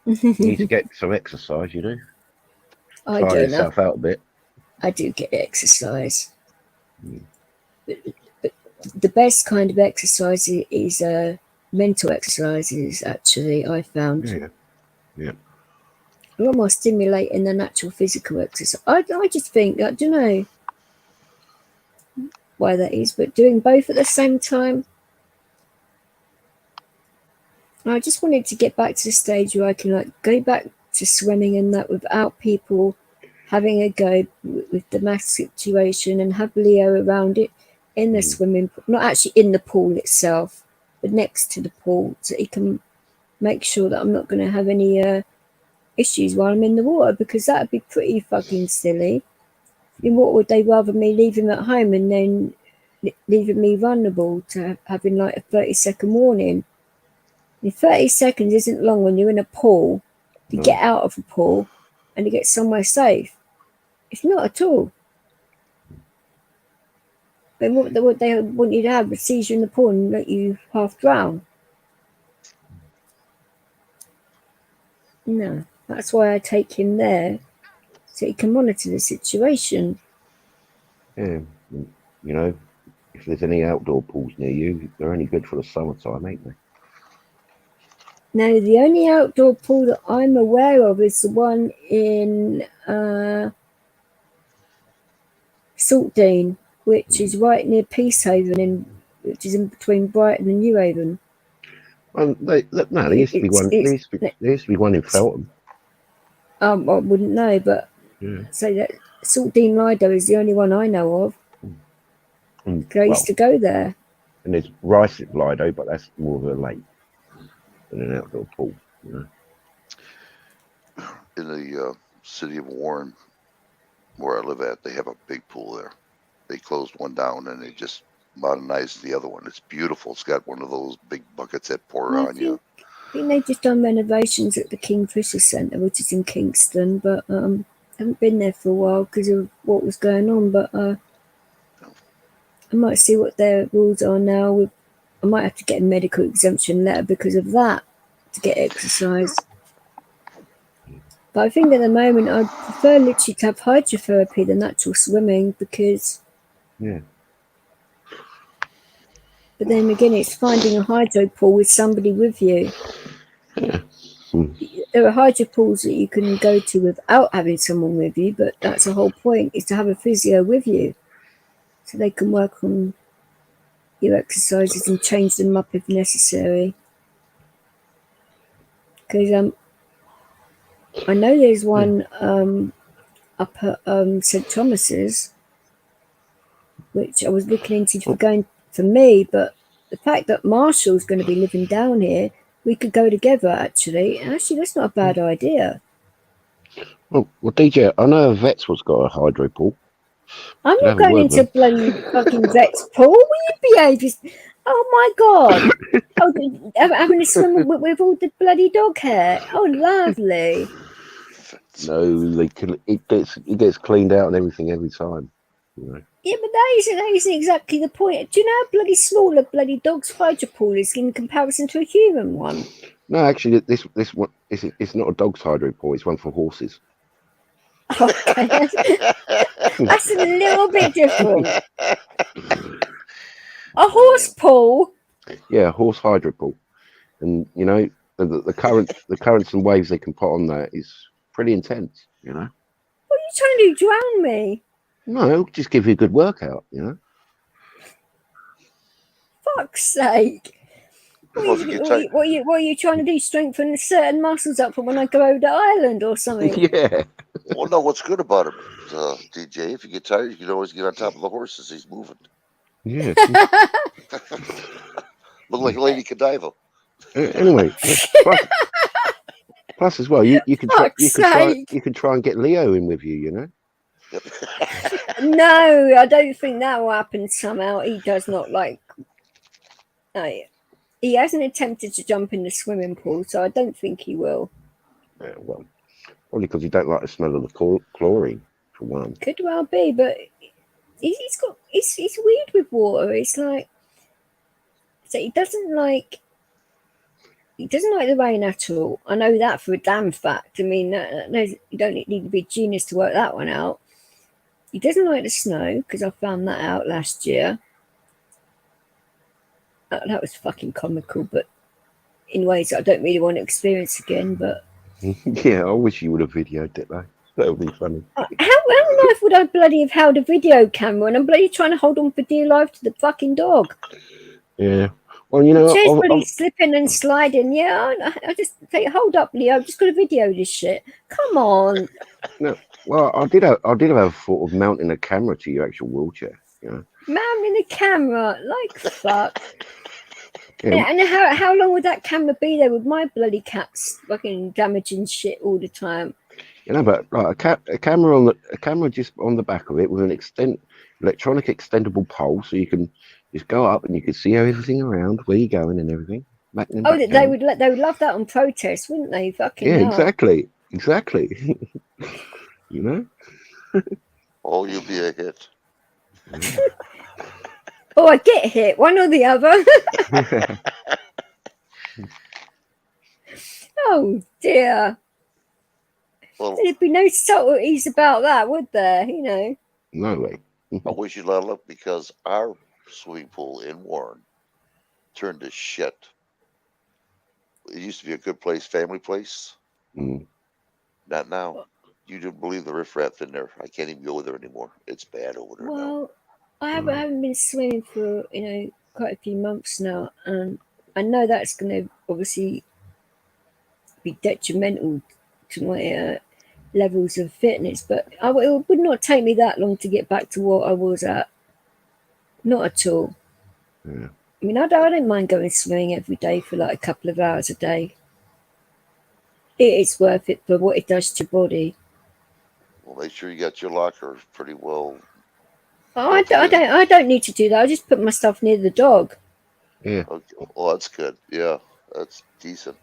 to get some exercise. I tire do yourself out a bit. I do get exercise, but the best kind of exercise is mental exercises. Actually, I found. Yeah. A lot more stimulating than actual physical exercise. I just think, I don't know why that is, but doing both at the same time. I just wanted to get back to the stage where I can go back to swimming and that without people having a go with the mass situation, and have Leo around it in the swimming pool, not actually in the pool itself, but next to the pool, so he can make sure that I'm not going to have any issues while I'm in the water, because that would be pretty fucking silly. In what would they rather me leave him at home and then leaving me vulnerable to having a 30-second warning? And 30 seconds isn't long when you're in a pool to get out of a pool and to get somewhere safe. It's not at all. But what they want you to have is seize you in the pool and let you half drown. No, that's why I take him there, so he can monitor the situation. Yeah, if there's any outdoor pools near you, they're only good for the summertime, ain't they? No, the only outdoor pool that I'm aware of is the one in Saltdean, which is right near Peacehaven, which is in between Brighton and Newhaven. Well, there used to be one. There used to be one in Feltham. I wouldn't know, but so that Saltdean Lido is the only one I know of. I used to go there. And there's Rycliffe Lido, but that's more of a lake than an outdoor pool. In the city of Warren, where I live at, they have a big pool there. They closed one down and they just modernized the other one. It's beautiful. It's got one of those big buckets that pour on you. I think they've just done renovations at the Kingfisher Centre, which is in Kingston, but I haven't been there for a while because of what was going on. But I might see what their rules are now. I might have to get a medical exemption letter because of that to get exercise. But I think at the moment I'd prefer literally to have hydrotherapy than actual swimming, because But then again, it's finding a hydro pool with somebody with you. Yeah. There are hydro pools that you can go to without having someone with you, but that's the whole point, is to have a physio with you so they can work on your exercises and change them up if necessary. Because I know there's one up at St Thomas's, which I was looking into for going for me, but the fact that Marshall's going to be living down here, we could go together actually. Actually, that's not a bad idea. Well, DJ, I know a vet's what's got a hydro pool. I'm Could not have a going word into with bloody fucking vet's pool. Will you behave? Oh my god! Oh, having a swim with all the bloody dog hair. Oh, lovely. No, it gets cleaned out and everything every time. You know. Yeah, but that isn't exactly the point. Do you know how bloody small a bloody dog's hydro pool is in comparison to a human one? No, actually, this one it's not a dog's hydro pool. It's one for horses. Okay, that's a little bit different. A horse pool? Yeah, a horse hydro pool, and you know the currents and waves they can put on that is pretty intense. You know. What are you trying to do? Drown me? No, it'll just give you a good workout. You know. Fuck's sake! What are you trying to do? Strengthen certain muscles up for when I go over the island or something? Yeah. Well, no, what's good about him, DJ? If you get tired, you can always get on top of the horse as he's moving. Yeah. Look like Lady Godiva. Anyway, plus as well, you can try and get Leo in with you. You know. No, I don't think that will happen somehow. He does not like. He hasn't attempted to jump in the swimming pool, so I don't think he will. Yeah, well, probably because you don't like the smell of the chlorine, for one. Could well be, but he's weird with water. It's like, so he doesn't like the rain at all. I know that for a damn fact. I mean, you don't need to be a genius to work that one out. He doesn't like the snow, because I found that out last year. That was fucking comical, but in ways I don't really want to experience again. But Yeah, I wish you would have videoed it though. That would be funny. how on earth would I bloody have held a video camera and I'm bloody trying to hold on for dear life to the fucking dog? Yeah. Well, you know, The chair's bloody slipping and sliding. Yeah, I just say, hold up, Leo. I've just got to video this shit. Come on. No. Well, I did have a thought of mounting a camera to your actual wheelchair. You know. Mounting the camera, like fuck. Yeah. And how long would that camera be there with my bloody cats fucking damaging shit all the time? You know, but like a camera just on the back of it with an electronic extendable pole, so you can just go up and you can see everything around, where you're going and everything. They would love that on protest, wouldn't they? Fucking yeah, hell. exactly. You know. Oh, you'll be a hit. Oh, I get hit, one or the other. Oh dear. Well, There'd be no subtleties about that, would there? You know. No way. I wish you a lot of luck, because our swimming pool in Warren turned to shit. It used to be a good place, family place. Mm. Not now. You don't believe the riffraff in there. I can't even go there anymore. It's bad over there now. Well, I haven't been swimming for quite a few months now, and I know that's going to obviously be detrimental to my levels of fitness, but it would not take me that long to get back to what I was at. Not at all. Yeah. I mean, I don't mind going swimming every day for like a couple of hours a day. It is worth it for what it does to your body. Well, make sure you got your locker pretty well. Oh, I don't need to do that. I just put my stuff near the dog. Yeah. Okay. Well, that's good. Yeah, that's decent.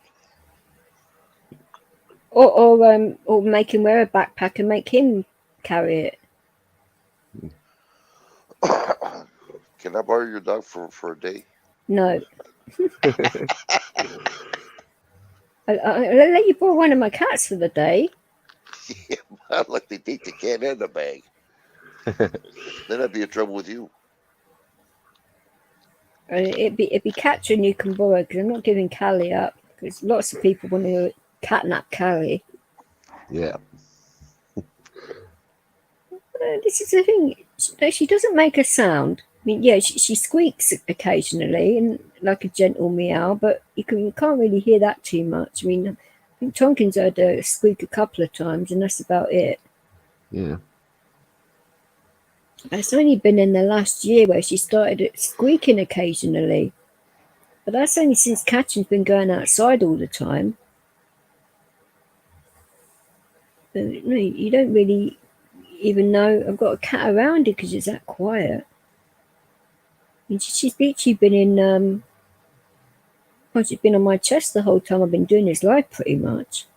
Or make him wear a backpack and make him carry it. Can I borrow your dog for a day? No. I'll let you borrow one of my cats for the day. Yeah, I'd like to take the cat and the bag. Then I'd be in trouble with you. It'd be Catherine you can borrow, because I'm not giving Callie up, because lots of people want to catnap Callie. Yeah. This is the thing. She doesn't make a sound. I mean, yeah, she squeaks occasionally, and like a gentle meow, but you can't really hear that too much. I mean, I think Tonkin's heard her squeak a couple of times, and that's about it. Yeah. It's only been in the last year where she started squeaking occasionally, but that's only since Catherine's been going outside all the time. But, no, you don't really even know I've got a cat around her because it's that quiet. I mean, she's literally been in she's been on my chest the whole time I've been doing this live, pretty much.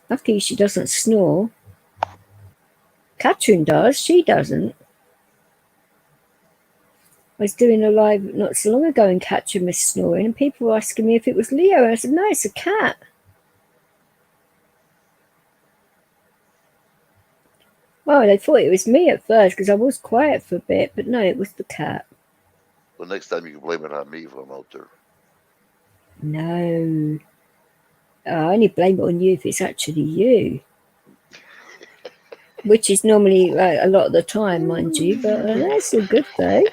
Lucky she doesn't snore. Catherine does, she doesn't. I was doing a live not so long ago and Catherine was snoring, and people were asking me if it was Leo, and I said, no, it's a cat. Well, they thought it was me at first because I was quiet for a bit, but no, it was the cat. Well, next time you can blame it on me if I'm out there. No. I only blame it on you if it's actually you. Which is normally a lot of the time, mind you, but that's all good though.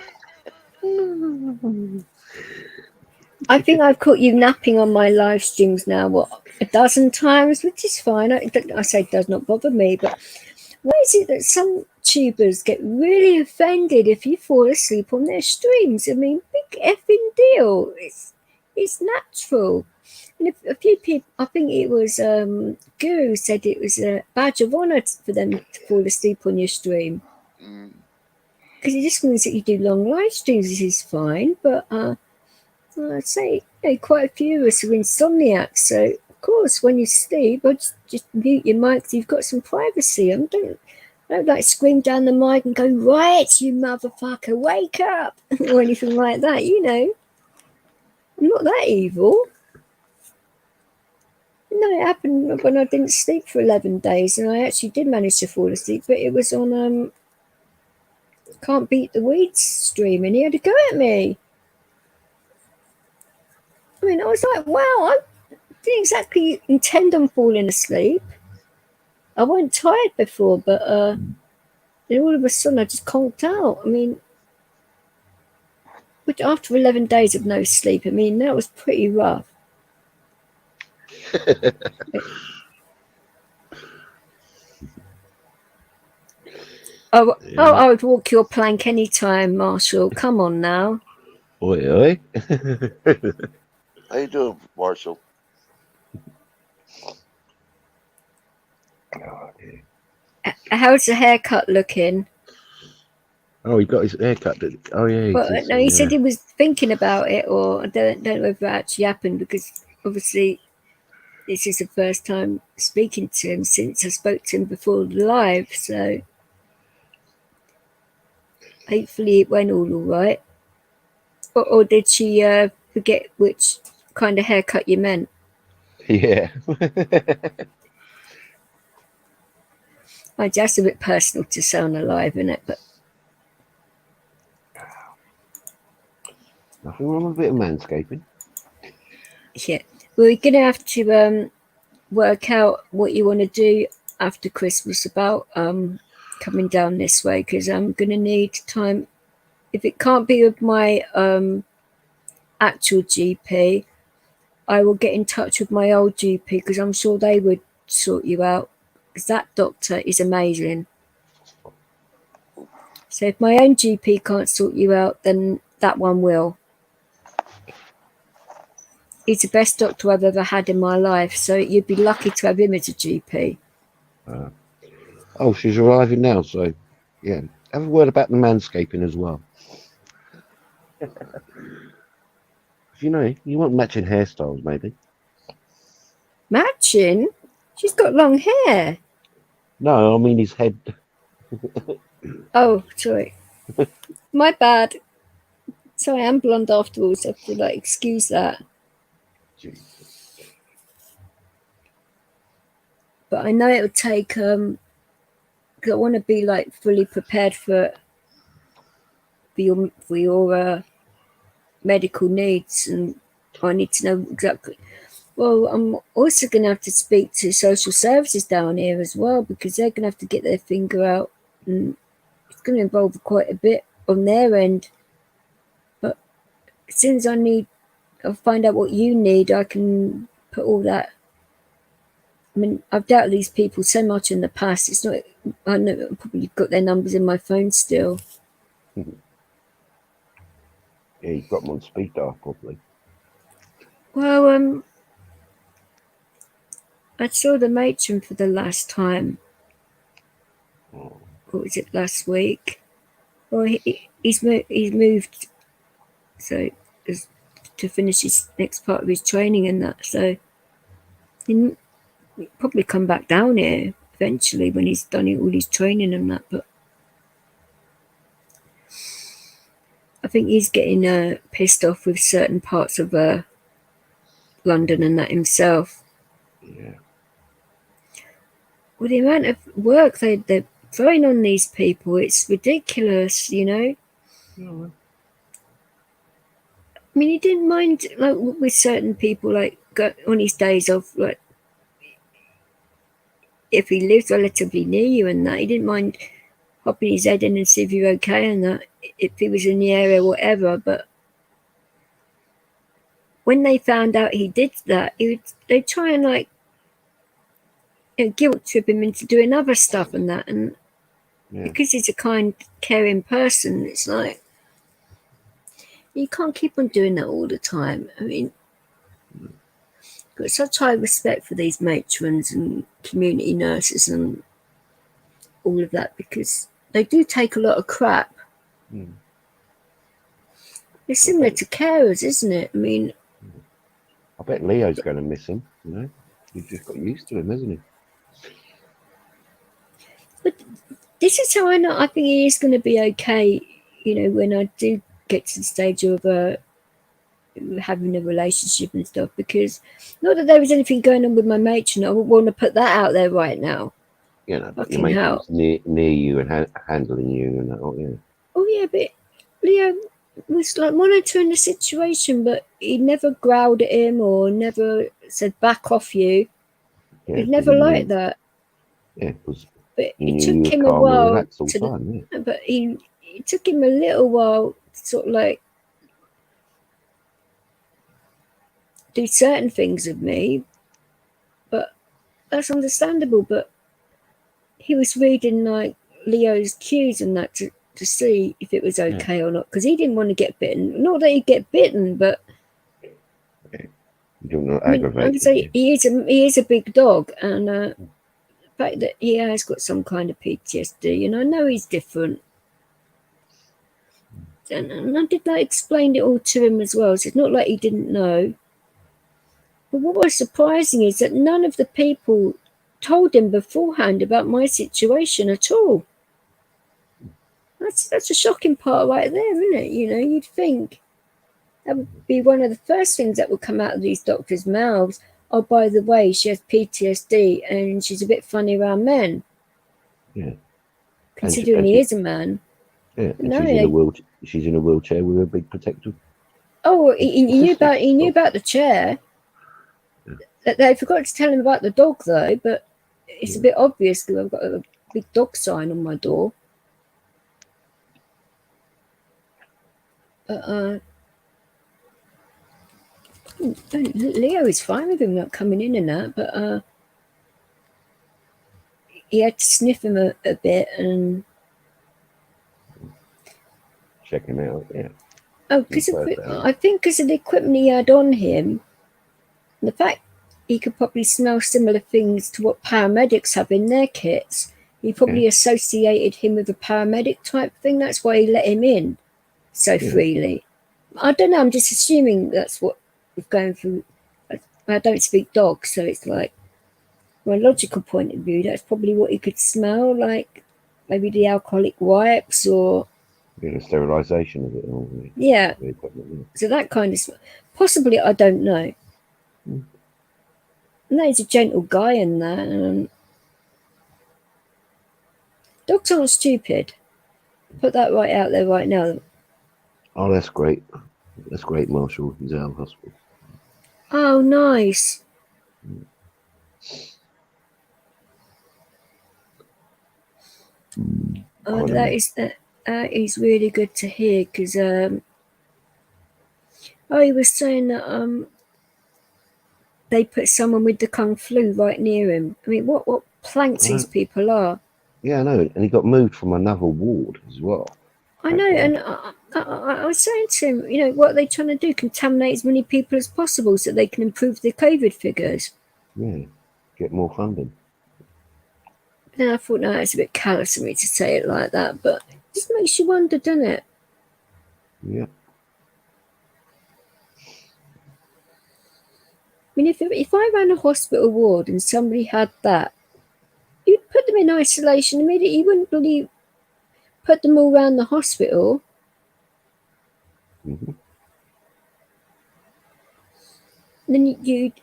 I think I've caught you napping on my live streams now, what, a dozen times, which is fine. I say it does not bother me, but why is it that some tubers get really offended if you fall asleep on their streams? I mean, big effing deal. It's natural. And a few people, I think it was Guru said it was a badge of honour for them to fall asleep on your stream. Because it just means that you do long live streams. This is fine, but I'd say quite a few of us are insomniacs. So, of course, when you sleep, I just mute your mic so you've got some privacy. I don't like scream down the mic and go, right, you motherfucker, wake up, or anything like that, you know. I'm not that evil. No, it happened when I didn't sleep for 11 days, and I actually did manage to fall asleep, but it was on Can't Beat the Weeds stream, and he had to go at me. I mean, I was like, wow, I didn't exactly intend on falling asleep. I wasn't tired before, but then all of a sudden I just conked out. I mean, but after 11 days of no sleep, I mean, that was pretty rough. I would walk your plank anytime, Marshall. Come on now. Oi, oi. How you doing, Marshall? How's the haircut looking? Oh, he got his haircut. Oh, yeah. Well, no, he said he was thinking about it, or I don't know if it actually happened, because obviously this is the first time speaking to him since I spoke to him before live, so hopefully it went all right. Or did she forget which kind of haircut you meant? Yeah. That's a bit personal to say on a live, isn't it? But Nothing wrong with a bit of manscaping. yeah, we're gonna have to work out what you want to do after Christmas about coming down this way, because I'm gonna need time. If it can't be with my actual GP, I will get in touch with my old GP, because I'm sure they would sort you out, because that doctor is amazing. So if my own GP can't sort you out, then that one will. He's the best doctor I've ever had in my life, so you'd be lucky to have him as a GP. Oh, she's arriving now, so yeah. Have a word about the manscaping as well. You know, you want matching hairstyles, maybe. Matching? She's got long hair. No, I mean his head. Oh, sorry. My bad. So I am blonde after all, so I have to excuse that. Jesus. But I know it would take because I want to be fully prepared for for your medical needs, and I need to know exactly. Well, I'm also going to have to speak to social services down here as well, because they're going to have to get their finger out, and it's going to involve quite a bit on their end. But as soon as I'll find out what you need, I can put all that. I mean, I've dealt with these people so much in the past. It's not. I know I've probably got their numbers in my phone still. Yeah, you've got them on speed dial probably. Well, I saw the matron for the last time. Oh. What was it, last week? Well, he's moved, so to finish his next part of his training and that. So he'll probably come back down here eventually when he's done all his training and that. But I think he's getting pissed off with certain parts of London and that himself. Yeah. Well, the amount of work they're throwing on these people, it's ridiculous, you know. Yeah. I mean, he didn't mind, like, with certain people, like, on his days off, like, if he lives relatively near you and that, he didn't mind popping his head in and see if you're okay and that, if he was in the area or whatever. But when they found out he did that, they'd try and, like, guilt trip him into doing other stuff and that. And because he's a kind, caring person, it's like, you can't keep on doing that all the time. I mean, I've got such high respect for these matrons and community nurses and all of that, because they do take a lot of crap. It's similar to carers, isn't it? I mean, I bet Leo's going to miss him, you know. He's just got used to him, hasn't he? but this is how I know I think he is going to be okay, you know, when I do get to the stage of having a relationship and stuff, because not that there was anything going on with my matron, I would want to put that out there right now. You know, but Fucking your hell. mate's near you and handling you and that, oh, yeah. Oh yeah, but Leo was like monitoring the situation, but he never growled at him or never said back off you. Yeah, He'd never liked that. Yeah, because but he it knew you took were him a calm and while relaxed all the time, yeah. But it took him a little while to sort of like do certain things with me, but that's understandable. But he was reading like Leo's cues and that to see if it was okay or not, because he didn't want to get bitten. Not that he'd get bitten, but you don't know, I mean, like I say, he is a big dog, and the fact that he has got some kind of PTSD, and I know he's different. And I did explain it all to him as well, so it's not like he didn't know. But what was surprising is that none of the people told him beforehand about my situation at all. That's a shocking part right there, isn't it? You know, you'd think that would be one of the first things that would come out of these doctors' mouths. Oh, by the way, she has PTSD and she's a bit funny around men. Yeah. Considering he is a man. Yeah, and no, she's in a wheelchair with a big protective. Oh, he knew about the chair. Yeah. They forgot to tell him about the dog though, but it's a bit obvious because I've got a big dog sign on my door. But Leo is fine with him not coming in and that, but he had to sniff him a bit and check him out. Yeah. Oh, I think because of the equipment he had on him, the fact he could probably smell similar things to what paramedics have in their kits, he probably associated him with a paramedic type thing. That's why he let him in so freely. I don't know. I'm just assuming that's what was going through. I don't speak dog, so it's like, from a logical point of view, that's probably what he could smell, like maybe the alcoholic wipes or the sterilisation of it all. Yeah. So that kind of possibly, I don't know. No, he's a gentle guy in that. Dogs aren't stupid. Put that right out there right now. Oh, that's great. That's great, Marshall. He's out of hospital. Oh, nice. Oh, that is really good to hear, because he was saying that they put someone with the Kung flu right near him. I mean, what planks these people are. Yeah, I know. And he got moved from another ward as well. I know, and I was saying to him, you know, what are they trying to do? Contaminate as many people as possible so they can improve their COVID figures. Yeah, get more funding. And I thought, no, it's a bit callous of me to say it like that, but it just makes you wonder, doesn't it? Yeah. I mean, if I ran a hospital ward and somebody had that, you'd put them in isolation immediately. You wouldn't really put them all around the hospital. Mm-hmm. And then you'd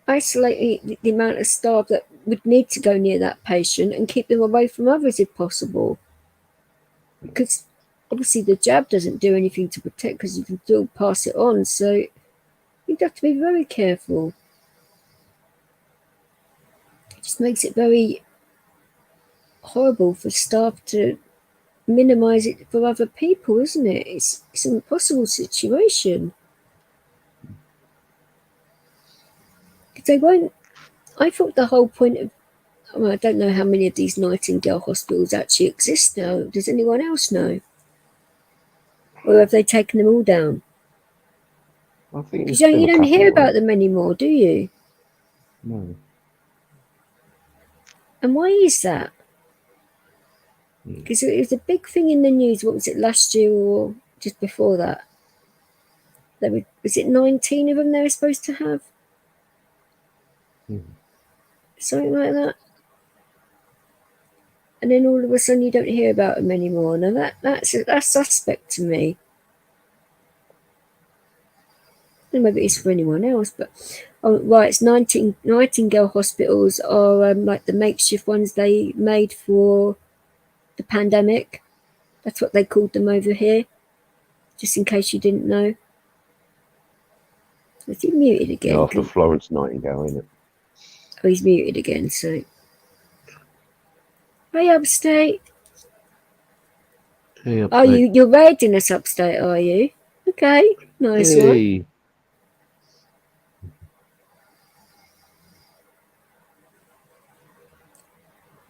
isolate the amount of staff that would need to go near that patient and keep them away from others if possible. Because obviously the jab doesn't do anything to protect, because you can still pass it on. So you'd have to be very careful. It just makes it very horrible for staff to minimize it for other people, isn't it? It's an impossible situation. Because they won't. I thought the whole point of, well, I don't know how many of these Nightingale hospitals actually exist now. Does anyone else know? Or have they taken them all down? I think Because you don't hear about them anymore, do you? No. And why is that? Because it was a big thing in the news. What was it, last year or just before that? Was it 19 of them they were supposed to have? Something like that. And then all of a sudden you don't hear about them anymore. Now that's suspect to me. And maybe it's for anyone else, but right, it's Nightingale hospitals are like the makeshift ones they made for the pandemic. That's what they called them over here, just in case you didn't know. Is he muted again? After Florence Nightingale, isn't it? Oh, he's muted again, so. Hey, Upstate. Hey, Upstate. Oh, you're raiding us, Upstate, are you? Okay, nice one.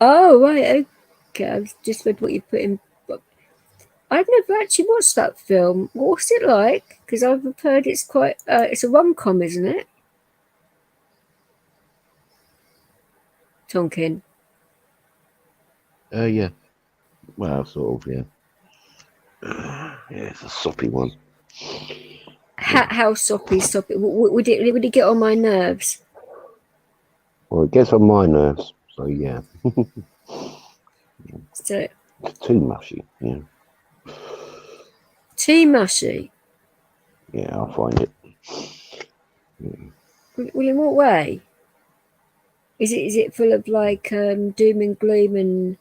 Oh, right, okay. I just read what you put in. I've never actually watched that film. What's it like? Because I've heard it's quite. It's a rom-com, isn't it? Tonkin. Yeah. Well, sort of, yeah. Yeah, it's a soppy one. How soppy? Would it get on my nerves? Well, it gets on my nerves, so yeah. So it's too mushy, yeah. Too mushy? Yeah, I find it. Yeah. Well, in what way? Is it full of like doom and gloom and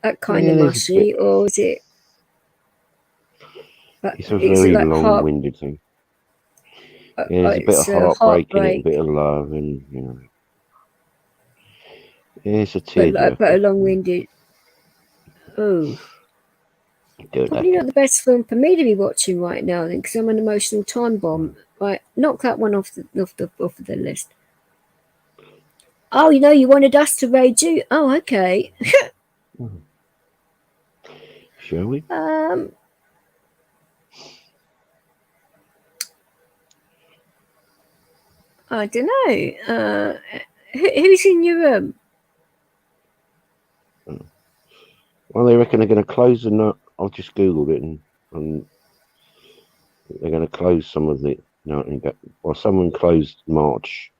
that kind of mushy, or is it? It's a very like long-winded thing. Yeah, there's a bit of heartbreak in it, a bit of love, and you know. Yeah, it's a tearjerker. But a long-winded. Oh. Probably not the best film for me to be watching right now, then, because I'm an emotional time bomb. Right, knock that one off the list. Oh, you wanted us to raid you. Oh, okay. Shall we? I don't know. Who's in your room? Well, they reckon they're going to close the. I've just googled it, and they're going to close some of the. Well, someone closed March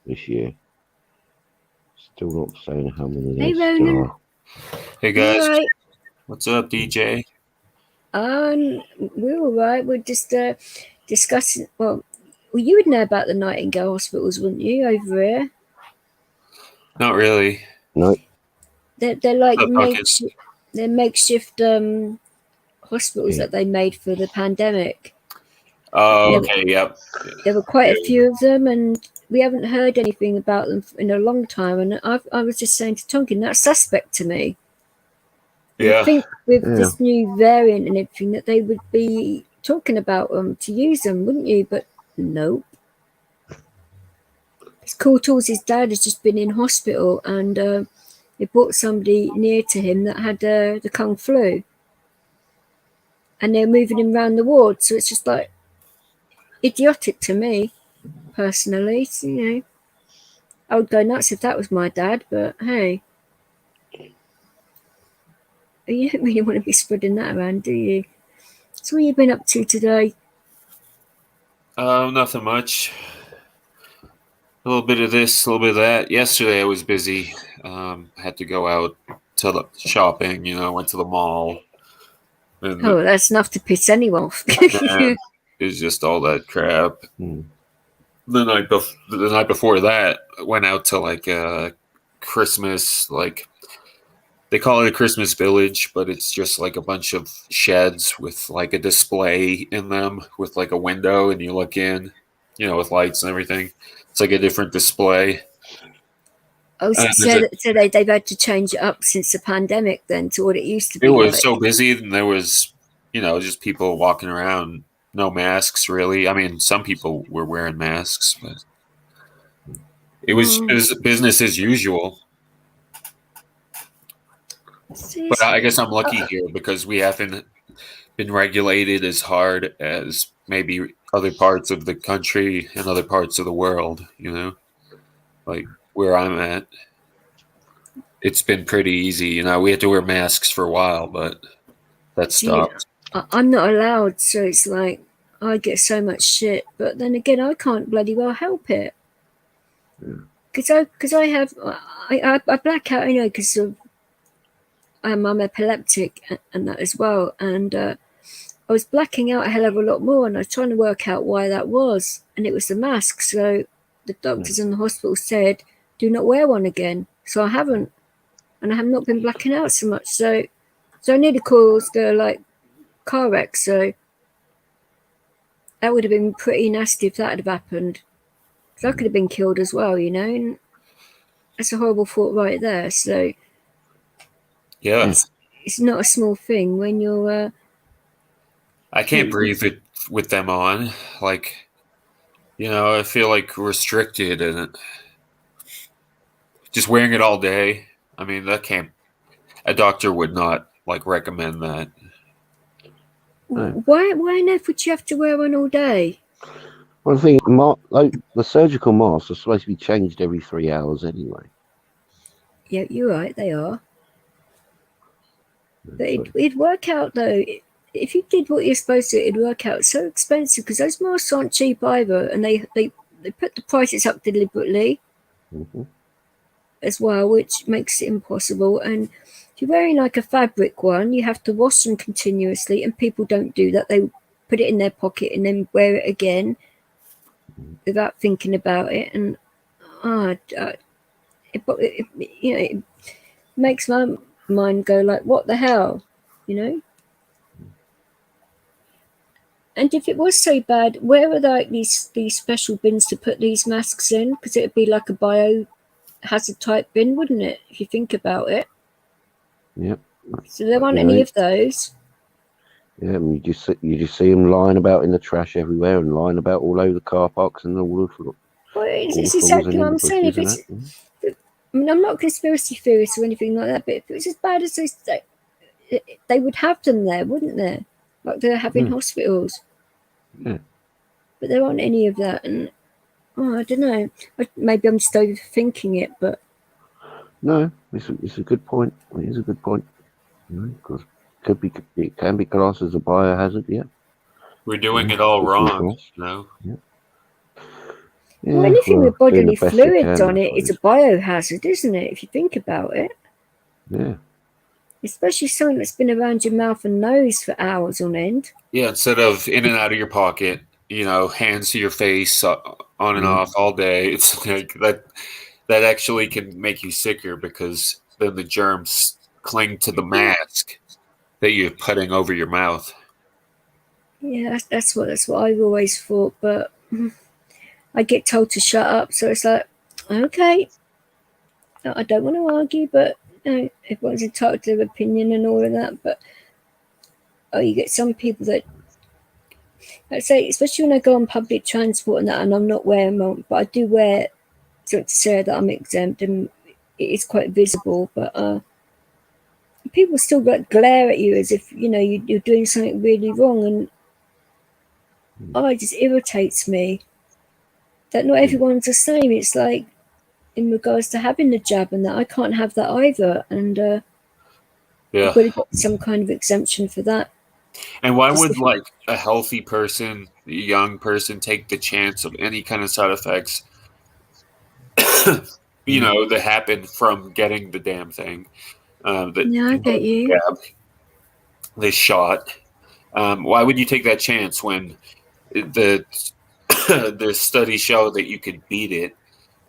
this year. Still not saying how many there still are. Hey guys, right. What's up, DJ? We're all right. We're just discussing. Well, you would know about the Nightingale hospitals, wouldn't you, over here? Not really. No. They're like makeshift hospitals that they made for the pandemic. Oh, okay, yep. There were quite a few of them, and we haven't heard anything about them in a long time. And I was just saying to Tonkin, that's suspect to me. Yeah. I think with this new variant and everything that they would be talking about them to use them, wouldn't you? But no. His Courtall's dad has just been in hospital, and they brought somebody near to him that had the Kung flu, and they're moving him around the ward. So it's just like idiotic to me, personally. So, you know, I would go nuts if that was my dad, but hey, you don't really want to be spreading that around, do you? So what have you been up to today? Nothing much. A little bit of this, a little bit of that. Yesterday I was busy. Had to go out to the shopping. You know, went to the mall. And That's enough to piss anyone off. it was just all that crap. The night before that, I went out to like Christmas, like they call it a Christmas village, but it's just like a bunch of sheds with like a display in them with like a window, and you look in, you know, with lights and everything. It's like a different display. Oh, so they've had to change it up since the pandemic then to what it used to be. It was so busy, and there was, you know, just people walking around, no masks really. I mean, some people were wearing masks, but it was business as usual. But I guess I'm lucky here because we haven't been regulated as hard as maybe other parts of the country and other parts of the world, you know, like where I'm at. It's been pretty easy. You know, we had to wear masks for a while, but that stopped. I'm not allowed, so it's like I get so much shit. But then again, I can't bloody well help it. Because I black out, you know, because I'm epileptic and that as well. And I was blacking out a hell of a lot more, and I was trying to work out why that was. And it was the mask. So the doctors in the hospital said, do not wear one again. So I haven't. And I have not been blacking out so much. So I nearly caused like car wreck. So that would have been pretty nasty if that had happened. Because I could have been killed as well, you know. And that's a horrible thought right there. So yeah, it's not a small thing when you're. I can't breathe it with them on. Like, you know, I feel like restricted and just wearing it all day. I mean, that can't. A doctor would not like recommend that. Why on earth would you have to wear one all day? Well, I think like the surgical masks are supposed to be changed every 3 hours anyway. Yeah, you're right. They are. But it'd work out though. If you did what you're supposed to, it'd work out so expensive because those masks aren't cheap either, and they put the prices up deliberately as well, which makes it impossible. And if you're wearing like a fabric one, you have to wash them continuously, and people don't do that. They put it in their pocket and then wear it again without thinking about it, and it makes my mind go like, what the hell, you know? And if it was so bad, where are like these special bins to put these masks in? Because it would be like a biohazard type bin, wouldn't it? If you think about it. Yep. So there aren't any of those. Yeah, and you just see them lying about in the trash everywhere and lying about all over the car parks and all the. Well, it's exactly what I'm saying. If it's, I mean, I'm not a conspiracy theorist or anything like that, but if it was as bad as they would have them there, wouldn't they? Like they're having hospitals. Yeah. But there aren't any of that, and I don't know. Maybe I'm just overthinking it, but no, it's a good point. It is a good point. Because it can be classed as a biohazard. Yeah. We're doing it all wrong, you know. Yeah. Well, anything with bodily fluids on it is a biohazard, isn't it? If you think about it. Yeah. Especially something that's been around your mouth and nose for hours on end. Yeah, instead of in and out of your pocket, you know, hands to your face, on and off all day. It's like that actually can make you sicker because then the germs cling to the mask that you're putting over your mouth. Yeah, that's what I've always thought. But I get told to shut up, so it's like, okay, I don't want to argue, but everyone's entitled to their opinion and all of that. But you get some people that, I'd say, especially when I go on public transport and that, and I'm not wearing one, but I do wear something to say that I'm exempt, and it is quite visible. But people still glare at you as if you're doing something really wrong, and it just irritates me that not everyone's the same. It's like in regards to having the jab and that, I can't have that either, and I've got to get some kind of exemption for that. And why would like a healthy person, a young person, take the chance of any kind of side effects that happen from getting the damn thing? Yeah, I get you. Jab, this shot. Why would you take that chance when the studies show that you could beat it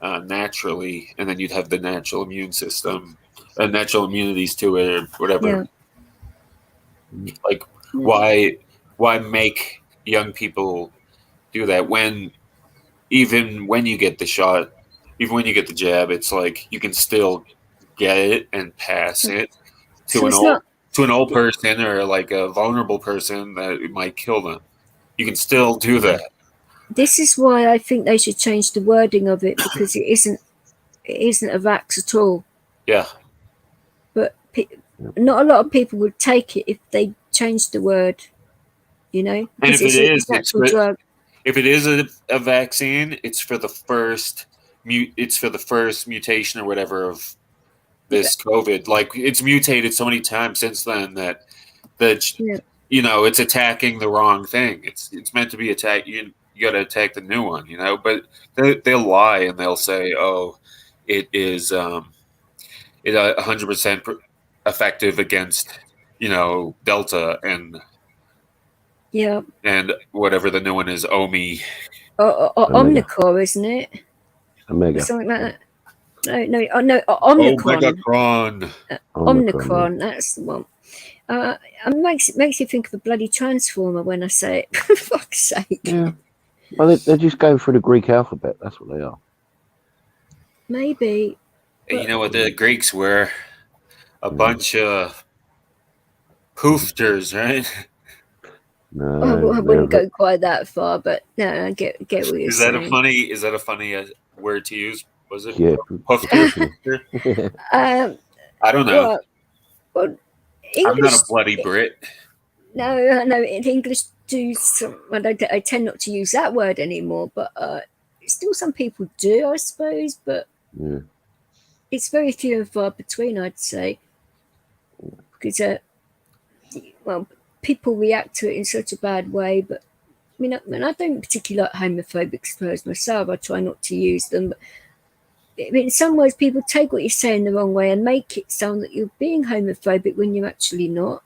naturally, and then you'd have the natural immune system, natural immunities to it, or whatever? Yeah. Like, why make young people do that when even when you get the shot, even when you get the jab, it's like you can still get it and pass it to So an old person or like a vulnerable person that it might kill them. You can still do that. This is why I think they should change the wording of it, because it isn't a vax at all. Yeah. But not a lot of people would take it if they changed the word, And if it is, drug. If it is a vaccine, it's for the first mutation or whatever of this COVID. Like, it's mutated so many times since then that it's attacking the wrong thing. It's meant to be attacked. You got to attack the new one, But they'll lie and they'll say, "Oh, it is 100% effective against Delta and and whatever the new one is, Omicron, isn't it? Omega. Something like that. No, Omicron. Omicron, that's the one. It makes you think of a bloody transformer when I say it. For fuck's sake. Yeah. Well, they're just going through the Greek alphabet. That's what they are. Maybe. You know what the Greeks were? A bunch of poofters, right? No, I wouldn't go quite that far, but no, I get what you're saying. Is that a funny word to use? Was it? Yeah. I don't know. Well, English, I'm not a bloody Brit. No, in English, I tend not to use that word anymore, but still some people do, I suppose, but it's very few and far between, I'd say, because people react to it in such a bad way. But I don't particularly like homophobic slurs myself. I try not to use them, but in some ways people take what you're saying the wrong way and make it sound that you're being homophobic when you're actually not.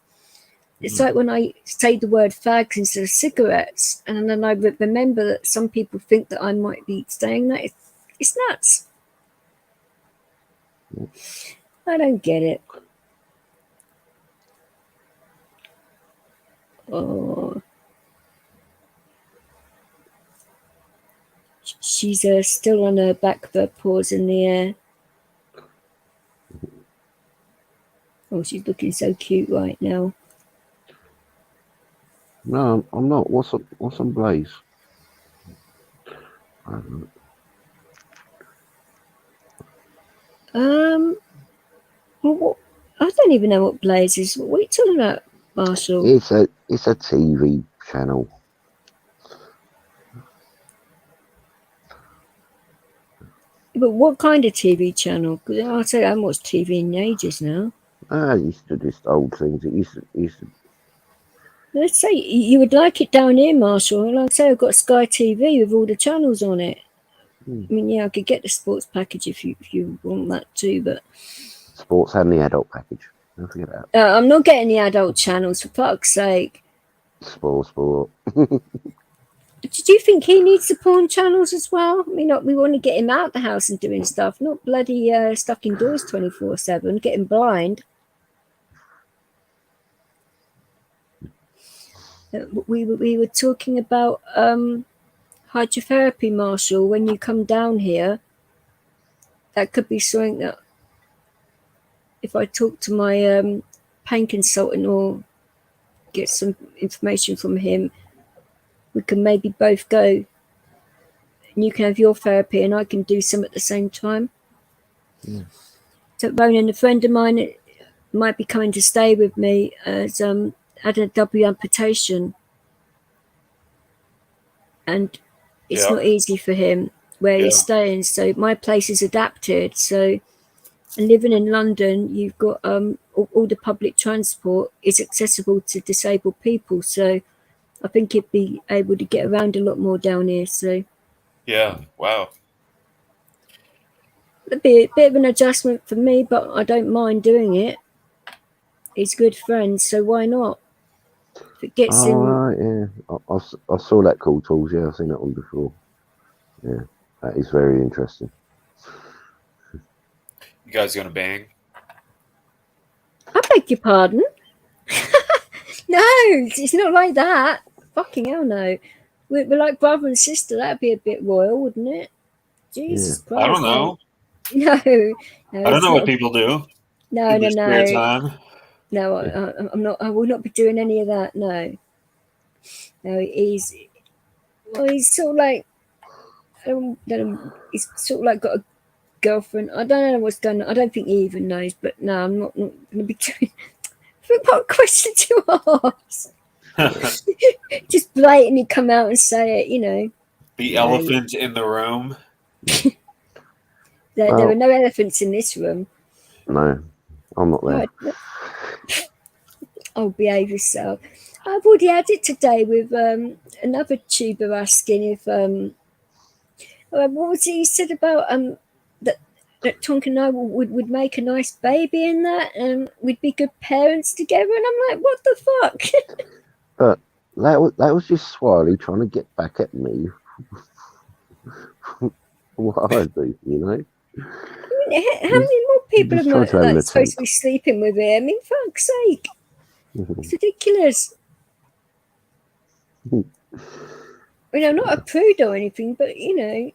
It's like when I say the word fags instead of cigarettes, and then I remember that some people think that I might be saying that. It's nuts. I don't get it. Oh, she's still on her back with her paws in the air. Oh, she's looking so cute right now. No, I'm not. What's on Blaze? I don't know. Well, I don't even know what Blaze is. What are you talking about, Marshall? It's a TV channel. But what kind of TV channel? Because I'll say I haven't watched TV in ages now. It used to just old things. It used to. Let's say you would like it down here, Marshall. Like I say, I've got Sky TV with all the channels on it. I mean, I could get the sports package if you want that too, but sports and the adult package. Don't forget that. I'm not getting the adult channels, for fuck's sake. Sport. Do you think he needs the porn channels as well? I mean, we want to get him out the house and doing stuff, not bloody stuck indoors 24/7, getting blind. We were talking about hydrotherapy, Marshall. When you come down here, that could be something that if I talk to my pain consultant or get some information from him, we can maybe both go. And you can have your therapy and I can do some at the same time. Yeah. So Ronan, a friend of mine might be coming to stay with me, has had a double amputation. And it's not easy for him where he's staying. So my place is adapted. So and living in London, you've got all the public transport is accessible to disabled people. So I think he'd be able to get around a lot more down here. So Yeah. Wow. it'd be a bit of an adjustment for me, but I don't mind doing it. He's good friends, so why not? If it gets him. Right, yeah. I saw that Cool Tools. Yeah, I've seen that one before. Yeah, that is very interesting. You guys gonna bang? I beg your pardon? No, it's not like that. Fucking hell no. We're like brother and sister. That'd be a bit royal, wouldn't it? Jesus Christ. I don't know. No. I don't know what people do. No, in their spare time. No, I'm not. I will not be doing any of that. No. No, he's sort of like, he's sort of like got a girlfriend. I don't know what's going on. I don't think he even knows. But no, I'm not going to be doing. What question to ask? Just blatantly come out and say it, you know. The elephant in the room. There are no elephants in this room. No, I'm not there. No, oh, behave yourself. I've already had it today with another tuber asking if what was it he said about that Tonk and I would make a nice baby in that and we'd be good parents together, and I'm like, what the fuck? But that was just Swiley trying to get back at me. What I do, you know. I mean, how many more people are not supposed to be sleeping with him? I mean, fuck's sake, it's ridiculous. You know, not a prude or anything, but you know,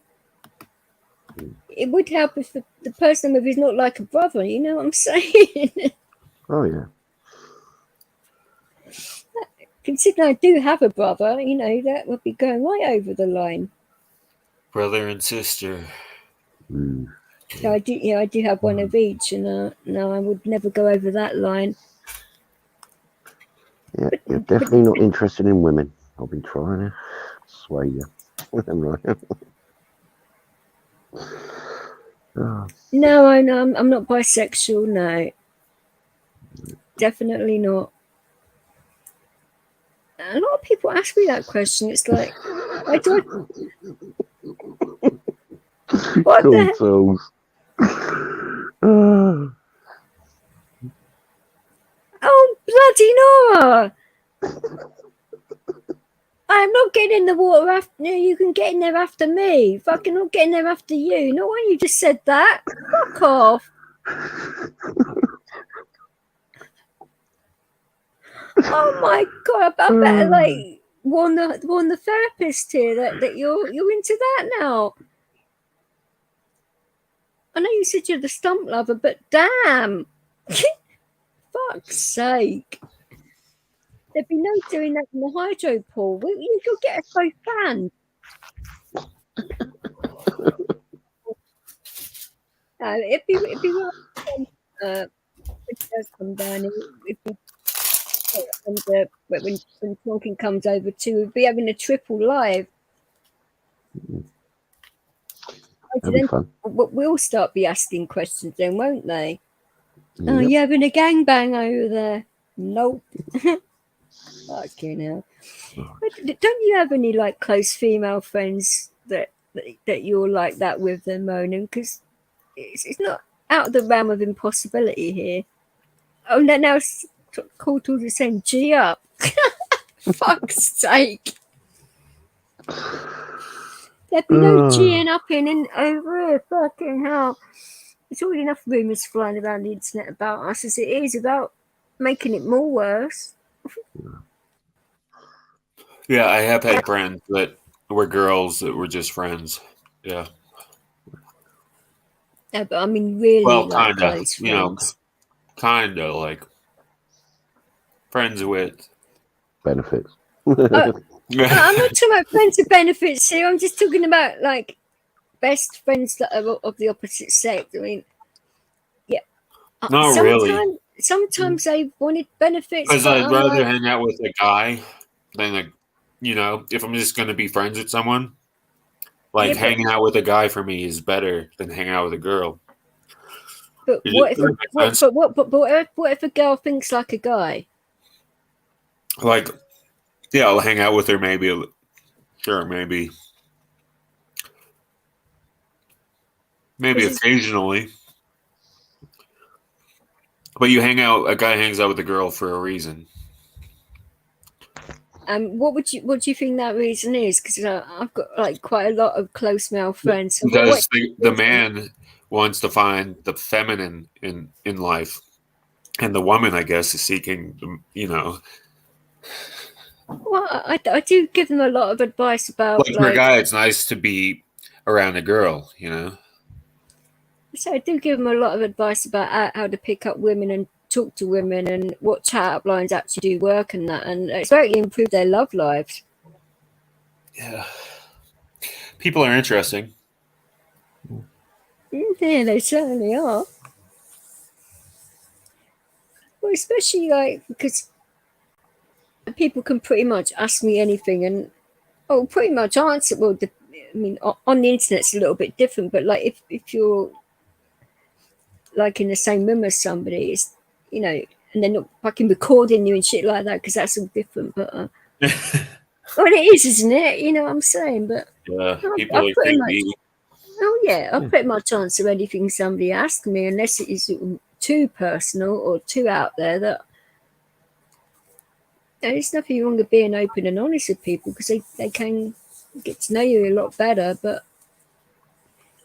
it would help if the person with is not like a brother. You know what I'm saying? Oh yeah. Considering I do have a brother, you know, that would be going right over the line. Brother and sister. So I do have one of each, and no, I would never go over that line. Yeah, you're definitely not interested in women. I've been trying to sway you. No, I'm not bisexual. No, definitely not. A lot of people ask me that question. It's like, I don't. What the heck? Oh, bloody Nora! I'm not getting in the water after you. You can get in there after me. Fucking not getting there after you. No one, you just said that. Fuck off. Oh my god! I better like warn the therapist here that you're into that now. I know you said you're the stump lover, but damn, fuck's sake! There'd be no doing that in the hydro pool. You could get us both banned. It'd be when it does come down. It'd be when talking comes over too, we'd be having a triple live. Then we'll start be asking questions then, won't they? Yep. Oh, you having a gangbang over there? Nope. Fucking hell. But don't you have any like close female friends that you're like that with them, Monan? Because it's not out of the realm of impossibility here. Oh, now it's Cool Tools is saying G up. Fuck's sake. There'd be no G'ing up in over here. Fucking hell. There's already enough rumours flying around the internet about us as it is about making it more worse. Yeah, I have had friends that were girls that were just friends. Yeah. No, but I mean, really, Well, like kinda. close You know, friends. kinda like friends with. Benefits. I'm not talking about friends with benefits here. I'm just talking about like best friends that are of the opposite sex. I mean, yeah. Not really. Sometimes they wanted benefits, Because but I'd I'm rather like, hang out with a guy than a, if I'm just going to be friends with someone, like yeah, hanging out with a guy for me is better than hanging out with a girl. but Does what if that make sense? what if a girl thinks like a guy? Like, yeah, I'll hang out with her maybe. Sure, maybe Which is, occasionally. But you hang out. A guy hangs out with a girl for a reason. what do you think that reason is? Because I've got like quite a lot of close male friends. So Because the man wants to find the feminine in life, and the woman, I guess, is seeking, Well, I do give them a lot of advice about like for a like. guy, it's nice to be around a girl, So I do give them a lot of advice about how to pick up women and talk to women and what chat up lines actually do work and that, and it's greatly improved their love lives. Yeah. People are interesting. Yeah, they certainly are. Well, especially like because people can pretty much ask me anything and pretty much answer. Well, I mean, on the internet it's a little bit different, but like if you're like in the same room as somebody, it's and they're not fucking recording you and shit like that because that's all different. But well, it is, isn't it? You know what I'm saying? But Yeah, people I are pretty much. creepy. Oh yeah, I pretty much answer anything somebody asks me, unless it is too personal or too out there. That there's nothing wrong with being open and honest with people because they can get to know you a lot better. But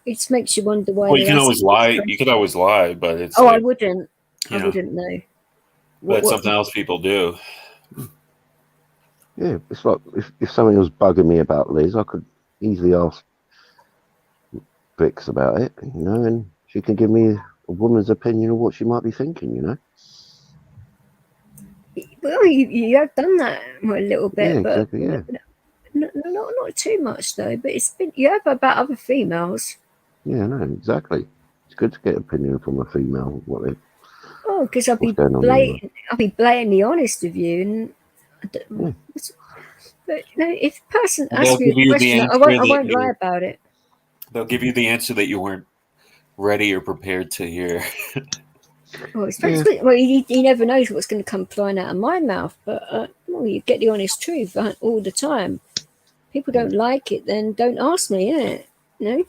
it just makes you wonder why Well, you they're can always asking these lie. You could questions. always lie, but it's Oh, I like, wouldn't. I wouldn't know. that's something else people do. Yeah, it's like if something was bugging me about Liz, I could easily ask Vix about it, and she can give me a woman's opinion of what she might be thinking. Well, you have done that a little bit, Yeah, but exactly. Yeah, not too much though. But it's been you have about other females. yeah, no, exactly. It's good to get opinion from a female what they Oh, because I'll what's be going on in life. blatantly honest with you, and Yeah. but if a person And they'll asks me give a you the question, answer I that won't lie about it. they'll give you the answer that you weren't ready or prepared to hear. Well, especially he never knows what's going to come flying out of my mouth, but you get the honest truth all the time. People don't like it, then don't ask me, innit?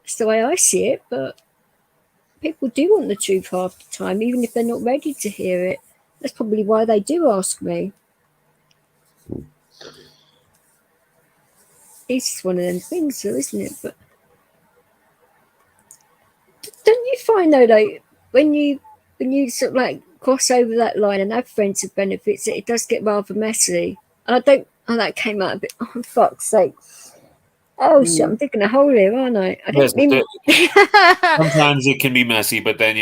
It's the way I see it, but people do want the truth half the time, even if they're not ready to hear it. That's probably why they do ask me. It's just one of them things, though, isn't it? But don't you find though, like when you sort of like cross over that line and have friends with benefits, it does get rather messy. And I don't. Oh, that came out a bit. Oh, fuck's sake! Oh shit! I'm digging a hole here, aren't I? I Yes, didn't mean. sometimes it can be messy, but then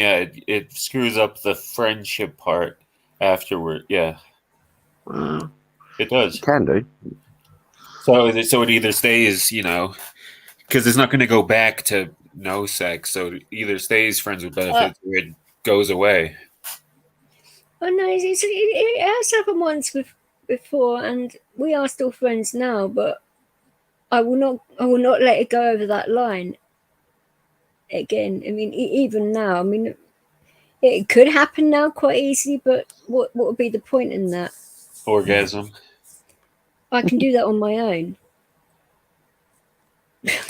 it screws up the friendship part afterward. Yeah, it does. It can do. So it either stays, because it's not going to go back to no sex. So it either stays friends with benefits or it goes away. Oh no, it has happened once before, and we are still friends now. But I will not let it go over that line again. I mean, even now, I mean, it could happen now quite easily. But what would be the point in that? Orgasm. I can do that on my own.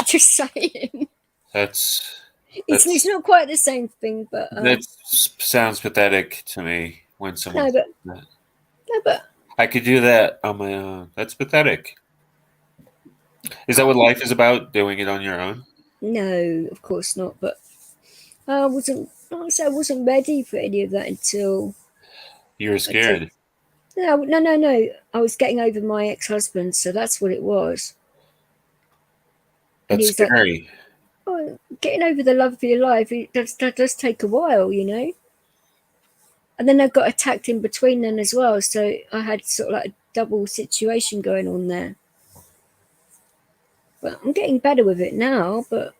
Just saying, it's not quite the same thing, but that sounds pathetic to me when someone. no, but I could do that on my own. That's pathetic. Is that what life is about? Doing it on your own? no, of course not. But I wasn't ready for any of that until You were scared. No. I was getting over my ex-husband, so that's what it was. And That's he was like, scary. "Oh, getting over the love of your life, that does take a while, you know." And then I got attacked in between then as well, so I had sort of like a double situation going on there. But I'm getting better with it now, but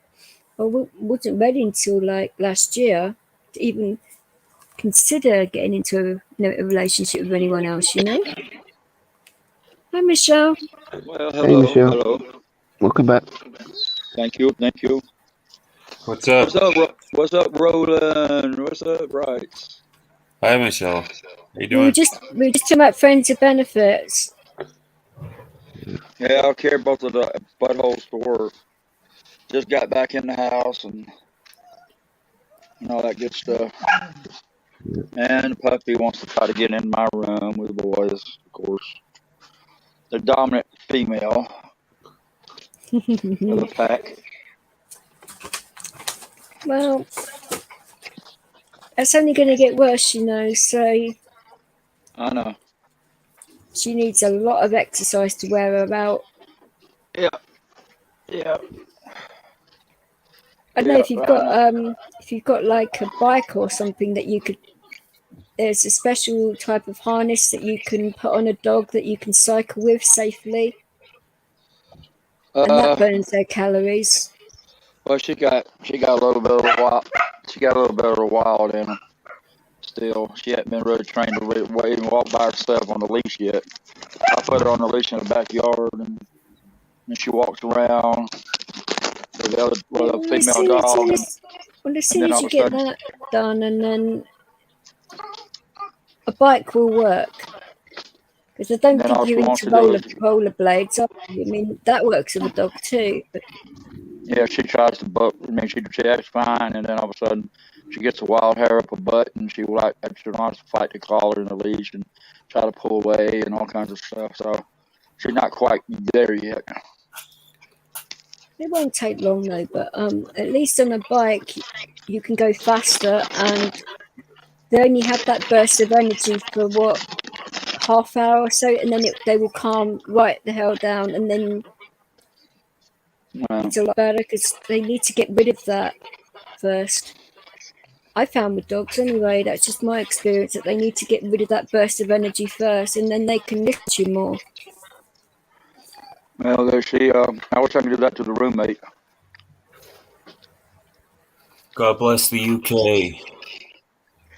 I wasn't ready until like last year to even consider getting into a relationship with anyone else, you know? Hi, Michelle. Well, Hey, hello, Michelle. hello. Welcome back. Thank you. What's up? What's up, Roland? What's up, Brights? Hi, Michelle. How you We doing? were just talking about friends with benefits. Yeah, I'll carry both of the buttholes to work. Just got back in the house and all that good stuff. And the puppy wants to try to get in my room with the boys, of course. The dominant female of the pack. Well, it's only going to get worse, you know, so I know. she needs a lot of exercise to wear her out. Yeah. I don't know if you've got like a bike or something that you could. There's a special type of harness that you can put on a dog that you can cycle with safely, and that burns their calories. Well, she got a little bit of a wild. She got a little bit of a wild in her. Still, she hadn't been really trained to even walk by herself on the leash yet. I put her on the leash in the backyard, and she walks around with a female dog. As soon as you get that done, and then a bike will work. Because I don't think you're into rollerblades, are you? I mean, that works with a dog too. But yeah, she tries to butt. I mean, she acts fine, and then all of a sudden, she gets a wild hair up her butt, and she wants to fight the collar and the leash and try to pull away and all kinds of stuff. So she's not quite there yet. it won't take long though. But at least on a bike, you can go faster, and they only have that burst of energy for what, half hour or so, and then they will calm right the hell down, and then it's a lot better because they need to get rid of that first. I found with dogs anyway, that's just my experience, that they need to get rid of that burst of energy first, and then they can listen to you more. Well, there she. I wish I could do that to the roommate. God bless the UK.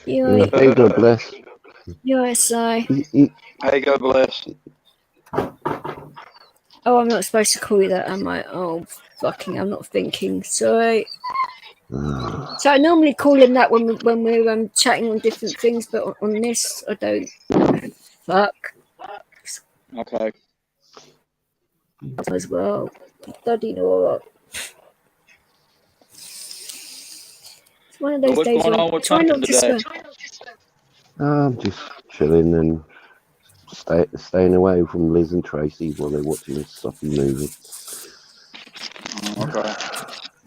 Yeah, Hey, God bless. USA. Hey, God bless. Oh, I'm not supposed to call you that, am I? Oh, fucking, I'm not thinking. Sorry. So I normally call him that when we're chatting on different things, but on this, I don't. Fuck. Okay. As well. Bloody know. It's one of those days going on with Thompson today? I'm just chilling and staying away from Liz and Tracy while they're watching this soppy movie. Okay.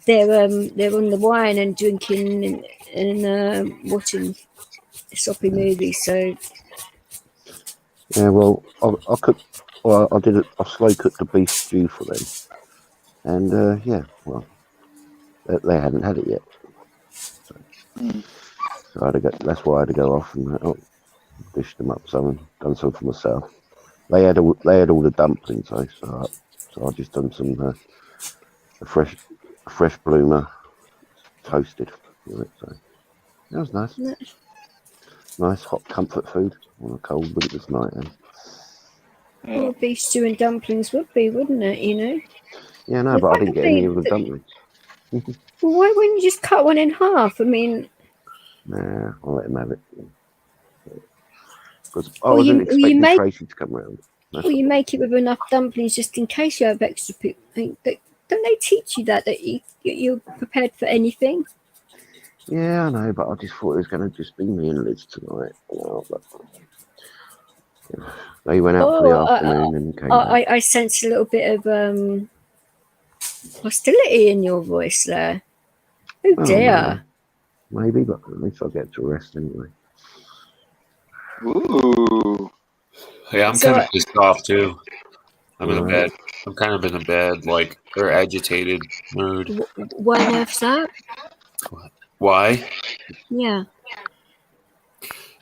They're on the wine and drinking and watching soppy movies. So yeah, well, I cooked. Well, I slow cooked the beef stew for them, and yeah, well, they hadn't had it yet, so I had to go. That's why I had to go off and dished them up some and done some for myself. They had all the dumplings, so I just done some a fresh bloomer toasted with it. So that was nice. Nice hot comfort food on a cold winter's night. well, beef stew and dumplings would be, wouldn't it? You know. Yeah, no, but I didn't get any of the dumplings. Well, why wouldn't you just cut one in half? I mean, nah, I'll let him have it. Because I wasn't expecting Tracy to come around. Well, you make it with enough dumplings just in case you have extra people. Don't they teach you that you're prepared for anything? Yeah, I know, but I just thought it was going to just be me and Liz tonight. But they went out for the afternoon and came back. I sense a little bit of hostility in your voice there. Oh dear. No. Maybe, but at least I'll get to rest anyway. Ooh. Yeah, I'm So kind of pissed off too. I'm in a Right. bad. I'm kind of in a bad, like, or agitated mood. why on earth's that? Why? Yeah.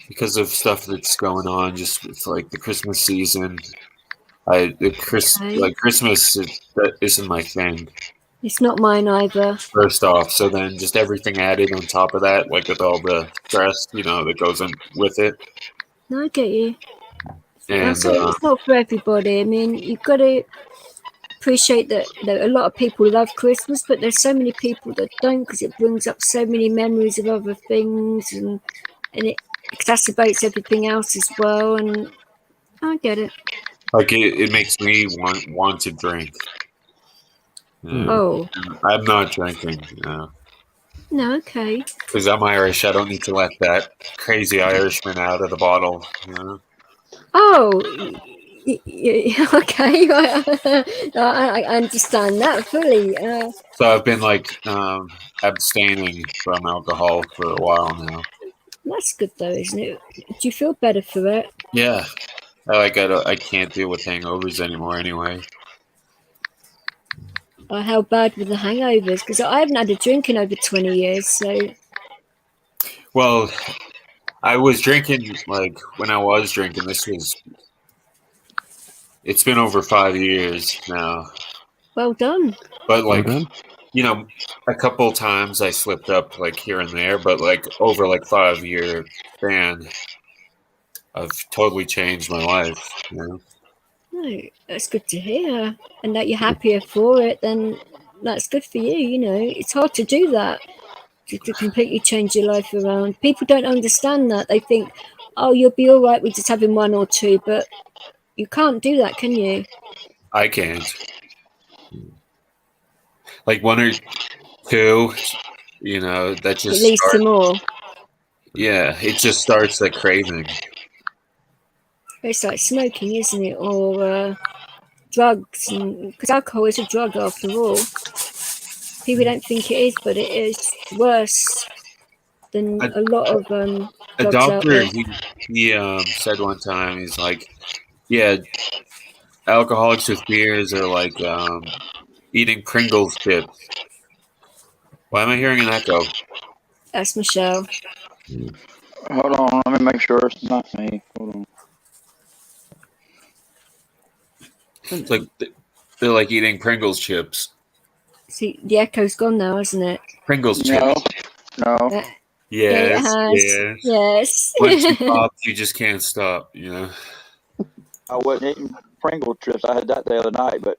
Because of stuff that's going on, just with like the Christmas season. Okay. Christmas that isn't my thing. It's not mine either. First off, so then just everything added on top of that, like with all the stress, that goes in with it. No, I get you. And It's not for everybody. I mean, you've got to appreciate that a lot of people love Christmas, but there's so many people that don't, because it brings up so many memories of other things, and it exacerbates everything else as well. And I get it. like it makes me want to drink. Oh, I'm not drinking. no, okay. Because I'm Irish, I don't need to let that crazy Irishman out of the bottle. Oh, okay. I understand that fully. So I've been like abstaining from alcohol for a while now. That's good though, isn't it? Do you feel better for it? Yeah, I can't deal with hangovers anymore. Anyway. How bad were the hangovers? Because I haven't had a drink in over 20 years. So, well, I was drinking like when I was drinking. It's been over 5 years now. well done. But like, a couple times I slipped up like here and there, but like over like 5-year span, I've totally changed my life. No, that's good to hear, and that you're happier for it. Then that's good for you. It's hard to do that, to completely change your life around. People don't understand that. They think, oh, you'll be all right with just having one or two, but you can't do that, can you? I can't. Like 1 or 2, that just It leads to more. Yeah, it just starts that craving. It's like smoking, isn't it? Or drugs, because alcohol is a drug after all. People don't think it is, but it is worse than a lot of drugs A out doctor, there. he said one time, he's like, yeah, alcoholics with beers are like eating Pringles chips. Why am I hearing an echo? That's Michelle. Hold on, let me make sure it's not me. Hold on. It's like they're like eating Pringles chips. See, the echo's gone now, hasn't it? Pringles No, chips. no. Yeah, it has. Yes. Once you pop, you just can't stop. I wasn't eating Pringle chips. I had that the other night, but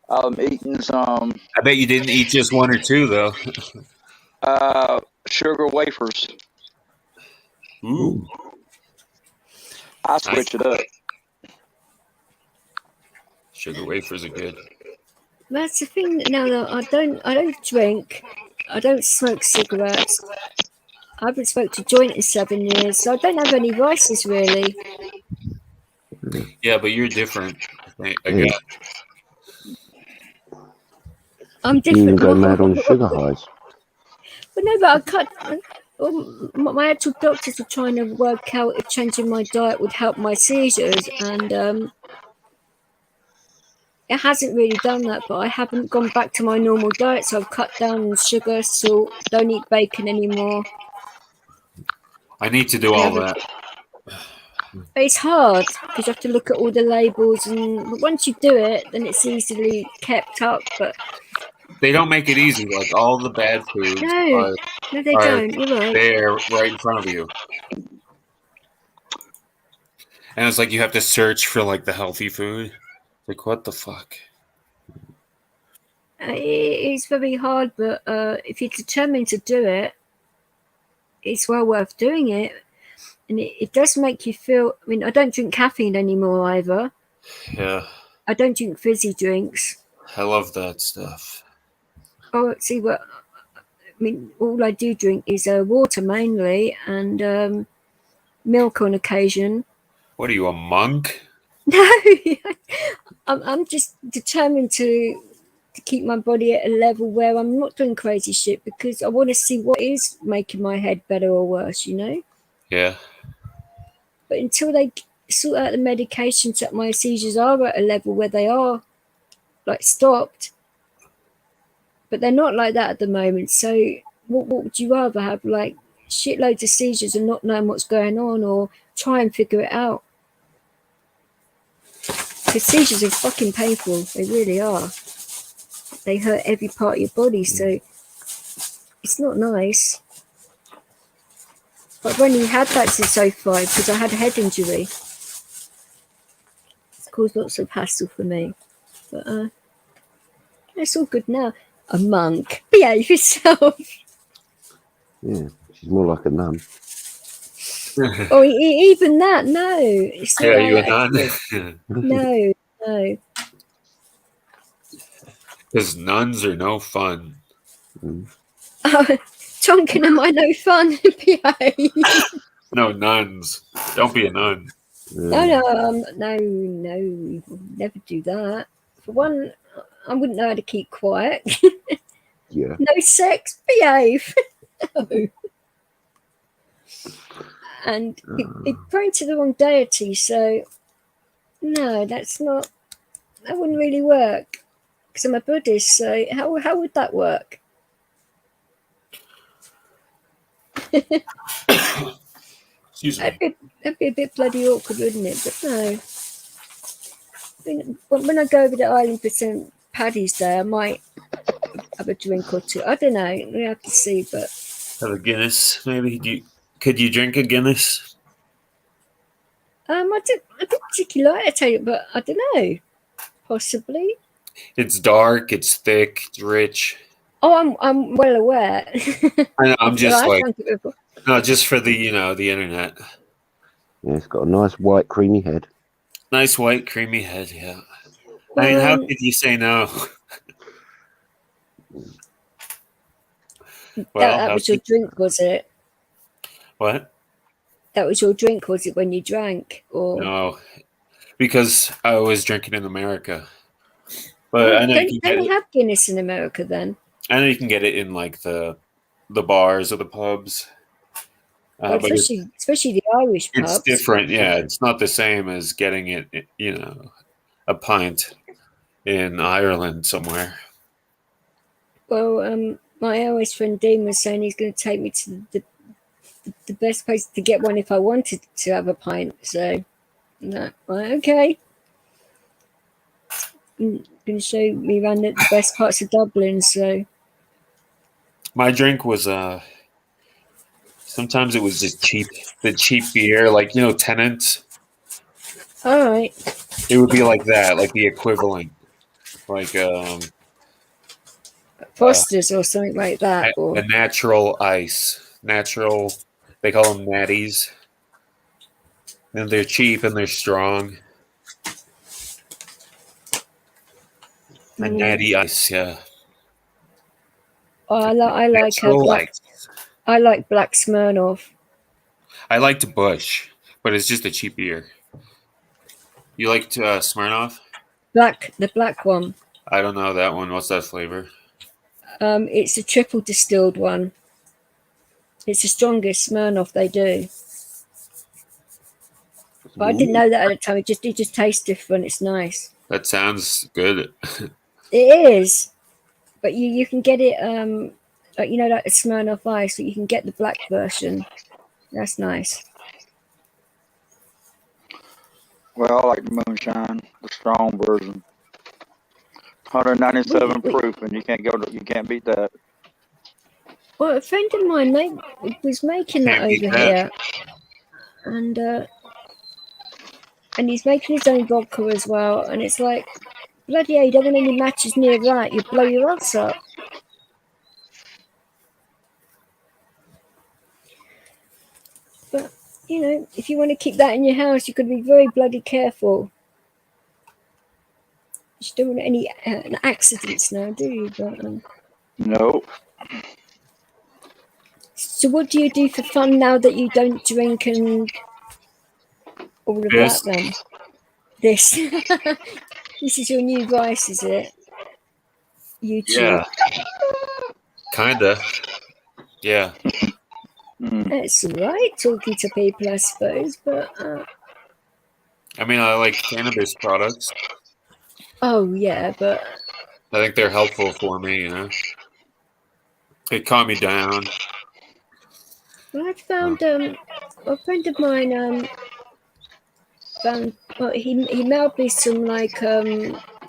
I'm eating some I bet you didn't eat just 1 or 2 though. sugar wafers. Ooh. I switch it up. Sugar wafers are good. That's the thing. Now that I don't drink. I don't smoke cigarettes. I haven't smoked a joint in 7 years, so I don't have any vices really. Yeah, but you're different. Again. I'm You different. go mad on sugar highs. But no, but I can't. My actual doctors are trying to work out if changing my diet would help my seizures, and it hasn't really done that. But I haven't gone back to my normal diet, so I've cut down on sugar, salt, don't eat bacon anymore. I need to do all that. It's hard because you have to look at all the labels, and once you do it, then it's easily kept up. But they don't make it easy. Like all the bad foods no, they don't. You're right. They're right in front of you, and it's like you have to search for like the healthy food. Like what the fuck? It's very hard, but if you're determined to do it, it's well worth doing it. And it does make you feel. I mean, I don't drink caffeine anymore either. Yeah. I don't drink fizzy drinks. I love that stuff. Oh, see what? I mean, all I do drink is water mainly, and milk on occasion. What are you, a monk? No, I'm just determined to keep my body at a level where I'm not doing crazy shit, because I want to see what is making my head better or worse, Yeah. But until they sort out the medications that my seizures are at a level where they are like stopped, but they're not like that at the moment. So what would you rather have, like shitloads of seizures and not knowing what's going on, or try and figure it out? Because seizures are fucking painful. They really are. They hurt every part of your body, so it's not nice. But when you had that since 05, because I had a head injury, it's caused lots of hassle for me. But it's all good now. A monk. Behave yourself. Yeah, she's more like a nun. Oh, even that, no. It's not Yeah, like you a that. nun? No. Because nuns are no fun. Oh, Tonkin, am I no fun? Behave. No, nuns. Don't be a nun. No, never do that. For one, I wouldn't know how to keep quiet. Yeah. No sex, behave. No. And it prayed to the wrong deity, so no, that wouldn't really work. Because I'm a Buddhist, so how would that work? Excuse me. That'd be a bit bloody awkward, wouldn't it? But no. When I go over to Island for St. Paddy's Day, I might have a drink or two. I don't know. We have to see, but Have a Guinness, maybe? Could you drink a Guinness? I don't particularly like to tell you, but I don't know. Possibly. It's dark, it's thick, it's rich. Oh, I'm well aware. I'm just like, drunk it before. no, just for the, the internet. Yeah, it's got a nice white creamy head. Nice white creamy head, yeah. Well, I mean, how could you say no? Well, that was your drink, was it? What? That was your drink, was it, when you drank? Or No, because I was drinking in America. But I know you can they get it. have Guinness in America then. I know you can get it in like the bars or the pubs. Well, But especially the Irish pubs. it's different, yeah. It's not the same as getting it, a pint in Ireland somewhere. Well, my Irish friend Dean was saying he's going to take me to the best place to get one if I wanted to have a pint. So, no, okay. Going to show me around the best parts of Dublin. So, My drink was sometimes it was just the cheap beer, like Tennant. all right. It would be like that, like the equivalent, like Foster's or something like that. Or a natural ice, natural. They call them natties, and they're cheap and they're strong. A natty ice, yeah. Oh, I like black Smirnoff. I liked Bush, but it's just a cheap beer. You liked Smirnoff? The black one. I don't know that one. What's that flavor? It's a triple distilled one. It's the strongest Smirnoff they do. But I didn't know that at the time. It just tastes different. It's nice. That sounds good. It is, but you can get it like like the Smirnoff Ice. So you can get the black version. That's nice. Well, I like the moonshine, the strong version. 197 proof, and you can't beat that. Well, a friend of mine was making that over here, and he's making his own vodka as well. And it's like, bloody hell, you don't want any matches near that. You blow your ass up. But if you want to keep that in your house, you've got to be very bloody careful. You don't want any accidents now, do you? But, Nope. So what do you do for fun now that you don't drink and all of that then? This. This is your new vice, is it? YouTube. Yeah. Kinda. Yeah. That's all right, talking to people, I suppose, but I mean, I like cannabis products. Oh yeah, but I think they're helpful for me. You know, they calm me down. well, I found a friend of mine found well, he mailed me some like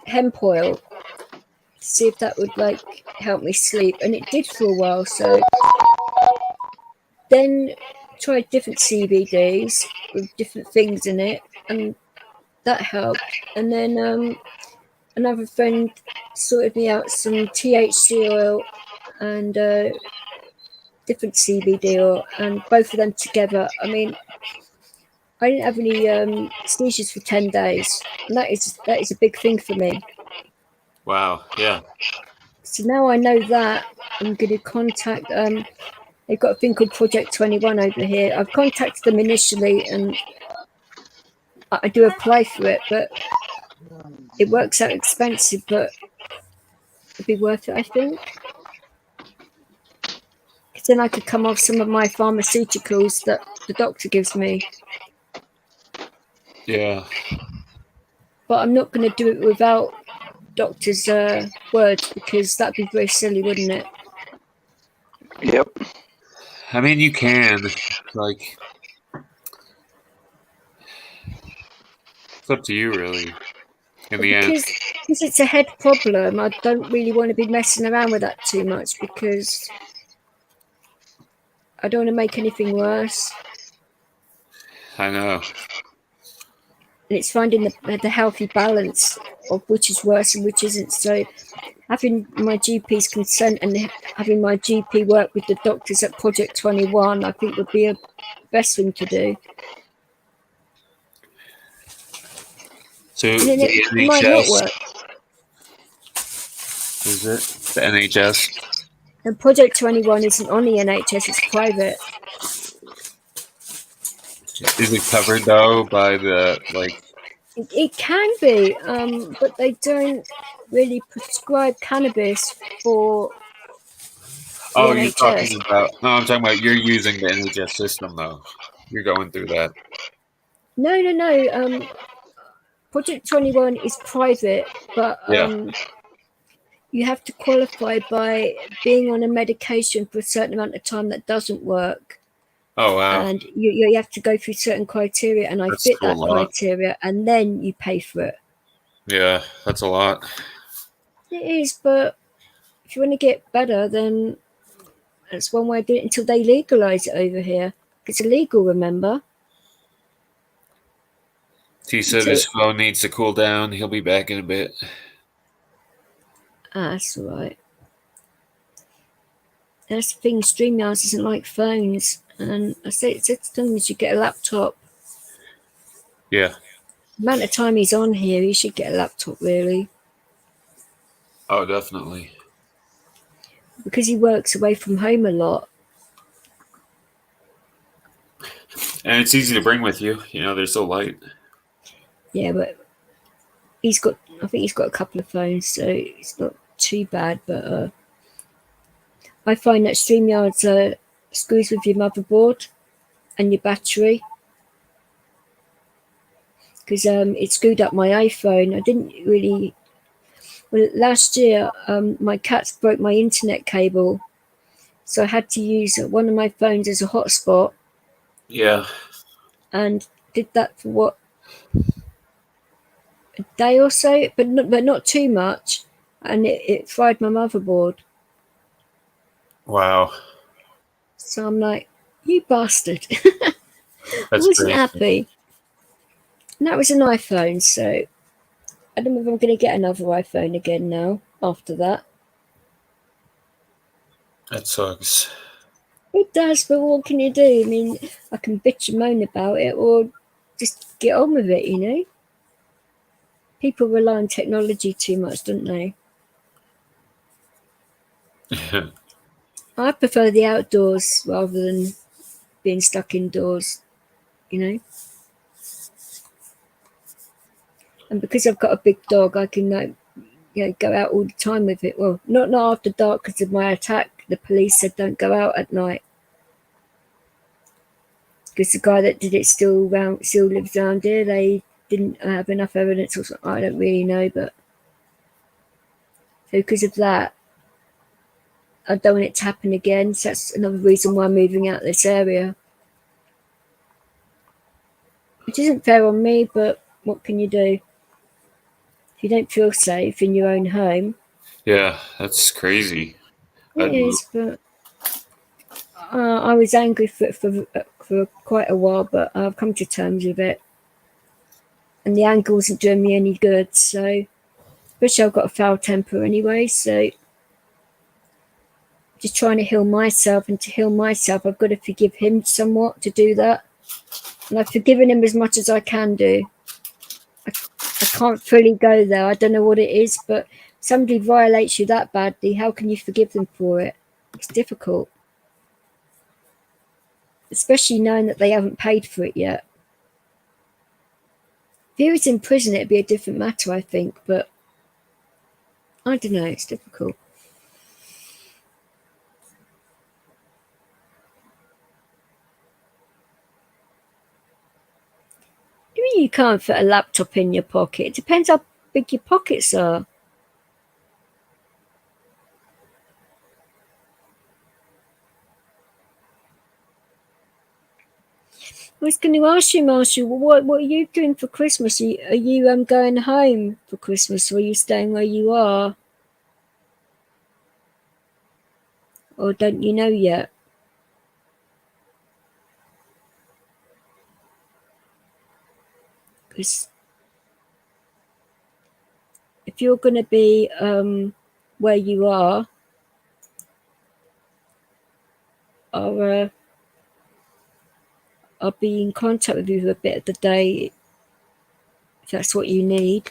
hemp oil to see if that would like help me sleep, and it did for a while. So then tried different CBDs with different things in it, and that helped. And then another friend sorted me out some THC oil and different CBD oil, and both of them together. I mean, I didn't have any seizures for 10 days, and that is a big thing for me. Wow. Yeah. So now I know that I'm going to contact. They've got a thing called Project 21 over here. I've contacted them initially, and I do apply for it, but it works out expensive, but it'd be worth it, I think. Because then I could come off some of my pharmaceuticals that the doctor gives me. Yeah. But I'm not going to do it without doctor's words, because that'd be very silly, wouldn't it? Yep. I mean, you can. Like, it's up to you, really. In the end. Because it's a head problem, I don't really want to be messing around with that too much, because I don't want to make anything worse. I know. And it's finding the healthy balance of which is worse and which isn't. So having my GP's consent and having my GP work with the doctors at Project 21, I think would be a best thing to do. So And the then it NHS might not work. Is it the NHS? And Project 21 isn't on the NHS; it's private. Is it covered though by the like? It can be, but they don't really prescribe cannabis for the Oh, you're NHS. talking about? No, I'm talking about you're using the NHS system though. You're going through that. No. Project 21 is private, but Yeah. you have to qualify by being on a medication for a certain amount of time that doesn't work. Oh wow. And you have to go through certain criteria, and I That's fit still a that lot. criteria, and then you pay for it. Yeah, that's a lot. It is, but if you want to get better, then that's one way to do it until they legalise it over here. It's illegal, remember? He said his phone needs to cool down. He'll be back in a bit. That's all right. That's the thing, StreamYard isn't like phones. And I say it's as long as you get a laptop. Yeah. The amount of time he's on here, you should get a laptop, really. Oh, definitely. Because he works away from home a lot. And it's easy to bring with you. You know, they're so light. Yeah, but I think he's got a couple of phones, so it's not too bad. But I find that StreamYard screws with your motherboard and your battery. Because it screwed up my iPhone. I didn't really... Well, last year, my cats broke my internet cable. So I had to use one of my phones as a hotspot. Yeah. And did that for what? A day or so? But not too much. And it fried my motherboard. Wow. So I'm like, you bastard. I That's wasn't great. happy. And that was an iPhone, so I don't know if I'm going to get another iPhone again now after that. That sucks. It does, but what can you do? I mean, I can bitch and moan about it or just get on with it, you know? People rely on technology too much, don't they? I prefer the outdoors rather than being stuck indoors, you know? And because I've got a big dog, I can go out all the time with it. Well, not after dark because of my attack. The police said don't go out at night. Because the guy that did it still lives around here. They didn't have enough evidence or something. I don't really know, but so because of that, I don't want it to happen again. So that's another reason why I'm moving out of this area. Which isn't fair on me, but what can you do? If you don't feel safe in your own home. Yeah, that's crazy. It is, but I was angry for quite a while, but I've come to terms with it. And the anger wasn't doing me any good, so especially I've got a foul temper anyway, so just trying to heal myself, and to heal myself I've got to forgive him somewhat to do that. And I've forgiven him as much as I can do. I can't fully go there. I don't know what it is, but somebody violates you that badly, how can you forgive them for it? It's difficult. Especially knowing that they haven't paid for it yet. If he was in prison, it'd be a different matter, I think, but I don't know, it's difficult. I mean, you can't fit a laptop in your pocket. It depends how big your pockets are. I was going to ask you, Marshall, what are you doing for Christmas? Are you going home for Christmas, or are you staying where you are? Or don't you know yet? Because if you're going to be where you are, I'll be in contact with you for a bit of the day, if that's what you need.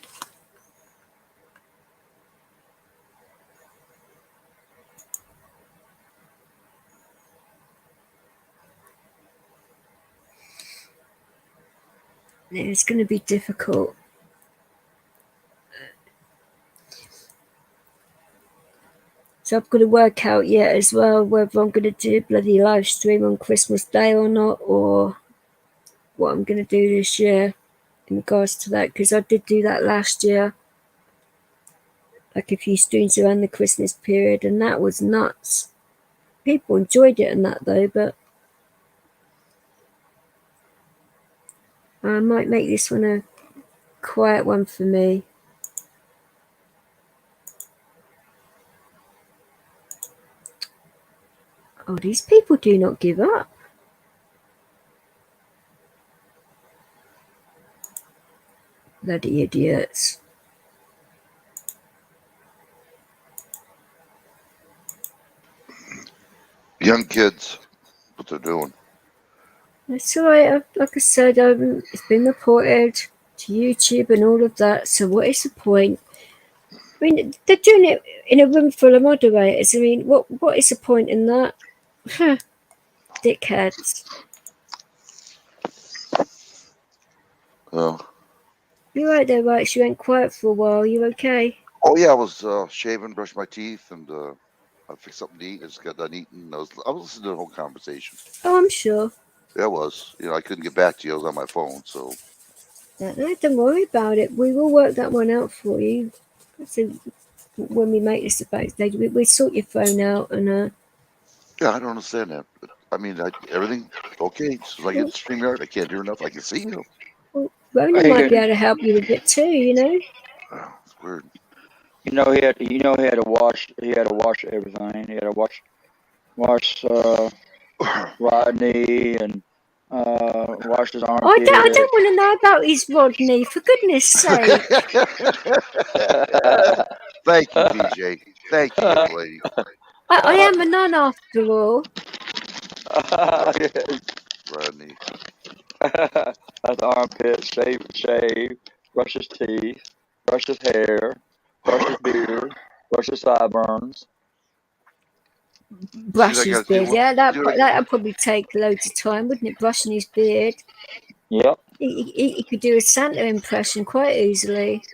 It's going to be difficult. So I've got to work out yet as well whether I'm going to do a bloody live stream on Christmas Day or not, or what I'm going to do this year in regards to that, because I did do that last year, like a few streams around the Christmas period, and that was nuts. People enjoyed it and that though, but I might make this one a quiet one for me. Oh, these people do not give up. Bloody idiots. Young kids, what they're doing. That's all right. Like I said, it's been reported to YouTube and all of that. So what is the point? I mean, they're doing it in a room full of moderators. I mean, what is the point in that? Dickheads. You right there, right? You went quiet for a while. You okay? Oh yeah, I was shaving, brushed my teeth, and I fixed something to eat. I just got done eating. I was listening to the whole conversation. Oh, I'm sure. Yeah, I was. I couldn't get back to you. I was on my phone, so. No, don't worry about it. We will work that one out for you. So when we make this about stage, we sort your phone out and. Yeah, I don't understand that. But, I mean, everything okay. So I get the StreamYard. I can't hear enough. I can see you. Well, Rona might be able to help you with it too. Oh, it's weird. He had to wash. He had to wash everything. He had to wash Rodney and wash his armpits. I don't want to know about his Rodney, for goodness sake. Thank you, DJ. Thank you, young lady. I am a nun after all. Rodney. That's the armpit, shave, brush his teeth, brush his hair, brush his beard, brush his sideburns. Brush his beard, yeah, that'd probably take loads of time, wouldn't it? Brushing his beard. Yep. He could do a Santa impression quite easily.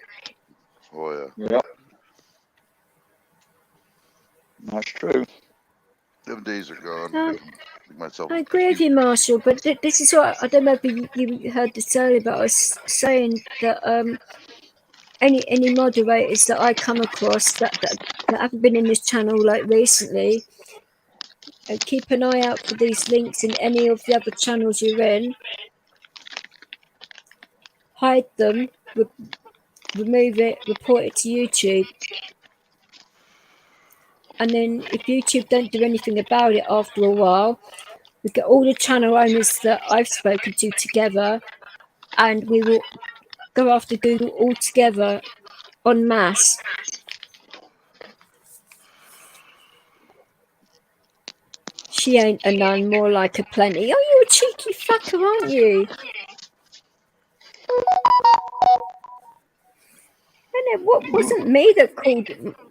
Oh yeah. Yep. That's true. Them days are gone. Uh, Myself. I agree with you, Marshall, but this is what I don't know if you heard this earlier, but I was saying that any moderators that I come across that haven't been in this channel like recently, keep an eye out for these links in any of the other channels you're in. Hide them, remove it, report it to YouTube. And then if YouTube don't do anything about it after a while, we get all the channel owners that I've spoken to together, and we will go after Google all together en masse. She ain't a nun, more like a plenty. Oh, you're a cheeky fucker, aren't you? And it wasn't me that called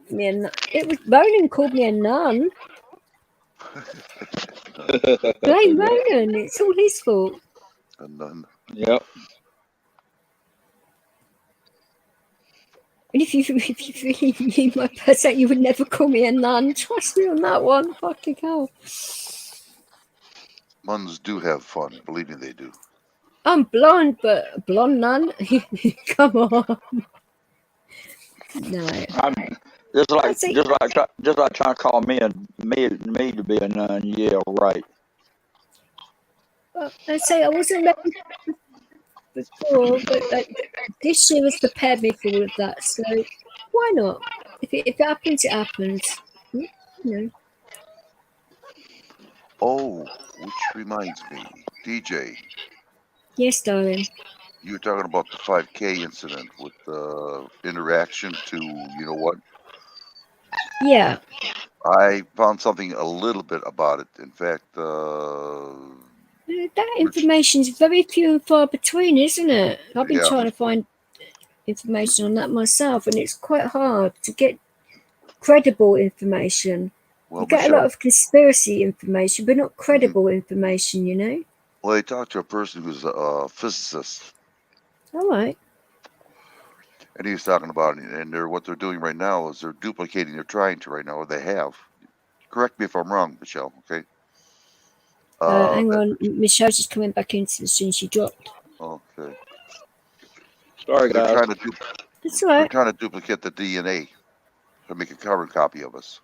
me a nun. It was Ronan called me a nun. Blame Ronan. It's all his fault. A nun. Yep. And if you really knew my person, you would never call me a nun. Trust me on that one. Fucking hell. Nuns do have fun. Believe me, they do. I'm blonde, but a blonde nun? Come on. No. I'm just like trying to call me to be a nun. Yeah, right. Well, I say I wasn't ready before, but this year has prepared me for all of that. So why not? If it happens, it happens. You know. Oh, which reminds me, DJ. Yes, darling. You were talking about the 5K incident with the interaction to, you know what? Yeah. I found something a little bit about it. In fact, that information is very few and far between, isn't it? I've been trying to find information on that myself, and it's quite hard to get credible information. Well, you get a lot of conspiracy information, but not credible information, you know? Well, I talked to a person who's a physicist. All right. And he was talking about it, and what they're doing right now is they're duplicating, they're trying to right now, or they have. Correct me if I'm wrong, Michelle, okay? Hang on, Michelle's just coming back into the scene. She dropped. Okay. Sorry, guys. That's all right. They're trying to duplicate the DNA to make a carbon copy of us.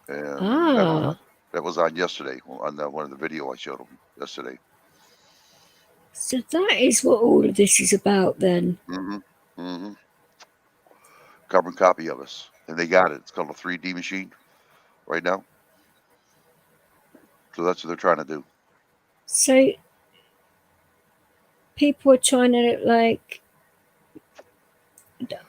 And that was on yesterday, on one of the video I showed them yesterday. So that is what all of this is about then. Carbon copy of us. And they got it. It's called a 3D machine right now. So that's what they're trying to do. So people are trying to, like,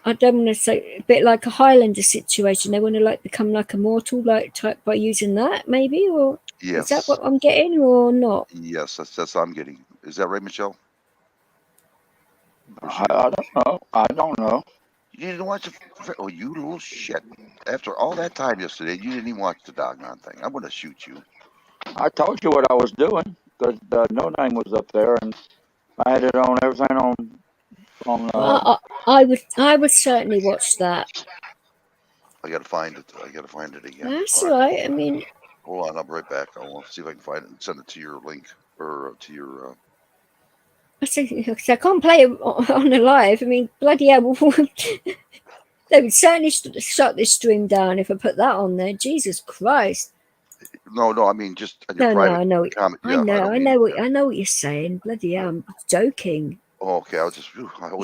I don't want to say, a bit like a Highlander situation. They want to, like, become like immortal, like, type by using that, maybe? Or yes. Is that what I'm getting or not? Yes, that's what I'm getting. Is that right, Michelle? I don't know. You didn't watch it? Oh, you little shit. After all that time yesterday, you didn't even watch the doggone thing. I'm going to shoot you. I told you what I was doing. The No Name was up there, and I had it on everything on. I would certainly watch that. I got to find it. Again. That's all right. I mean, hold on. I'll be right back. I'll see if I can find it and send it to your link or to your. I can't play it on the live. I mean, bloody hell. They would certainly shut this stream down if I put that on there. Jesus Christ. No, I mean just on your private. No, I know. comment. I know what you're saying. Bloody hell, I'm joking. Oh, okay. I was just. I don't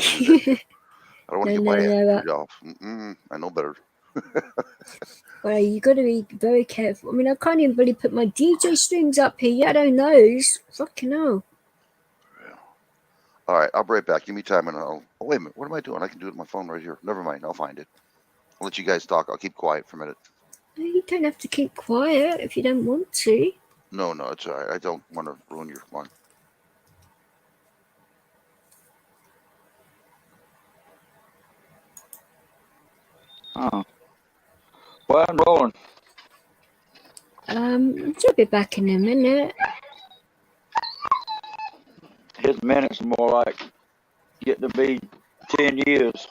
want to get my ass off. I know better. Well, you got to be very careful. I mean, I can't even really put my DJ streams up here yet. I don't know. Fucking hell. Yeah. All right, I'll be right back. Give me time and I'll. Oh, wait a minute. What am I doing? I can do it on my phone right here. Never mind. I'll find it. I'll let you guys talk. I'll keep quiet for a minute. No, you don't have to keep quiet if you don't want to. No, it's all right. I don't want to ruin your fun. Well, I'm rolling. She'll be back in a minute. His minute's more like getting to be 10 years.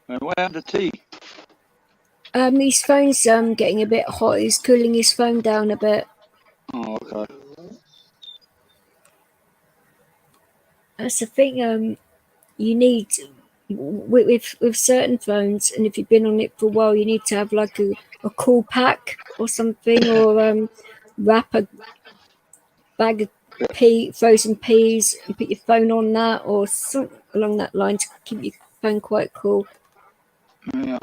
And what happened to tea? His phone's getting a bit hot. He's cooling his phone down a bit. Oh, okay. That's the thing. You need with certain phones, and if you've been on it for a while, you need to have like a cool pack or something, or wrap a bag of frozen peas and put your phone on that, or something along that line to keep your phone quite cool. Yeah.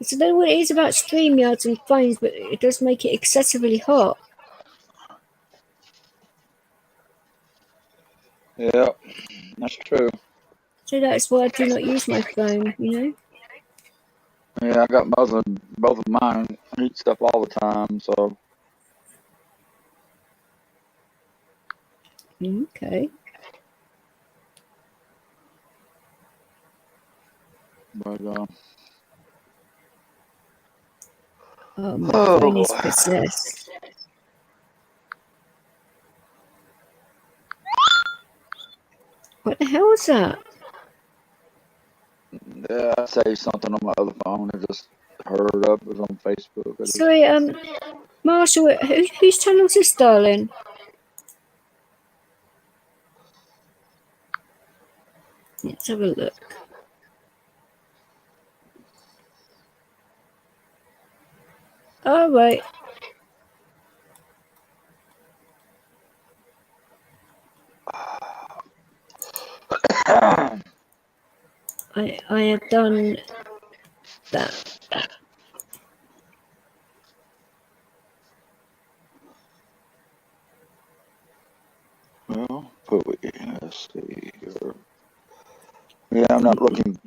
So I don't know what it is about StreamYards and phones, but it does make it excessively hot. Yeah, that's true. So that's why I do not use my phone, you know. Yeah, I got both of mine. I eat stuff all the time, so. Okay. But Oh, my phone is possessed. What the hell was that? Yeah, I say something on my other phone. I just heard up. It was on Facebook. Sorry, Marshall, whose channel is this, darling? Let's have a look. All right. I have done that. Well, let's see here. Yeah, I'm not looking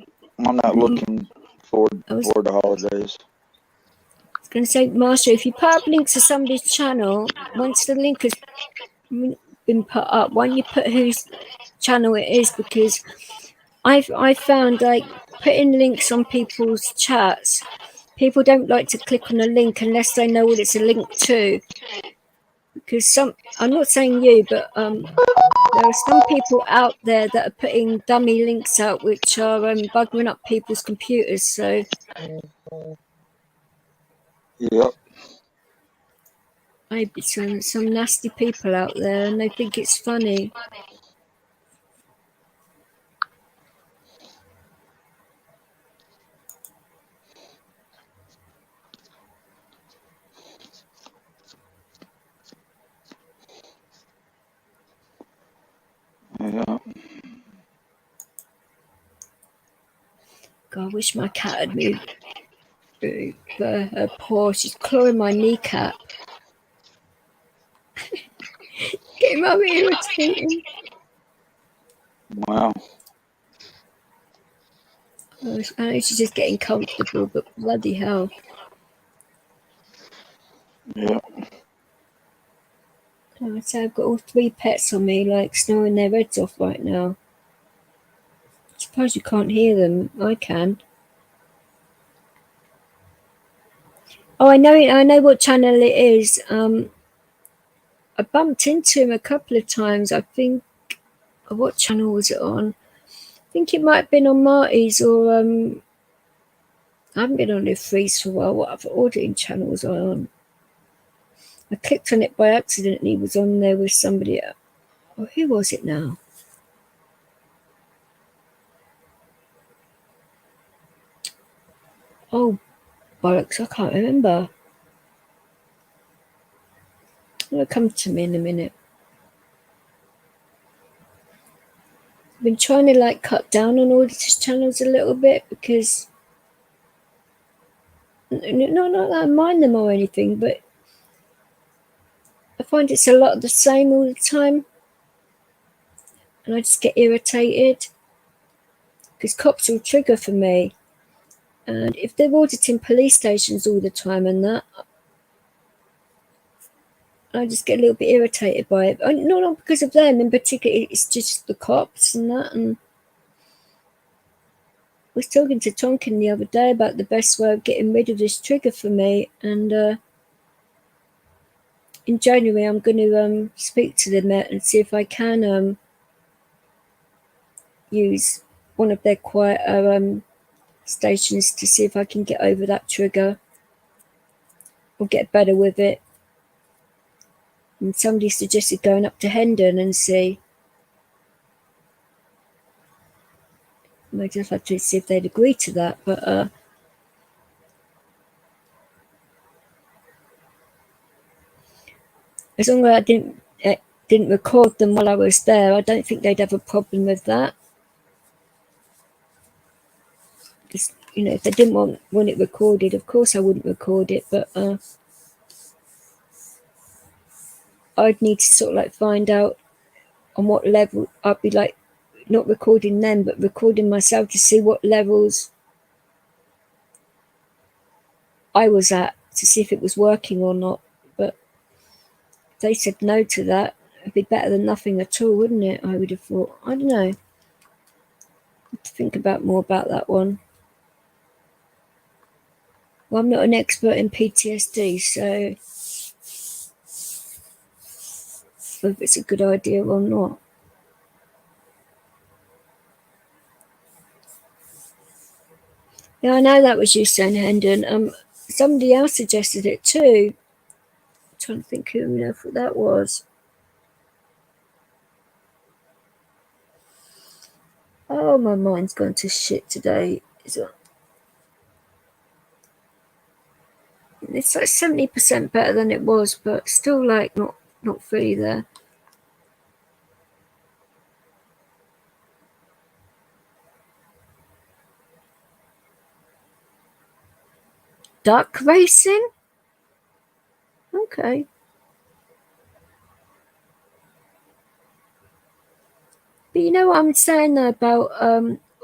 forward to holidays. I was going to say, Marshall, if you put up links to somebody's channel, once the link has been put up, why don't you put whose channel it is? Because I found, like, putting links on people's chats, people don't like to click on a link unless they know what it's a link to. Because I'm not saying you, but there are some people out there that are putting dummy links out which are bugging up people's computers. So Yep. maybe some nasty people out there, and they think it's funny. Yeah. God, I wish my cat had moved. Her paw, she's clawing my kneecap. Get him over here, irritating. Wow. I know she's just getting comfortable, but bloody hell. Yeah. I'd say I've got all 3 pets on me, like snoring their heads off right now. I suppose you can't hear them. I can. Oh, I know what channel it is. I bumped into him a couple of times. I think, what channel was it on? I think it might have been on Marty's, or I haven't been on Live Freeze for a while. What other auditing channels are on? I clicked on it by accident and he was on there with somebody else. Oh, who was it now? Oh, bollocks, I can't remember. It'll come to me in a minute. I've been trying to, like, cut down on auditors' channels a little bit because, not that I mind them or anything, but I find it's a lot of the same all the time, and I just get irritated because cops will trigger for me, and if they're auditing police stations all the time and that, I just get a little bit irritated by it. Not because of them in particular, it's just the cops and that. And I was talking to Tonkin the other day about the best way of getting rid of this trigger for me, and in January I'm going to speak to them and see if I can use one of their quieter stations to see if I can get over that trigger or get better with it. And somebody suggested going up to Hendon and see. I just had to see if they'd agree to that, but as long as I didn't record them while I was there, I don't think they'd have a problem with that. Because, you know, if they didn't want it recorded, of course I wouldn't record it, but I'd need to sort of like find out on what level I'd be like, not recording them, but recording myself to see what levels I was at, to see if it was working or not. But if they said no to that, it'd be better than nothing at all, wouldn't it? I would have thought. I don't know. I have to think about more about that one. Well, I'm not an expert in PTSD, so if it's a good idea or not. Yeah, I know that was you saying, Hendon. Somebody else suggested it too. I'm trying to think who what that was. Oh, my mind's gone to shit today. It's like 70% better than it was, but still like not fully there. Duck racing? Okay. But you know what I'm saying though about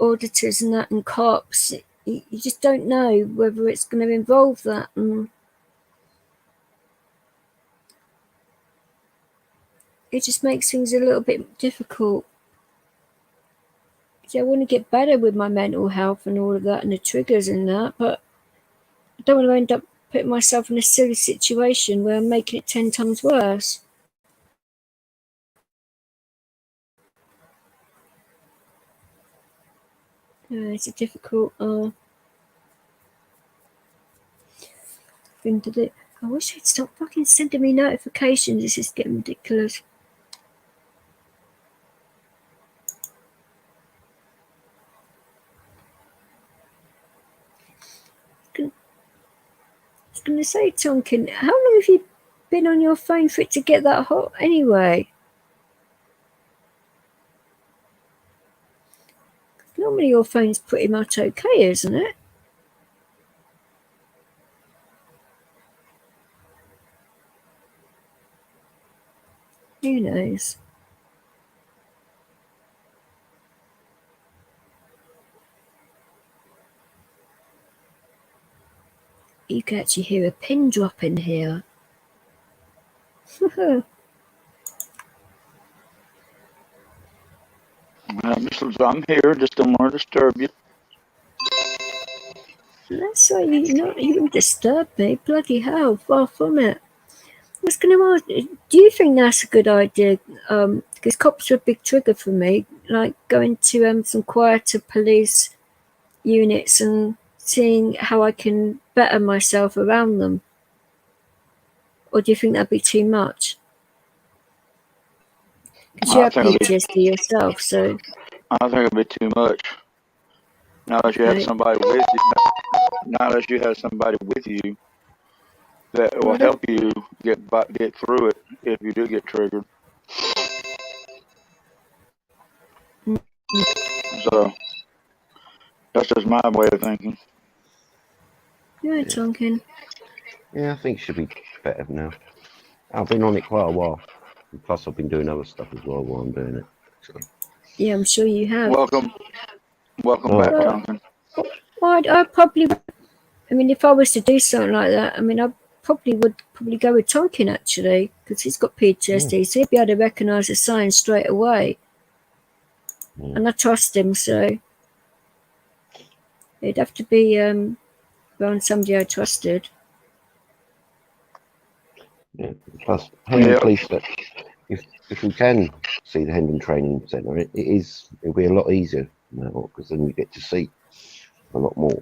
auditors and that and cops? You just don't know whether it's going to involve that. And it just makes things a little bit difficult. I want to get better with my mental health and all of that and the triggers and that, but I don't want to end up putting myself in a silly situation where I'm making it 10 times worse. Yeah, it's a difficult thing to do. I wish they'd stop fucking sending me notifications. This is getting ridiculous. I was going to say, Tonkin, how long have you been on your phone for it to get that hot anyway? Normally your phone's pretty much okay, isn't it? Who knows? You can actually hear a pin drop in here. I'm here, just don't want to disturb you. That's why you not even disturb me. Bloody hell, far from it. I was going to ask, do you think that's a good idea? Because cops are a big trigger for me, like going to some quieter police units and seeing how I can better myself around them. Or do you think that'd be too much? Because you have PTSD yourself, so... I think it'd be too much. Not unless you have somebody with you. Not unless you have somebody with you that will help you get through it if you do get triggered. So that's just my way of thinking. Yeah, Tonkin. Yeah, I think it should be better now. I've been on it quite a while. And plus, I've been doing other stuff as well while I'm doing it. So. Yeah, I'm sure you have. Welcome back, Tonkin. Well, I probably... I mean, if I was to do something like that, I mean, I would go with Tonkin, actually, because he's got PTSD, so he'd be able to recognise the signs straight away. And I trust him, so it'd have to be around somebody I trusted. Yeah. Plus, Hendon Police, if we can see the Hendon Training Centre, it'll be a lot easier now, because then you get to see a lot more.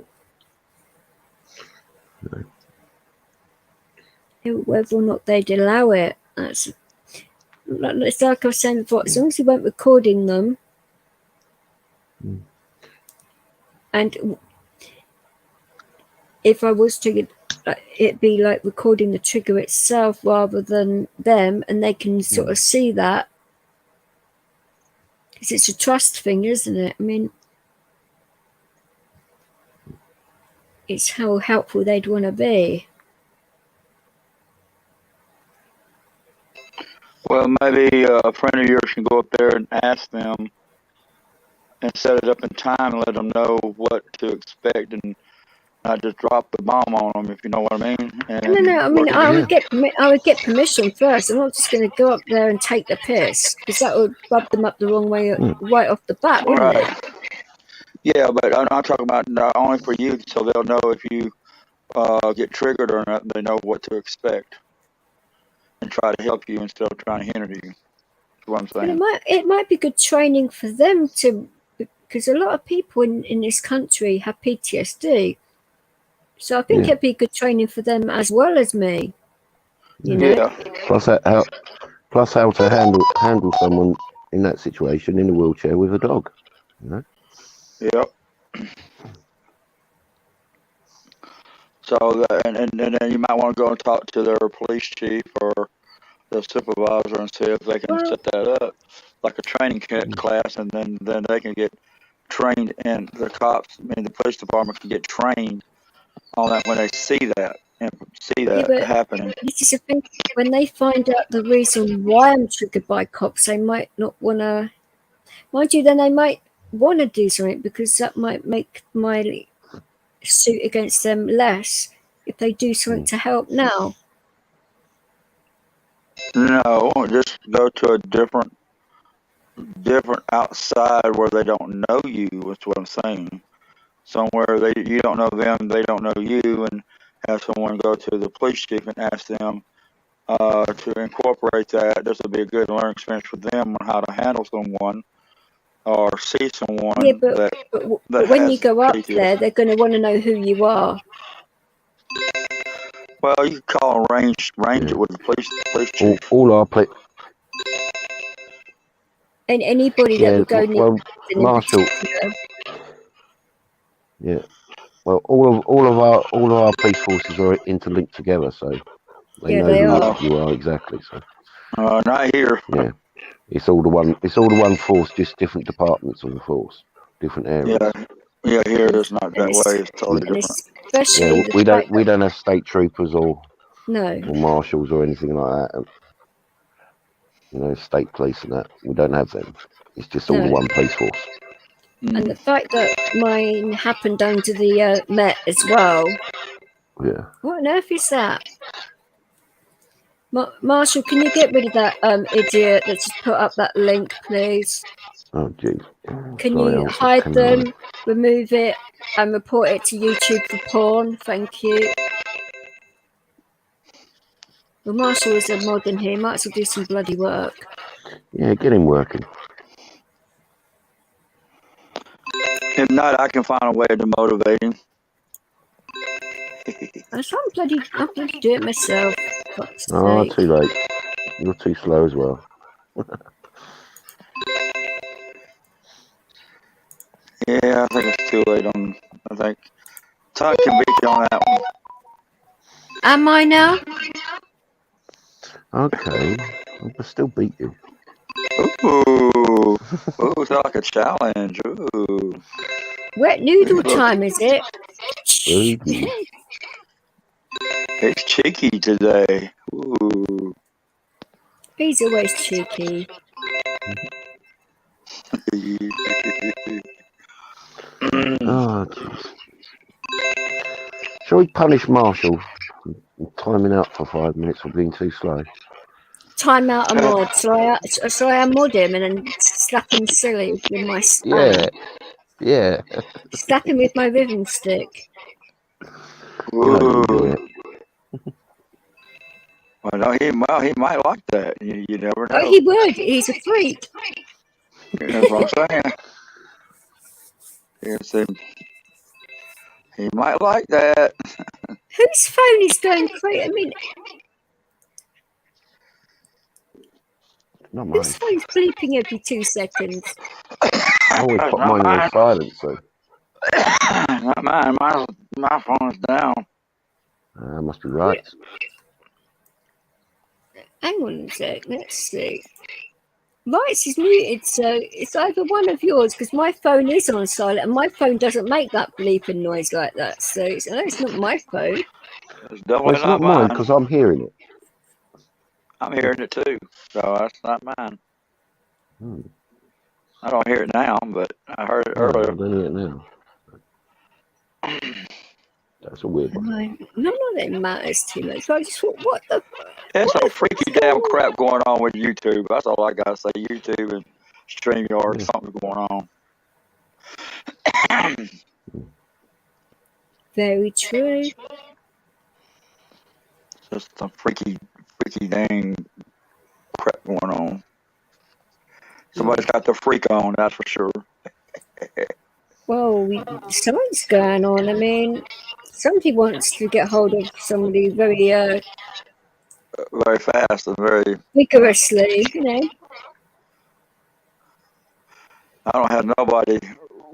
Whether or not they'd allow it, it's like I was saying before. As long as you weren't recording them, and if I was to, it'd be like recording the trigger itself rather than them, and they can sort of see that, because it's a trust thing, isn't it? I mean, it's how helpful they'd want to be. Well, maybe a friend of yours can go up there and ask them and set it up in time and let them know what to expect and not just drop the bomb on them, if you know what I mean. And No. I mean, I would get permission first. I'm not just going to go up there and take the piss, because that would rub them up the wrong way right off the bat, wouldn't it? Yeah, but I'm talking about not only for you, so they'll know if you get triggered or not. They know what to expect and try to help you instead of trying to hinder you. That's what I'm saying. But it might be good training for them to, because a lot of people in this country have PTSD. So I think it'd be good training for them as well as me. You know. Yeah. Plus how to handle someone in that situation in a wheelchair with a dog. You know. Yep. So and then you might want to go and talk to their police chief or the supervisor and see if they can set that up like a training class, and then they can get trained, and the cops, I mean the police department can get trained on that when they see that and see that happening. This is a thing. When they find out the reason why I'm triggered by cops, they might not want to. Mind you, then they might want to do something, because that might make my suit against them less if they do something to help now. No, just go to a different outside where they don't know you. That's what I'm saying. Somewhere you don't know them, they don't know you, and have someone go to the police chief and ask them to incorporate that. This would be a good learning experience for them on how to handle someone or see someone. Yeah, but when you go up there, they're going to want to know who you are. Well, you can call and range it with the police chief. All our and anybody that would go near Marshall. Yeah. Well, all of our police forces are interlinked together, so they know who you are exactly. So. Not here. Yeah. It's all the one force, just different departments of the force, different areas. Yeah, here it's not that way. It's totally different. We don't have state troopers or marshals or anything like that. You know, state police and that. We don't have them. It's just all the one police force. And the fact that mine happened under the Met as well. Yeah. What on earth is that? Marshall, can you get rid of that idiot that just put up that link, please? Oh, geez. Can you hide them, remove it, and report it to YouTube for porn? Thank you. Well, Marshall is a mod in here. Might as well do some bloody work. Yeah, get him working. If not, I can find a way to motivate him. I'll bloody do it myself. Too late. You're too slow as well. Yeah, I think it's too late on. I think Todd can beat you on that one. Am I now? Okay, I'll still beat you. Ooh, it's like a challenge. Ooh. Wet noodle time, is it? It's cheeky today. Ooh. He's always cheeky. Oh, jeez. Shall we punish Marshall for timing out for 5 minutes for being too slow? Time out a mod. So I mod him and then slap him silly with my spanner. Yeah. Slap him with my rhythm stick. Ooh. Well, he might like that. You never know. Oh, he would. He's a freak. That's what I'm saying. He might like that. Whose phone is going crazy? I mean, Not mine. whose phone's bleeping every 2 seconds? I always That's put not mine on mine. silent, so Not mine. My phone's down. must be right. Hang on a sec. Let's see. Rights is muted, so it's either one of yours because my phone is on silent and my phone doesn't make that bleeping noise like that. So it's not my phone. It's Well, definitely it's not mine mine. because I'm hearing it. I'm hearing it too. So that's not mine. Hmm. I don't hear it now, but I heard it No, I earlier. don't hear it now. That's a weird one. None of it matters too much. So I just thought, what the? There's What some the freaky fuck's damn going on? crap going on with YouTube. That's all I gotta say. YouTube and StreamYard, Yeah. something's going on. Very true. Just some freaky dang crap going on. Somebody's got the freak on, that's for sure. Well, something's going on. I mean, somebody wants to get hold of somebody very Very fast and very. vigorously, you know. I don't have nobody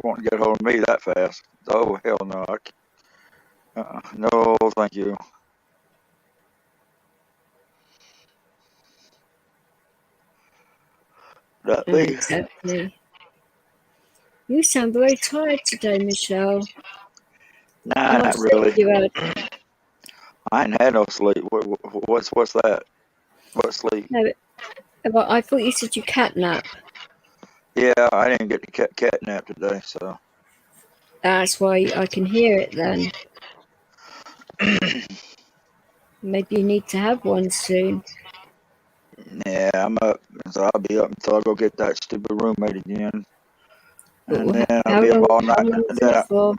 wanting to get hold of me that fast. Oh hell no! No, thank you. Not me. Exactly. You sound very tired today, Michelle. Nah, How much not sleep really. you had? I ain't had no sleep. What's that? What sleep? No, but I thought you said you catnap. Yeah, I didn't get the cat nap today, so. That's why I can hear it then. Maybe you need to have one soon. Yeah, I'm up, so I'll be up until I go get that stupid roommate again, and then I'll be up all night. How long is it for?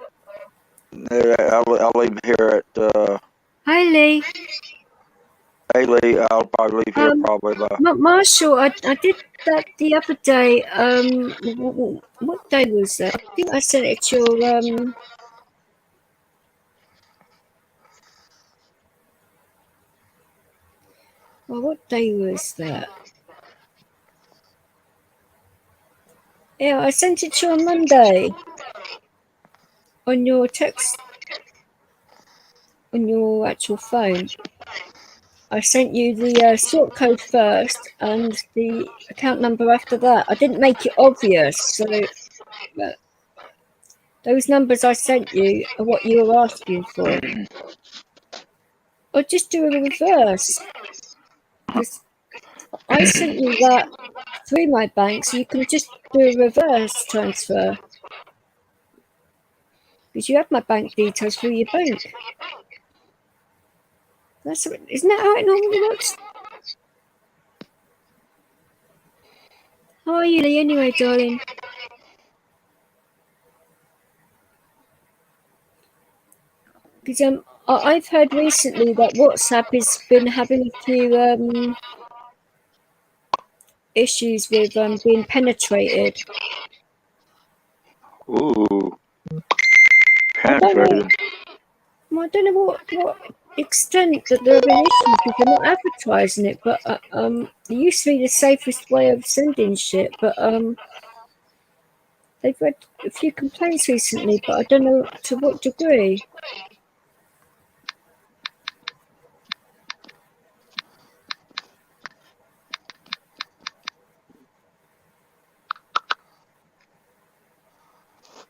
I'll leave here at. Hi, Lee. Hey Lee, I'll probably leave here probably by. Marshall, I did that the other day. What day was that? I think I sent it to your Well, what day was that? Yeah, I sent it to you on Monday. On your text, on your actual phone. I sent you the sort code first and the account number after that. I didn't make it obvious, so those numbers I sent you are what you were asking for. Or just do a reverse. Because I sent you that through my bank, so you can just do a reverse transfer. Because you have my bank details through your bank. Isn't that how it normally works? How are you, Lee, anyway, darling? Because I've heard recently that WhatsApp has been having a few issues with being penetrated. Ooh, penetrated. penetrated. I don't know what extent that there have been issues because they're not advertising it, but it used to be the safest way of sending shit, but they've had a few complaints recently, but I don't know to what degree.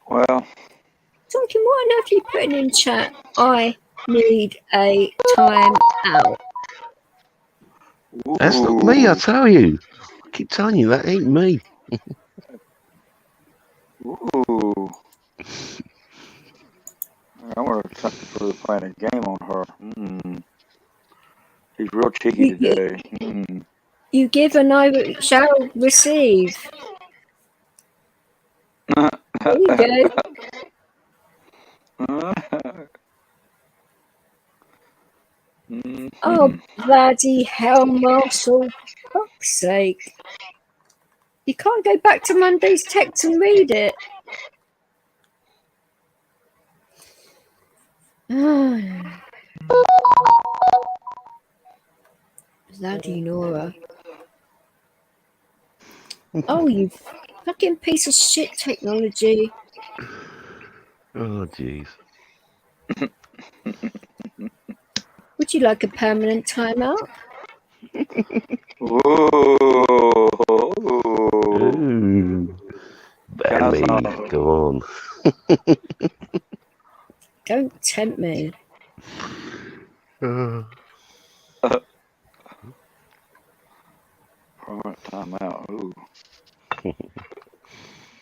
Well, Talking, what on earth are you putting in chat? I need a time out. That's not me, I tell you. I keep telling you that ain't me. Ooh. I want to thank you for playing a game on her. She's real cheeky today. You give and I shall receive. There you go. Oh, bloody hell, Marshall. For fuck's sake. You can't go back to Monday's text and read it. Bloody Nora. Oh, you fucking piece of shit technology. Oh, jeez. Would you like a permanent timeout? Ooh. Bambi, go on. Don't tempt me. Alright, time out. Ooh.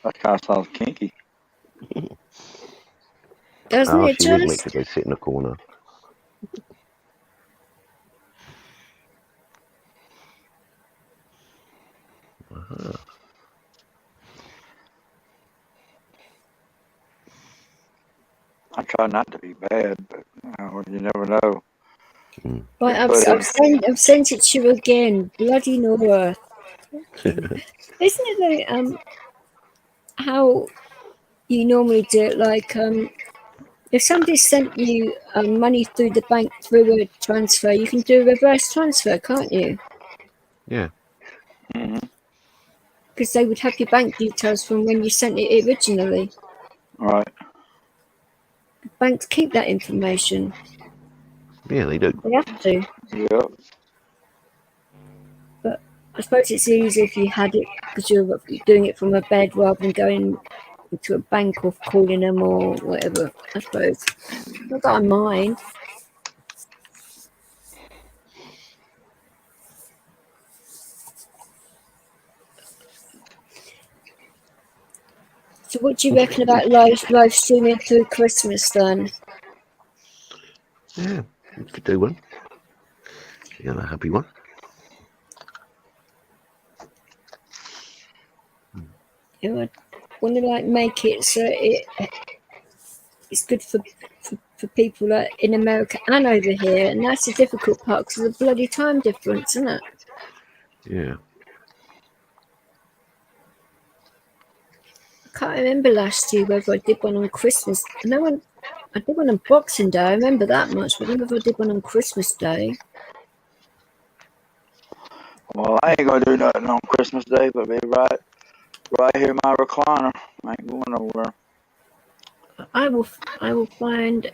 That kind of sounds kinky. Doesn't Oh, it she wouldn't make just? it. They sit in the corner. I try not to be bad, but you never know. Right, I've sent it to you again. Bloody Nora. Isn't it like how you normally do it? Like if somebody sent you money through the bank through a transfer, you can do a reverse transfer, can't you? Yeah. Because they would have your bank details from when you sent it originally. Right. Banks keep that information. Yeah, they do. They have to. Yep. But I suppose it's easier if you had it because you're doing it from a bed rather than going to a bank or calling them or whatever. I suppose. Not that I mind. So what do you reckon about live streaming through Christmas then? Yeah, you could do one. Yeah, a happy one. You know, I want to like make it so it's good for people like in America and over here, and that's the difficult part because of the bloody time difference, isn't it? Yeah. I can't remember last year whether I did one on Christmas. No, I did one on Boxing Day. I remember that much, but I don't know if I did one on Christmas Day. Well, I ain't gonna do nothing on Christmas Day, but be right here in my recliner. I ain't going nowhere. I will find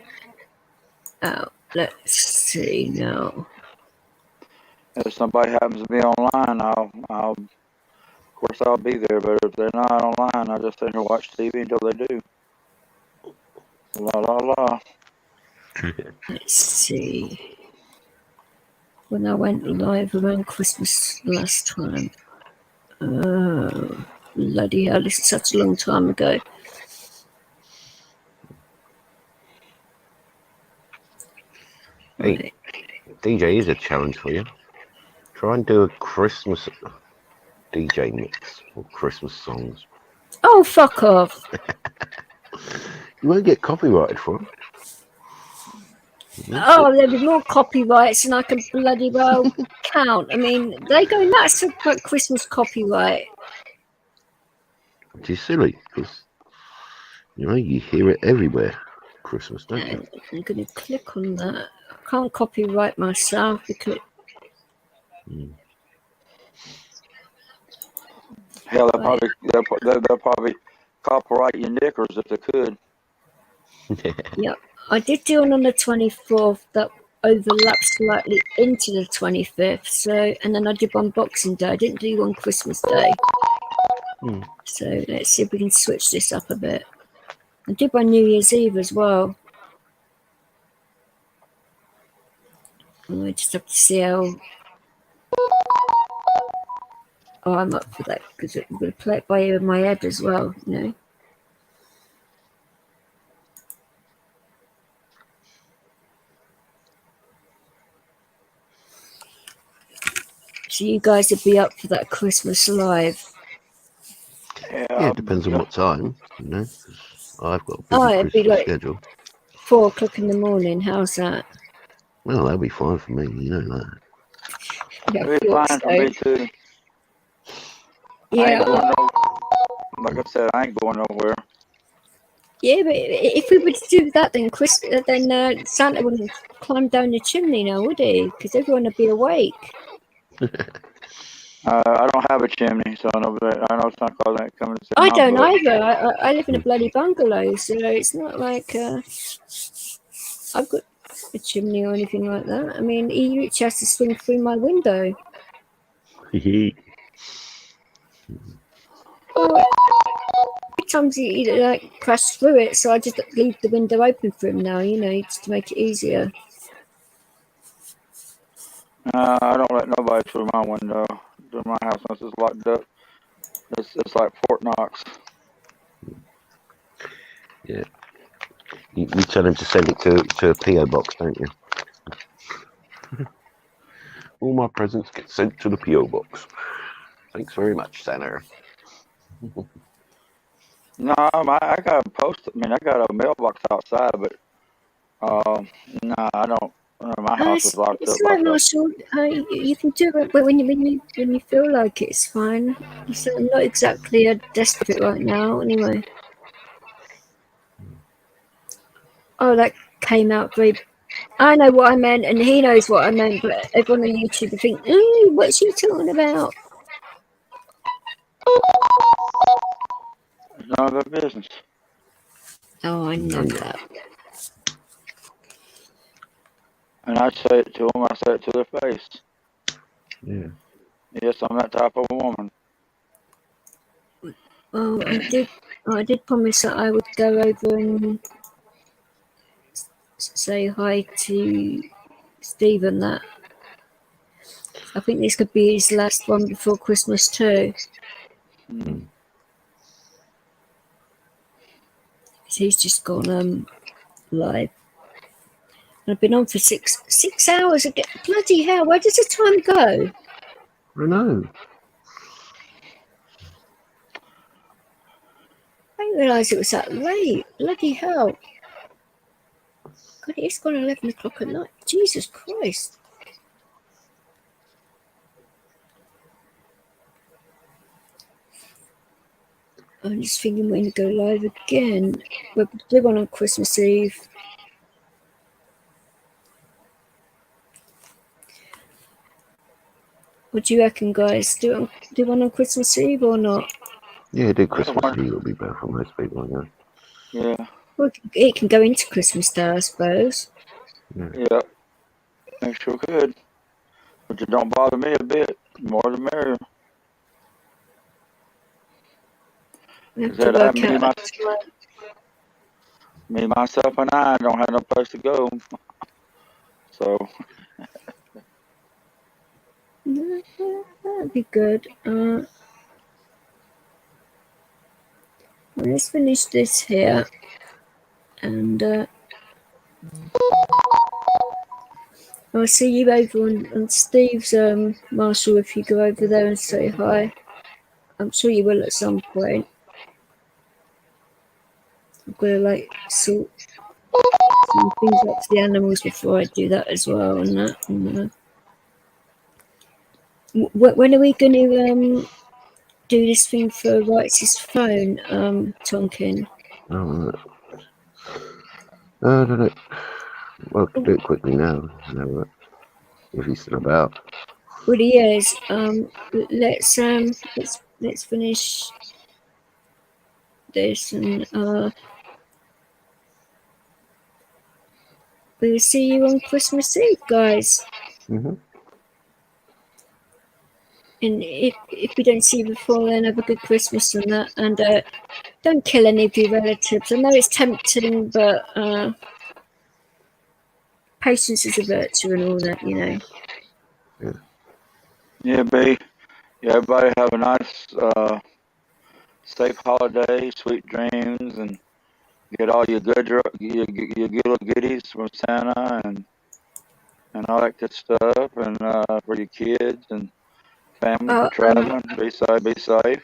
out. Let's see now. If somebody happens to be online, of course I'll be there. But if they're not online, I'll just sit here and watch TV until they do. La la la. Let's see. When I went live around Christmas last time. Oh, bloody hell, this is such a long time ago. Hey, Right. DJ is a challenge for you. Try and do a Christmas DJ mix or Christmas songs. Oh, fuck off. You won't get copyrighted for them. Oh, there'll be more copyrights than I can bloody well count. I mean, they go nuts about Christmas copyright. Which is silly, because, you know, you hear it everywhere. Christmas, don't you? I'm going to click on that. I can't copyright myself because... Hell, they'll probably copyright your knickers if they could. Yeah, I did do one on the 24th that overlapped slightly into the 25th. So, and then I did one Boxing Day. I didn't do one Christmas Day. So let's see if we can switch this up a bit. I did one New Year's Eve as well. I just have to see how... Oh, I'm up for that because I'm going to play it by ear in my head as well, you know. So you guys would be up for that Christmas live? Yeah, it depends on what time, you know. I've got a busy it'd be Christmas like schedule. 4 o'clock in the morning. How's that? Well, that'll be fine for me, you know that. Yeah, It'll be fine for me too. Yeah. Like I said, I ain't going nowhere. Yeah, but if we were to do that, then Santa wouldn't climb down the chimney now, would he? Because everyone would be awake. I don't have a chimney, so I know Santa Claus ain't coming to see I my don't butt. either. I live in a bloody bungalow, so it's not like I've got a chimney or anything like that. I mean, he literally has to swing through my window. Well, sometimes he like crash through it, so I just leave the window open for him now, just to make it easier. I don't let nobody through my window. Through my house once it's locked up. It's like Fort Knox. Yeah. You tell him to send it to a PO box, don't you? All my presents get sent to the PO box. Thanks very much, Santa. No, I got a post. I mean, I got a mailbox outside, but no, I don't. My house is locked It's up like like that. Marshall. You can do it, but when you feel like it, it's fine. So I'm not exactly desperate right now, anyway. Oh, that came out very. I know what I meant, and he knows what I meant, but everyone on YouTube will think, what's she talking about? It's none of their business. Oh, I know that. And I say it to them. I say it to their face. Yeah. Yes, I'm that type of woman. Oh, I did promise that I would go over and say hi to Stephen. That I think this could be his last one before Christmas too. He's just gone live. I've been on for six hours again. Bloody hell! Where does the time go? I know. I didn't realise it was that late. Bloody hell! God, it's gone 11 o'clock at night. Jesus Christ! I'm just thinking when to go live again. We'll do one on Christmas Eve. What do you reckon, guys? Do one on Christmas Eve or not? Yeah, do Christmas Eve will be better for most people, I guess. Yeah. Well, it can go into Christmas Day, I suppose. Yeah. Make sure good. But it don't bother me a bit. The more the merrier. We have to work out. Me, myself, and I don't have no place to go. So. That'd be good. Let's finish this here, and I'll see you over on Steve's Marshall if you go over there and say hi. I'm sure you will at some point. I'm gonna sort some things up to the animals before I do that as well, and that. And, when are we going to do this thing for Wright's phone, Tonkin? Oh, I don't know. Well, I could do it quickly now. If he's still about. Well, he is. Let's finish this, and we'll see you on Christmas Eve, guys. Mm-hmm. And if we don't see you before then, have a good Christmas and that. And don't kill any of your relatives. I know it's tempting, but patience is a virtue and all that, Yeah. Yeah, B. Yeah, everybody have a nice, safe holiday, sweet dreams, and get all your good little goodies from Santa and all that good stuff, and for your kids and family for traveling. Be safe.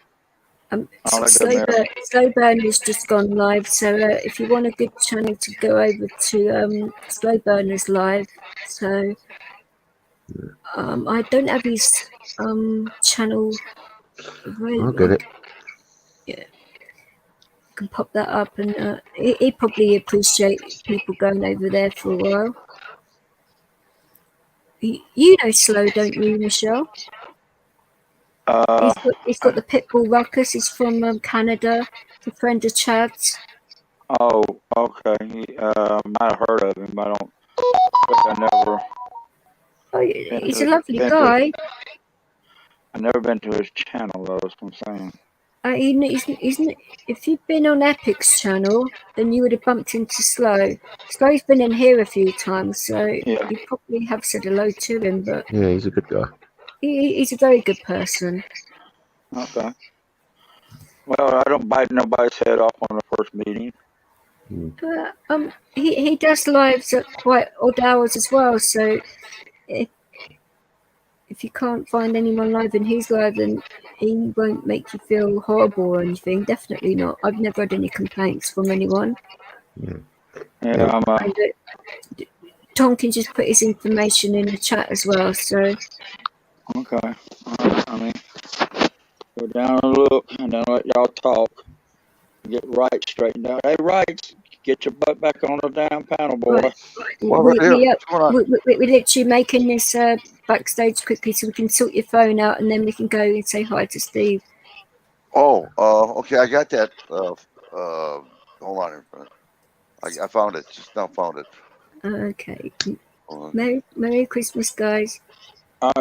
Slow Burn has just gone live, so if you want a good channel to go over to Slow Burner's live. So I don't have his channel available. I'll get it. Yeah. can pop that up, and he probably appreciate people going over there for a while. You know Slow, don't you, Michelle? He's got the Pitbull Ruckus. He's from Canada. He's a friend of Chad's. Oh, okay. I might have heard of him, but I don't think I never. Oh, he's a lovely guy. I've never been to his channel, though. That's what I'm saying. If you'd been on Epic's channel, then you would have bumped into Slow. Slow's been in here a few times, so you probably have said hello to him. But yeah, he's a good guy. He's a very good person. Okay. Well, I don't bite nobody's head off on the first meeting. He does lives at quite odd hours as well. So if you can't find anyone live in his live, then he won't make you feel horrible or anything. Definitely not. I've never had any complaints from anyone. Yeah, Tom can just put his information in the chat as well. So. Okay. I mean, go down and look, and then let y'all talk. Get right straightened out. Hey, right, get your butt back on the damn panel, boy. Right. We're literally making this backstage quickly so we can sort your phone out, and then we can go and say hi to Steve. Oh, okay, I got that. Hold on. I found it. Just now found it. Okay. Merry Christmas, guys.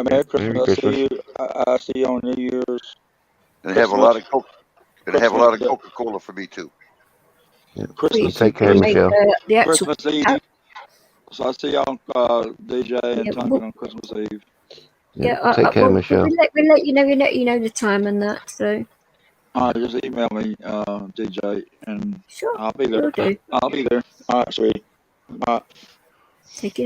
Merry Christmas. I'll see you on New Year's. And have a lot of Coke. And have a lot of Coca-Cola for me too. Yeah. Christmas. Take care, Michelle. Christmas Eve. So I'll see y'all, DJ and Tonkin on Christmas Eve. Yeah. Take care, Michelle. We'll let you know the time and that. So. Just email me, DJ, and sure, I'll be there. I'll be there. All right, sweetie. Bye. Take it.